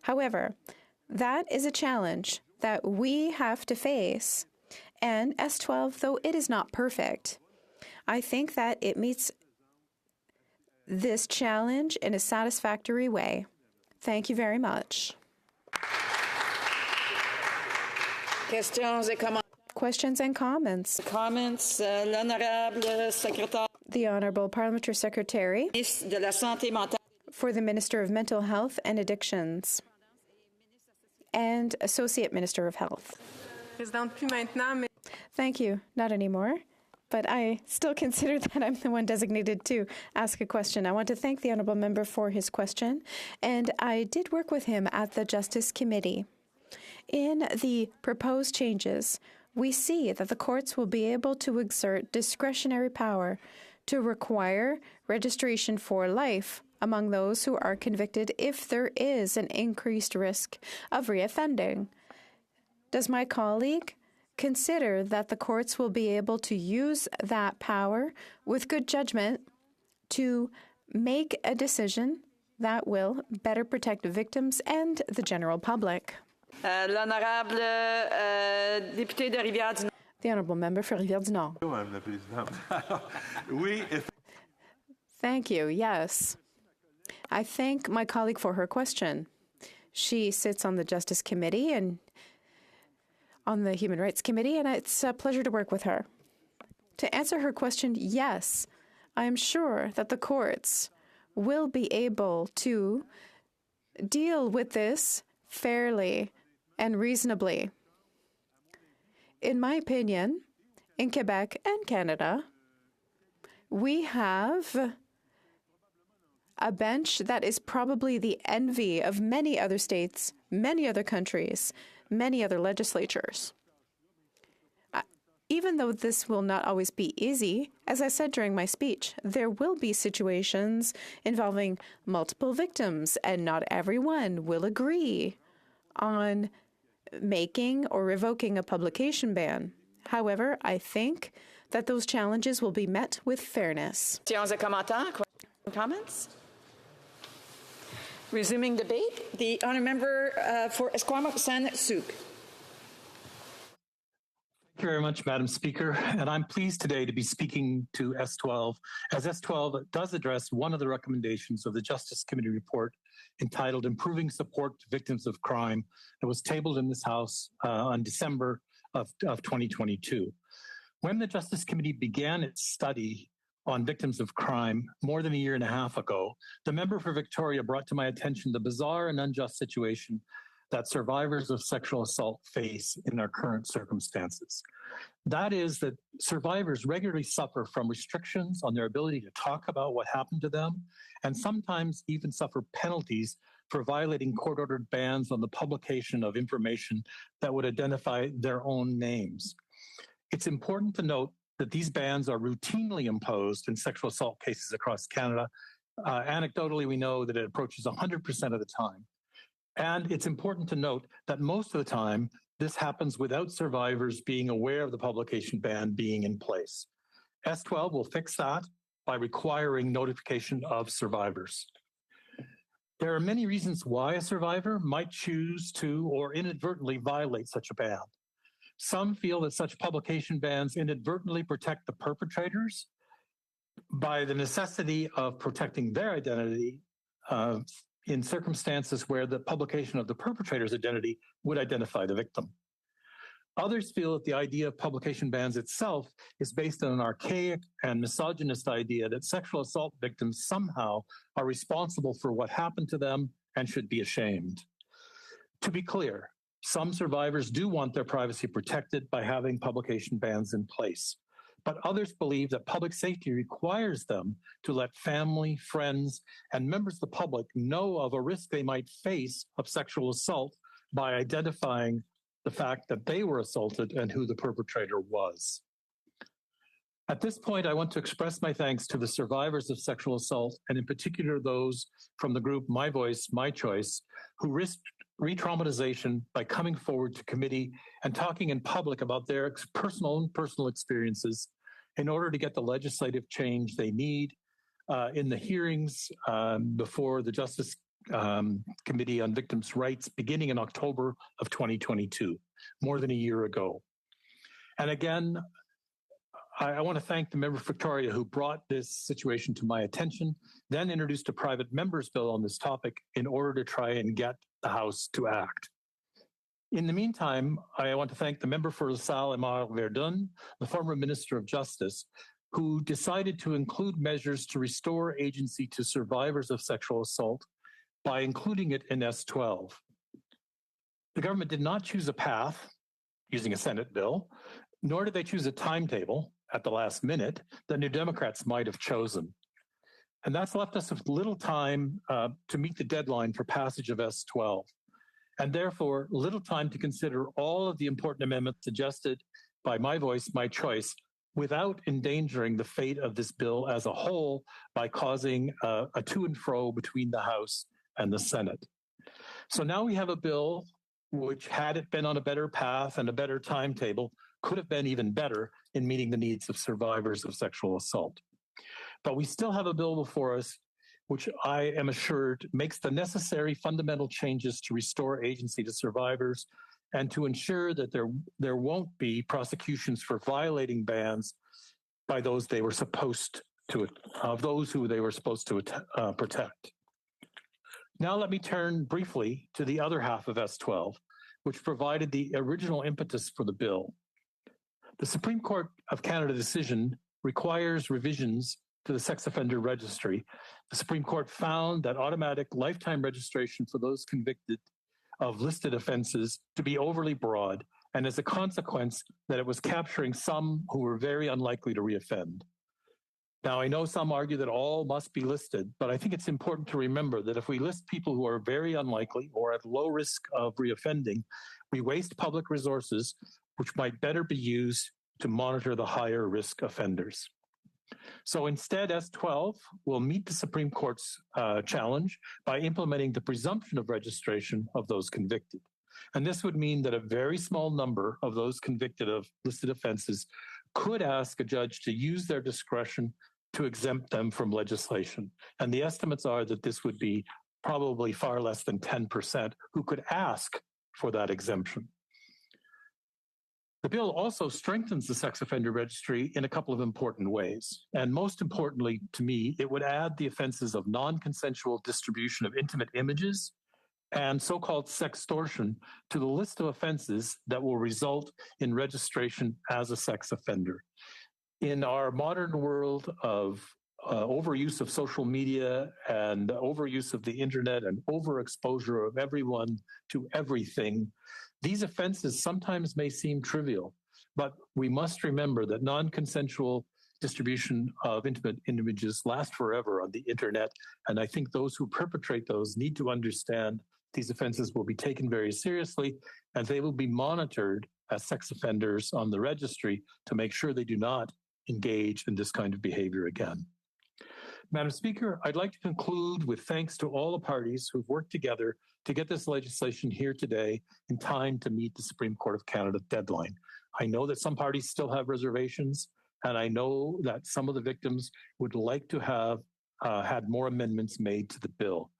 However, that is a challenge that we have to face. And S-12, though it is not perfect, I think that it meets this challenge in a satisfactory way. Thank you very much. Questions and comments. The Honourable Parliamentary Secretary for the Minister of Mental Health and Addictions and Associate Minister of Health. Thank you. Not anymore. But I still consider that I'm the one designated to ask a question. I want to thank the honourable member for his question, and I did work with him at the Justice Committee. In the proposed changes, we see that the courts will be able to exert discretionary power to require registration for life among those who are convicted if there is an increased risk of reoffending. Does my colleague consider that the courts will be able to use that power with good judgment to make a decision that will better protect victims and the general public? L'honorable député de Rivière-du-Nord. The honourable member for Rivière-du-Nord. Thank you. Yes. I thank my colleague for her question. She sits on the Justice Committee and on the Human Rights Committee, and it's a pleasure to work with her. To answer her question, yes, I am sure that the courts will be able to deal with this fairly and reasonably. In my opinion, in Quebec and Canada, we have a bench that is probably the envy of many other states, many other countries, many other legislatures. Even though this will not always be easy, as I said during my speech, there will be situations involving multiple victims, and not everyone will agree on making or revoking a publication ban. However, I think that those challenges will be met with fairness. Comments? Resuming debate, the honourable member for Esquimalt-Saint-Suc. Thank you very much, Madam Speaker. And I'm pleased today to be speaking to S-12, as S-12 does address one of the recommendations of the Justice Committee report entitled Improving Support to Victims of Crime that was tabled in this House on December of 2022. When the Justice Committee began its study on victims of crime more than a year and a half ago, the member for Victoria brought to my attention the bizarre and unjust situation that survivors of sexual assault face in their current circumstances. That is that survivors regularly suffer from restrictions on their ability to talk about what happened to them, and sometimes even suffer penalties for violating court-ordered bans on the publication of information that would identify their own names. It's important to note that these bans are routinely imposed in sexual assault cases across Canada. Anecdotally, we know that it approaches 100% of the time. And it's important to note that most of the time, this happens without survivors being aware of the publication ban being in place. S12 will fix that by requiring notification of survivors. There are many reasons why a survivor might choose to or inadvertently violate such a ban. Some feel that such publication bans inadvertently protect the perpetrators by the necessity of protecting their identity in circumstances where the publication of the perpetrator's identity would identify the victim. Others feel that the idea of publication bans itself is based on an archaic and misogynist idea that sexual assault victims somehow are responsible for what happened to them and should be ashamed. To be clear, some survivors do want their privacy protected by having publication bans in place, but others believe that public safety requires them to let family, friends, and members of the public know of a risk they might face of sexual assault by identifying the fact that they were assaulted and who the perpetrator was. At this point, I want to express my thanks to the survivors of sexual assault, and in particular those from the group My Voice, My Choice, who risked re-traumatization by coming forward to committee and talking in public about their personal experiences in order to get the legislative change they need in the hearings before the Justice Committee on Victims' Rights beginning in October of 2022, more than a year ago. And again, I want to thank the member for Victoria who brought this situation to my attention, then introduced a private member's bill on this topic in order to try and get the House to act. In the meantime, I want to thank the member for LaSalle Aimar Verdun, the former Minister of Justice, who decided to include measures to restore agency to survivors of sexual assault by including it in S12. The government did not choose a path using a Senate bill, nor did they choose a timetable at the last minute that New Democrats might have chosen. And that's left us with little time to meet the deadline for passage of S12, and therefore little time to consider all of the important amendments suggested by My Voice, My Choice, without endangering the fate of this bill as a whole by causing a to and fro between the House and the Senate. So now we have a bill which, had it been on a better path and a better timetable, could have been even better in meeting the needs of survivors of sexual assault. But we still have a bill before us which I am assured makes the necessary fundamental changes to restore agency to survivors and to ensure that there won't be prosecutions for violating bans by those they were supposed to, those who they were supposed to protect. Now let me turn briefly to the other half of S12, which provided the original impetus for the bill. The Supreme Court of Canada decision requires revisions to the sex offender registry. The Supreme Court found that automatic lifetime registration for those convicted of listed offenses to be overly broad, and as a consequence that it was capturing some who were very unlikely to reoffend. Now, I know some argue that all must be listed, but I think it's important to remember that if we list people who are very unlikely or at low risk of reoffending, we waste public resources which might better be used to monitor the higher risk offenders. So instead, S12 will meet the Supreme Court's challenge by implementing the presumption of registration of those convicted. And this would mean that a very small number of those convicted of listed offenses could ask a judge to use their discretion to exempt them from legislation. And the estimates are that this would be probably far less than 10% who could ask for that exemption. The bill also strengthens the sex offender registry in a couple of important ways. And most importantly to me, it would add the offenses of non-consensual distribution of intimate images and so-called sextortion to the list of offenses that will result in registration as a sex offender. In our modern world of overuse of social media and overuse of the internet and overexposure of everyone to everything, these offenses sometimes may seem trivial, but we must remember that non-consensual distribution of intimate images last forever on the internet. And I think those who perpetrate those need to understand these offenses will be taken very seriously, and they will be monitored as sex offenders on the registry to make sure they do not engage in this kind of behavior again. Madam Speaker, I'd like to conclude with thanks to all the parties who've worked together to get this legislation here today in time to meet the Supreme Court of Canada deadline. I know that some parties still have reservations, and I know that some of the victims would like to have had more amendments made to the bill.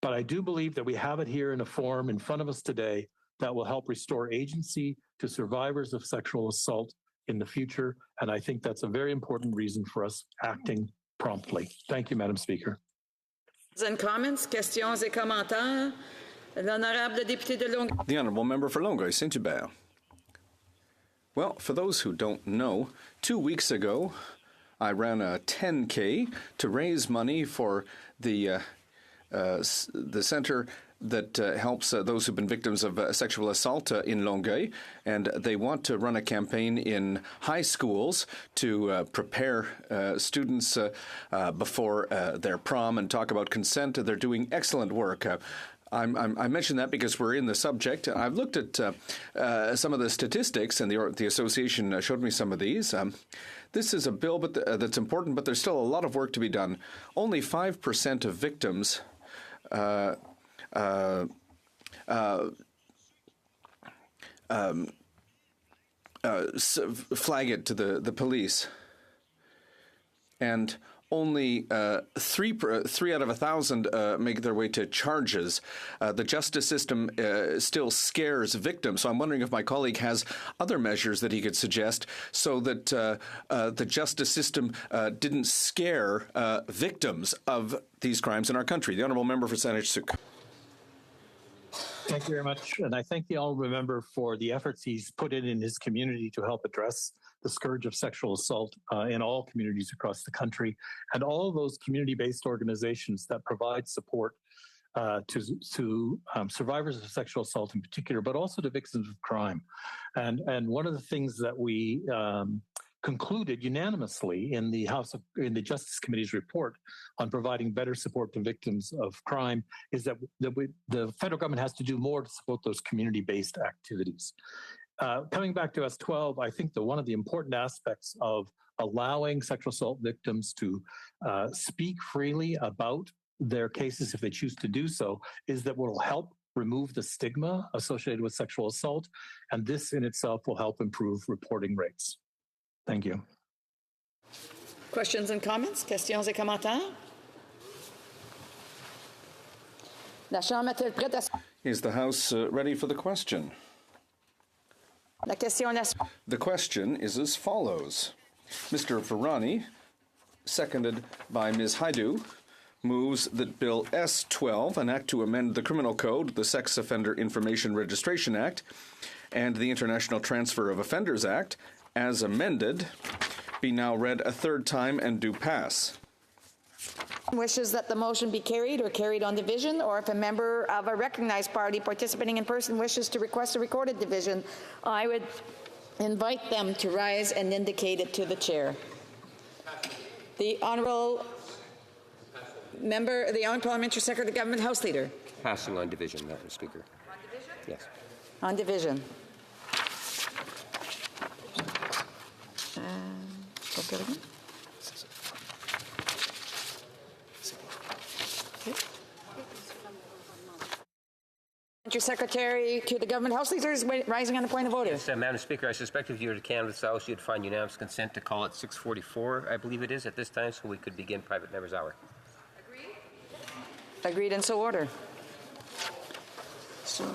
But I do believe that we have it here in a form in front of us today that will help restore agency to survivors of sexual assault in the future. And I think that's a very important reason for us acting promptly. Thank you, Madam Speaker. And comments, questions et commentaires. L'honorable député de Longueuil. The Honourable Member for Longueuil, Saint-Hubert. Well, for those who don't know, 2 weeks ago, I ran a 10K to raise money for the center that helps those who've been victims of sexual assault in Longueuil, and they want to run a campaign in high schools to prepare students before their prom and talk about consent. They're doing excellent work. I mention that because we're in the subject. I've looked at some of the statistics, and the association showed me some of these. This is a bill that's important, but there's still a lot of work to be done. Only 5% of victims flag it to the police, and only 3 out of 1,000 make their way to charges. The justice system still scares victims. So I'm wondering if my colleague has other measures that he could suggest so that the justice system didn't scare victims of these crimes in our country. The Honourable Member for Saanich-Sooke. Thank you very much. And I thank the Honourable Member for the efforts he's put in his community to help address the scourge of sexual assault in all communities across the country, and all of those community-based organizations that provide support to survivors of sexual assault in particular, but also to victims of crime. And one of the things that we concluded unanimously in the in the Justice Committee's report on providing better support to victims of crime is that the federal government has to do more to support those community-based activities. Coming back to S12, I think that one of the important aspects of allowing sexual assault victims to speak freely about their cases, if they choose to do so, is that will help remove the stigma associated with sexual assault, and this in itself will help improve reporting rates. Thank you. Questions and comments? Questions et commentaires? La Chambre est-elle prête à... Is the House ready for the question? La question... The question is as follows. Mr. Virani, seconded by Ms. Hajdu, moves that Bill S-12, an act to amend the Criminal Code, the Sex Offender Information Registration Act, and the International Transfer of Offenders Act, as amended, be now read a third time and do pass. Wishes that the motion be carried or carried on division, or if a member of a recognized party participating in person wishes to request a recorded division, I would invite them to rise and indicate it to the chair. The Honourable Member, the Honourable Parliamentary Secretary, the Government House Leader. Passing on division, Madam Speaker. On division? Yes. On division. Secretary to the Government House Leaders rising on the point of order. Yes, Madam Speaker, I suspect if you were to canvass the House, you'd find unanimous consent to call it 6:44, I believe it is, at this time, so we could begin private members' hour. Agreed? Agreed, and so order. So,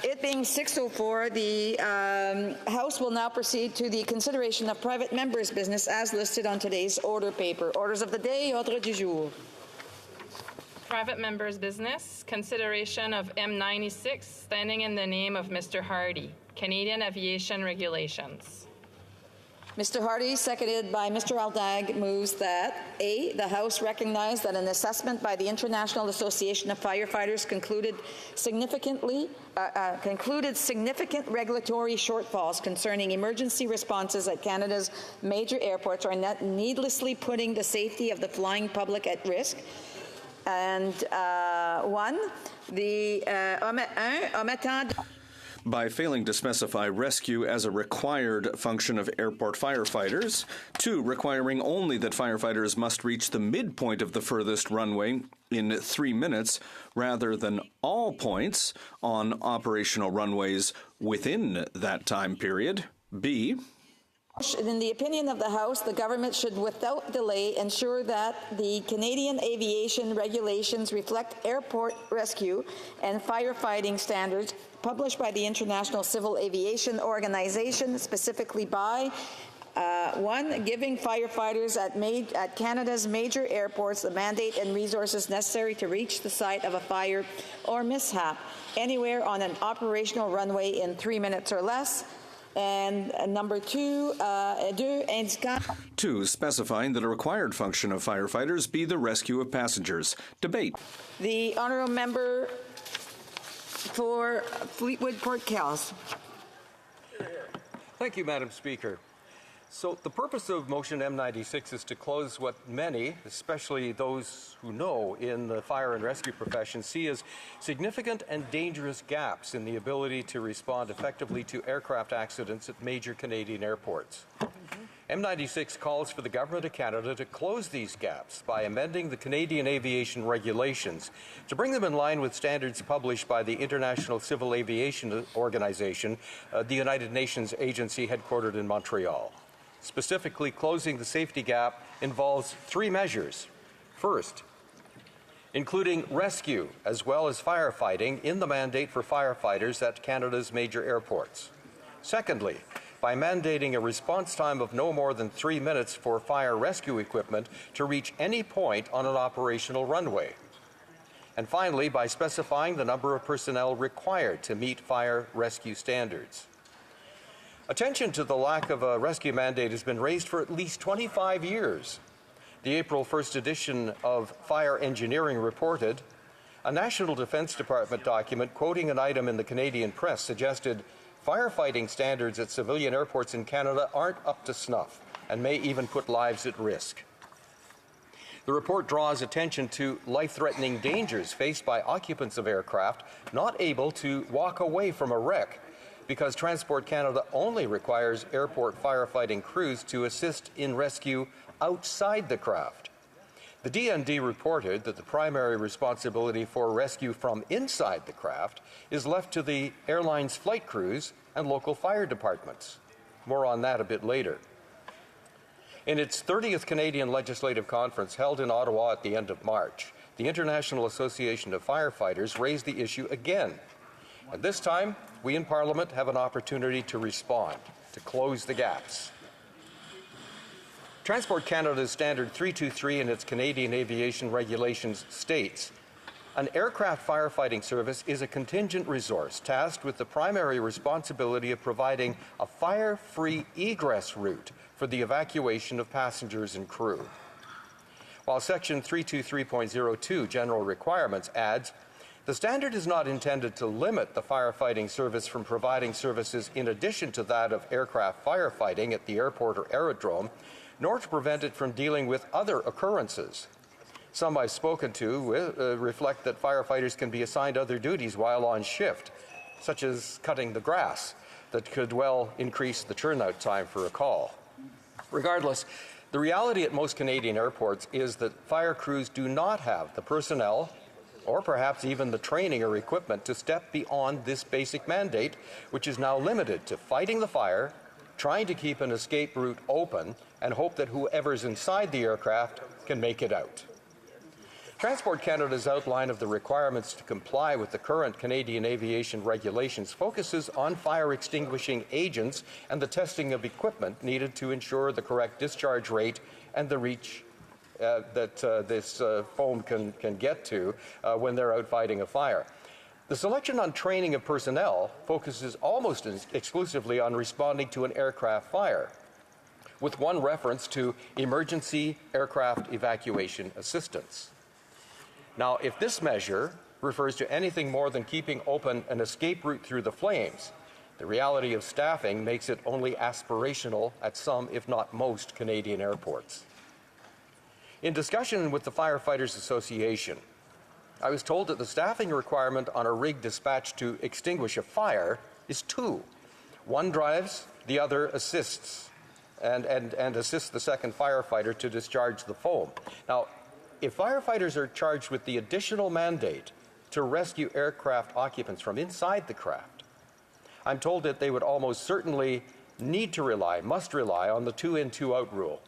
it being 6:04, the House will now proceed to the consideration of private members' business as listed on today's order paper. Orders of the day, ordre du jour. Private members' business, consideration of M96, standing in the name of Mr. Hardy, Canadian Aviation Regulations. Mr. Hardy, seconded by Mr. Aldag, moves that A, the House recognize that an assessment by the International Association of Firefighters concluded significant regulatory shortfalls concerning emergency responses at Canada's major airports are needlessly putting the safety of the flying public at risk. And one, the omettant by failing to specify rescue as a required function of airport firefighters. 2, requiring only that firefighters must reach the midpoint of the furthest runway in 3 minutes rather than all points on operational runways within that time period. B, in the opinion of the House, the government should without delay ensure that the Canadian aviation regulations reflect airport rescue and firefighting standards published by the International Civil Aviation Organization, specifically by 1, giving firefighters at Canada's major airports the mandate and resources necessary to reach the site of a fire or mishap anywhere on an operational runway in 3 minutes or less. And number 2, 2, specifying that a required function of firefighters be the rescue of passengers. Debate. The honourable member for Fleetwood Port Kells. Thank you, Madam Speaker. So the purpose of motion M96 is to close what many, especially those who know in the fire and rescue profession, see as significant and dangerous gaps in the ability to respond effectively to aircraft accidents at major Canadian airports. M96 calls for the Government of Canada to close these gaps by amending the Canadian aviation regulations to bring them in line with standards published by the International Civil Aviation Organization, the United Nations agency headquartered in Montreal. Specifically, closing the safety gap involves 3 measures. First, including rescue as well as firefighting in the mandate for firefighters at Canada's major airports. Secondly, by mandating a response time of no more than 3 minutes for fire rescue equipment to reach any point on an operational runway. And finally, by specifying the number of personnel required to meet fire rescue standards. Attention to the lack of a rescue mandate has been raised for at least 25 years. The April 1st edition of Fire Engineering reported, a National Defense Department document quoting an item in the Canadian press suggested firefighting standards at civilian airports in Canada aren't up to snuff and may even put lives at risk. The report draws attention to life-threatening dangers faced by occupants of aircraft not able to walk away from a wreck because Transport Canada only requires airport firefighting crews to assist in rescue outside the craft. The DND reported that the primary responsibility for rescue from inside the craft is left to the airline's flight crews and local fire departments. More on that a bit later. In its 30th Canadian Legislative Conference held in Ottawa at the end of March, the International Association of Firefighters raised the issue again. And this time, we in Parliament have an opportunity to respond, to close the gaps. Transport Canada's Standard 323 in its Canadian aviation regulations states, an aircraft firefighting service is a contingent resource tasked with the primary responsibility of providing a fire-free egress route for the evacuation of passengers and crew. While Section 323.02 General Requirements adds, the standard is not intended to limit the firefighting service from providing services in addition to that of aircraft firefighting at the airport or aerodrome, nor to prevent it from dealing with other occurrences. Some I've spoken to reflect that firefighters can be assigned other duties while on shift, such as cutting the grass, that could well increase the turnout time for a call. Regardless, the reality at most Canadian airports is that fire crews do not have the personnel, or perhaps even the training or equipment to step beyond this basic mandate, which is now limited to fighting the fire, trying to keep an escape route open, and hope that whoever's inside the aircraft can make it out. Transport Canada's outline of the requirements to comply with the current Canadian aviation regulations focuses on fire extinguishing agents and the testing of equipment needed to ensure the correct discharge rate and the reach that this foam can get to when they're out fighting a fire. The selection on training of personnel focuses almost exclusively on responding to an aircraft fire. with one reference to emergency aircraft evacuation assistance. Now, if this measure refers to anything more than keeping open an escape route through the flames, the reality of staffing makes it only aspirational at some, if not most, Canadian airports. In discussion with the Firefighters Association, I was told that the staffing requirement on a rig dispatched to extinguish a fire is 2. One drives, the other assists, and assists the second firefighter to discharge the foam. Now, if firefighters are charged with the additional mandate to rescue aircraft occupants from inside the craft, I'm told that they would almost certainly must rely on the 2-in, 2-out rule.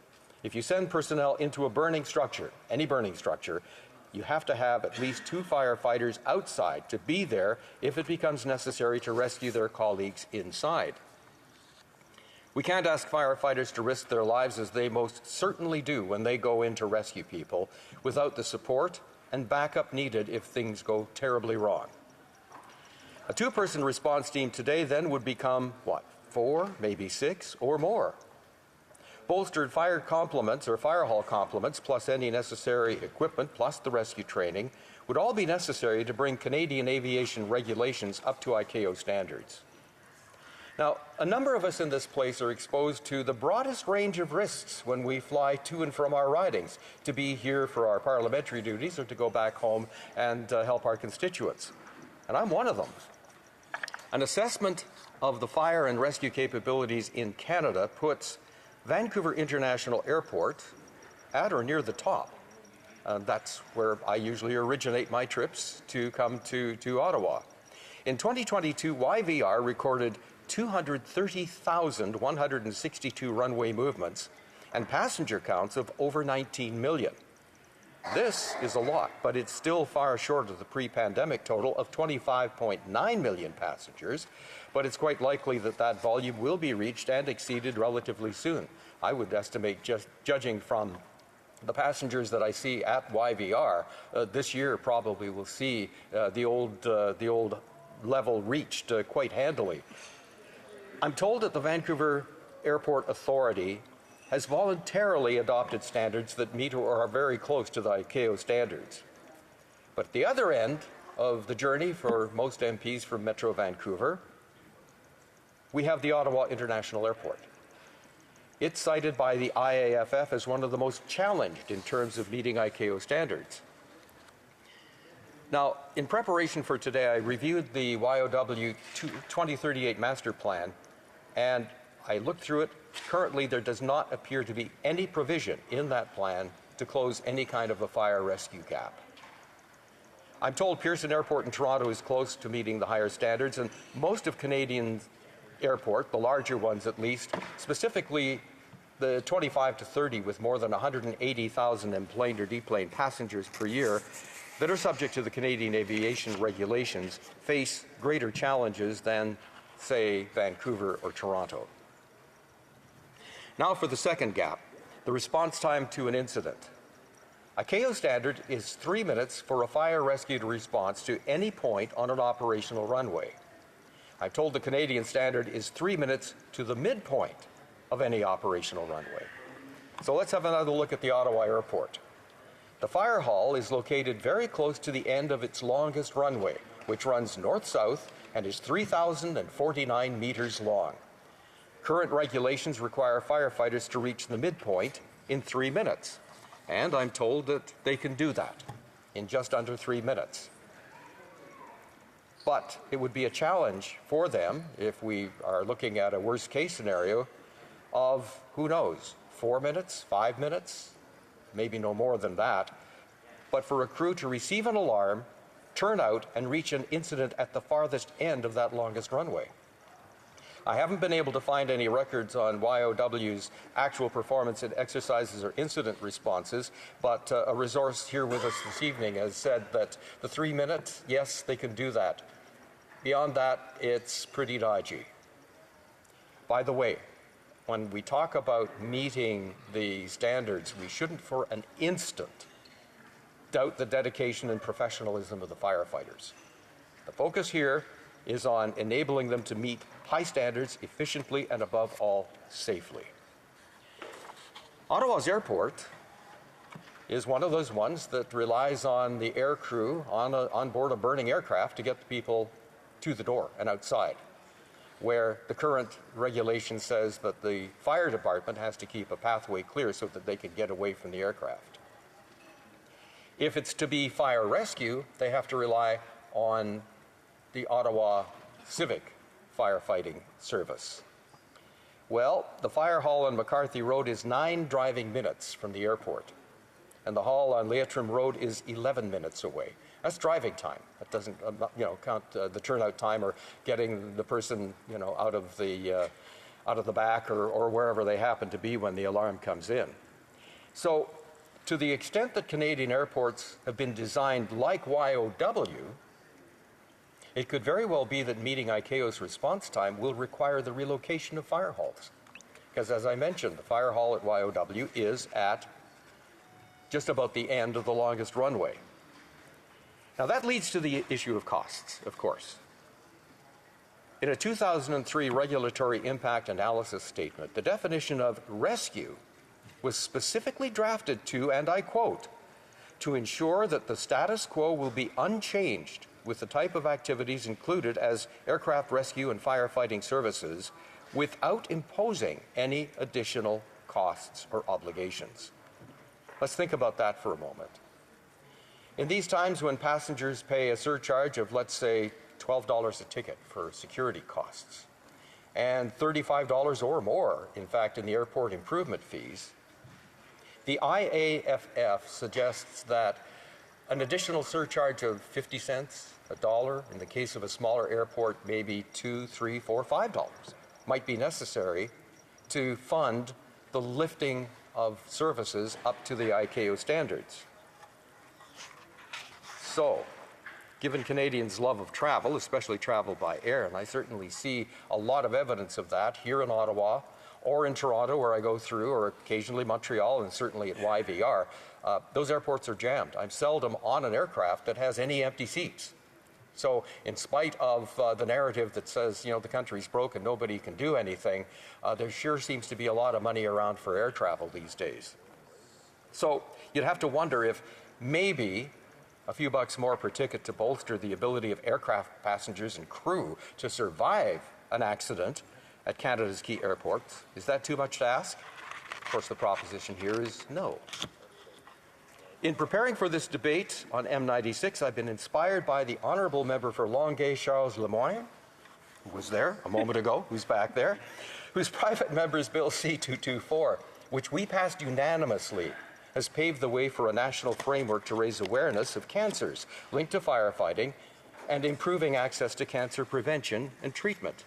If you send personnel into a burning structure, any burning structure, you have to have at least 2 firefighters outside to be there if it becomes necessary to rescue their colleagues inside. We can't ask firefighters to risk their lives, as they most certainly do when they go in to rescue people, without the support and backup needed if things go terribly wrong. A 2-person response team today then would become, 4, maybe 6, or more. Bolstered fire complements or fire hall complements, plus any necessary equipment, plus the rescue training, would all be necessary to bring Canadian aviation regulations up to ICAO standards. Now, a number of us in this place are exposed to the broadest range of risks when we fly to and from our ridings, to be here for our parliamentary duties or to go back home and help our constituents. And I'm one of them. An assessment of the fire and rescue capabilities in Canada puts Vancouver International Airport at or near the top. That's where I usually originate my trips to come to Ottawa. In 2022, YVR recorded 230,162 runway movements and passenger counts of over 19 million. This is a lot, but it's still far short of the pre-pandemic total of 25.9 million passengers, but it's quite likely that that volume will be reached and exceeded relatively soon. I would estimate, just judging from the passengers that I see at YVR, this year probably will see the old level reached quite handily. I'm told that the Vancouver Airport Authority has voluntarily adopted standards that meet or are very close to the ICAO standards. But at the other end of the journey for most MPs from Metro Vancouver, we have the Ottawa International Airport. It's cited by the IAFF as one of the most challenged in terms of meeting ICAO standards. Now, in preparation for today, I reviewed the YOW 2038 Master Plan, and I looked through it. Currently, there does not appear to be any provision in that plan to close any kind of a fire rescue gap. I'm told Pearson Airport in Toronto is close to meeting the higher standards, and most of Canadian airport, the larger ones at least, specifically the 25 to 30 with more than 180,000 enplaned or deplaned passengers per year that are subject to the Canadian aviation regulations, face greater challenges than, say, Vancouver or Toronto. Now for the second gap, the response time to an incident. ICAO standard is 3 minutes for a fire rescue response to any point on an operational runway. I'm told the Canadian standard is 3 minutes to the midpoint of any operational runway. So let's have another look at the Ottawa Airport. The fire hall is located very close to the end of its longest runway, which runs north-south and is 3,049 meters long. Current regulations require firefighters to reach the midpoint in 3 minutes, and I'm told that they can do that in just under 3 minutes. But it would be a challenge for them if we are looking at a worst-case scenario of, who knows, 4 minutes, 5 minutes, maybe no more than that, but for a crew to receive an alarm, turn out, and reach an incident at the farthest end of that longest runway. I haven't been able to find any records on YOW's actual performance in exercises or incident responses, but a resource here with us this evening has said that the 3 minutes, yes, they can do that. Beyond that, it's pretty dodgy. By the way, when we talk about meeting the standards, we shouldn't for an instant doubt the dedication and professionalism of the firefighters. The focus here is on enabling them to meet high standards efficiently and above all safely. Ottawa's airport is one of those ones that relies on the air crew on board a burning aircraft to get the people to the door and outside, where the current regulation says that the fire department has to keep a pathway clear so that they can get away from the aircraft. If it's to be fire rescue, they have to rely on the Ottawa Civic firefighting service. Well, the fire hall on McCarthy Road is 9 driving minutes from the airport, and the hall on Leitrim Road is 11 minutes away. That's driving time. That doesn't, count the turnout time or getting the person, out of the back or wherever they happen to be when the alarm comes in. So, to the extent that Canadian airports have been designed like YOW, it could very well be that meeting ICAO's response time will require the relocation of fire halls. Because as I mentioned, the fire hall at YOW is at just about the end of the longest runway. Now that leads to the issue of costs, of course. In a 2003 regulatory impact analysis statement, the definition of rescue was specifically drafted to, and I quote, to ensure that the status quo will be unchanged with the type of activities included as aircraft rescue and firefighting services without imposing any additional costs or obligations. Let's think about that for a moment. In these times when passengers pay a surcharge of, let's say, $12 a ticket for security costs, and $35 or more, in fact, in the airport improvement fees, the IAFF suggests that an additional surcharge of 50 cents, $1, in the case of a smaller airport, maybe $2, $3, $4, $5 might be necessary to fund the lifting of services up to the ICAO standards. So, given Canadians' love of travel, especially travel by air, and I certainly see a lot of evidence of that here in Ottawa or in Toronto where I go through, or occasionally Montreal and certainly at YVR, those airports are jammed. I'm seldom on an aircraft that has any empty seats. So in spite of the narrative that says, the country's broke and nobody can do anything, there sure seems to be a lot of money around for air travel these days. So you'd have to wonder if maybe a few bucks more per ticket to bolster the ability of aircraft passengers and crew to survive an accident at Canada's key airports. Is that too much to ask? Of course, the proposition here is no. In preparing for this debate on M96, I've been inspired by the Honourable Member for Longueuil, Charles Lemoyne, who was there a moment ago, who's back there, whose private member's Bill C-224, which we passed unanimously, has paved the way for a national framework to raise awareness of cancers linked to firefighting and improving access to cancer prevention and treatment.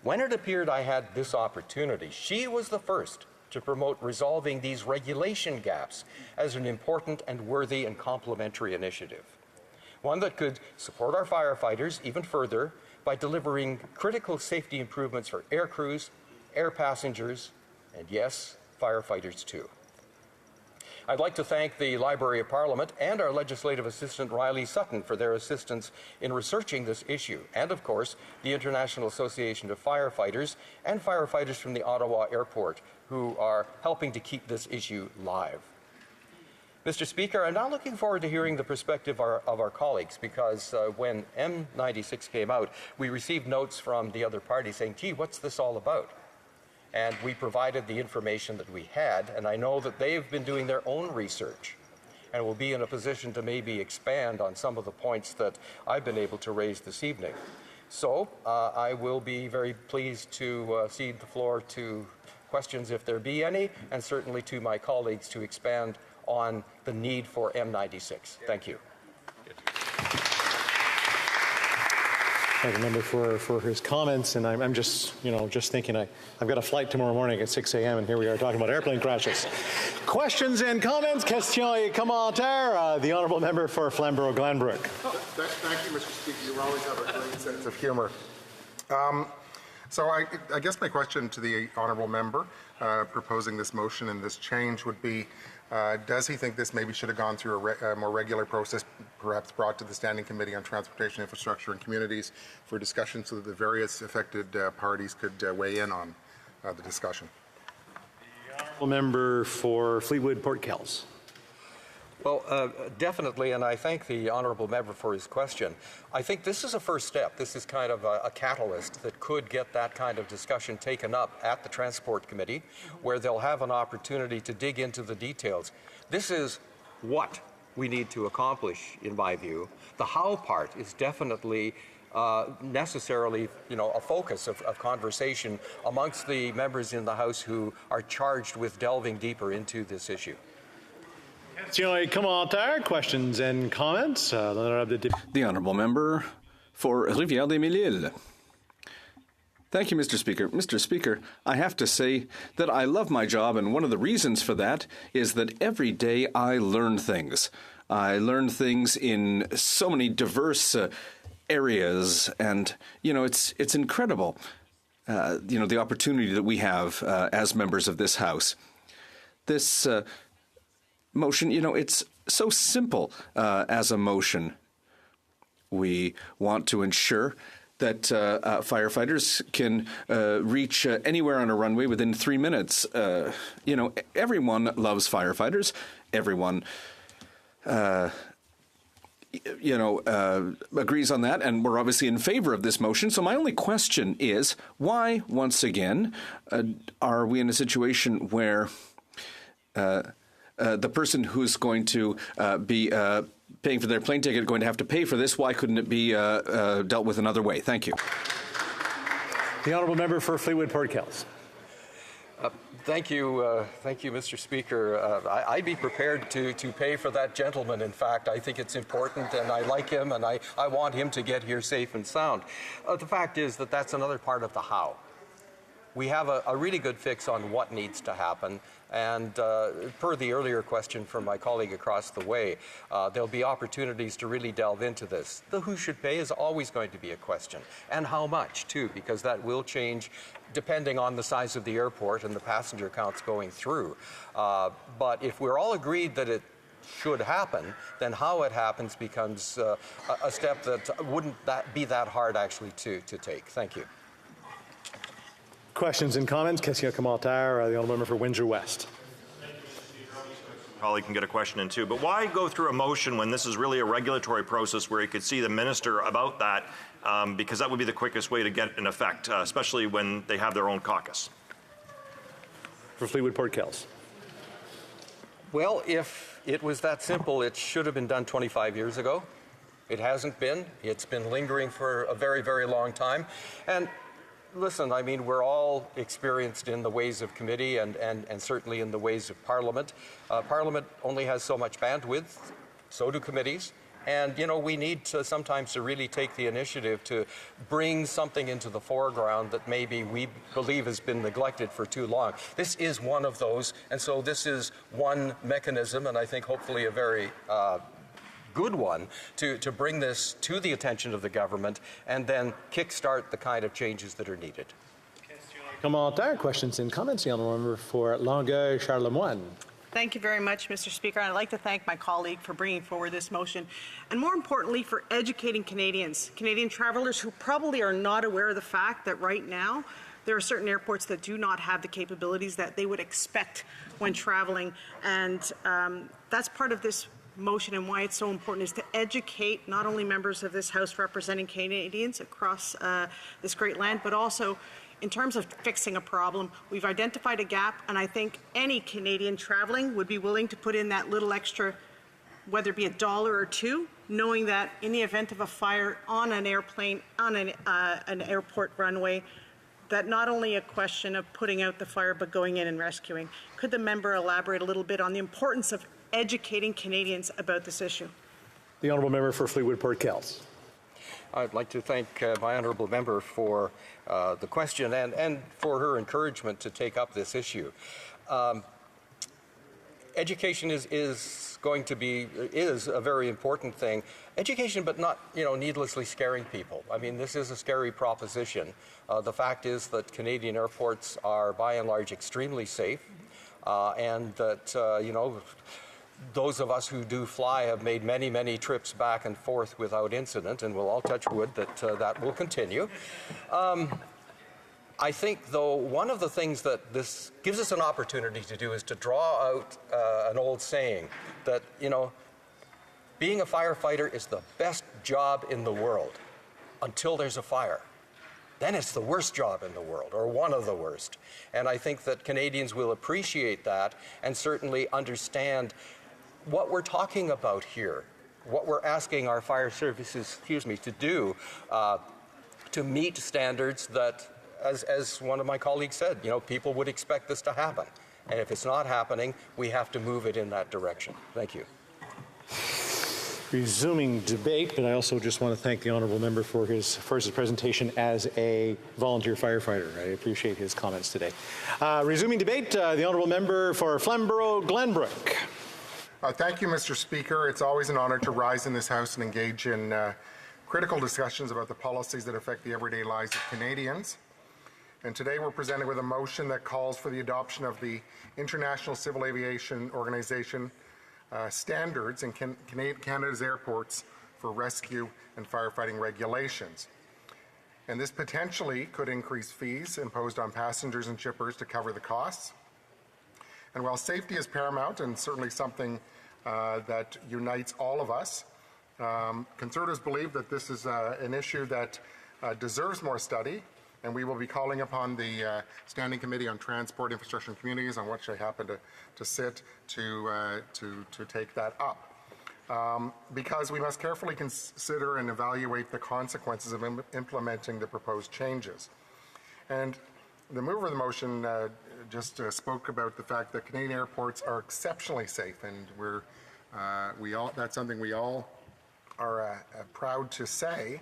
When it appeared I had this opportunity, she was the first to promote resolving these regulation gaps as an important and worthy and complementary initiative. One that could support our firefighters even further by delivering critical safety improvements for air crews, air passengers, and yes, firefighters too. I'd like to thank the Library of Parliament and our legislative assistant Riley Sutton for their assistance in researching this issue, and of course the International Association of Firefighters and firefighters from the Ottawa Airport who are helping to keep this issue live. Mr. Speaker, I'm now looking forward to hearing the perspective of our colleagues, because when M96 came out, we received notes from the other party saying, gee, what's this all about? And we provided the information that we had, and I know that they've been doing their own research and will be in a position to maybe expand on some of the points that I've been able to raise this evening. So I will be very pleased to cede the floor to questions if there be any, and certainly to my colleagues to expand on the need for M96. Thank you. Thank the member for his comments, and I'm just, just thinking I've got a flight tomorrow morning at 6 a.m. and here we are talking about airplane crashes. Questions and comments? Questions et commentaires? The honourable member for Flamborough-Glanbrook. Thank you, Mr. Speaker. You always have a great sense of humour. So I guess my question to the honourable member proposing this motion and this change would be, does he think this maybe should have gone through a more regular process, perhaps brought to the Standing Committee on Transportation, Infrastructure and Communities for discussion so that the various affected parties could weigh in on the discussion? The Member for Fleetwood Port Kells. Well, definitely, and I thank the honourable member for his question. I think this is a first step. This is kind of a catalyst that could get that kind of discussion taken up at the Transport Committee, where they'll have an opportunity to dig into the details. This is what we need to accomplish, in my view. The how part is definitely necessarily, a focus of conversation amongst the members in the House who are charged with delving deeper into this issue. Questions and comments? The Honourable Member for Rivière-des-Mille-Îles. Thank you, Mr. Speaker. Mr. Speaker, I have to say that I love my job, and one of the reasons for that is that every day I learn things. I learn things in so many diverse areas, and, it's incredible, the opportunity that we have as members of this House. This motion, it's so simple as a motion. We want to ensure that firefighters can reach anywhere on a runway within 3 minutes. Everyone loves firefighters. Everyone, agrees on that, and we're obviously in favor of this motion. So my only question is, why, once again, are we in a situation where the person who's going to be paying for their plane ticket going to have to pay for this? Why couldn't it be dealt with another way? Thank you. The Honourable Member for Fleetwood Port Kells. Thank you, Mr. Speaker. I'd be prepared to pay for that gentleman. In fact, I think it's important, and I like him, and I want him to get here safe and sound. The fact is that that's another part of the how. We have a really good fix on what needs to happen, and per the earlier question from my colleague across the way, there'll be opportunities to really delve into this. The who should pay is always going to be a question, and how much, too, because that will change depending on the size of the airport and the passenger counts going through. But if we're all agreed that it should happen, then how it happens becomes a step that wouldn't be that hard actually to take. Thank you. Questions and comments? Question commentaire, the Honourable Member for Windsor West. Colleague can get a question in too, but why go through a motion when this is really a regulatory process where you could see the minister about that, because that would be the quickest way to get an effect, especially when they have their own caucus. For Fleetwood Port Kells. Well, if it was that simple, it should have been done 25 years ago. It hasn't been. It's been lingering for a very, very long time. And listen, I mean, we're all experienced in the ways of committee and certainly in the ways of Parliament. Parliament only has so much bandwidth, so do committees. And, we need to sometimes to really take the initiative to bring something into the foreground that maybe we believe has been neglected for too long. This is one of those, and so this is one mechanism, and I think hopefully a very good one to bring this to the attention of the government and then kickstart the kind of changes that are needed. Commentaire, questions and comments. The Honourable Member for Longueuil-Charlemagne. Thank you very much, Mr. Speaker. I'd like to thank my colleague for bringing forward this motion, and more importantly, for educating Canadian travelers who probably are not aware of the fact that right now there are certain airports that do not have the capabilities that they would expect when traveling, and that's part of this motion and why it's so important is to educate not only members of this House representing Canadians across this great land, but also in terms of fixing a problem. We've identified a gap, and I think any Canadian traveling would be willing to put in that little extra, whether it be $1 or $2, knowing that in the event of a fire on an airplane, on an airport runway, that not only a question of putting out the fire, but going in and rescuing. Could the member elaborate a little bit on the importance of educating Canadians about this issue? The Honourable Member for Fleetwood Port Kells. I'd like to thank my honourable member for the question and for her encouragement to take up this issue. Education is going to be a very important thing. Education, but not needlessly scaring people. I mean, this is a scary proposition. The fact is that Canadian airports are by and large extremely safe, and that those of us who do fly have made many, many trips back and forth without incident, and we'll all touch wood that that will continue. I think, though, one of the things that this gives us an opportunity to do is to draw out an old saying that, you know, being a firefighter is the best job in the world until there's a fire. Then it's the worst job in the world, or one of the worst. And I think that Canadians will appreciate that and certainly understand what we're talking about here, what we're asking our fire services, to do to meet standards that, as one of my colleagues said, you know, people would expect this to happen. And if it's not happening, we have to move it in that direction. Thank you. Resuming debate, but I also just want to thank the honourable member for his presentation as a volunteer firefighter. I appreciate his comments today. Resuming debate, the honourable member for Flamborough-Glenbrook. Thank you, Mr. Speaker. It's always an honour to rise in this House and engage in critical discussions about the policies that affect the everyday lives of Canadians. And today we're presented with a motion that calls for the adoption of the International Civil Aviation Organization standards in Canada's airports for rescue and firefighting regulations. And this potentially could increase fees imposed on passengers and shippers to cover the costs. And while safety is paramount and certainly something that unites all of us, Conservatives believe that this is an issue that deserves more study, and we will be calling upon the Standing Committee on Transport, Infrastructure and Communities, on which I happen to sit, to take that up. Because we must carefully consider and evaluate the consequences of implementing the proposed changes. And the mover of the motion just spoke about the fact that Canadian airports are exceptionally safe, and that's something we all are proud to say.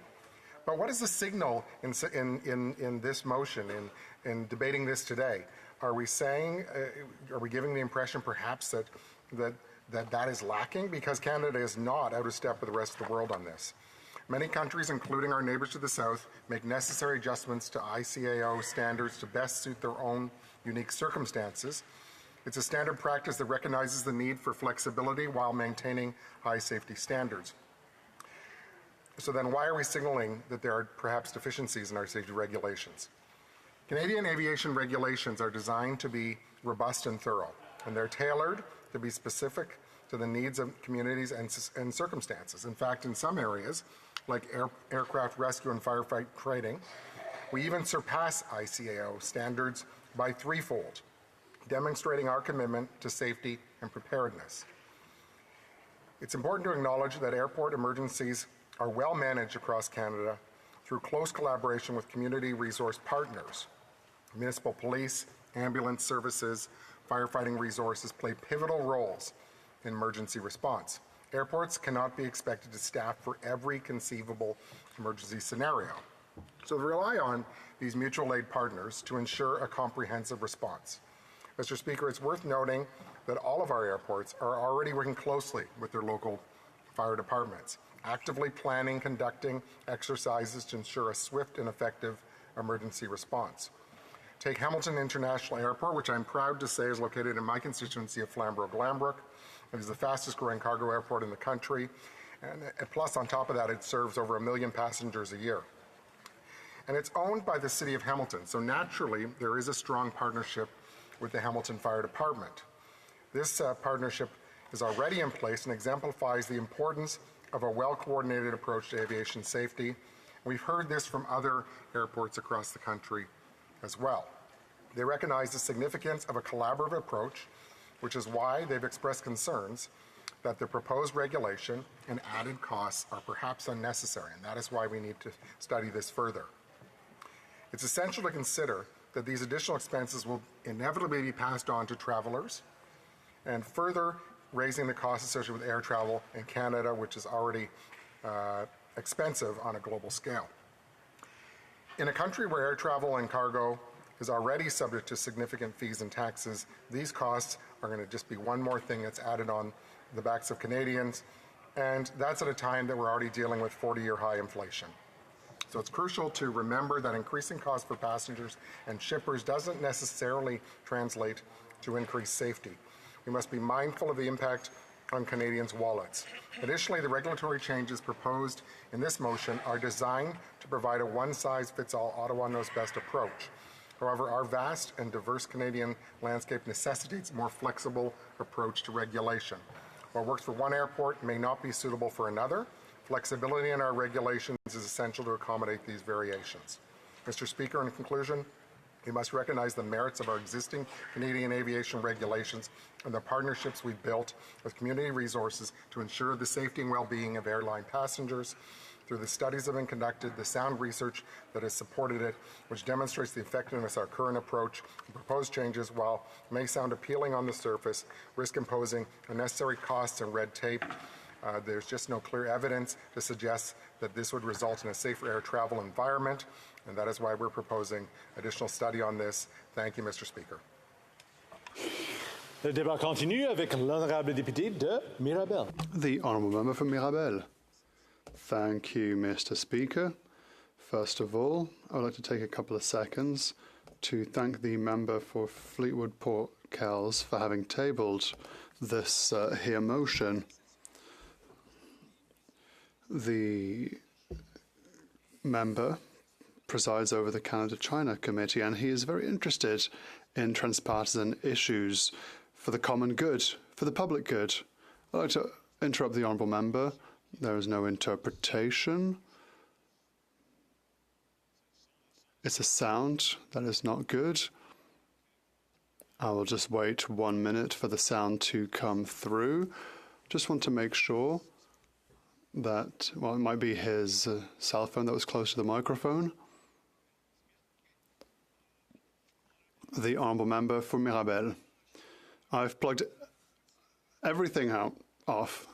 But what is the signal in this motion, in debating this today? Are we saying, are we giving the impression perhaps that is lacking? Because Canada is not out of step with the rest of the world on this. Many countries, including our neighbours to the south, make necessary adjustments to ICAO standards to best suit their own unique circumstances. It's a standard practice that recognizes the need for flexibility while maintaining high safety standards. So then why are we signaling that there are perhaps deficiencies in our safety regulations? Canadian aviation regulations are designed to be robust and thorough, and they're tailored to be specific to the needs of communities and circumstances. In fact, in some areas, like aircraft rescue and firefight training, we even surpass ICAO standards by threefold, demonstrating our commitment to safety and preparedness. It's important to acknowledge that airport emergencies are well managed across Canada through close collaboration with community resource partners. Municipal police, ambulance services, firefighting resources play pivotal roles in emergency response. Airports cannot be expected to staff for every conceivable emergency scenario. So they rely on these mutual aid partners to ensure a comprehensive response. Mr. Speaker, it's worth noting that all of our airports are already working closely with their local fire departments, actively planning, conducting exercises to ensure a swift and effective emergency response. Take Hamilton International Airport, which I'm proud to say is located in my constituency of Flamborough-Glenbrook. It is the fastest growing cargo airport in the country, and plus on top of that, it serves over 1 million passengers a year. And it's owned by the City of Hamilton, so naturally there is a strong partnership with the Hamilton Fire Department. This partnership is already in place and exemplifies the importance of a well-coordinated approach to aviation safety. We've heard this from other airports across the country as well. They recognize the significance of a collaborative approach, which is why they've expressed concerns that the proposed regulation and added costs are perhaps unnecessary, and that is why we need to study this further. It's essential to consider that these additional expenses will inevitably be passed on to travelers, and further raising the costs associated with air travel in Canada, which is already expensive on a global scale. In a country where air travel and cargo is already subject to significant fees and taxes, these costs are going to just be one more thing that's added on the backs of Canadians, and that's at a time that we're already dealing with 40-year high inflation. So it's crucial to remember that increasing costs for passengers and shippers doesn't necessarily translate to increased safety. We must be mindful of the impact on Canadians' wallets. Additionally, the regulatory changes proposed in this motion are designed to provide a one-size-fits-all Ottawa knows best approach. However, our vast and diverse Canadian landscape necessitates a more flexible approach to regulation. What works for one airport may not be suitable for another. Flexibility in our regulations is essential to accommodate these variations. Mr. Speaker, in conclusion, we must recognize the merits of our existing Canadian aviation regulations and the partnerships we've built with community resources to ensure the safety and well-being of airline passengers. Through the studies that have been conducted, the sound research that has supported it, which demonstrates the effectiveness of our current approach, and proposed changes, while may sound appealing on the surface, risk imposing unnecessary costs and red tape. There's just no clear evidence to suggest that this would result in a safer air travel environment, and that is why we're proposing additional study on this. Thank you, Mr. Speaker. Le débat continue avec l'honorable député de Mirabel. The honourable member for Mirabel. Thank you, Mr. Speaker. First of all, I would like to take a couple of seconds to thank the member for Fleetwood Port Kells for having tabled this here motion. The member presides over the Canada-China Committee, and he is very interested in transpartisan issues for the common good, for the public good. I'd like to interrupt the honourable member. There is no interpretation. It's a sound that is not good. I will just wait 1 minute for the sound to come through. Just want to make sure that, well, it might be his cell phone that was close to the microphone. The honourable member for Mirabel. I've plugged everything off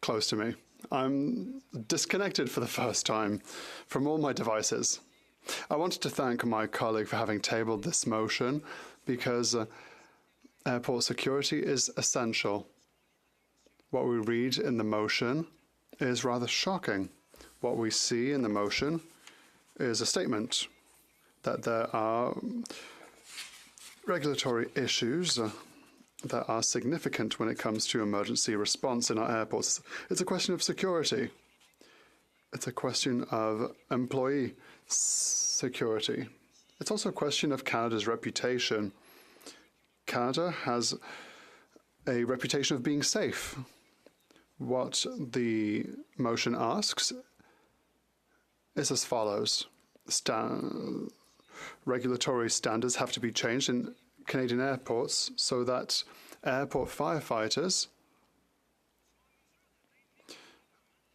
close to me. I'm disconnected for the first time from all my devices. I wanted to thank my colleague for having tabled this motion because airport security is essential. What we read in the motion is rather shocking. What we see in the motion is a statement that there are regulatory issues that are significant when it comes to emergency response in our airports. It's a question of security. It's a question of employee security. It's also a question of Canada's reputation. Canada has a reputation of being safe. What the motion asks is as follows. Regulatory standards have to be changed in Canadian airports so that airport firefighters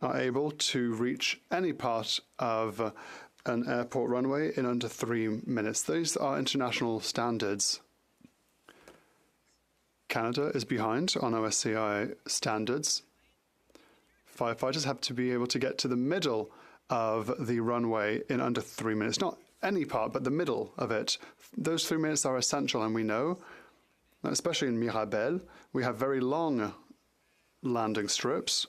are able to reach any part of an airport runway in under 3 minutes. These are international standards. Canada is behind on OSCI standards. Firefighters have to be able to get to the middle of the runway in under 3 minutes. Not any part, but the middle of it. Those 3 minutes are essential, and we know, especially in Mirabel, we have very long landing strips.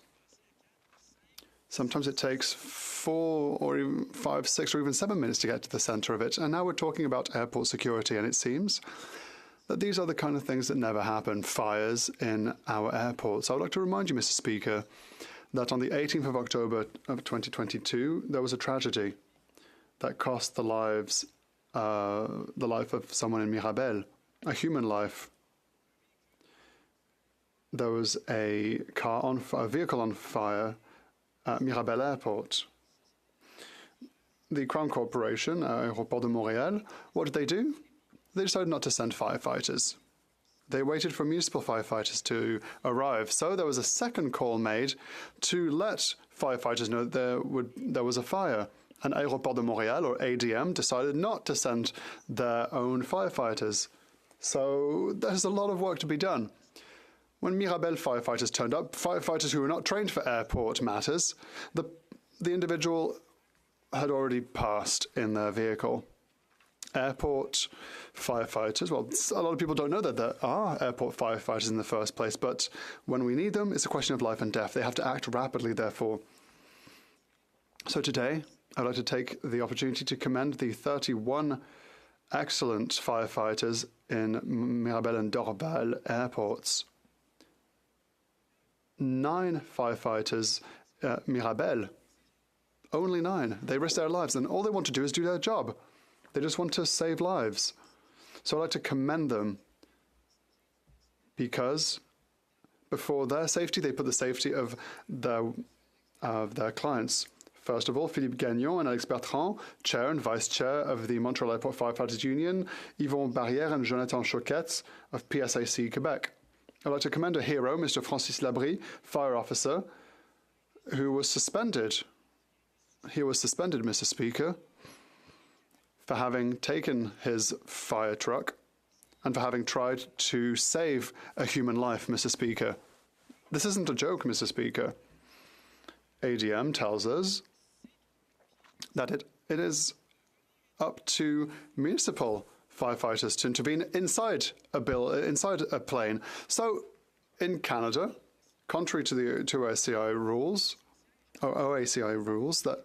Sometimes it takes 4 or even 5, 6, or even 7 minutes to get to the center of it. And now we're talking about airport security, and it seems that these are the kind of things that never happen, fires in our airports. I would like to remind you, Mr. Speaker, that on the 18th of October of 2022, there was a tragedy that cost the life of someone in Mirabel, a human life. There was a vehicle on fire at Mirabel Airport. The Crown Corporation, Aéroport de Montréal, what did they do? They decided not to send firefighters. They waited for municipal firefighters to arrive. So there was a second call made to let firefighters know that there was a fire. And Aéroport de Montréal, or ADM, decided not to send their own firefighters. So there's a lot of work to be done. When Mirabel firefighters turned up, firefighters who were not trained for airport matters, the individual had already passed in their vehicle. Airport firefighters, well, a lot of people don't know that there are airport firefighters in the first place, but when we need them, it's a question of life and death. They have to act rapidly, therefore. So today, I'd like to take the opportunity to commend the 31 excellent firefighters in Mirabel and Dorval airports. 9 firefighters at Mirabel. Only 9. They risk their lives, and all they want to do is do their job. They just want to save lives. So I'd like to commend them because before their safety, they put the safety of their clients. First of all, Philippe Gagnon and Alex Bertrand, Chair and Vice Chair of the Montreal Airport Firefighters Union, Yvon Barrière and Jonathan Choquette of PSAC Quebec. I'd like to commend a hero, Mr. Francis Labrie, fire officer, who was suspended. He was suspended, Mr. Speaker, for having taken his fire truck and for having tried to save a human life, Mr. Speaker. This isn't a joke, Mr. Speaker. ADM tells us that it is up to municipal firefighters to intervene inside a plane. So, in Canada, contrary to the OACI rules, that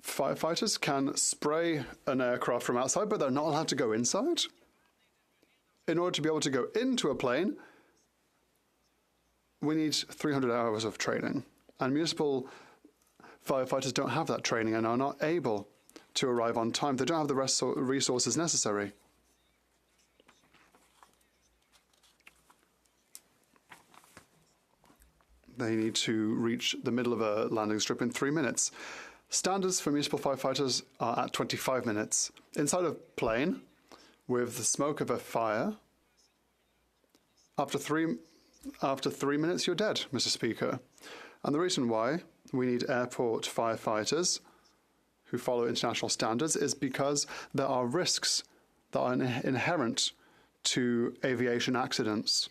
firefighters can spray an aircraft from outside, but they're not allowed to go inside. In order to be able to go into a plane, we need 300 hours of training. And municipal firefighters don't have that training and are not able to arrive on time. They don't have the resources necessary. They need to reach the middle of a landing strip in 3 minutes. Standards for municipal firefighters are at 25 minutes. Inside a plane, with the smoke of a fire, after three minutes, you're dead, Mr. Speaker. And the reason why we need airport firefighters who follow international standards is because there are risks that are inherent to aviation accidents.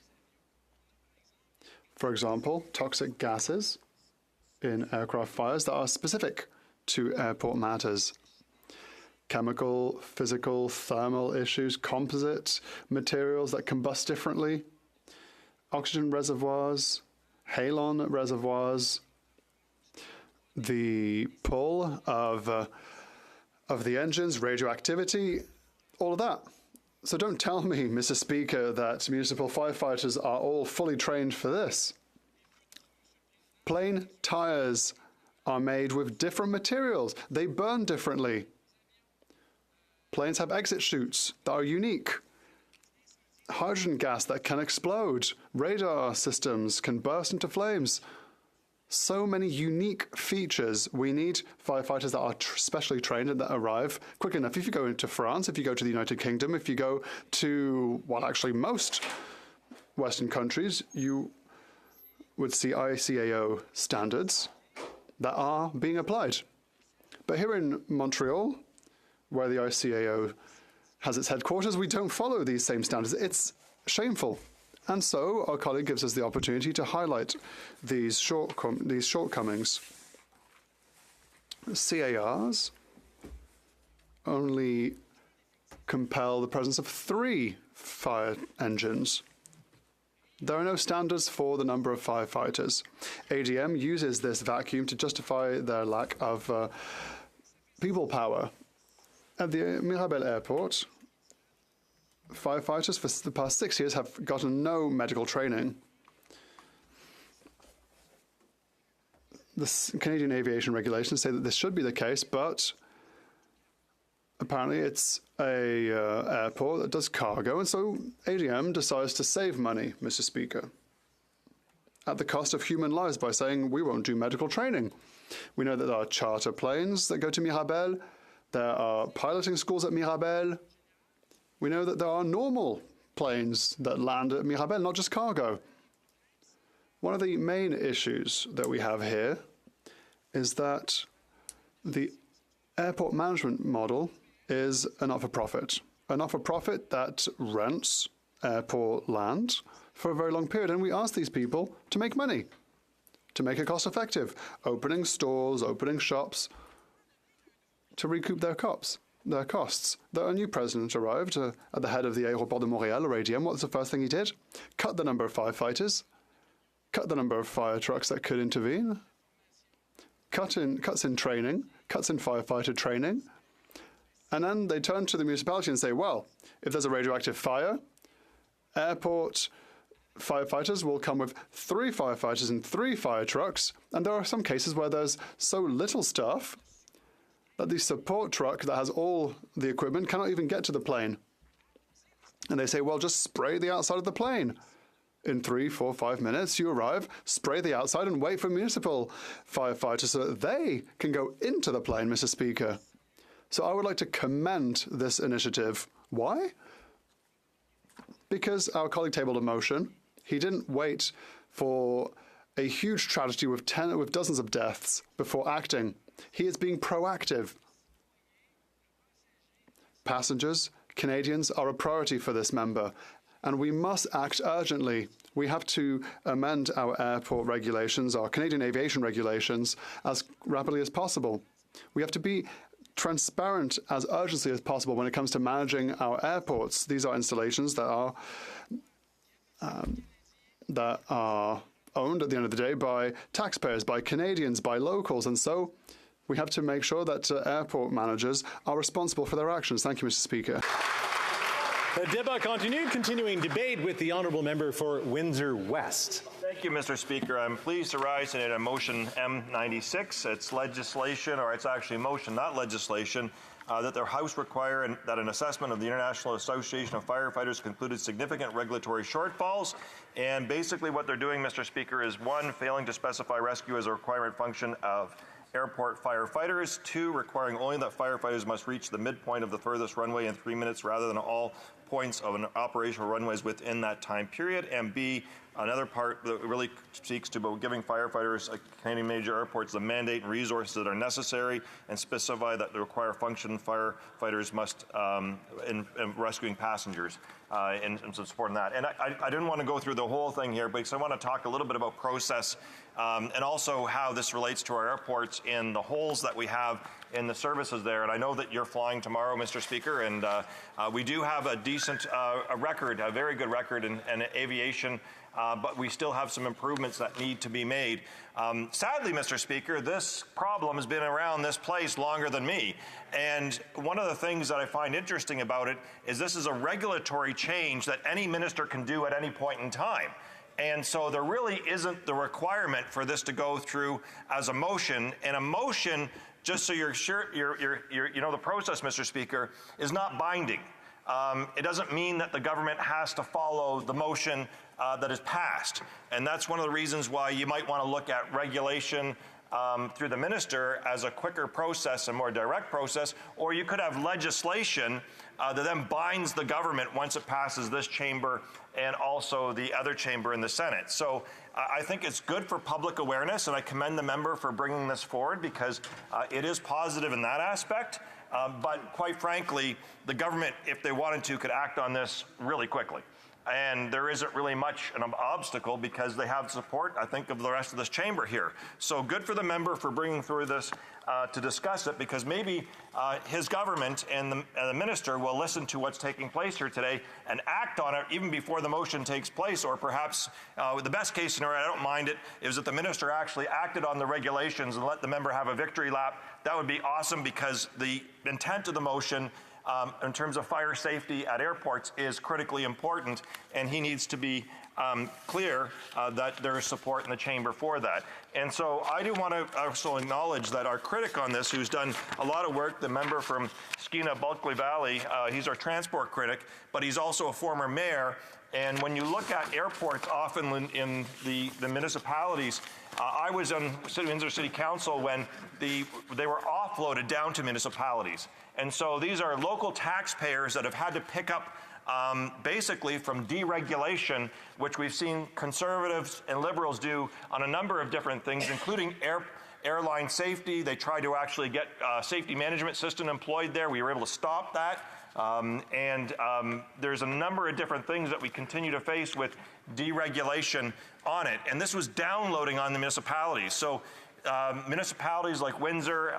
For example, toxic gases in aircraft fires that are specific to airport matters. Chemical, physical, thermal issues, composite materials that combust differently, oxygen reservoirs, halon reservoirs, the pull of the engines, radioactivity, all of that. So don't tell me, Mr. Speaker, that municipal firefighters are all fully trained for this. Plane tires are made with different materials. They burn differently. Planes have exit chutes that are unique. Hydrogen gas that can explode. Radar systems can burst into flames. So many unique features. We need firefighters that are specially trained and that arrive quick enough. If you go into France, if you go to the United Kingdom, if you go to, well, actually most Western countries, you would see ICAO standards that are being applied. But here in Montreal, where the ICAO has its headquarters, we don't follow these same standards. It's shameful. And so our colleague gives us the opportunity to highlight these shortcomings. CARs only compel the presence of 3 fire engines. There are no standards for the number of firefighters. ADM uses this vacuum to justify their lack of people power. At the Mirabel Airport, firefighters for the past 6 years have gotten no medical training. The Canadian aviation regulations say that this should be the case, but apparently it's a airport that does cargo, and so ADM decides to save money, Mr. Speaker, at the cost of human lives by saying we won't do medical training. We know that there are charter planes that go to Mirabel. There are piloting schools at Mirabel. We know that there are normal planes that land at Mirabel, not just cargo. One of the main issues that we have here is that the airport management model is a not-for-profit. A not-for-profit that rents airport land for a very long period. And we ask these people to make money, to make it cost-effective, opening stores, opening shops, to recoup their costs. A new president arrived at the head of the Aéroport de Montréal, or ADM. What was the first thing he did? Cut the number of firefighters, cut the number of fire trucks that could intervene, cuts in training, cuts in firefighter training, and then they turn to the municipality and say, well, if there's a radioactive fire, airport firefighters will come with 3 firefighters and 3 fire trucks, and there are some cases where there's so little staff that the support truck that has all the equipment cannot even get to the plane. And they say, well, just spray the outside of the plane. In 3, 4, 5 minutes, you arrive, spray the outside, and wait for municipal firefighters so that they can go into the plane, Mr. Speaker. So I would like to commend this initiative. Why? Because our colleague tabled a motion. He didn't wait for a huge tragedy with dozens of deaths before acting. He is being proactive. Passengers, Canadians are a priority for this member, and we must act urgently. We have to amend our airport regulations, our Canadian aviation regulations, as rapidly as possible. We have to be transparent as urgently as possible when it comes to managing our airports. These are installations that are owned at the end of the day by taxpayers, by Canadians, by locals, and so we have to make sure that airport managers are responsible for their actions. Thank you, Mr. Speaker. The débat continue. Continuing debate with the honourable member for Windsor West. Thank you, Mr. Speaker. I'm pleased to rise in a motion M96. It's legislation, or it's actually motion, not legislation, that the House require that an assessment of the International Association of Firefighters concluded significant regulatory shortfalls. And basically what they're doing, Mr. Speaker, is 1, failing to specify rescue as a requirement function of airport firefighters, 2, requiring only that firefighters must reach the midpoint of the furthest runway in 3 minutes rather than all points of an operational runways within that time period, and B, another part that really speaks to about giving firefighters at Canadian major airports the mandate and resources that are necessary, and specify that the required function firefighters must in rescuing passengers and supporting that. And I didn't want to go through the whole thing here, because I want to talk a little bit about process and also how this relates to our airports and the holes that we have in the services there. And I know that you're flying tomorrow, Mr. Speaker, and we do have a decent record, a very good record in aviation, but we still have some improvements that need to be made. Sadly, Mr. Speaker, this problem has been around this place longer than me. And one of the things that I find interesting about it is this is a regulatory change that any minister can do at any point in time. And so there really isn't the requirement for this to go through as a motion. And a motion, just so you're sure, you know the process, Mr. Speaker, is not binding. It doesn't mean that the government has to follow the motion that is passed. And that's one of the reasons why you might want to look at regulation through the minister as a quicker process, a more direct process, or you could have legislation that then binds the government once it passes this chamber and also the other chamber in the Senate. So I think it's good for public awareness, and I commend the member for bringing this forward, because it is positive in that aspect. But quite frankly, the government, if they wanted to, could act on this really quickly. And there isn't really much an obstacle, because they have support, I think, of the rest of this chamber here. So good for the member for bringing through this to discuss it, because maybe his government and the minister will listen to what's taking place here today and act on it even before the motion takes place. Or perhaps the best case scenario, I don't mind it, is that the minister actually acted on the regulations and let the member have a victory lap. That would be awesome, because the intent of the motion in terms of fire safety at airports is critically important, and he needs to be clear that there is support in the chamber for that. And so I do want to also acknowledge that our critic on this, who's done a lot of work, the member from Skeena Bulkley Valley, he's our transport critic, but he's also a former mayor. And when you look at airports often in the municipalities, I was on Windsor City Council when they were offloaded down to municipalities. And so these are local taxpayers that have had to pick up basically from deregulation, which we've seen conservatives and liberals do on a number of different things, including airline safety. They tried to actually get a safety management system employed there. We were able to stop that. There's a number of different things that we continue to face with deregulation on it. And this was downloading on the municipalities. So municipalities like Windsor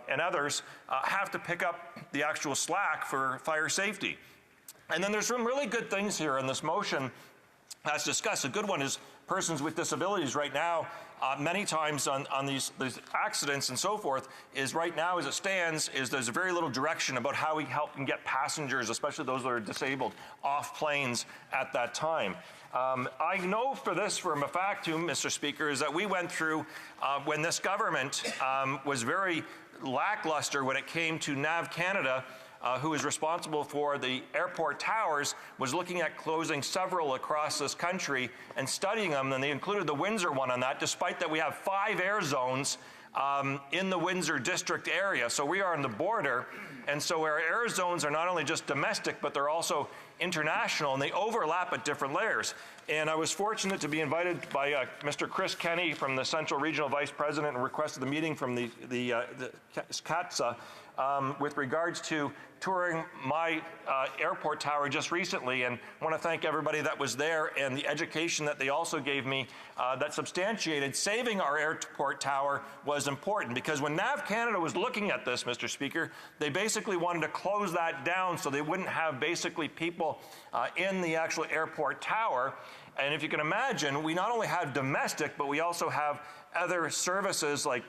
and others have to pick up the actual slack for fire safety. And then there's some really good things here in this motion that's discussed. A good one is persons with disabilities right now many times on these accidents and so forth is right now, as it stands, is there's very little direction about how we help and get passengers, especially those that are disabled, off planes at that time. I know for this from a fact, too, Mr. Speaker, is that we went through when this government was very lackluster when it came to NAV Canada, who is responsible for the airport towers, was looking at closing several across this country and studying them, and they included the Windsor one on that, despite that we have 5 air zones in the Windsor district area. So we are on the border, and so our air zones are not only just domestic, but they're also international, and they overlap at different layers. And I was fortunate to be invited by Mr. Chris Kenny from the Central Regional Vice President and requested the meeting from the CATSA with regards to touring my airport tower just recently, and I want to thank everybody that was there and the education that they also gave me that substantiated saving our airport tower was important, because when NAV Canada was looking at this, Mr. Speaker, they basically wanted to close that down so they wouldn't have basically people in the actual airport tower. And if you can imagine, we not only have domestic, but we also have other services like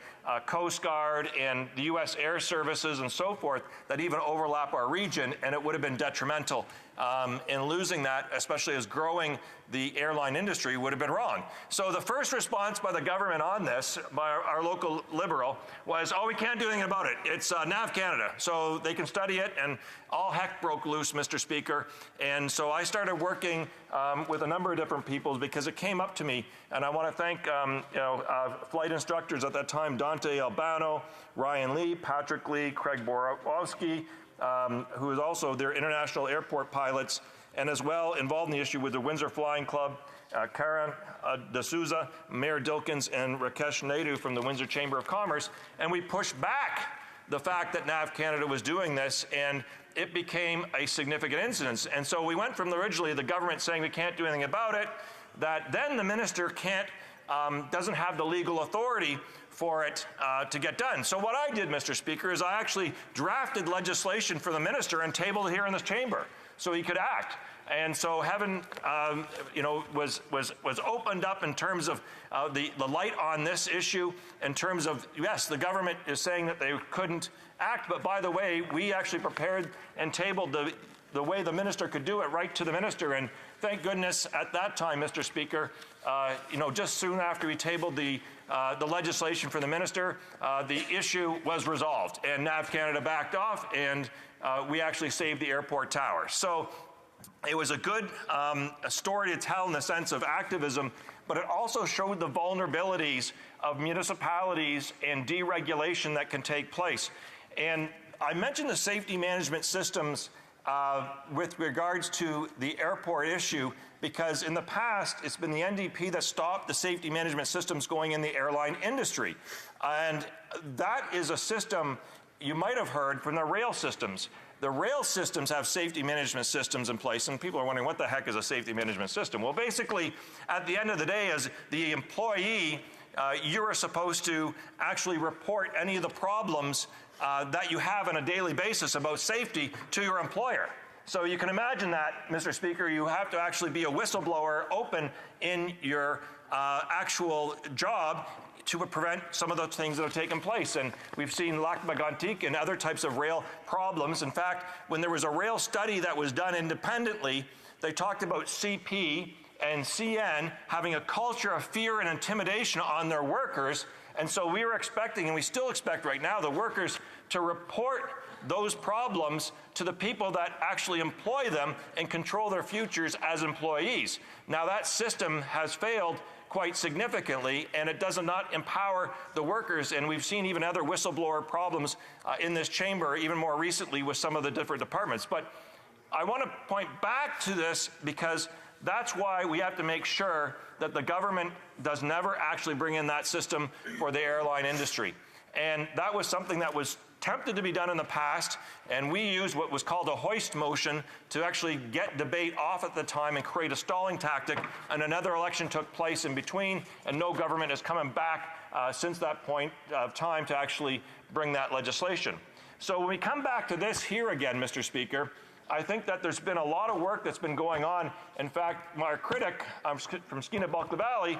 Coast Guard and the U.S. Air Services and so forth that even overlap our region, and it would have been detrimental. And losing that, especially as growing the airline industry, would have been wrong. So the first response by the government on this, by our local Liberal, was, oh, we can't do anything about it. It's NAV Canada, so they can study it, and all heck broke loose, Mr. Speaker. And so I started working with a number of different people because it came up to me, and I want to thank flight instructors at that time, Dante Albano, Ryan Lee, Patrick Lee, Craig Borowski, who is also their international airport pilots, and as well involved in the issue with the Windsor Flying Club, Karen D'Souza, Mayor Dilkins, and Rakesh Naidu from the Windsor Chamber of Commerce. And we pushed back the fact that NAV Canada was doing this, and it became a significant incident. And so we went from originally the government saying we can't do anything about it, that then the minister doesn't have the legal authority for it to get done. So what I did, Mr. Speaker, is I actually drafted legislation for the minister and tabled it here in this chamber so he could act. And so heaven, was opened up in terms of the light on this issue, in terms of, yes, the government is saying that they couldn't act, but by the way, we actually prepared and tabled the way the minister could do it right to the minister. And thank goodness at that time, Mr. Speaker, just soon after we tabled the legislation for the minister, the issue was resolved, and NAV Canada backed off, and we actually saved the airport tower. So it was a good story to tell in the sense of activism, but it also showed the vulnerabilities of municipalities and deregulation that can take place. And I mentioned the safety management systems with regards to the airport issue, because in the past, it's been the NDP that stopped the safety management systems going in the airline industry. And that is a system you might have heard from the rail systems. The rail systems have safety management systems in place, and people are wondering, what the heck is a safety management system? Well, basically, at the end of the day, as the employee, you are supposed to actually report any of the problems that you have on a daily basis about safety to your employer. So you can imagine that, Mr. Speaker, you have to actually be a whistleblower open in your actual job to prevent some of those things that have taken place. And we've seen Lac-Mégantic and other types of rail problems. In fact, when there was a rail study that was done independently, they talked about CP and CN having a culture of fear and intimidation on their workers. And so we were expecting, and we still expect right now, the workers to report those problems to the people that actually employ them and control their futures as employees. Now that system has failed quite significantly, and it does not empower the workers. And we've seen even other whistleblower problems in this chamber, even more recently with some of the different departments. But I want to point back to this because that's why we have to make sure that the government does never actually bring in that system for the airline industry. And that was something that was attempted to be done in the past, and we used what was called a hoist motion to actually get debate off at the time and create a stalling tactic, and another election took place in between, and no government has come back since that point of time to actually bring that legislation. So when we come back to this here again, Mr. Speaker, I think that there's been a lot of work that's been going on. In fact, my critic from Skeena-Balka Valley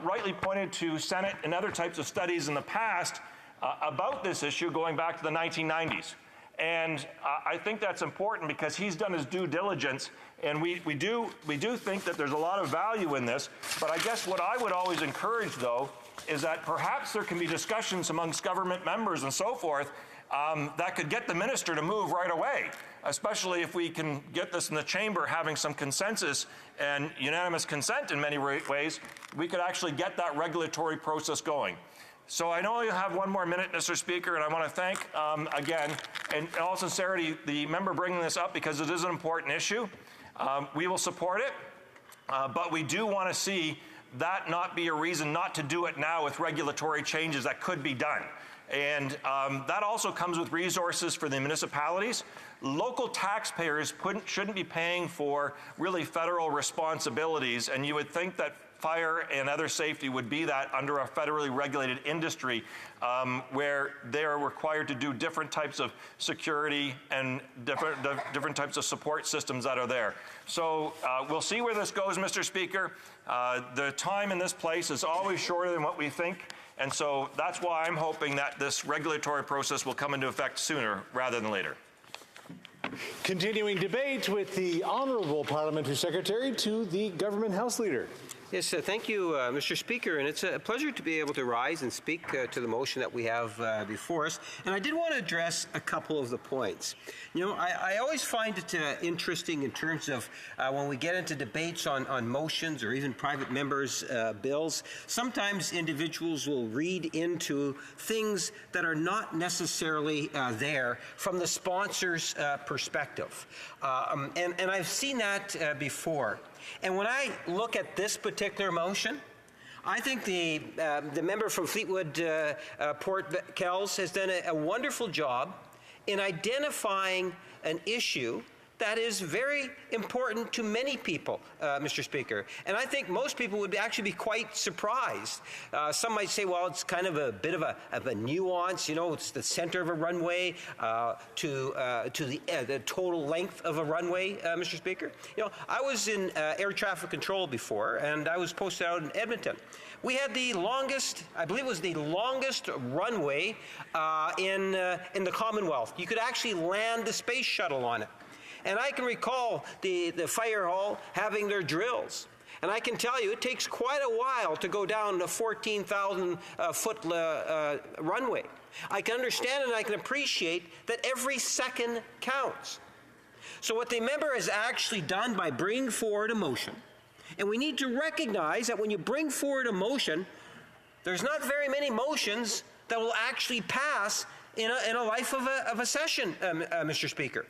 rightly pointed to Senate and other types of studies in the past about this issue going back to the 1990s. And I think that's important because he's done his due diligence, and we do think that there's a lot of value in this. But I guess what I would always encourage, though, is that perhaps there can be discussions amongst government members and so forth that could get the minister to move right away, especially if we can get this in the chamber having some consensus and unanimous consent in many ways, we could actually get that regulatory process going. So I know you have one more minute, Mr. Speaker, and I want to thank, again, in all sincerity, the member bringing this up because it is an important issue. We will support it, but we do want to see that not be a reason not to do it now with regulatory changes that could be done. And that also comes with resources for the municipalities. Local taxpayers shouldn't be paying for really federal responsibilities, and you would think that fire and other safety would be that under a federally regulated industry where they are required to do different types of security and different types of support systems that are there. So we'll see where this goes, Mr. Speaker. The time in this place is always shorter than what we think. And so that's why I'm hoping that this regulatory process will come into effect sooner rather than later. Continuing debate with the Honourable Parliamentary Secretary to the Government House Leader. Yes, thank you, Mr. Speaker, and it's a pleasure to be able to rise and speak to the motion that we have before us. And I did want to address a couple of the points. You know, I always find it interesting in terms of when we get into debates on motions or even private members' bills, sometimes individuals will read into things that are not necessarily there from the sponsor's perspective. And I've seen that before. And when I look at this particular motion, I think the member from Fleetwood Port Kells has done a wonderful job in identifying an issue that is very important to many people, Mr. Speaker. And I think most people would actually be quite surprised. Some might say, well, it's kind of a bit of a nuance. You know, it's the center of a runway to the total length of a runway, Mr. Speaker. You know, I was in air traffic control before, and I was posted out in Edmonton. We had the longest, I believe it was the longest runway in the Commonwealth. You could actually land the space shuttle on it. And I can recall the fire hall having their drills. And I can tell you, it takes quite a while to go down a 14,000-foot runway. I can understand and I can appreciate that every second counts. So what the member has actually done by bringing forward a motion, and we need to recognize that when you bring forward a motion, there's not very many motions that will actually pass in a life of a session, Mr. Speaker.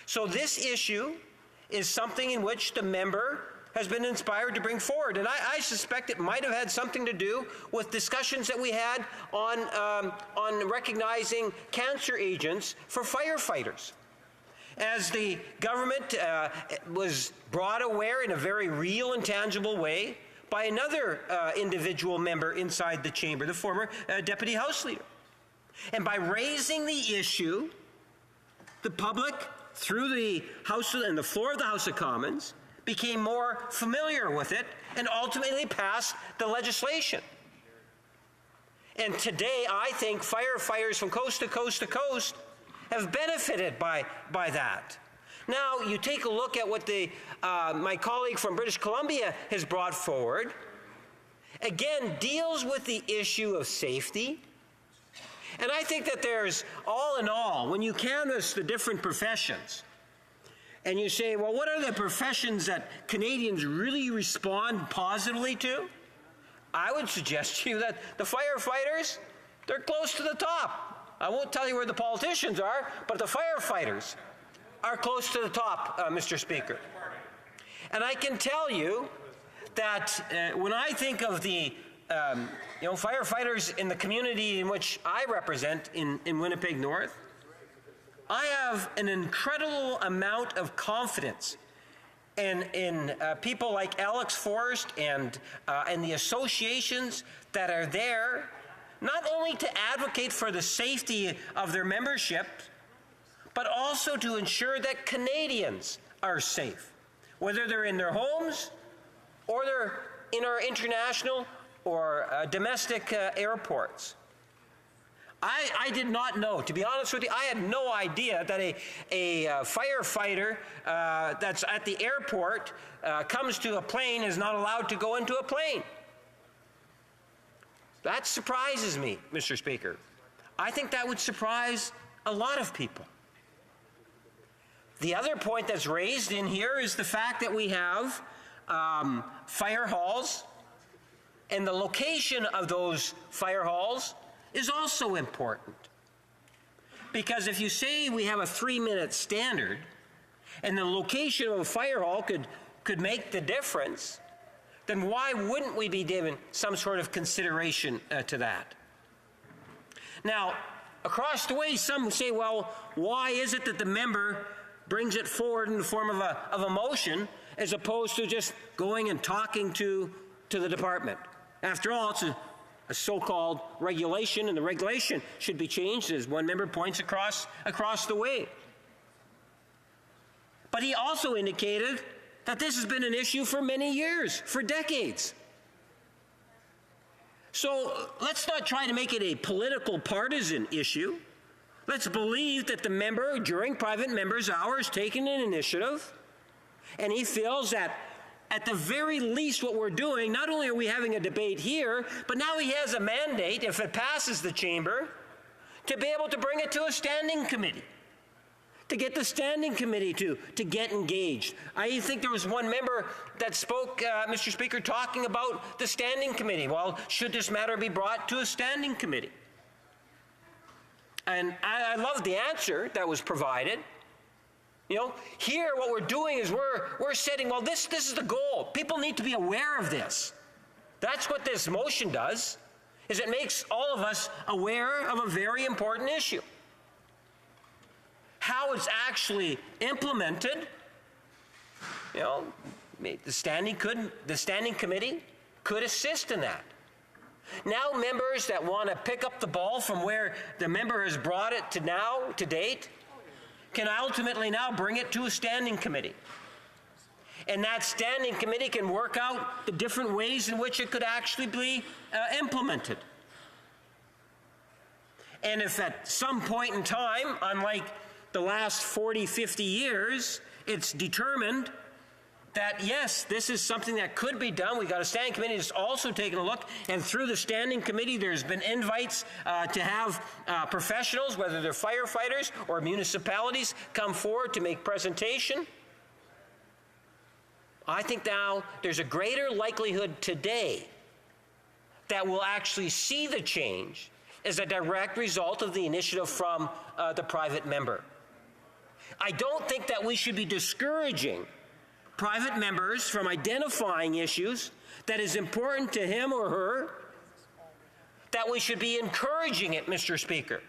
So this issue is something in which the member has been inspired to bring forward. And I suspect it might have had something to do with discussions that we had on recognizing cancer agents for firefighters. As the government was brought aware in a very real and tangible way by another individual member inside the chamber, the former Deputy House Leader. And by raising the issue, the public, through the House and the floor of the House of Commons, became more familiar with it and ultimately passed the legislation. And today, I think firefighters from coast to coast to coast have benefited by that. Now, you take a look at what my colleague from British Columbia has brought forward. Again, deals with the issue of safety. And I think that there's, all in all, when you canvass the different professions, and you say, well, what are the professions that Canadians really respond positively to? I would suggest to you that the firefighters, they're close to the top. I won't tell you where the politicians are, but the firefighters are close to the top, Mr. Speaker. And I can tell you that when I think of the firefighters in the community in which I represent in Winnipeg North, I have an incredible amount of confidence in people like Alex Forrest and the associations that are there, not only to advocate for the safety of their membership, but also to ensure that Canadians are safe, whether they're in their homes or they're in our international or domestic airports. I did not know, to be honest with you, I had no idea that a firefighter that's at the airport comes to a plane is not allowed to go into a plane. That surprises me, Mr. Speaker. I think that would surprise a lot of people. The other point that's raised in here is the fact that we have fire halls, and the location of those fire halls is also important. Because if you say we have a 3-minute standard, and the location of a fire hall could make the difference, then why wouldn't we be given some sort of consideration to that? Now, across the way, some will say, well, why is it that the member brings it forward in the form of a motion as opposed to just going and talking to the department? After all, it's a so-called regulation, and the regulation should be changed, as one member points across the way. But he also indicated that this has been an issue for many years, for decades. So let's not try to make it a political partisan issue. Let's believe that the member, during private members' hours, taken an initiative, and he feels that at the very least what we're doing, not only are we having a debate here, but now he has a mandate, if it passes the chamber, to be able to bring it to a standing committee, to get the standing committee to get engaged. I think there was one member that spoke, Mr. Speaker, talking about the standing committee. Well, should this matter be brought to a standing committee? And I love the answer that was provided. You know, here what we're doing is we're setting, well, this is the goal. People need to be aware of this. That's what this motion does, is it makes all of us aware of a very important issue. How it's actually implemented, you know, the standing committee could assist in that. Now members that want to pick up the ball from where the member has brought it to date, can ultimately now bring it to a standing committee. And that standing committee can work out the different ways in which it could actually be implemented. And if at some point in time, unlike the last 40, 50 years, it's determined that, yes, this is something that could be done. We've got a standing committee that's also taken a look, and through the standing committee, there's been invites to have professionals, whether they're firefighters or municipalities, come forward to make presentation. I think now there's a greater likelihood today that we'll actually see the change as a direct result of the initiative from the private member. I don't think that we should be discouraging private members from identifying issues that is important to him or her, that we should be encouraging it, Mr. Speaker.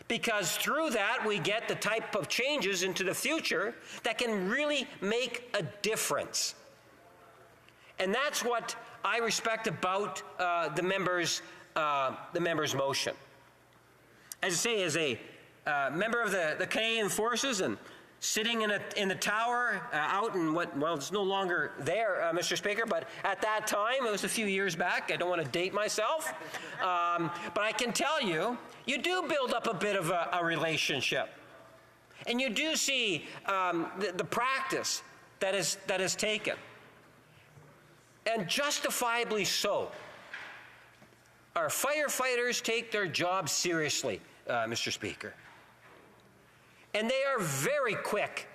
Because through that, we get the type of changes into the future that can really make a difference. And that's what I respect about the member's motion. As I say, as a member of the Canadian Forces and sitting in the tower out in well, it's no longer there, Mr. Speaker, but at that time, it was a few years back. I don't want to date myself. But I can tell you, you do build up a bit of a relationship. And you do see the practice that is taken. And justifiably so. Our firefighters take their job seriously, Mr. Speaker. And they are very quick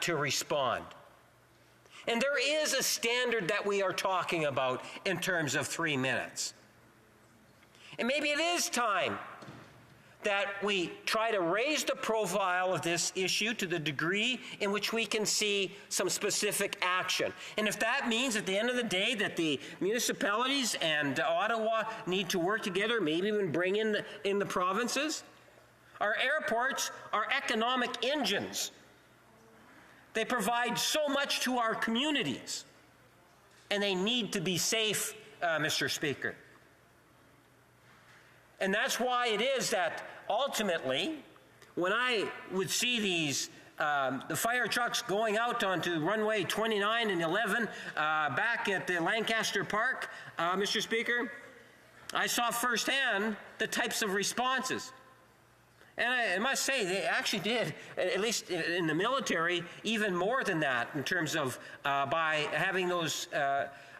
to respond. And there is a standard that we are talking about in terms of 3 minutes. And maybe it is time that we try to raise the profile of this issue to the degree in which we can see some specific action. And if that means at the end of the day that the municipalities and Ottawa need to work together, maybe even bring in the provinces. Our airports are economic engines. They provide so much to our communities, and they need to be safe, Mr. Speaker. And that's why it is that ultimately when I would see these the fire trucks going out onto runway 29 and 11 back at the Lancaster Park, Mr. Speaker, I saw firsthand the types of responses. And I must say, they actually did, at least in the military, even more than that in terms of by having those,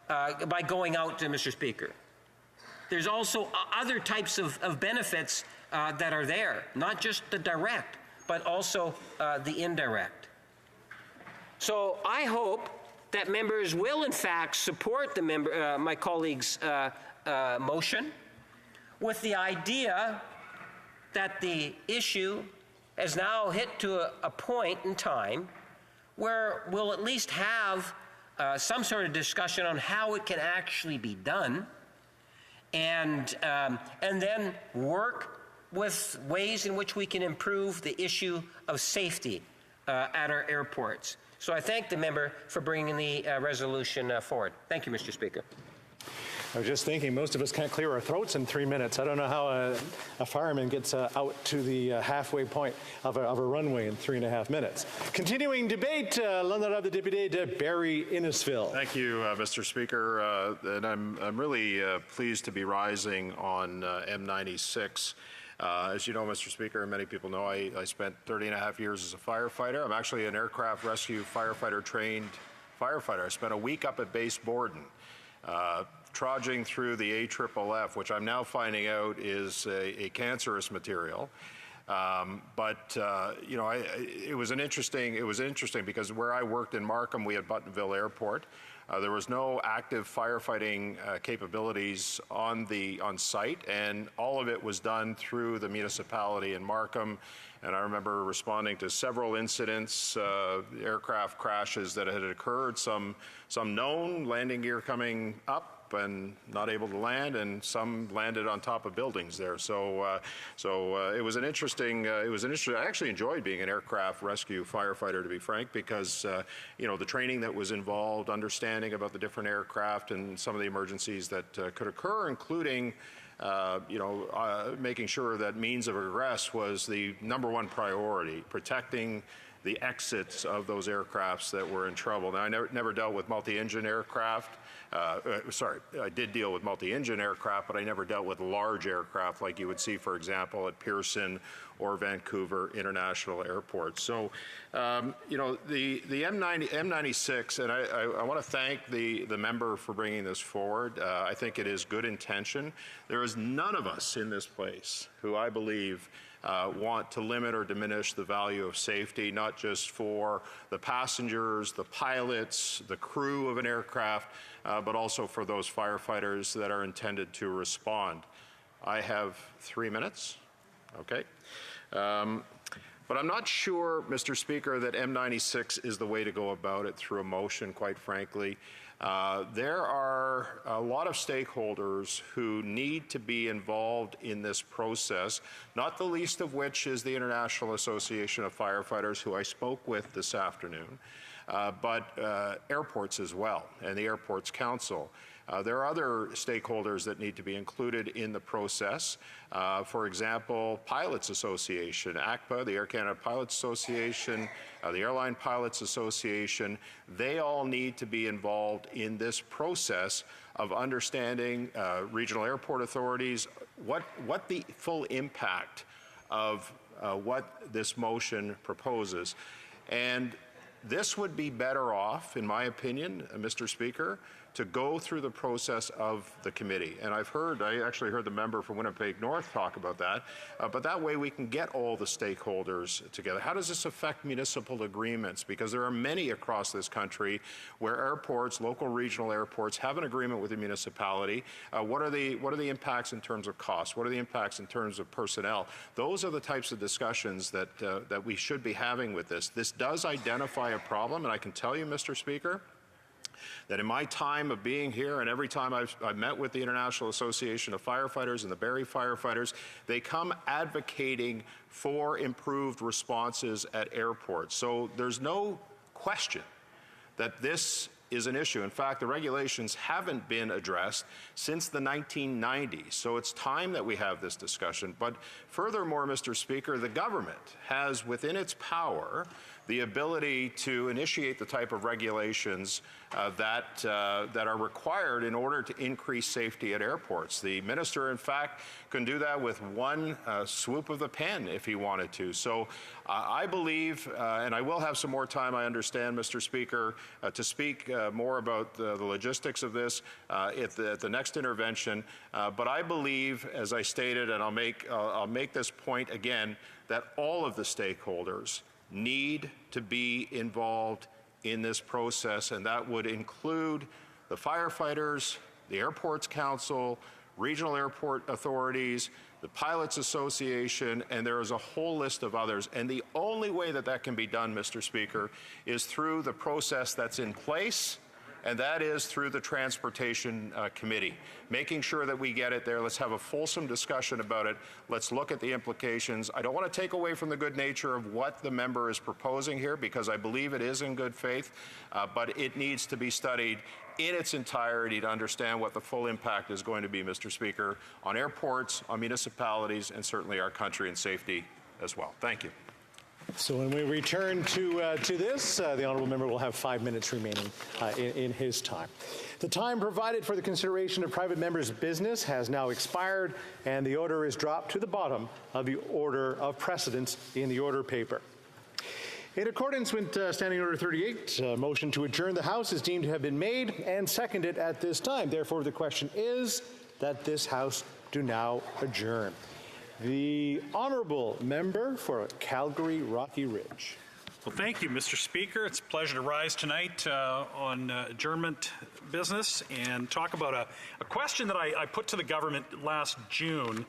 by going out, Mr. Speaker. There's also other types of benefits that are there, not just the direct, but also the indirect. So I hope that members will, in fact, support the my colleague's motion with the idea that the issue has now hit to a point in time where we'll at least have some sort of discussion on how it can actually be done, and then work with ways in which we can improve the issue of safety at our airports. So I thank the member for bringing the resolution forward. Thank you, Mr. Speaker. I was just thinking, most of us can't clear our throats in 3 minutes. I don't know how a fireman gets out to the halfway point of a runway in 3.5 minutes. Continuing debate, l'honorable député de Barrie-Innisfil. Thank you, Mr. Speaker. And I'm really pleased to be rising on M96. As you know, Mr. Speaker, and many people know, I spent 30.5 years as a firefighter. I'm actually an aircraft rescue firefighter trained firefighter. I spent a week up at Base Borden. Trudging through the AFFF, which I'm now finding out is a cancerous material. You know, it was interesting because where I worked in Markham, we had Buttonville Airport. There was no active firefighting capabilities on site, and all of it was done through the municipality in Markham. And I remember responding to several incidents, aircraft crashes that had occurred, some known, landing gear coming up and not able to land, and some landed on top of buildings there. So it was an interesting. I actually enjoyed being an aircraft rescue firefighter, to be frank, because you know, the training that was involved, understanding about the different aircraft and some of the emergencies that could occur, including making sure that means of egress was the #1 priority, protecting the exits of those aircrafts that were in trouble. Now, I never dealt with multi-engine aircraft. I did deal with multi-engine aircraft, but I never dealt with large aircraft like you would see, for example, at Pearson or Vancouver International Airport. So, you know, the M96, and I want to thank the member for bringing this forward. I think it is good intention. There is none of us in this place who I believe want to limit or diminish the value of safety, not just for the passengers, the pilots, the crew of an aircraft, but also for those firefighters that are intended to respond. I have 3 minutes, okay? But I'm not sure, Mr. Speaker, that M96 is the way to go about it through a motion, quite frankly. There are a lot of stakeholders who need to be involved in this process, not the least of which is the International Association of Firefighters, who I spoke with this afternoon, but airports as well, and the Airports Council. There are other stakeholders that need to be included in the process. For example, Pilots Association, ACPA, the Air Canada Pilots Association, the Airline Pilots Association, they all need to be involved in this process of understanding regional airport authorities, what the full impact of what this motion proposes. And this would be better off, in my opinion, Mr. Speaker, to go through the process of the committee. And I actually heard the member from Winnipeg North talk about that, but that way we can get all the stakeholders together. How does this affect municipal agreements? Because there are many across this country where airports, local regional airports, have an agreement with the municipality. What are the impacts in terms of cost? What are the impacts in terms of personnel? Those are the types of discussions that we should be having with this. This does identify a problem, and I can tell you, Mr. Speaker, that in my time of being here and every time I've met with the International Association of Firefighters and the Barrie firefighters, they come advocating for improved responses at airports. So there's no question that this is an issue. In fact, the regulations haven't been addressed since the 1990s, so it's time that we have this discussion. But furthermore, Mr. Speaker, the government has within its power the ability to initiate the type of regulations that are required in order to increase safety at airports. The minister, in fact, can do that with one swoop of the pen if he wanted to. So I believe, and I will have some more time, I understand, Mr. Speaker, to speak more about the logistics of this at the next intervention. But I believe, as I stated, and I'll make this point again, that all of the stakeholders need to be involved in this process, and that would include the firefighters, the Airports Council, regional airport authorities, the Pilots Association, and there is a whole list of others. And the only way that that can be done, Mr. Speaker, is through the process that's in place, and that is through the Transportation Committee. Making sure that we get it there. Let's have a fulsome discussion about it. Let's look at the implications. I don't want to take away from the good nature of what the member is proposing here, because I believe it is in good faith, but it needs to be studied in its entirety to understand what the full impact is going to be, Mr. Speaker, on airports, on municipalities, and certainly our country and safety as well. Thank you. So when we return to this, the honourable member will have 5 minutes remaining in his time. The time provided for the consideration of private members' business has now expired, and the order is dropped to the bottom of the order of precedence in the order paper. In accordance with Standing Order 38, a motion to adjourn the House is deemed to have been made and seconded at this time. Therefore, the question is that this House do now adjourn. The honourable member for Calgary Rocky Ridge. Well, thank you, Mr. Speaker. It's a pleasure to rise tonight on adjournment business and talk about a question that I put to the government last June.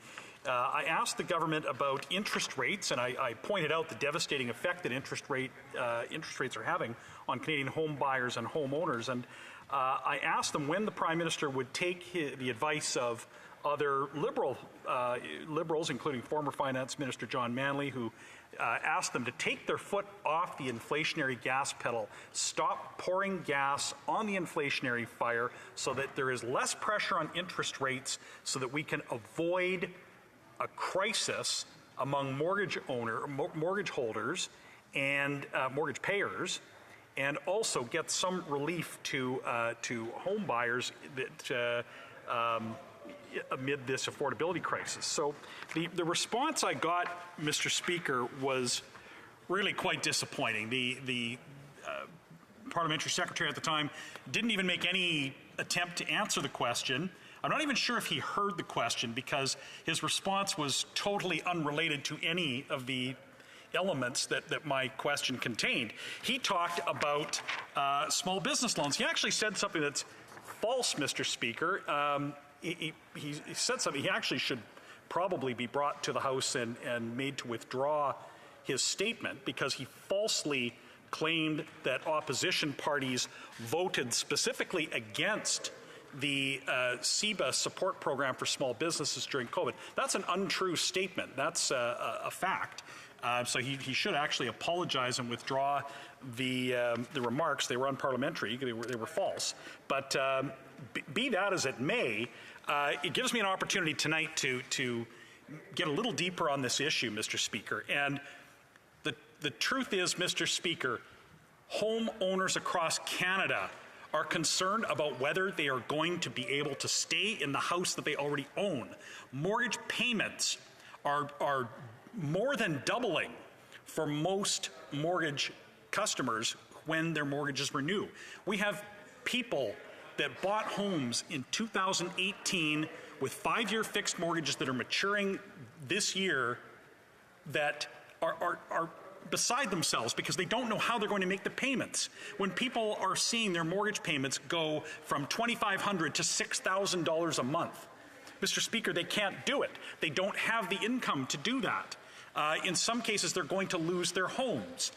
I asked the government about interest rates, and I pointed out the devastating effect that interest rates are having on Canadian home buyers and homeowners. And I asked them when the Prime Minister would take the advice of other liberals, including former Finance Minister John Manley, who asked them to take their foot off the inflationary gas pedal, stop pouring gas on the inflationary fire so that there is less pressure on interest rates so that we can avoid a crisis among mortgage holders and mortgage payers, and also get some relief to home buyers that amid this affordability crisis. So the response I got, Mr. Speaker, was really quite disappointing. The parliamentary secretary at the time didn't even make any attempt to answer the question. I'm not even sure if he heard the question, because his response was totally unrelated to any of the elements that my question contained. He talked about small business loans. He actually said something that's false, Mr. Speaker. He said something. He actually should probably be brought to the House and made to withdraw his statement, because he falsely claimed that opposition parties voted specifically against the CEBA support program for small businesses during COVID. That's an untrue statement. That's a fact. So he should actually apologize and withdraw the remarks. They were unparliamentary. They were false. But be that as it may, it gives me an opportunity tonight to get a little deeper on this issue, Mr. Speaker. And the truth is, Mr. Speaker, homeowners across Canada are concerned about whether they are going to be able to stay in the house that they already own. Mortgage payments are more than doubling for most mortgage customers when their mortgages renew. We have people that bought homes in 2018 with 5-year fixed mortgages that are maturing this year that are beside themselves because they don't know how they're going to make the payments. When people are seeing their mortgage payments go from $2,500 to $6,000 a month, Mr. Speaker, they can't do it. They don't have the income to do that. In some cases, they're going to lose their homes.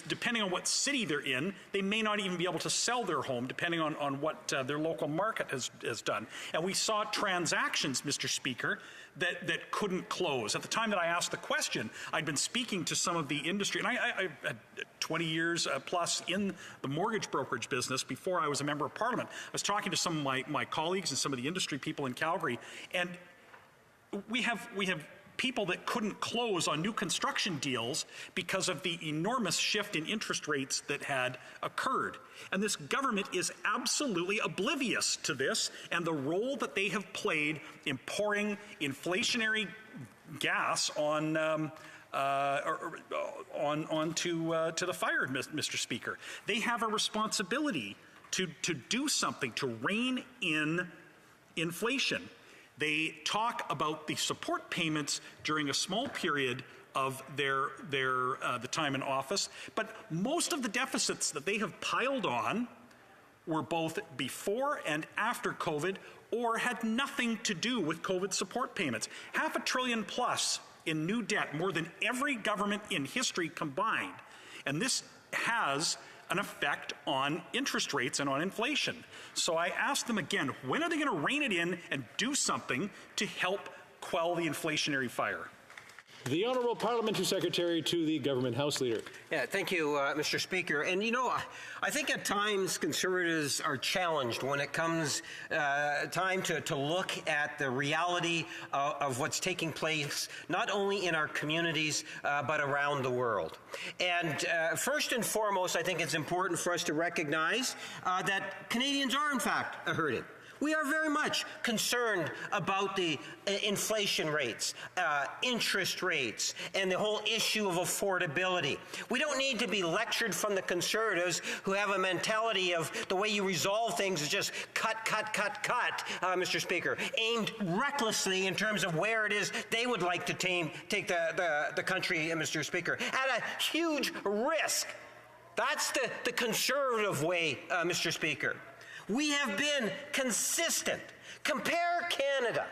depending on what city they're in, they may not even be able to sell their home, depending on what their local market has done. And we saw transactions, Mr. Speaker, that couldn't close. At the time that I asked the question, I'd been speaking to some of the industry, and I had 20 years plus in the mortgage brokerage business before I was a member of Parliament. I was talking to some of my colleagues and some of the industry people in Calgary, and we have people that couldn't close on new construction deals because of the enormous shift in interest rates that had occurred. And this government is absolutely oblivious to this and the role that they have played in pouring inflationary gas onto the fire, Mr. Speaker. They have a responsibility to do something to rein in inflation. They talk about the support payments during a small period of the time in office, but most of the deficits that they have piled on were both before and after COVID, or had nothing to do with COVID support payments. $500 billion plus in new debt, more than every government in history combined, and this has an effect on interest rates and on inflation. So I asked them again, when are they going to rein it in and do something to help quell the inflationary fire? The Honourable Parliamentary Secretary to the Government House Leader. Yeah, thank you, Mr. Speaker. And you know, I think at times Conservatives are challenged when it comes time to look at the reality of what's taking place, not only in our communities, but around the world. And first and foremost, I think it's important for us to recognize that Canadians are, in fact, hurting. We are very much concerned about the inflation rates, interest rates, and the whole issue of affordability. We don't need to be lectured from the Conservatives who have a mentality of the way you resolve things is just cut, Mr. Speaker, aimed recklessly in terms of where it is they would like to take the country, Mr. Speaker, at a huge risk. That's the Conservative way, Mr. Speaker. We have been consistent. Compare Canada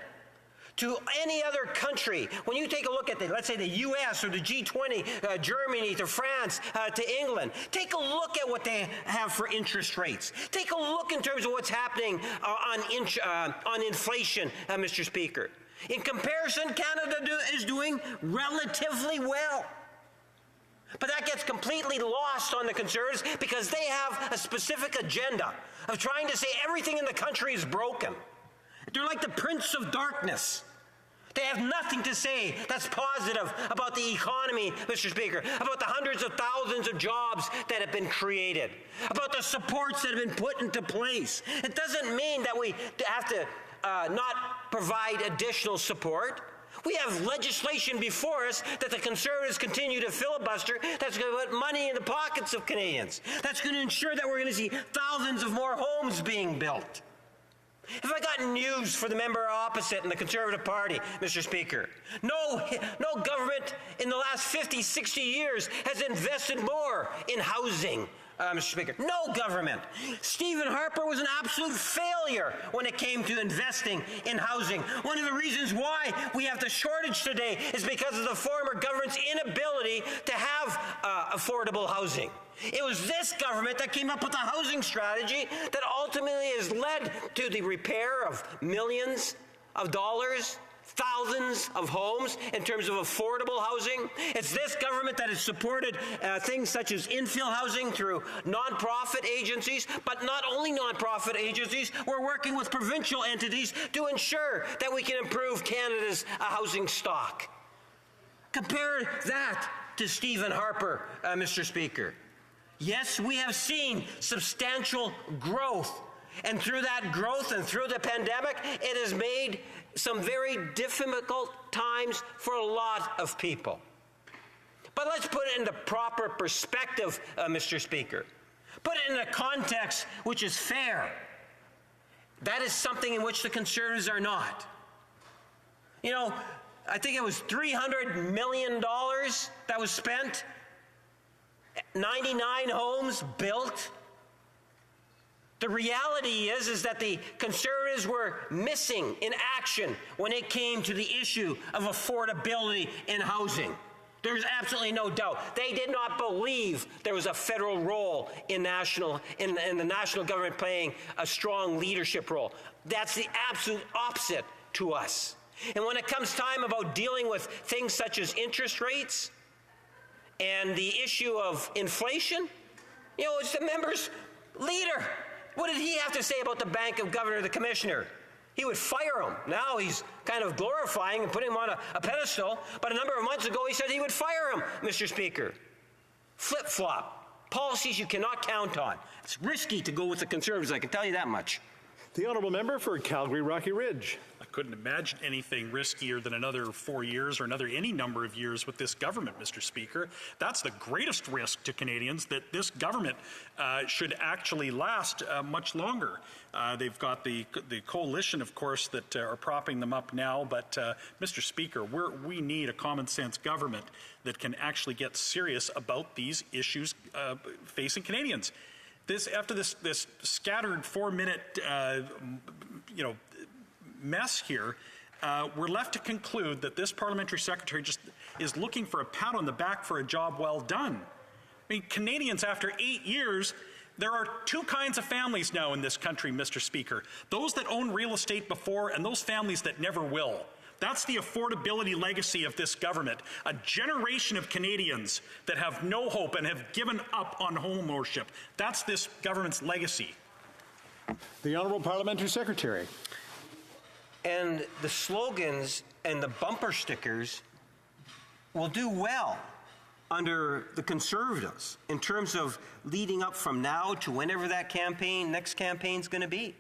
to any other country. When you take a look at let's say the U.S. or the G20, Germany to France to England, take a look at what they have for interest rates. Take a look in terms of what's happening on inflation, Mr. Speaker. In comparison, Canada is doing relatively well. But that gets completely lost on the Conservatives because they have a specific agenda of trying to say everything in the country is broken. They're like the Prince of Darkness. They have nothing to say that's positive about the economy, Mr. Speaker, about the hundreds of thousands of jobs that have been created, about the supports that have been put into place. It doesn't mean that we have to not provide additional support. We have legislation before us that the Conservatives continue to filibuster that's going to put money in the pockets of Canadians. That's going to ensure that we're going to see thousands of more homes being built. Have I got news for the member opposite in the Conservative Party, Mr. Speaker? No government in the last 50, 60 years has invested more in housing, Mr. Speaker. No government. Stephen Harper was an absolute failure when it came to investing in housing. One of the reasons why we have the shortage today is because of the former government's inability to have affordable housing. It was this government that came up with a housing strategy that ultimately has led to the repair of millions of dollars, thousands of homes in terms of affordable housing. It's this government that has supported things such as infill housing through nonprofit agencies, but not only nonprofit agencies, we're working with provincial entities to ensure that we can improve Canada's housing stock. Compare that to Stephen Harper, Mr. Speaker. Yes, we have seen substantial growth, and through that growth and through the pandemic, it has made some very difficult times for a lot of people. But let's put it into proper perspective, Mr. Speaker. Put it in a context which is fair. That is something in which the Conservatives are not. You know, I think it was $300 million that was spent, 99 homes built. The reality is that the Conservatives were missing in action when it came to the issue of affordability in housing. There's absolutely no doubt. They did not believe there was a federal role in the national government playing a strong leadership role. That's the absolute opposite to us. And when it comes time about dealing with things such as interest rates and the issue of inflation, it's the member's leader. What did he have to say about the Bank of Governor, the commissioner? He would fire him. Now he's kind of glorifying and putting him on a pedestal. But a number of months ago, he said he would fire him, Mr. Speaker. Flip-flop. Policies you cannot count on. It's risky to go with the Conservatives, I can tell you that much. The honourable member for Calgary Rocky Ridge. I couldn't imagine anything riskier than another 4 years or any number of years with this government, Mr. Speaker. That's the greatest risk to Canadians, that this government should actually last much longer. They've got the coalition, of course, that are propping them up now. But, Mr. Speaker, we need a common sense government that can actually get serious about these issues facing Canadians. After this scattered 4-minute, mess here, we're left to conclude that this parliamentary secretary just is looking for a pat on the back for a job well done. I mean, Canadians, after 8 years, there are two kinds of families now in this country, Mr. Speaker. Those that own real estate before and those families that never will. That's the affordability legacy of this government. A generation of Canadians that have no hope and have given up on home ownership. That's this government's legacy. The Honourable Parliamentary Secretary. And the slogans and the bumper stickers will do well under the Conservatives in terms of leading up from now to whenever that next campaign's going to be.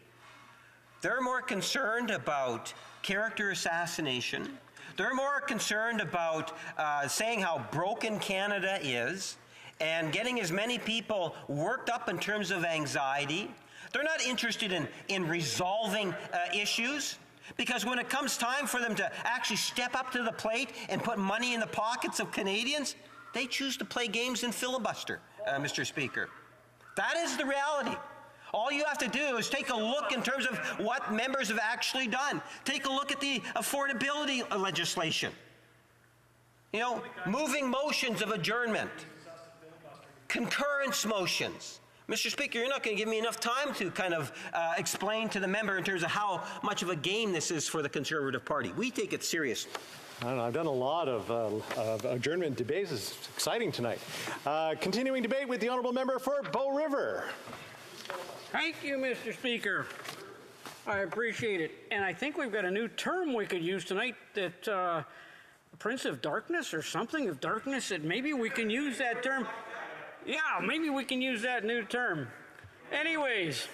They're more concerned about character assassination. They're more concerned about saying how broken Canada is and getting as many people worked up in terms of anxiety. They're not interested in resolving issues, because when it comes time for them to actually step up to the plate and put money in the pockets of Canadians, they choose to play games and filibuster, Mr. Speaker. That is the reality. All you have to do is take a look in terms of what members have actually done. Take a look at the affordability legislation. Moving motions of adjournment, concurrence motions. Mr. Speaker, you're not going to give me enough time to kind of explain to the member in terms of how much of a game this is for the Conservative Party. We take it seriously. I don't know, I've done a lot of adjournment debates. It's exciting tonight. Continuing debate with the honourable member for Bow River. Thank you, Mr. Speaker. I appreciate it. And I think we've got a new term we could use tonight, that Prince of Darkness or something of darkness, that maybe we can use that term. Yeah, maybe we can use that new term. Anyways,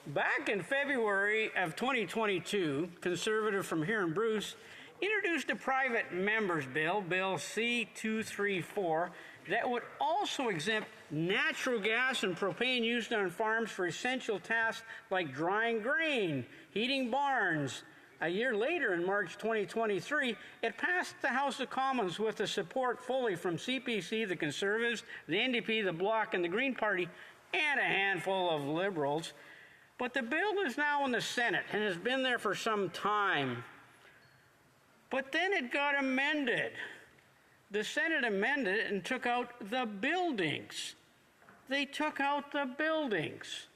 back in February of 2022, Conservative from here in Bruce introduced a private members bill, Bill C-234, that would also exempt natural gas and propane used on farms for essential tasks like drying grain, heating barns. A year later, in March 2023, it passed the House of Commons with the support fully from CPC, the Conservatives, the NDP, the Bloc, and the Green Party, and a handful of Liberals. But the bill is now in the Senate and has been there for some time. But then it got amended. The Senate amended it and took out the buildings. They took out the buildings.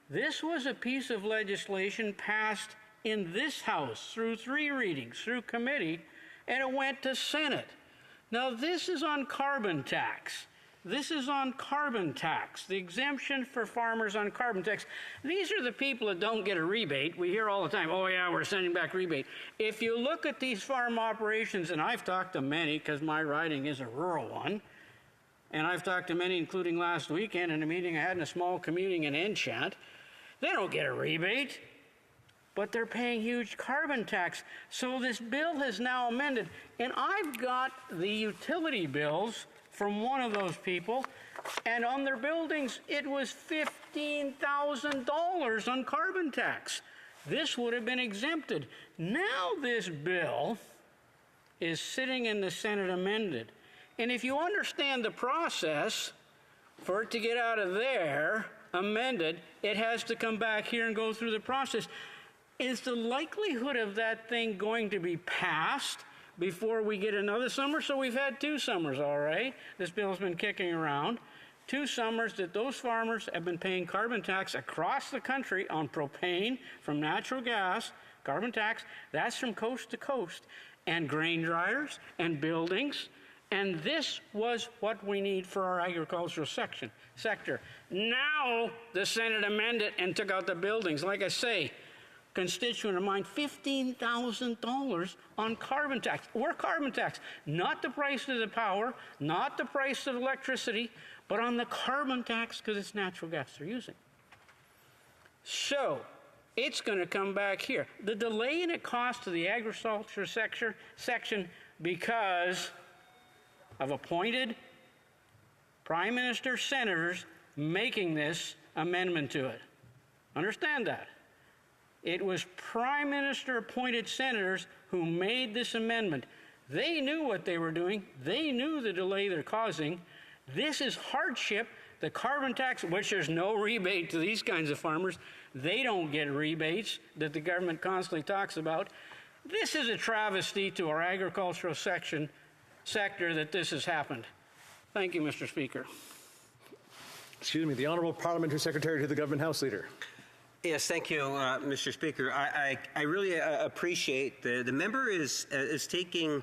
This was a piece of legislation passed in this House through 3 readings, through committee, and it went to Senate. Now, this is on carbon tax. This is on carbon tax, the exemption for farmers on carbon tax. These are the people that don't get a rebate. We hear all the time, oh yeah, we're sending back rebate. If you look at these farm operations, and I've talked to many because my riding is a rural one, and I've talked to many, including last weekend in a meeting I had in a small community in Enchant, they don't get a rebate, but they're paying huge carbon tax. So this bill has now amended, and I've got the utility bills from one of those people, and on their buildings, it was $15,000 on carbon tax. This would have been exempted. Now this bill is sitting in the Senate amended. And if you understand the process, for it to get out of there amended, it has to come back here and go through the process. Is the likelihood of that thing going to be passed before we get another summer. So we've had 2 summers, all right. This bill's been kicking around. 2 summers that those farmers have been paying carbon tax across the country on propane from natural gas, carbon tax, that's from coast to coast, and grain dryers and buildings. And this was what we need for our agricultural sector. Now the Senate amended and took out the buildings. Like I say, constituent of mine, $15,000 on carbon tax. We're carbon tax, not the price of the power, not the price of electricity, but on the carbon tax because it's natural gas they're using. So it's going to come back here. The delay in the cost of the agriculture section because of appointed prime minister senators making this amendment to it. Understand that. It was prime minister appointed senators who made this amendment. They knew what they were doing. They knew the delay they're causing. This is hardship. The carbon tax, which there's no rebate to these kinds of farmers, they don't get rebates that the government constantly talks about. This is a travesty to our agricultural sector that this has happened. Thank you, Mr. Speaker. Excuse me, the Honourable Parliamentary Secretary to the Government House Leader. Yes, thank you, Mr. Speaker. I really appreciate the member is taking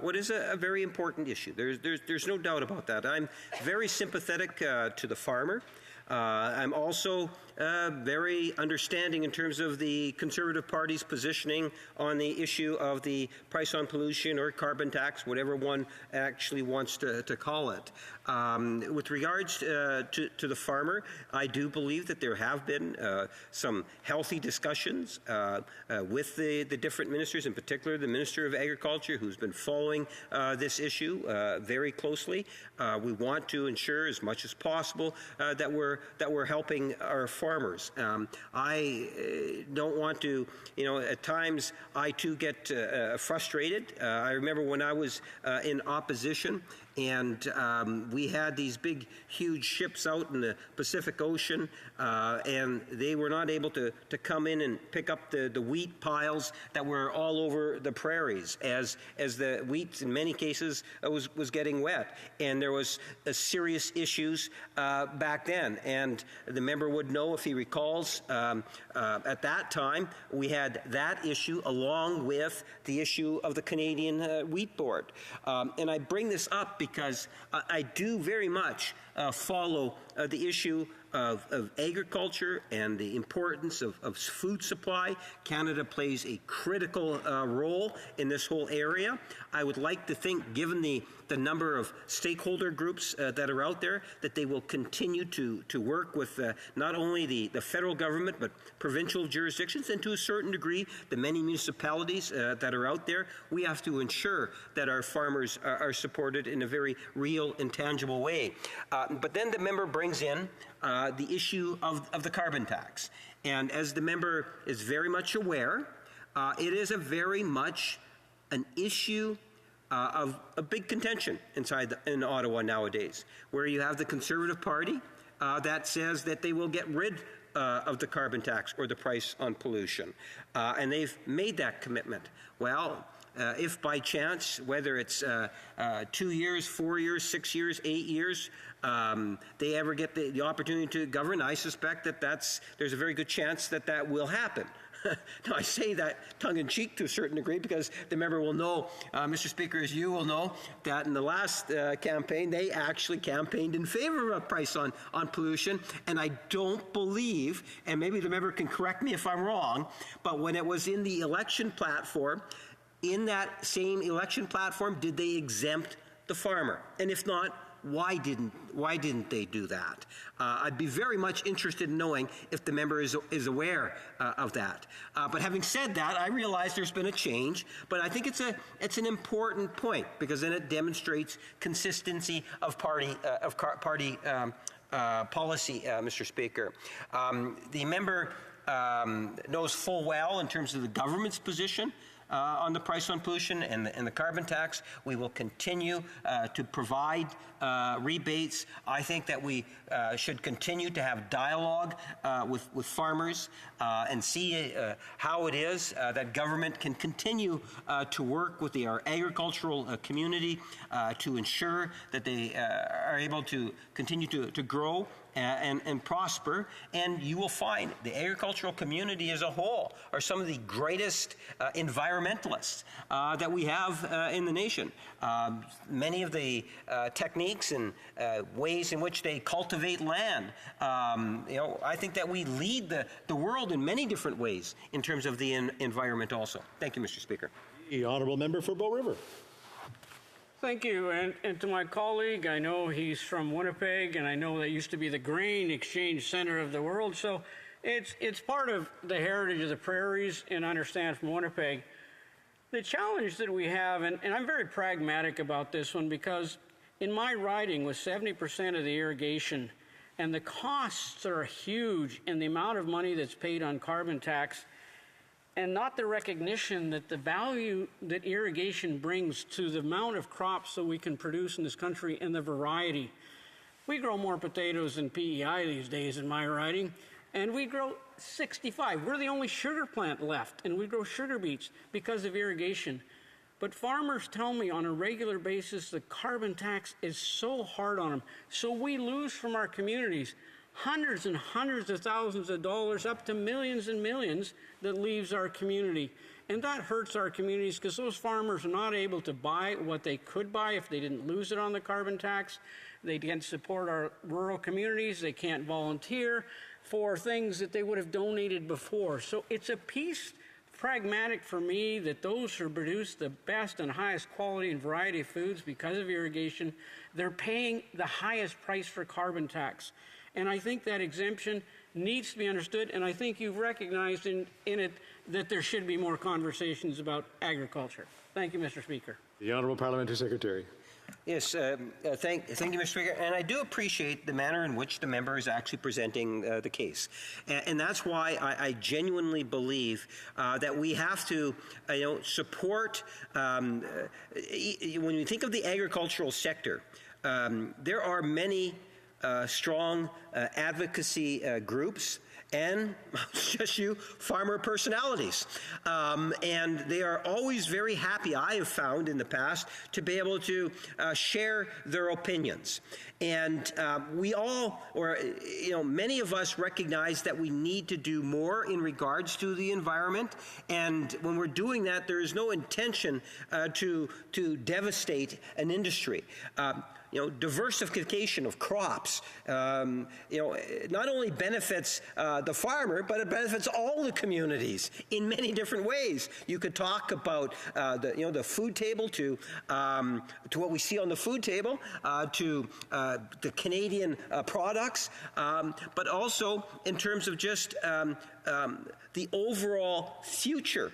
what is a very important issue. There's no doubt about that. I'm very sympathetic to the farmer. I'm also very understanding in terms of the Conservative Party's positioning on the issue of the price on pollution or carbon tax, whatever one actually wants to call it. With regards to the farmer, I do believe that there have been some healthy discussions with the different ministers, in particular the Minister of Agriculture, who's been following this issue very closely. We want to ensure as much as possible that we're helping our farmers. I don't want to, at times I too get frustrated. I remember when I was in opposition and we had these big, huge ships out in the Pacific Ocean, and they were not able to come in and pick up the wheat piles that were all over the prairies as the wheat, in many cases, was getting wet. And there was serious issues back then. And the member would know, if he recalls, at that time, we had that issue along with the issue of the Canadian Wheat Board. And I bring this up because I do very much follow the issue of agriculture and the importance of food supply. Canada plays a critical role in this whole area. I would like to think, given the number of stakeholder groups that are out there, that they will continue to work with not only the federal government, but provincial jurisdictions, and to a certain degree, the many municipalities that are out there. We have to ensure that our farmers are supported in a very real and tangible way. But then the member brings in the issue of the carbon tax. And as the member is very much aware, it is very much an issue of a big contention in Ottawa nowadays, where you have the Conservative Party that says that they will get rid of the carbon tax or the price on pollution. And they've made that commitment. Well, if by chance, whether it's 2 years, 4 years, 6 years, 8 years, they ever get the opportunity to govern, I suspect that there's a very good chance that will happen. Now, I say that tongue-in-cheek to a certain degree because the member will know, Mr. Speaker, as you will know, that in the last campaign, they actually campaigned in favor of a price on pollution. And I don't believe, and maybe the member can correct me if I'm wrong, but when it was in the election platform, in that same election platform, did they exempt the farmer? And if not, why didn't they do that? I'd be very much interested in knowing if the member is aware of that. But having said that, I realize there's been a change, but I think it's an important point because then it demonstrates consistency of party policy, Mr. Speaker. The member knows full well in terms of the government's position on the price on pollution and the carbon tax. We will continue to provide rebates. I think that we should continue to have dialogue with farmers and see how it is that government can continue to work with our agricultural community to ensure that they are able to continue to grow and prosper. And you will find the agricultural community as a whole are some of the greatest environmentalists that we have in the nation. Many of the techniques and ways in which they cultivate land, I think that we lead the world in many different ways in terms of the environment also. Thank you, Mr. Speaker. The honourable member for Bow River. Thank you. And to my colleague, I know he's from Winnipeg, and I know that used to be the grain exchange center of the world. So it's part of the heritage of the prairies, and I understand from Winnipeg. The challenge that we have, and I'm very pragmatic about this one, because in my riding with 70% of the irrigation, and the costs are huge, and the amount of money that's paid on carbon tax, and not the recognition that the value that irrigation brings to the amount of crops that we can produce in this country and the variety. We grow more potatoes than PEI these days in my riding, and we grow 65. We're the only sugar plant left, and we grow sugar beets because of irrigation. But farmers tell me on a regular basis the carbon tax is so hard on them. So we lose from our communities hundreds and hundreds of thousands of dollars, up to millions and millions, that leaves our community. And that hurts our communities because those farmers are not able to buy what they could buy if they didn't lose it on the carbon tax. They can't support our rural communities. They can't volunteer for things that they would have donated before. So it's a piece pragmatic for me that those who produce the best and highest quality and variety of foods because of irrigation, they're paying the highest price for carbon tax. And I think that exemption needs to be understood, and I think you've recognized in it that there should be more conversations about agriculture. Thank you, Mr. Speaker. The Honourable Parliamentary Secretary. Yes, thank you, Mr. Speaker. And I do appreciate the manner in which the member is actually presenting the case. And that's why I genuinely believe that we have to support, when we think of the agricultural sector, there are many strong advocacy groups and just farmer personalities. And they are always very happy, I have found in the past, to be able to share their opinions. And we all, or many of us recognize that we need to do more in regards to the environment. And when we're doing that, there is no intention to devastate an industry. Diversification of crops, not only benefits the farmer, but it benefits all the communities in many different ways. You could talk about the food table to what we see on the food table, to the Canadian products, but also in terms of just the overall future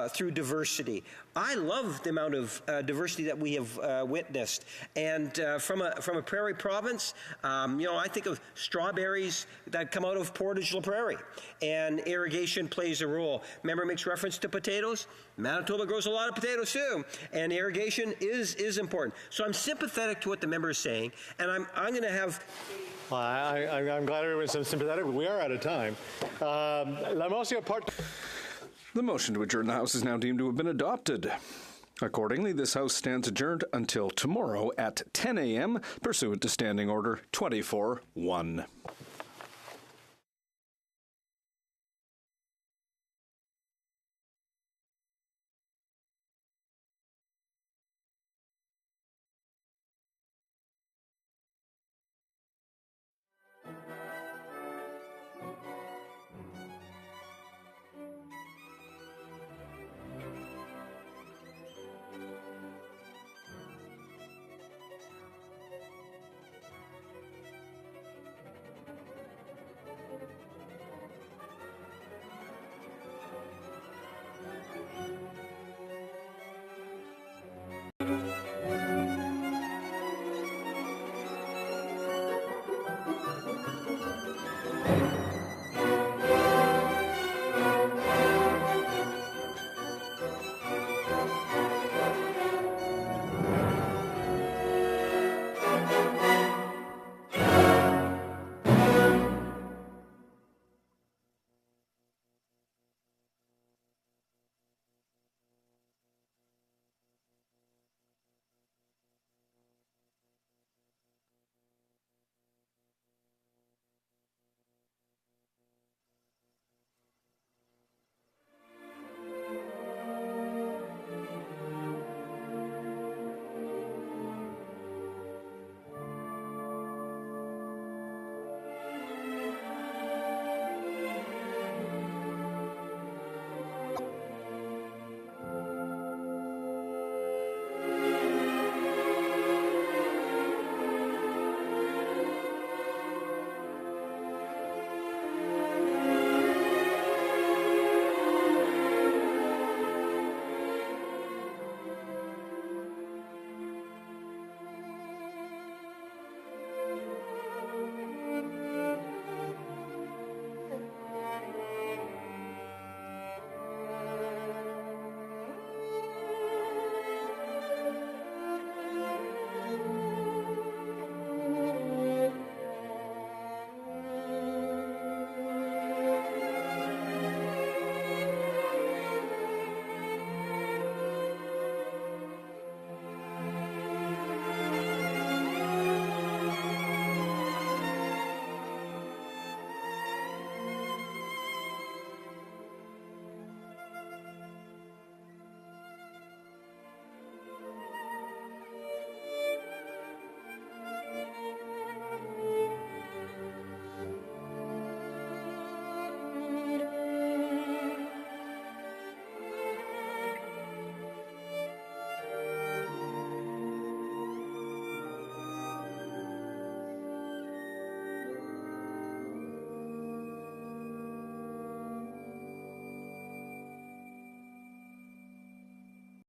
through diversity. I love the amount of diversity that we have witnessed, and from a prairie province, I think of strawberries that come out of Portage la Prairie, and irrigation plays a role. Member makes reference to potatoes. Manitoba grows a lot of potatoes too, and irrigation is important. So I'm sympathetic to what the member is saying, and I'm going to have. I'm glad everyone's sympathetic, but we are out of time. The motion to adjourn the House is now deemed to have been adopted. Accordingly, this House stands adjourned until tomorrow at 10 a.m. pursuant to Standing Order 24-1.